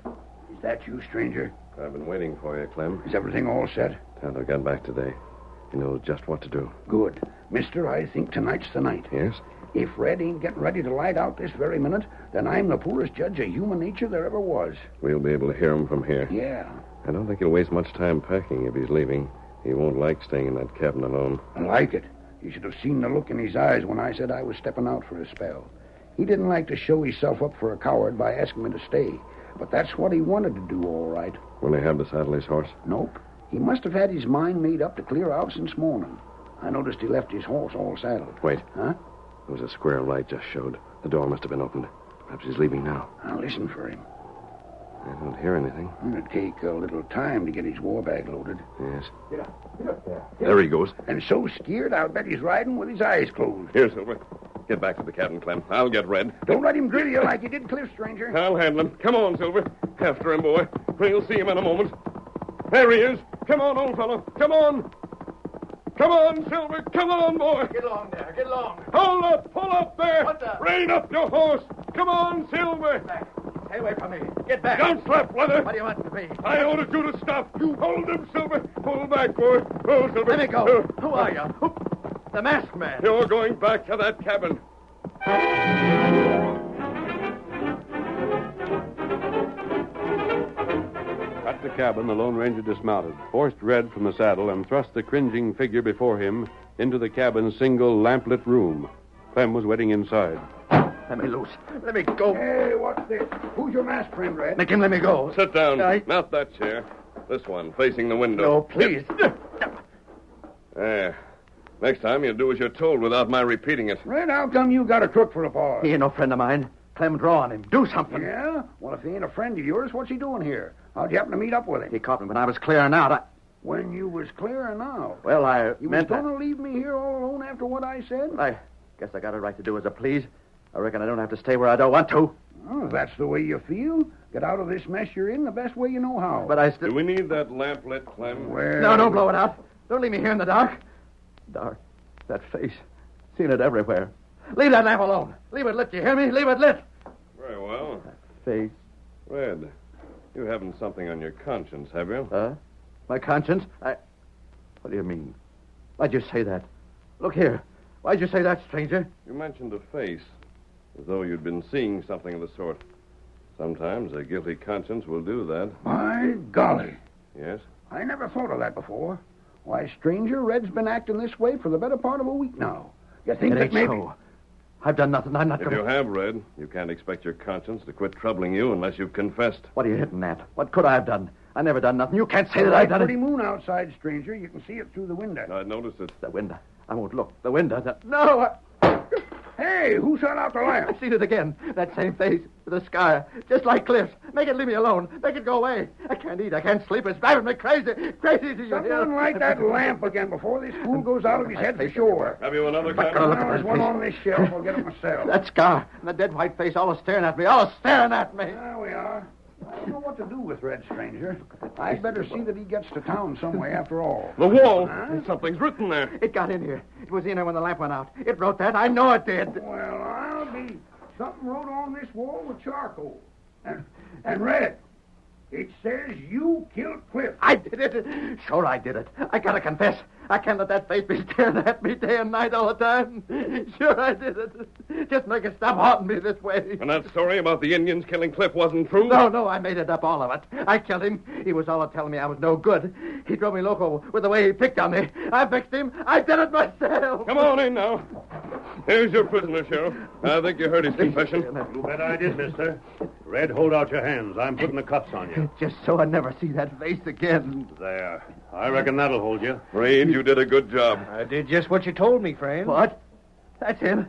Is That you, stranger? I've been waiting for you, Clem. Is everything all set? Tonto got back today. He knows just what to do. Good. Mister, I think tonight's the night. Yes? If Red ain't getting ready to light out this very minute, then I'm the poorest judge of human nature there ever was. We'll be able to hear him from here. Yeah. I don't think he'll waste much time packing if he's leaving. He won't like staying in that cabin alone. I like it. You should have seen the look in his eyes when I said I was stepping out for a spell. He didn't like to show himself up for a coward by asking me to stay. But that's what he wanted to do, all right. Will he have to saddle his horse? Nope. He must have had his mind made up to clear out since morning. I noticed he left his horse all saddled. Wait. Huh? There was a square of light just showed. The door must have been opened. Perhaps he's leaving now. I'll listen for him. I don't hear anything. It'll take a little time to get his war bag loaded. Yes. Get up there. There he goes. And so scared, I'll bet he's riding with his eyes closed. Here, Silver. Get back to the cabin, Clem. I'll get Red. Don't let him drill you like you did Cliff, stranger. I'll handle him. Come on, Silver. After him, boy. We'll see him in a moment. There he is. Come on, old fellow. Come on. Come on, Silver. Come on, boy. Get along there. Get along. Hold up. Pull up there. What the? Rein up your horse. Come on, Silver. Back. Stay away from me. Get back. Don't slap, Leather. What do you want to be? I ordered you to stop. You hold him, Silver. Pull back, boy. Oh, Silver. Let me go. Who are you? The masked man. You're going back to that cabin. At the cabin, the Lone Ranger dismounted, forced Red from the saddle, and thrust the cringing figure before him into the cabin's single lamplit room. Clem was waiting inside. Let me loose. Let me go. Hey, what's this? Who's your masked friend, Red? Make him let me go. Sit down. Not that chair. This one, facing the window. No, please. There. Next time, you'll do as you're told without my repeating it. Red, how come you got a crook for a paw? He ain't no friend of mine. Clem, draw on him. Do something. Yeah? Well, if he ain't a friend of yours, what's he doing here? How'd you happen to meet up with him? He caught me when I was clearing out. When you was clearing out? Well, You was going to leave me here all alone after what I said? I guess I got a right to do as I please. I reckon I don't have to stay where I don't want to. Oh, if that's the way you feel. Get out of this mess you're in the best way you know how. But I still... Do we need that lamp lit, Clem? Well... No, don't blow it out. Don't leave me here in the dark. Dark. That face. Seen it everywhere. Leave that lamp alone. Leave it lit, you hear me? Leave it lit. Very well. That face. Red, you haven't something on your conscience, have you? Huh? My conscience? What do you mean? Why'd you say that? Look here. Why'd you say that, stranger? You mentioned a face, as though you'd been seeing something of the sort. Sometimes a guilty conscience will do that. My golly. Yes? I never thought of that before. Why, stranger, Red's been acting this way for the better part of a week now. You think It that ain't maybe... so. I've done nothing. I'm not If going you have, Red, you can't expect your conscience to quit troubling you unless you've confessed. What are you hitting at? What could I have done? I never done nothing. You can't say that I've done pretty it. moon outside, stranger. You can see it through the window. I'd noticed it. The window. I won't look. The window. No! Hey, who shut out the lamp? I've seen it again. That same face with the scar. Just like Cliff's. Make it leave me alone. Make it go away. I can't eat. I can't sleep. It's driving me crazy. Crazy, do you hear? Someone light that lamp again before this fool goes out of his head for sure. Have you another But candle? look at There's that one face. on this shelf. I'll get it myself. That scar and the dead white face all staring at me. All staring at me. There we are. I don't know what to do with Red, stranger. I'd better see that he gets to town some way after all. The wall. Huh? Something's written there. It got in here. It was in there when the lamp went out. It wrote that. I know it did. Well, I'll be... Something wrote on this wall with charcoal. And Red, it says you killed Cliff. I did it. Sure, I did it. I gotta confess. I can't let that face be staring at me day and night all the time. Sure, I did it. Just make it stop haunting me this way. And that story about the Indians killing Cliff wasn't true? No, I made it up, all of it. I killed him. He was all telling me I was no good. He drove me loco with the way he picked on me. I fixed him. I did it myself. Come on in now. Here's your prisoner, Sheriff. I think you heard his confession. You bet I did, mister. Red, hold out your hands. I'm putting the cuffs on you. Just so I never see that face again. There. I reckon that'll hold you. Reed, you did a good job. I did just what you told me, friend. What? That's him.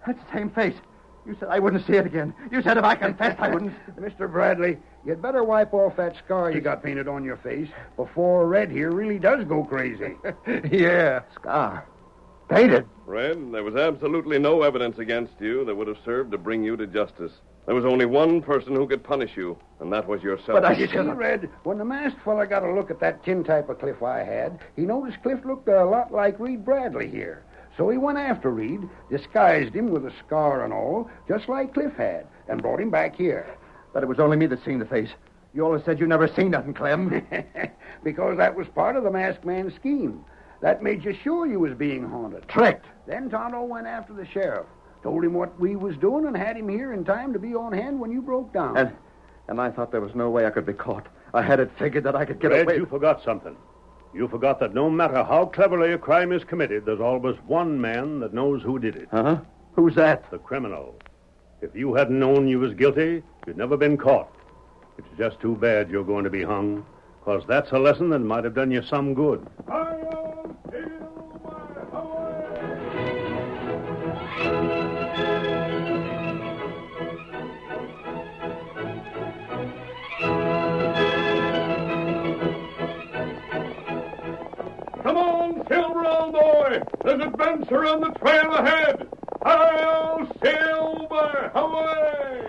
That's the same face. You said I wouldn't see it again. You said if I confessed, I wouldn't. Mr. Bradley, you'd better wipe off that scar you got painted on your face before Red here really does go crazy. Yeah. Scar. Painted. Red, there was absolutely no evidence against you that would have served to bring you to justice. There was only one person who could punish you, and that was yourself. But I see, Red, when the masked fella got a look at that tintype of Cliff I had, he noticed Cliff looked a lot like Reed Bradley here. So he went after Reed, disguised him with a scar and all, just like Cliff had, and brought him back here. But it was only me that seen the face. You always said you never seen nothing, Clem. Because that was part of the masked man's scheme. That made you sure you was being haunted. Tricked. Then Tonto went after the sheriff, told him what we was doing, and had him here in time to be on hand when you broke down. And I thought there was no way I could be caught. I had it figured that I could get Red, away. you forgot something. You forgot that no matter how cleverly a crime is committed, there's always one man that knows who did it. Uh-huh. Who's that? The criminal. If you hadn't known you was guilty, you'd never been caught. It's just too bad you're going to be hung, because that's a lesson that might have done you some good. Come on, Silver, old boy. There's adventure on the trail ahead. Hi-yo, Silver, away!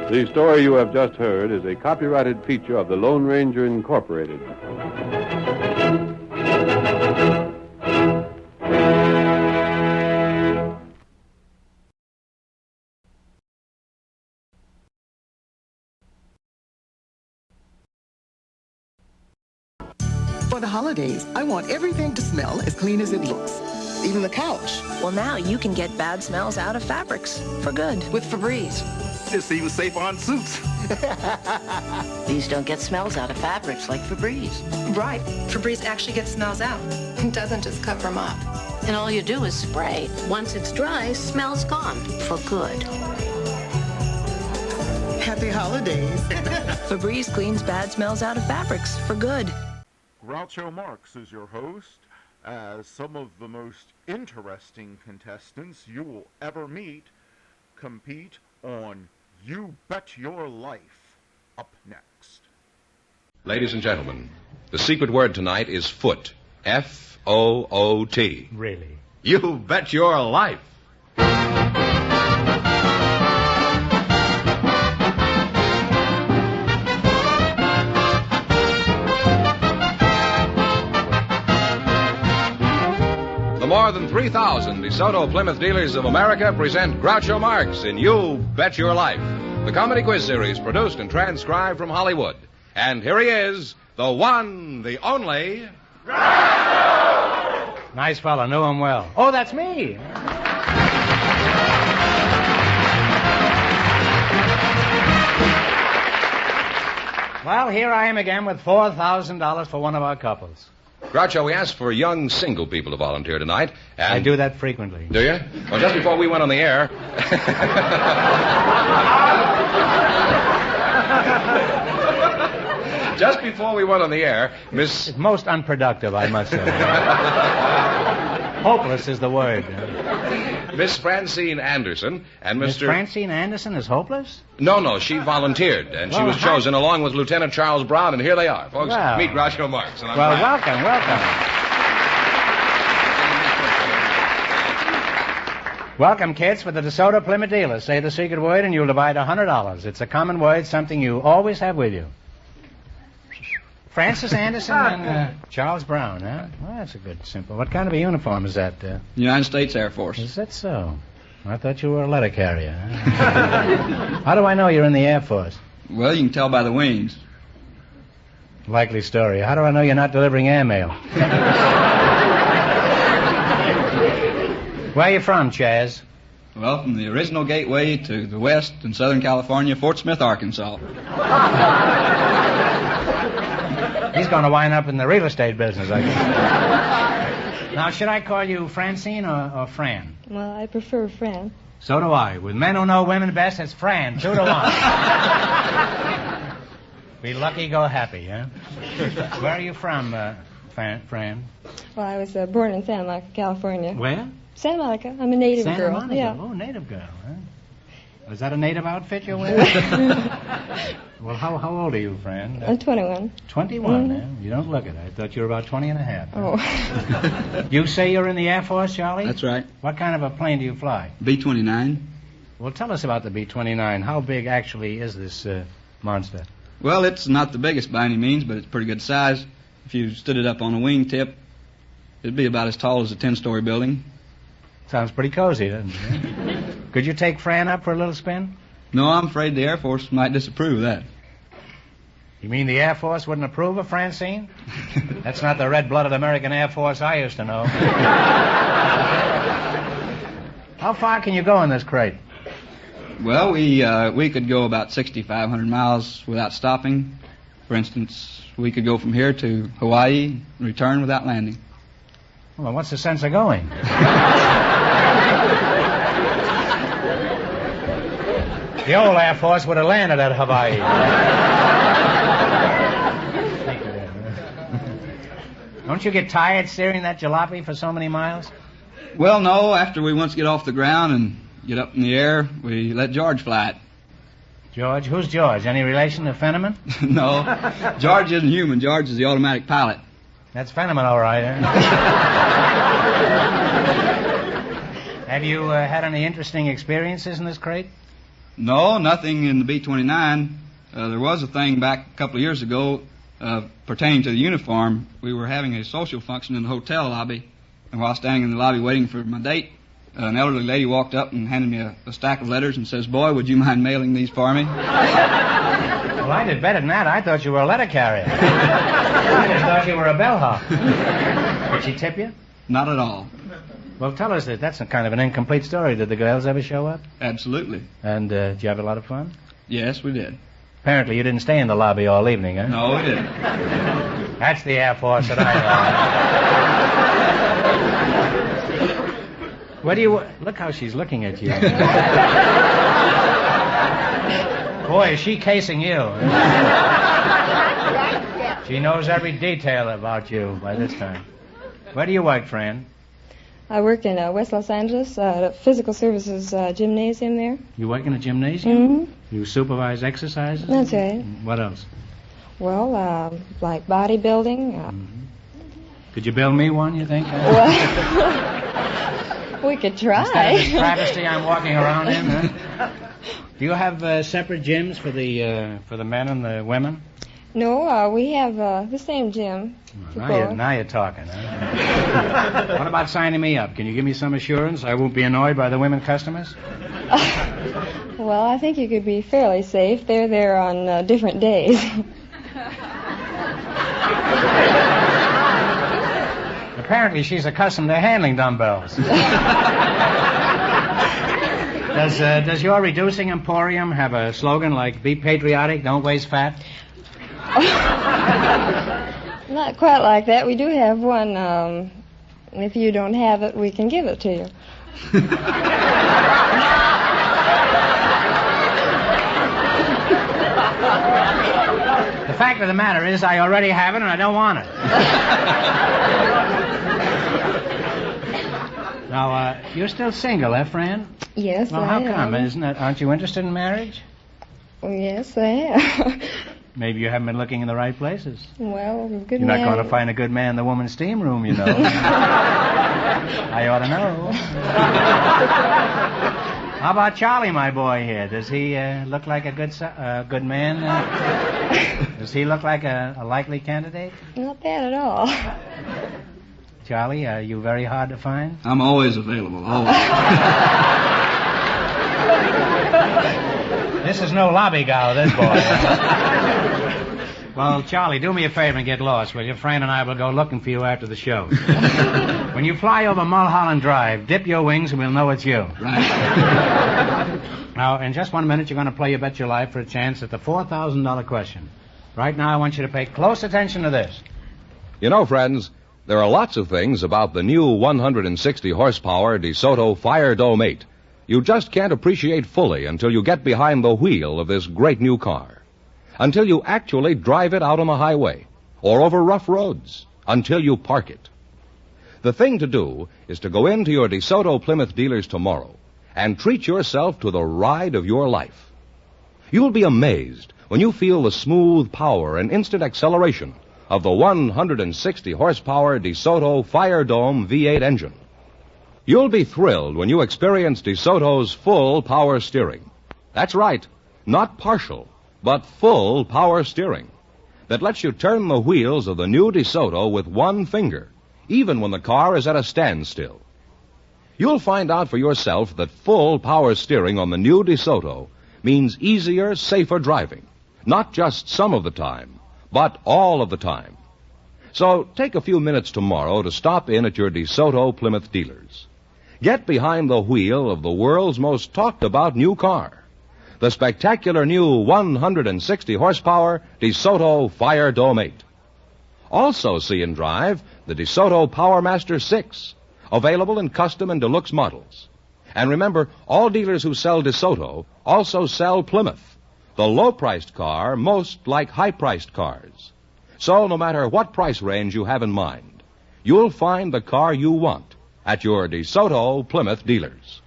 The story you have just heard is a copyrighted feature of the Lone Ranger Incorporated. For the holidays, I want everything to smell as clean as it looks. Even the couch. Well, now you can get bad smells out of fabrics for good with Febreze. It's even safe on suits. These don't get smells out of fabrics like Febreze. Right. Febreze actually gets smells out. It doesn't just cover them up. And all you do is spray. Once it's dry, smell's gone for good. Happy holidays. Febreze cleans bad smells out of fabrics for good. Groucho Marx is your host, as some of the most interesting contestants you will ever meet compete on You Bet Your Life. Up next. Ladies and gentlemen, the secret word tonight is foot. F-O-O-T. Really? You bet your life. The more than 3,000 DeSoto Plymouth dealers of America present Groucho Marx in You Bet Your Life, the comedy quiz series produced and transcribed from Hollywood. And here he is, the one, the only... Nice fella, knew him well. Oh, that's me. Well, here I am again with $4,000 for one of our couples. Groucho, we asked for young single people to volunteer tonight. And I do that frequently. Do you? Well, just before we went on the air... Just before we went on the air, Miss... It's most unproductive, I must say. Hopeless is the word. Miss Francine Anderson and Mr... Miss Francine Anderson is hopeless? No, she volunteered, and she was chosen along with Lieutenant Charles Brown, and here they are. Folks, Well. meet Groucho Marx. And I'm Well, glad- welcome. Welcome, kids, for the DeSoto Plymouth dealers. Say the secret word and you'll divide $100. It's a common word, something you always have with you. Francis Anderson and Charles Brown, huh? Well, that's a good, simple. What kind of a uniform is that? United States Air Force. Is that so? I thought you were a letter carrier. Huh? How do I know you're in the Air Force? Well, you can tell by the wings. Likely story. How do I know you're not delivering airmail? Where are you from, Chaz? Well, from the original gateway to the west in Southern California, Fort Smith, Arkansas. He's going to wind up in the real estate business, I guess. Now, should I call you Francine or Fran? Well, I prefer Fran. So do I. With men who know women best, it's Fran, 2 to 1. Be lucky, go happy, huh? Where are you from, Fran? Well, I was born in Santa Monica, California. Where? Santa Monica. I'm a native Santa girl. Monica. Yeah. Oh, native girl, huh? Was that a native outfit you're wearing? Well, how old are you, Fran? I'm 21. 21, huh? You don't look it. I thought you were about 20 and a half. Oh. You say you're in the Air Force, Charlie? That's right. What kind of a plane do you fly? B-29. Well, tell us about the B-29. How big actually is this monster? Well, it's not the biggest by any means, but it's pretty good size. If you stood it up on a wingtip, it'd be about as tall as a 10-story building. Sounds pretty cozy, doesn't it? Could you take Fran up for a little spin? No, I'm afraid the Air Force might disapprove of that. You mean the Air Force wouldn't approve of Francine? That's not the red-blooded American Air Force I used to know. How far can you go in this crate? Well, we could go about 6,500 miles without stopping. For instance, we could go from here to Hawaii and return without landing. Well, what's the sense of going? The old Air Force would have landed at Hawaii. Don't you get tired steering that jalopy for so many miles? Well, no. After we once get off the ground and get up in the air, we let George fly it. George? Who's George? Any relation to Fenneman? No. George isn't human. George is the automatic pilot. That's Fenneman, all right. Have you had any interesting experiences in this crate? No, nothing in the B-29. There was a thing back a couple of years ago pertaining to the uniform. We were having a social function in the hotel lobby, and while standing in the lobby waiting for my date, an elderly lady walked up and handed me a stack of letters and says, "Boy, would you mind mailing these for me?" Well, I did better than that. I thought you were a letter carrier. I just thought you were a bellhop. Did she tip you? Not at all. Well, tell us that. That's a kind of an incomplete story. Did the girls ever show up? Absolutely. And did you have a lot of fun? Yes, we did. Apparently you didn't stay in the lobby all evening, huh? No, we didn't. That's the Air Force that I know. What do you... Look how she's looking at you. Boy, is she casing you. She knows every detail about you by this time. Where do you work, Fran? I work in West Los Angeles, physical services gymnasium there. You work in a gymnasium? Mm-hmm. You supervise exercises? That's right. What else? Well, like bodybuilding. Could you build me one, you think? Well, we could try. Instead of this travesty I'm walking around in, huh? Do you have separate gyms for the men and the women? No, we have the same gym. Now you're talking, huh? What about signing me up? Can you give me some assurance I won't be annoyed by the women customers? Well, I think you could be fairly safe. They're there on different days. Apparently she's accustomed to handling dumbbells. Does your reducing emporium have a slogan like, "Be patriotic, don't waste fat"? Not quite like that. We do have one. If you don't have it, we can give it to you. The fact of the matter is I already have it and I don't want it. Now, you're still single, eh, Fran? Yes, well, how come? Aren't you interested in marriage? Well, yes, I am. Maybe you haven't been looking in the right places. Well, good You're man. not going to find a good man in the woman's steam room, you know. I ought to know. How about Charlie, my boy here? Does he look like a good man? Does he look like a likely candidate? Not bad at all. Charlie, are you very hard to find? I'm always available, always. This is no lobby gal, this boy. Well, Charlie, do me a favor and get lost, will you? Fran and I will go looking for you after the show. When you fly over Mulholland Drive, dip your wings and we'll know it's you. Right. Now, in just 1 minute, you're going to play You Bet Your Life for a chance at the $4,000 question. Right now, I want you to pay close attention to this. You know, friends, there are lots of things about the new 160 horsepower DeSoto Fire Dome 8 you just can't appreciate fully until you get behind the wheel of this great new car. Until you actually drive it out on the highway or over rough roads. Until you park it. The thing to do is to go into your DeSoto Plymouth dealers tomorrow and treat yourself to the ride of your life. You'll be amazed when you feel the smooth power and instant acceleration of the 160 horsepower DeSoto Fire Dome V8 engine. You'll be thrilled when you experience DeSoto's full power steering. That's right, not partial, but full power steering that lets you turn the wheels of the new DeSoto with one finger, even when the car is at a standstill. You'll find out for yourself that full power steering on the new DeSoto means easier, safer driving, not just some of the time, but all of the time. So take a few minutes tomorrow to stop in at your DeSoto Plymouth dealers. Get behind the wheel of the world's most talked about new car, the spectacular new 160 horsepower DeSoto Fire Dome 8. Also see and drive the DeSoto PowerMaster 6, available in custom and deluxe models. And remember, all dealers who sell DeSoto also sell Plymouth, the low-priced car most like high-priced cars. So no matter what price range you have in mind, you'll find the car you want at your DeSoto Plymouth dealers.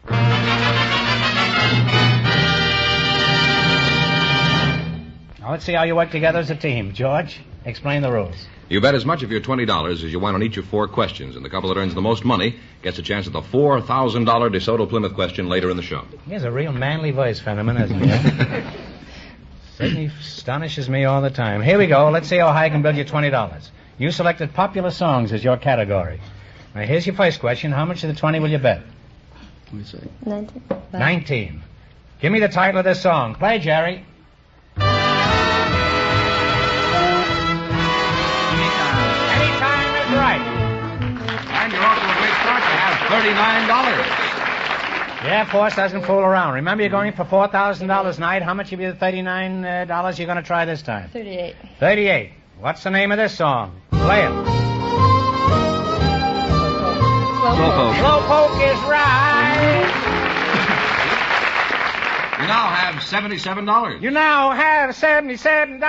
Now, let's see how you work together as a team. George, explain the rules. You bet as much of your $20 as you want on each of 4 questions, and the couple that earns the most money gets a chance at the $4,000 DeSoto Plymouth question later in the show. He has a real manly voice, Fenneman, isn't he? Certainly astonishes me all the time. Here we go. Let's see how high I can build you $20. You selected popular songs as your category. Now, here's your first question. How much of the 20 will you bet? Let me see. 19. 19. Give me the title of this song. Play, Jerry. Anytime is right. And you're off to a great start. You have $39. Yeah, Force doesn't fool around. Remember, you're going for $4,000 tonight. How much of the $39 you're going to try this time? 38. 38. What's the name of this song? Play it. Slowpoke. Slowpoke is right. You now have $77. You now have $77.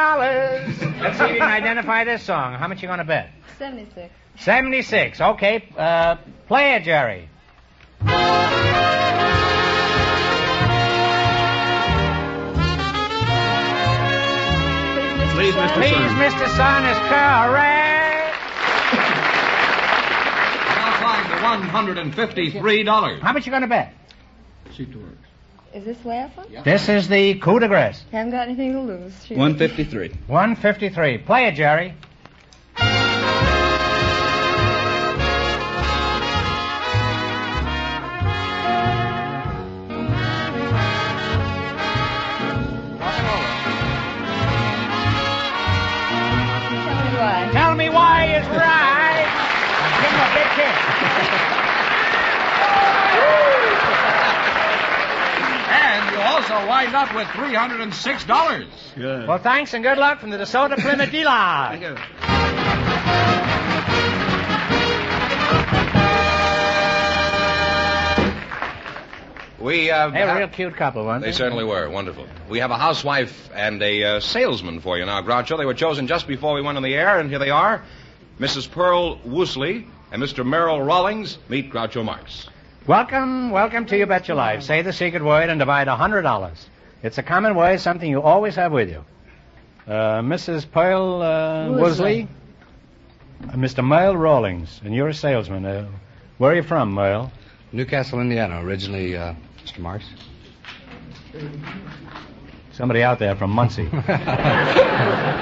Let's see if you can identify this song. How much you going to bet? 76. 76. Okay. Play it, Jerry. Please, Mr. Please, Sun. Mr. Sun is correct. $153. How much you going to bet? See to work. Is this last one? This is the coup de grace. Haven't got anything to lose. Shoot. 153. 153. Play it, Jerry. Tell me why is right. Give him a big kick. And you also wind up with $306. Good. Well, thanks and good luck from the DeSoto Plymouth dealer. Thank you. They're a real cute couple, weren't they? They certainly were. Wonderful. We have a housewife and a salesman for you now, Groucho. They were chosen just before we went on the air, and here they are. Mrs. Pearl Woosley and Mr. Merrill Rawlings. Meet Groucho Marx. Welcome to You Bet Your Life. Say the secret word and divide $100. It's a common word, something you always have with you. Mrs. Pearl Woosley, Mr. Merrill Rawlings, and you're a salesman. Where are you from, Merle? Newcastle, Indiana, originally, Mr. Marks. Somebody out there from Muncie.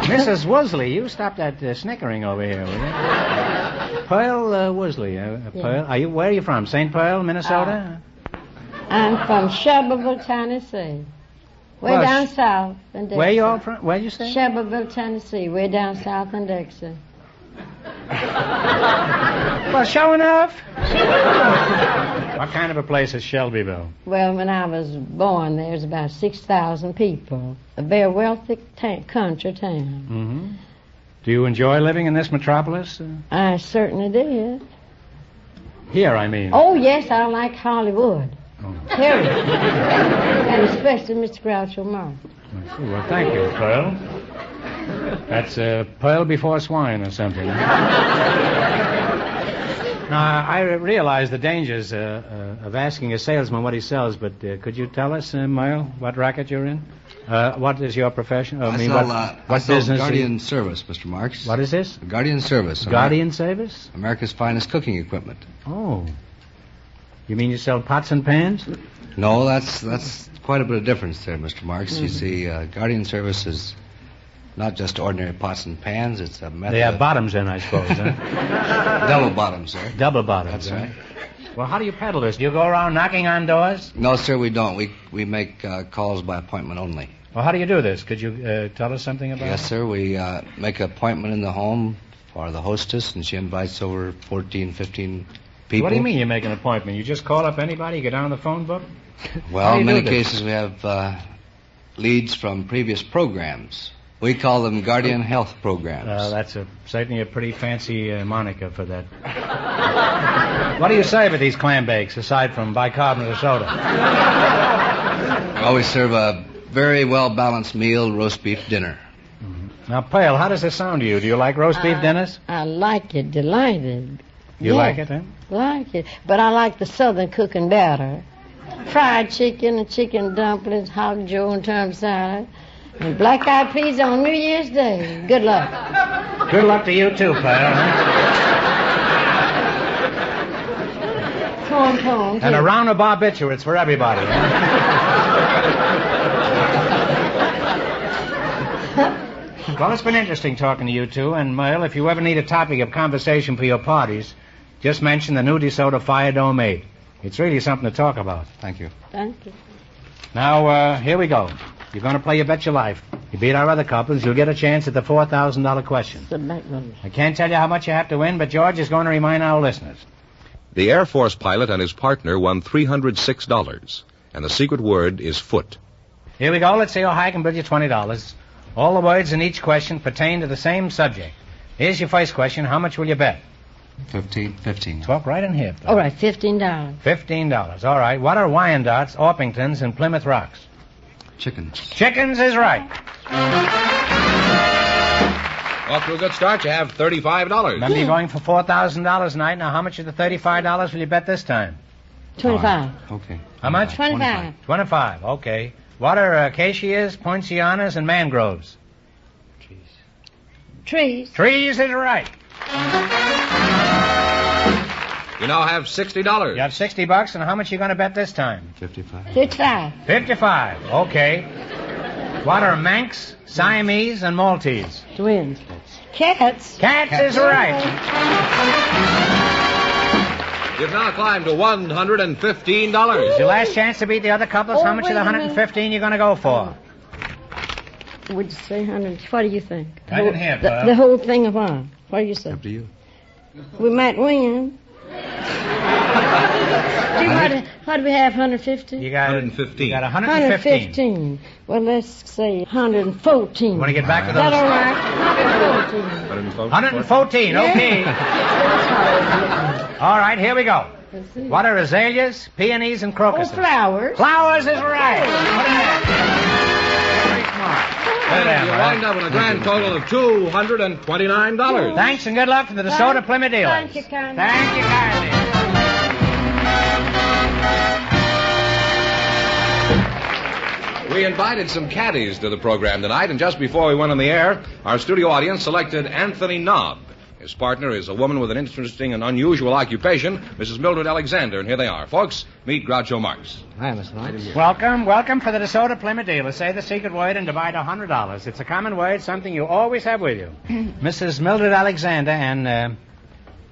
Mrs. Woosley, you stop that snickering over here, will you? Pearl Woosley. Pearl. Where are you from? St. Pearl, Minnesota? I'm from Shelbyville, Tennessee. Way down south in Dixie. Where you all from? Where'd you say? Shelbyville, Tennessee. Way down south in Dixie. Well, sure enough. What kind of a place is Shelbyville? Well, when I was born, there was about 6,000 people. A very wealthy country town. Mm-hmm. Do you enjoy living in this metropolis? I certainly did. Here, I mean. Oh, yes, I like Hollywood. Period. And especially Mr. Groucho Marx. I see. Well, thank you, Pearl. That's pearl before swine or something. Now, I realize the dangers of asking a salesman what he sells, but could you tell us, Merle, what racket you're in? What is your profession? I sell business? Guardian Service, Mr. Marks. What is this? Guardian Service. Guardian Service? America's finest cooking equipment. Oh. You mean you sell pots and pans? No, that's quite a bit of difference there, Mr. Marks. You see, Guardian Service is not just ordinary pots and pans. It's a method. They have bottoms in, I suppose, huh? Double bottoms, sir. Double bottoms. That's right. Well, how do you peddle this? Do you go around knocking on doors? No, sir, we don't. We make calls by appointment only. Well, how do you do this? Could you tell us something about it? Yes, sir. We make an appointment in the home for the hostess, and she invites over 14, 15 people. What do you mean you make an appointment? You just call up anybody? You get down the phone book? Well, in many cases we have leads from previous programs. We call them Guardian Health Programs. That's certainly a pretty fancy moniker for that. What do you serve at these clam bakes, aside from bicarbonate of soda? We always serve a very well-balanced meal, roast beef dinner. Mm-hmm. Now, Pearl, how does this sound to you? Do you like roast beef dinners? I like it, delighted. You like it, huh? Like it. But I like the southern cooking better. Fried chicken and chicken dumplings, hog joe and term salad. And black-eyed peas on New Year's Day. Good luck. Good luck to you, too, Pearl. Corn pone, too. And a round of barbiturates for everybody. Well, it's been interesting talking to you two. And, Merle, if you ever need a topic of conversation for your parties, just mention the new DeSoto Fire Dome 8. It's really something to talk about. Thank you. Thank you. Now, here we go. You're going to play You Bet Your Life. You beat our other couples, you'll get a chance at the $4,000 question. I can't tell you how much you have to win, but George is going to remind our listeners. The Air Force pilot and his partner won $306, and the secret word is foot. Here we go. Let's see how high I can bid you $20. All the words in each question pertain to the same subject. Here's your first question. How much will you bet? 15. Talk right in here. All right, $15. $15. All right. What are Wyandottes, Orpingtons, and Plymouth Rocks? Chickens. Chickens is right. Off to a good start. You have $35. Remember, you're going for $4,000 tonight. Now, how much of the $35 will you bet this time? 25. Okay. How much? 25. 25. Okay. What are acacias, poincianas, and mangroves? Trees. Trees is right. You now have $60. You have $60, and how much are you going to bet this time? 55. 55. 55. Okay. What are Manx, Siamese, and Maltese? Twins. Cats. Cats is right. You've now climbed to $115. It's your last chance to beat the other couples. How much of the 115 you going to go for? Would you say 100? What do you think? Right in here, Bob. The whole thing of what? What do you say? Up to you. We might win. What do we have, 150? You got 115. You got 115. Well, let's say 114. Want to get back to those? Is that all right? 114, okay. All right, here we go. What are azaleas, peonies, and crocuses? Oh, flowers. Flowers is right. Very smart. And you wind up with a grand total of $229. Thanks and good luck to the DeSoto Plymouth dealers. Thank you kindly. Thank you kindly. We invited some caddies to the program tonight, and just before we went on the air, our studio audience selected Anthony Nobb. His partner is a woman with an interesting and unusual occupation, Mrs. Mildred Alexander, and here they are. Folks, meet Groucho Marx. Hi, Mr. Marx. Welcome for the DeSoto Plymouth dealer. Say the secret word and divide $100. It's a common word, something you always have with you. Mrs. Mildred Alexander and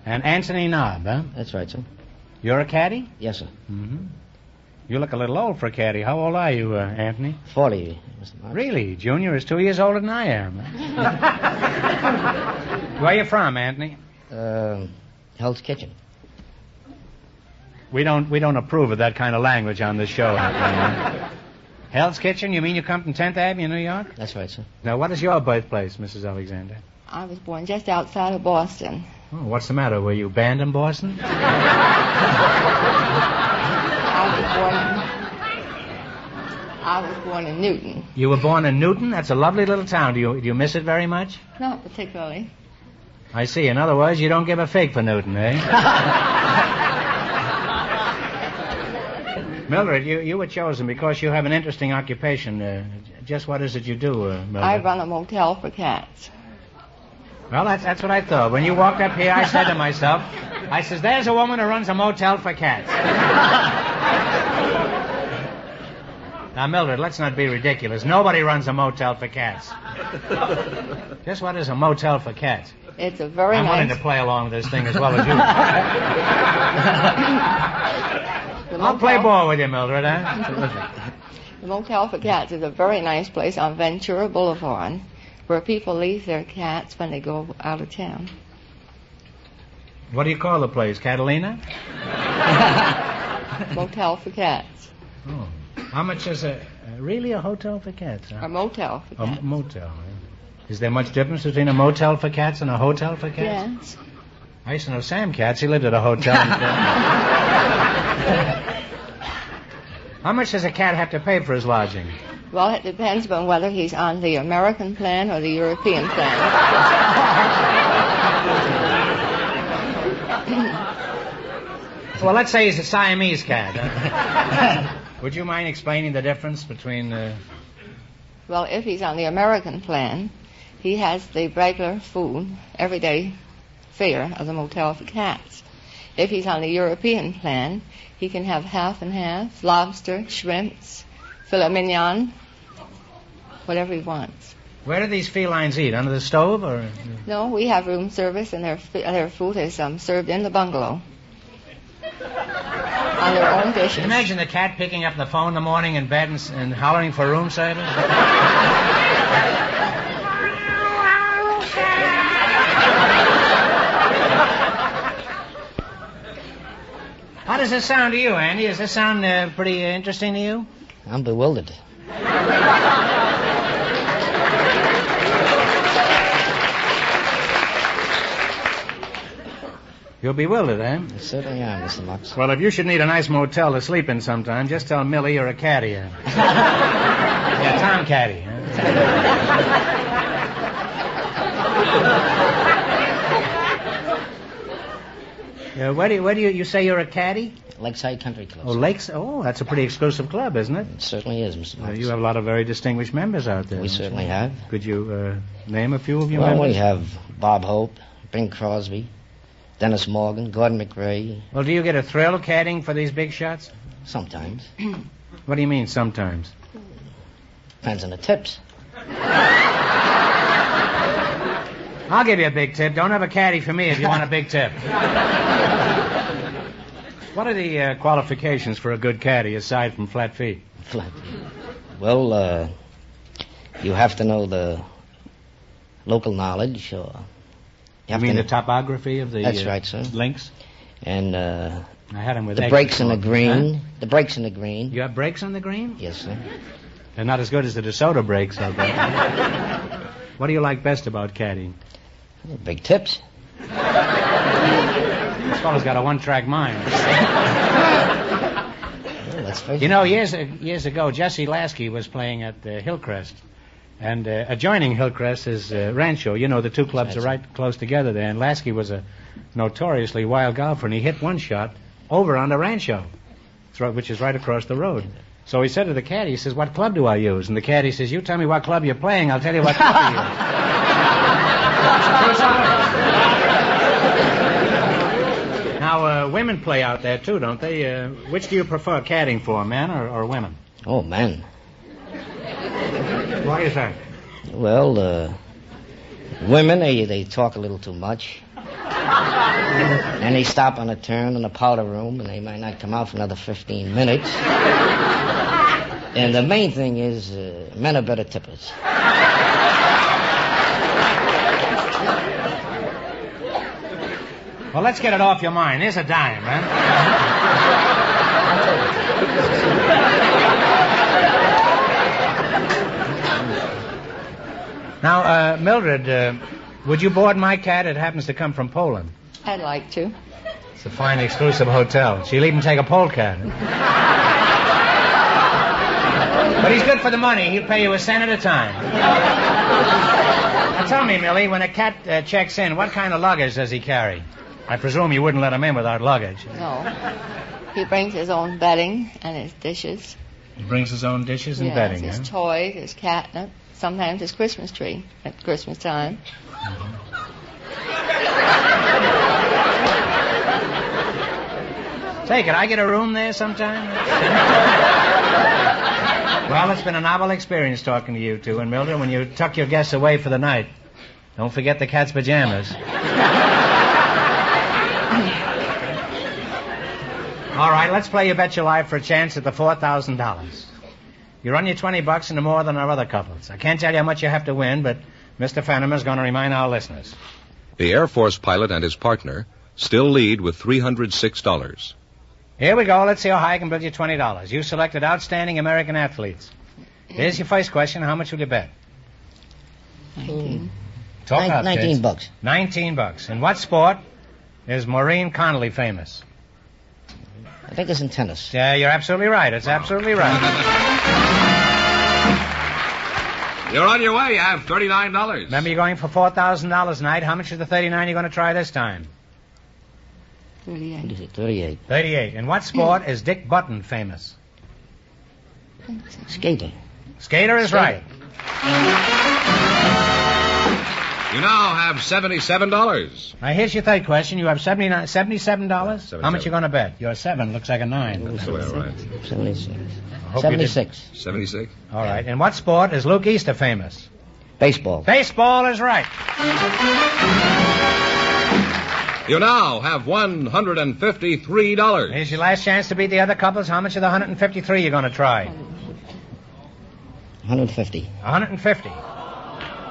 Anthony Knobb, huh? That's right, sir. You're a caddy? Yes, sir. Mm-hmm. You look a little old for a caddy. How old are you, Anthony? 40, Mr. Marx. Really? Junior is 2 years older than I am. Where you from, Anthony? Hell's Kitchen. We don't approve of that kind of language on this show, Anthony. Hell's Kitchen? You mean you come from 10th Avenue, New York? That's right, sir. Now, what is your birthplace, Mrs. Alexander? I was born just outside of Boston. Oh, what's the matter? Were you banned in Boston? I was born in Newton. You were born in Newton? That's a lovely little town. Do you miss it very much? Not particularly. I see. In other words, you don't give a fig for Newton, eh? Mildred, you were chosen because you have an interesting occupation. Just what is it you do, Mildred? I run a motel for cats. Well, that's what I thought. When you walked up here, I said to myself, I says, there's a woman who runs a motel for cats. Now, Mildred, let's not be ridiculous. Nobody runs a motel for cats. Just what is a motel for cats? It's a very I'm nice... willing to play along with this thing as well as you. I'll play ball with you, Mildred, huh? The Motel for Cats is a very nice place on Ventura Boulevard where people leave their cats when they go out of town. What do you call the place? Catalina? Motel for Cats. Oh. How much is really a hotel for cats? Huh? A motel for cats. A motel, yeah. Is there much difference between a motel for cats and a hotel for cats? Yes. I used to know Sam Katz. He lived at a hotel. How much does a cat have to pay for his lodging? Well, it depends on whether he's on the American plan or the European plan. Well, let's say he's a Siamese cat. Would you mind explaining the difference between... Well, if he's on the American plan, he has the regular food, everyday fare of the Motel for Cats. If he's on the European plan, he can have half and half, lobster, shrimps, filet mignon, whatever he wants. Where do these felines eat? Under the stove or...? No, we have room service, and their food is served in the bungalow. On their own dishes. Imagine the cat picking up the phone in the morning in bed and hollering for room service. How does this sound to you, Andy? Does this sound pretty interesting to you? I'm bewildered. You're bewildered, eh? I certainly am, Mr. Marx. Well, if you should need a nice motel to sleep in sometime, just tell Millie you're a caddy. Yeah, Tom Caddy. Where do you say you're a caddy? Lakeside Country Club. Oh, Oh, that's a pretty exclusive club, isn't it? It certainly is, Mr. Marx. You have a lot of very distinguished members out there. We certainly have. Could you name a few of your members? members? We have Bob Hope, Bing Crosby, Dennis Morgan, Gordon McRae. Well, do you get a thrill caddying for these big shots? Sometimes. What do you mean, sometimes? Depends on the tips. I'll give you a big tip. Don't have a caddy for me if you want a big tip. What are the qualifications for a good caddy aside from flat feet? Flat feet. Well, you have to know the local knowledge. You mean the topography of the That's right, sir. links? And I had them with the brakes in the green. Huh? The brakes in the green. You have brakes on the green? Yes, sir. They're not as good as the DeSoto brakes, I bet. What do you like best about caddying? Big tips. This fellow's got a one-track mind. Well, let's face it. You know, years ago, Jesse Lasky was playing at Hillcrest. And adjoining Hillcrest is Rancho. You know, the two clubs are right close together there. And Lasky was a notoriously wild golfer, and he hit one shot over on the Rancho, which is right across the road. So he said to the caddy, he says, "What club do I use?" And the caddy says, "You tell me what club you're playing, I'll tell you what club to use." women play out there, too, don't they? Which do you prefer caddying for, men or women? Oh, men. Why is that? Well, women, they talk a little too much. And they stop on a turn in the powder room, and they might not come out for another 15 minutes. And the main thing is, men are better tippers. Well, let's get it off your mind. Here's a dime, man. Now, Mildred, would you board my cat? It happens to come from Poland. I'd like to. It's a fine, exclusive hotel. She'll even take a polecat. But he's good for the money. He'll pay you a cent at a time. Now, tell me, Millie, when a cat checks in, what kind of luggage does he carry? I presume you wouldn't let him in without luggage. No. He brings his own bedding and his dishes. He brings his own dishes and bedding, his huh? toys, his catnip, sometimes his Christmas tree at Christmas time. Say, could I get a room there sometime? Well, it's been a novel experience talking to you two. And, Mildred, when you tuck your guests away for the night, don't forget the cat's pajamas. All right, let's play You Bet Your Life for a chance at the $4,000. You run your $20 into more than our other couples. I can't tell you how much you have to win, but Mr. Fenneman's going to remind our listeners. The Air Force pilot and his partner still lead with $306. Here we go. Let's see how high I can build you $20. You selected outstanding American athletes. Here's your first question. How much will you bet? 19. Talk up, kids. $19. $19. In what sport is Maureen Connolly famous? I think it's in tennis. Yeah, you're absolutely right. It's absolutely right. You're on your way. You have $39. Remember, you're going for $4,000 tonight. How much of the 39 you're going to try this time? 38. 38. 38. In what sport is Dick Button famous? Skater. Skater is right. You now have $77. Now, here's your third question. You have $77? How much you going to bet? Your 7 looks like a 9. That's right. 76. I hope you did- 76. 76? All right. In what sport is Luke Easter famous? Baseball. Baseball is right. You now have $153. Here's your last chance to beat the other couples. How much of the 153 you're going to try? 150. 150.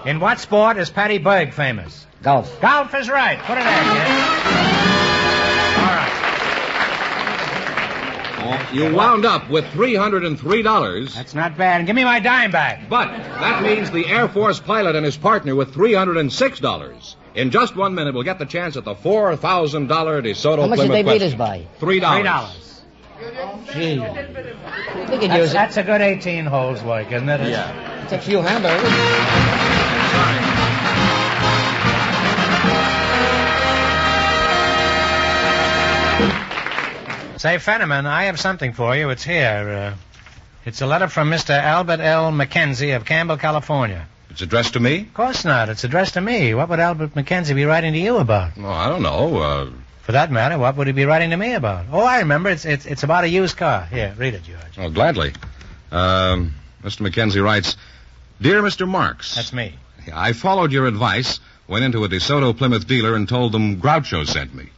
In what sport is Patty Berg famous? Golf. Golf is right. Put it in, kid. All right. You wound up with $303. That's not bad. And give me my dime back. But that means the Air Force pilot and his partner with $306. In just 1 minute, we'll get the chance at the $4,000 DeSoto How much Plymouth did they beat us question. by? $3. Gee. We could use it. That's a good 18 holes work, isn't it? Yeah. It's a few hamburgers. Say, Fenneman, I have something for you. It's here. It's a letter from Mr. Albert L. Mackenzie of Campbell, California. It's addressed to me? Of course not. It's addressed to me. What would Albert Mackenzie be writing to you about? Oh, I don't know. For that matter, what would he be writing to me about? Oh, I remember. It's about a used car. Here, read it, George. Oh, gladly. Mr. Mackenzie writes, Dear Mr. Marks. That's me. I followed your advice, went into a DeSoto Plymouth dealer and told them Groucho sent me.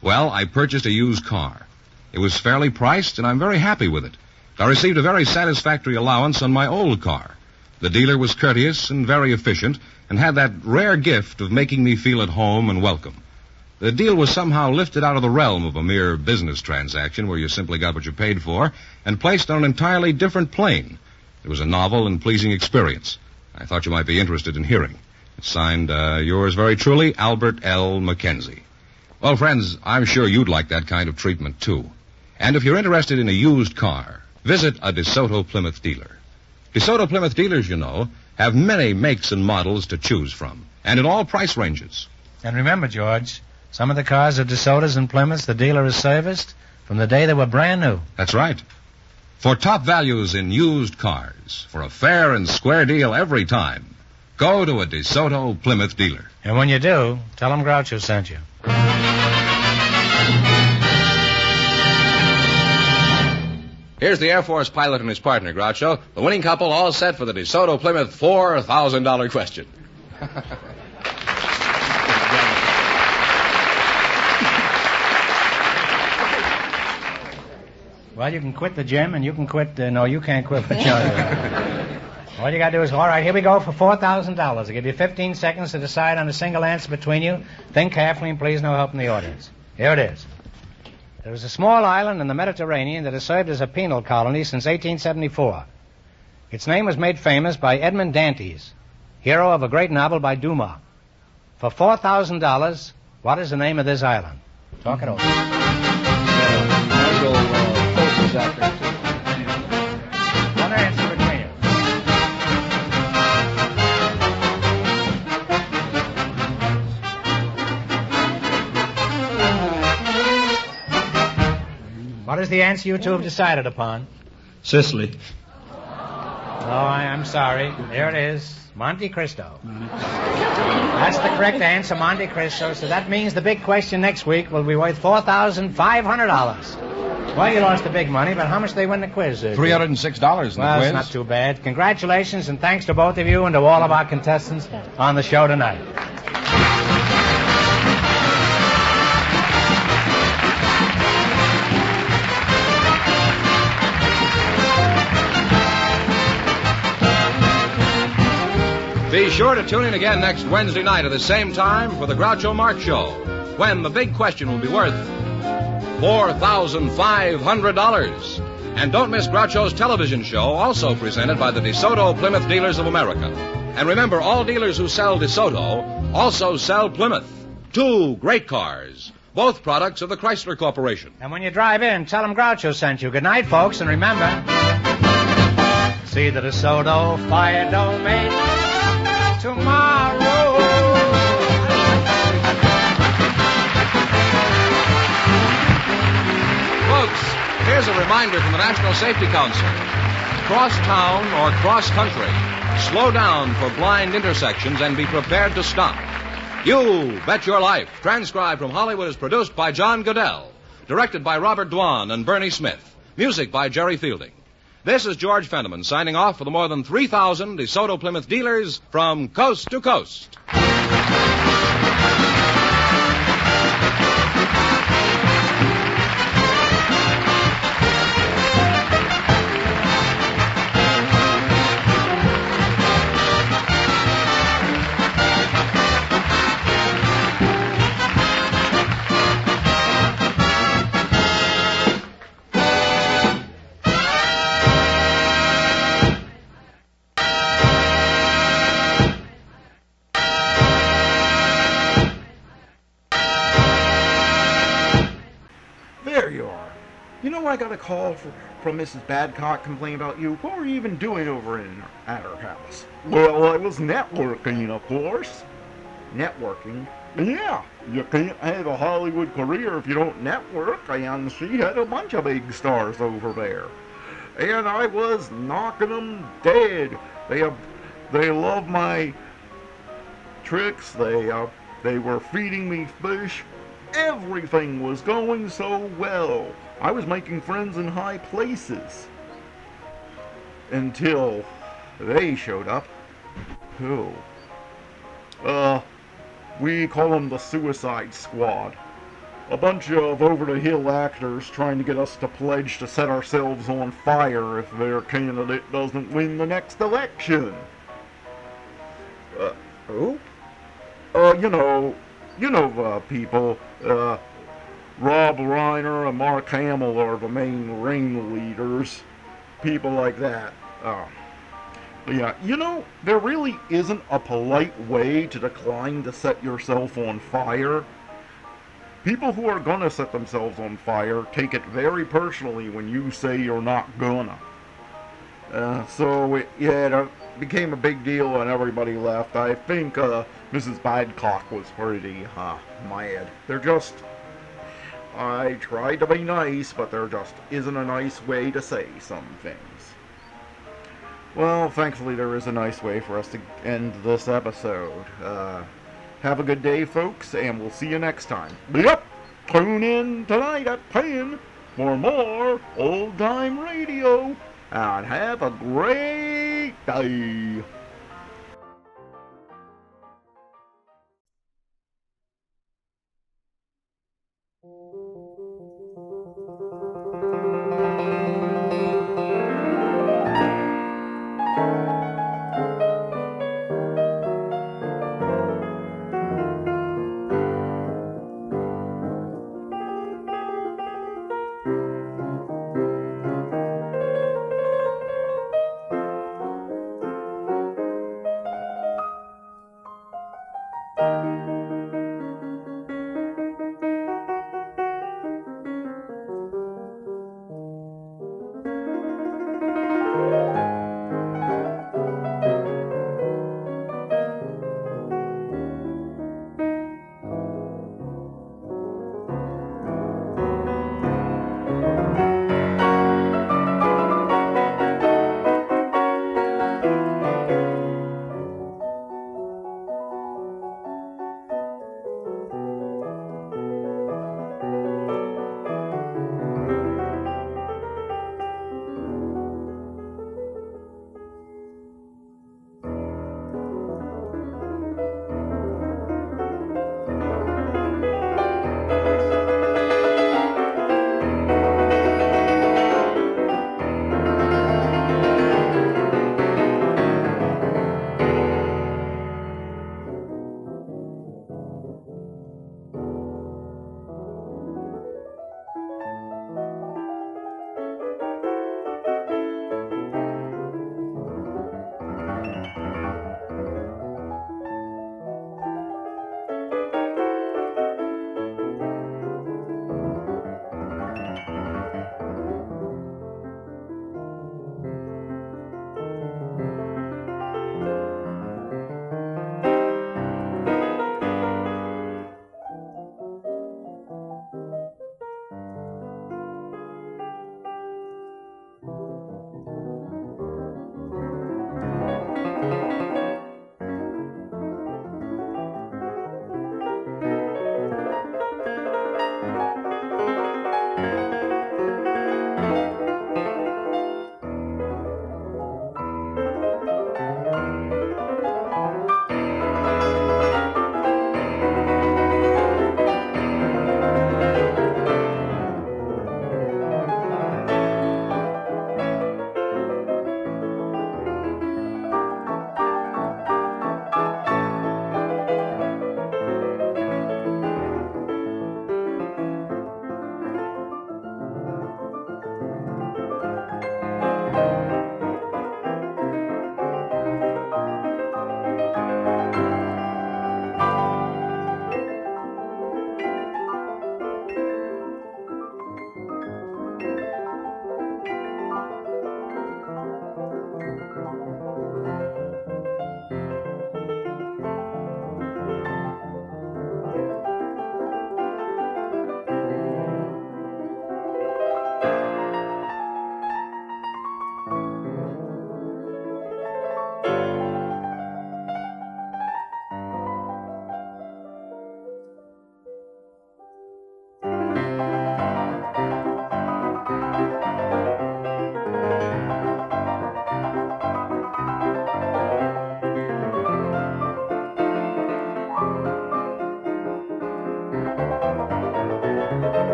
Well, I purchased a used car. It was fairly priced, and I'm very happy with it. I received a very satisfactory allowance on my old car. The dealer was courteous and very efficient, and had that rare gift of making me feel at home and welcome. The deal was somehow lifted out of the realm of a mere business transaction where you simply got what you paid for and placed on an entirely different plane. It was a novel and pleasing experience. I thought you might be interested in hearing. It's signed, yours very truly, Albert L. Mackenzie. Well, friends, I'm sure you'd like that kind of treatment, too. And if you're interested in a used car, visit a DeSoto Plymouth dealer. DeSoto Plymouth dealers, you know, have many makes and models to choose from, and in all price ranges. And remember, George, some of the cars are DeSoto's and Plymouth's the dealer has serviced from the day they were brand new. That's right. For top values in used cars, for a fair and square deal every time, go to a DeSoto Plymouth dealer. And when you do, tell them Groucho sent you. Here's the Air Force pilot and his partner, Groucho. The winning couple all set for the DeSoto Plymouth $4,000 question. Well, you can quit the gym, and you can quit... no, you can't quit the gym. All you got to do is... All right, here we go for $4,000. I'll give you 15 seconds to decide on a single answer between you. Think carefully, and please no help in the audience. Here it is. There was a small island in the Mediterranean that has served as a penal colony since 1874. Its name was made famous by Edmond Dantes, hero of a great novel by Dumas. For $4,000, what is the name of this island? Talk it over. One answer between you. What is the answer you two have decided upon? Sicily. Oh, I'm sorry. There it is. Monte Cristo. That's the correct answer, Monte Cristo. So that means the big question next week will be worth $4,500. Well, you lost the big money, but how much did they win the quiz? $306 in the quiz. Well, it's not too bad. Congratulations, and thanks to both of you and to all of our contestants on the show tonight. Be sure to tune in again next Wednesday night at the same time for the Groucho Marx Show, when the big question will be worth $4,500. And don't miss Groucho's television show, also presented by the DeSoto Plymouth Dealers of America. And remember, all dealers who sell DeSoto also sell Plymouth. Two great cars, both products of the Chrysler Corporation. And when you drive in, tell them Groucho sent you. Good night, folks, and remember, see the DeSoto fire don't make tomorrow. Folks, here's a reminder from the National Safety Council. Cross town or cross country, slow down for blind intersections and be prepared to stop. You Bet Your Life, transcribed from Hollywood, is produced by John Goodell, directed by Robert Dwan and Bernie Smith, music by Jerry Fielding. This is George Fenneman signing off for the more than 3,000 DeSoto Plymouth dealers from coast to coast. I got a call from Mrs. Badcock complaining about you. What were you even doing over at her house? Well, I was networking, of course. Networking? Yeah, you can't have a Hollywood career if you don't network, and she had a bunch of big stars over there. And I was knocking them dead. They love my tricks. They were feeding me fish. Everything was going so well. I was making friends in high places. Until they showed up. Who? We call them the Suicide Squad. A bunch of over-the-hill actors trying to get us to pledge to set ourselves on fire if their candidate doesn't win the next election. Who? People. Rob Reiner and Mark Hamill are the main ringleaders. People like that. Yeah, there really isn't a polite way to decline to set yourself on fire. People who are gonna set themselves on fire take it very personally when you say you're not gonna. So it became a big deal and everybody left. I think Mrs. Badcock was pretty mad. I tried to be nice, but there just isn't a nice way to say some things. Well, thankfully there is a nice way for us to end this episode. Have a good day, folks, and we'll see you next time. Yep! Tune in tonight at 10 for more old-time radio, and have a great day.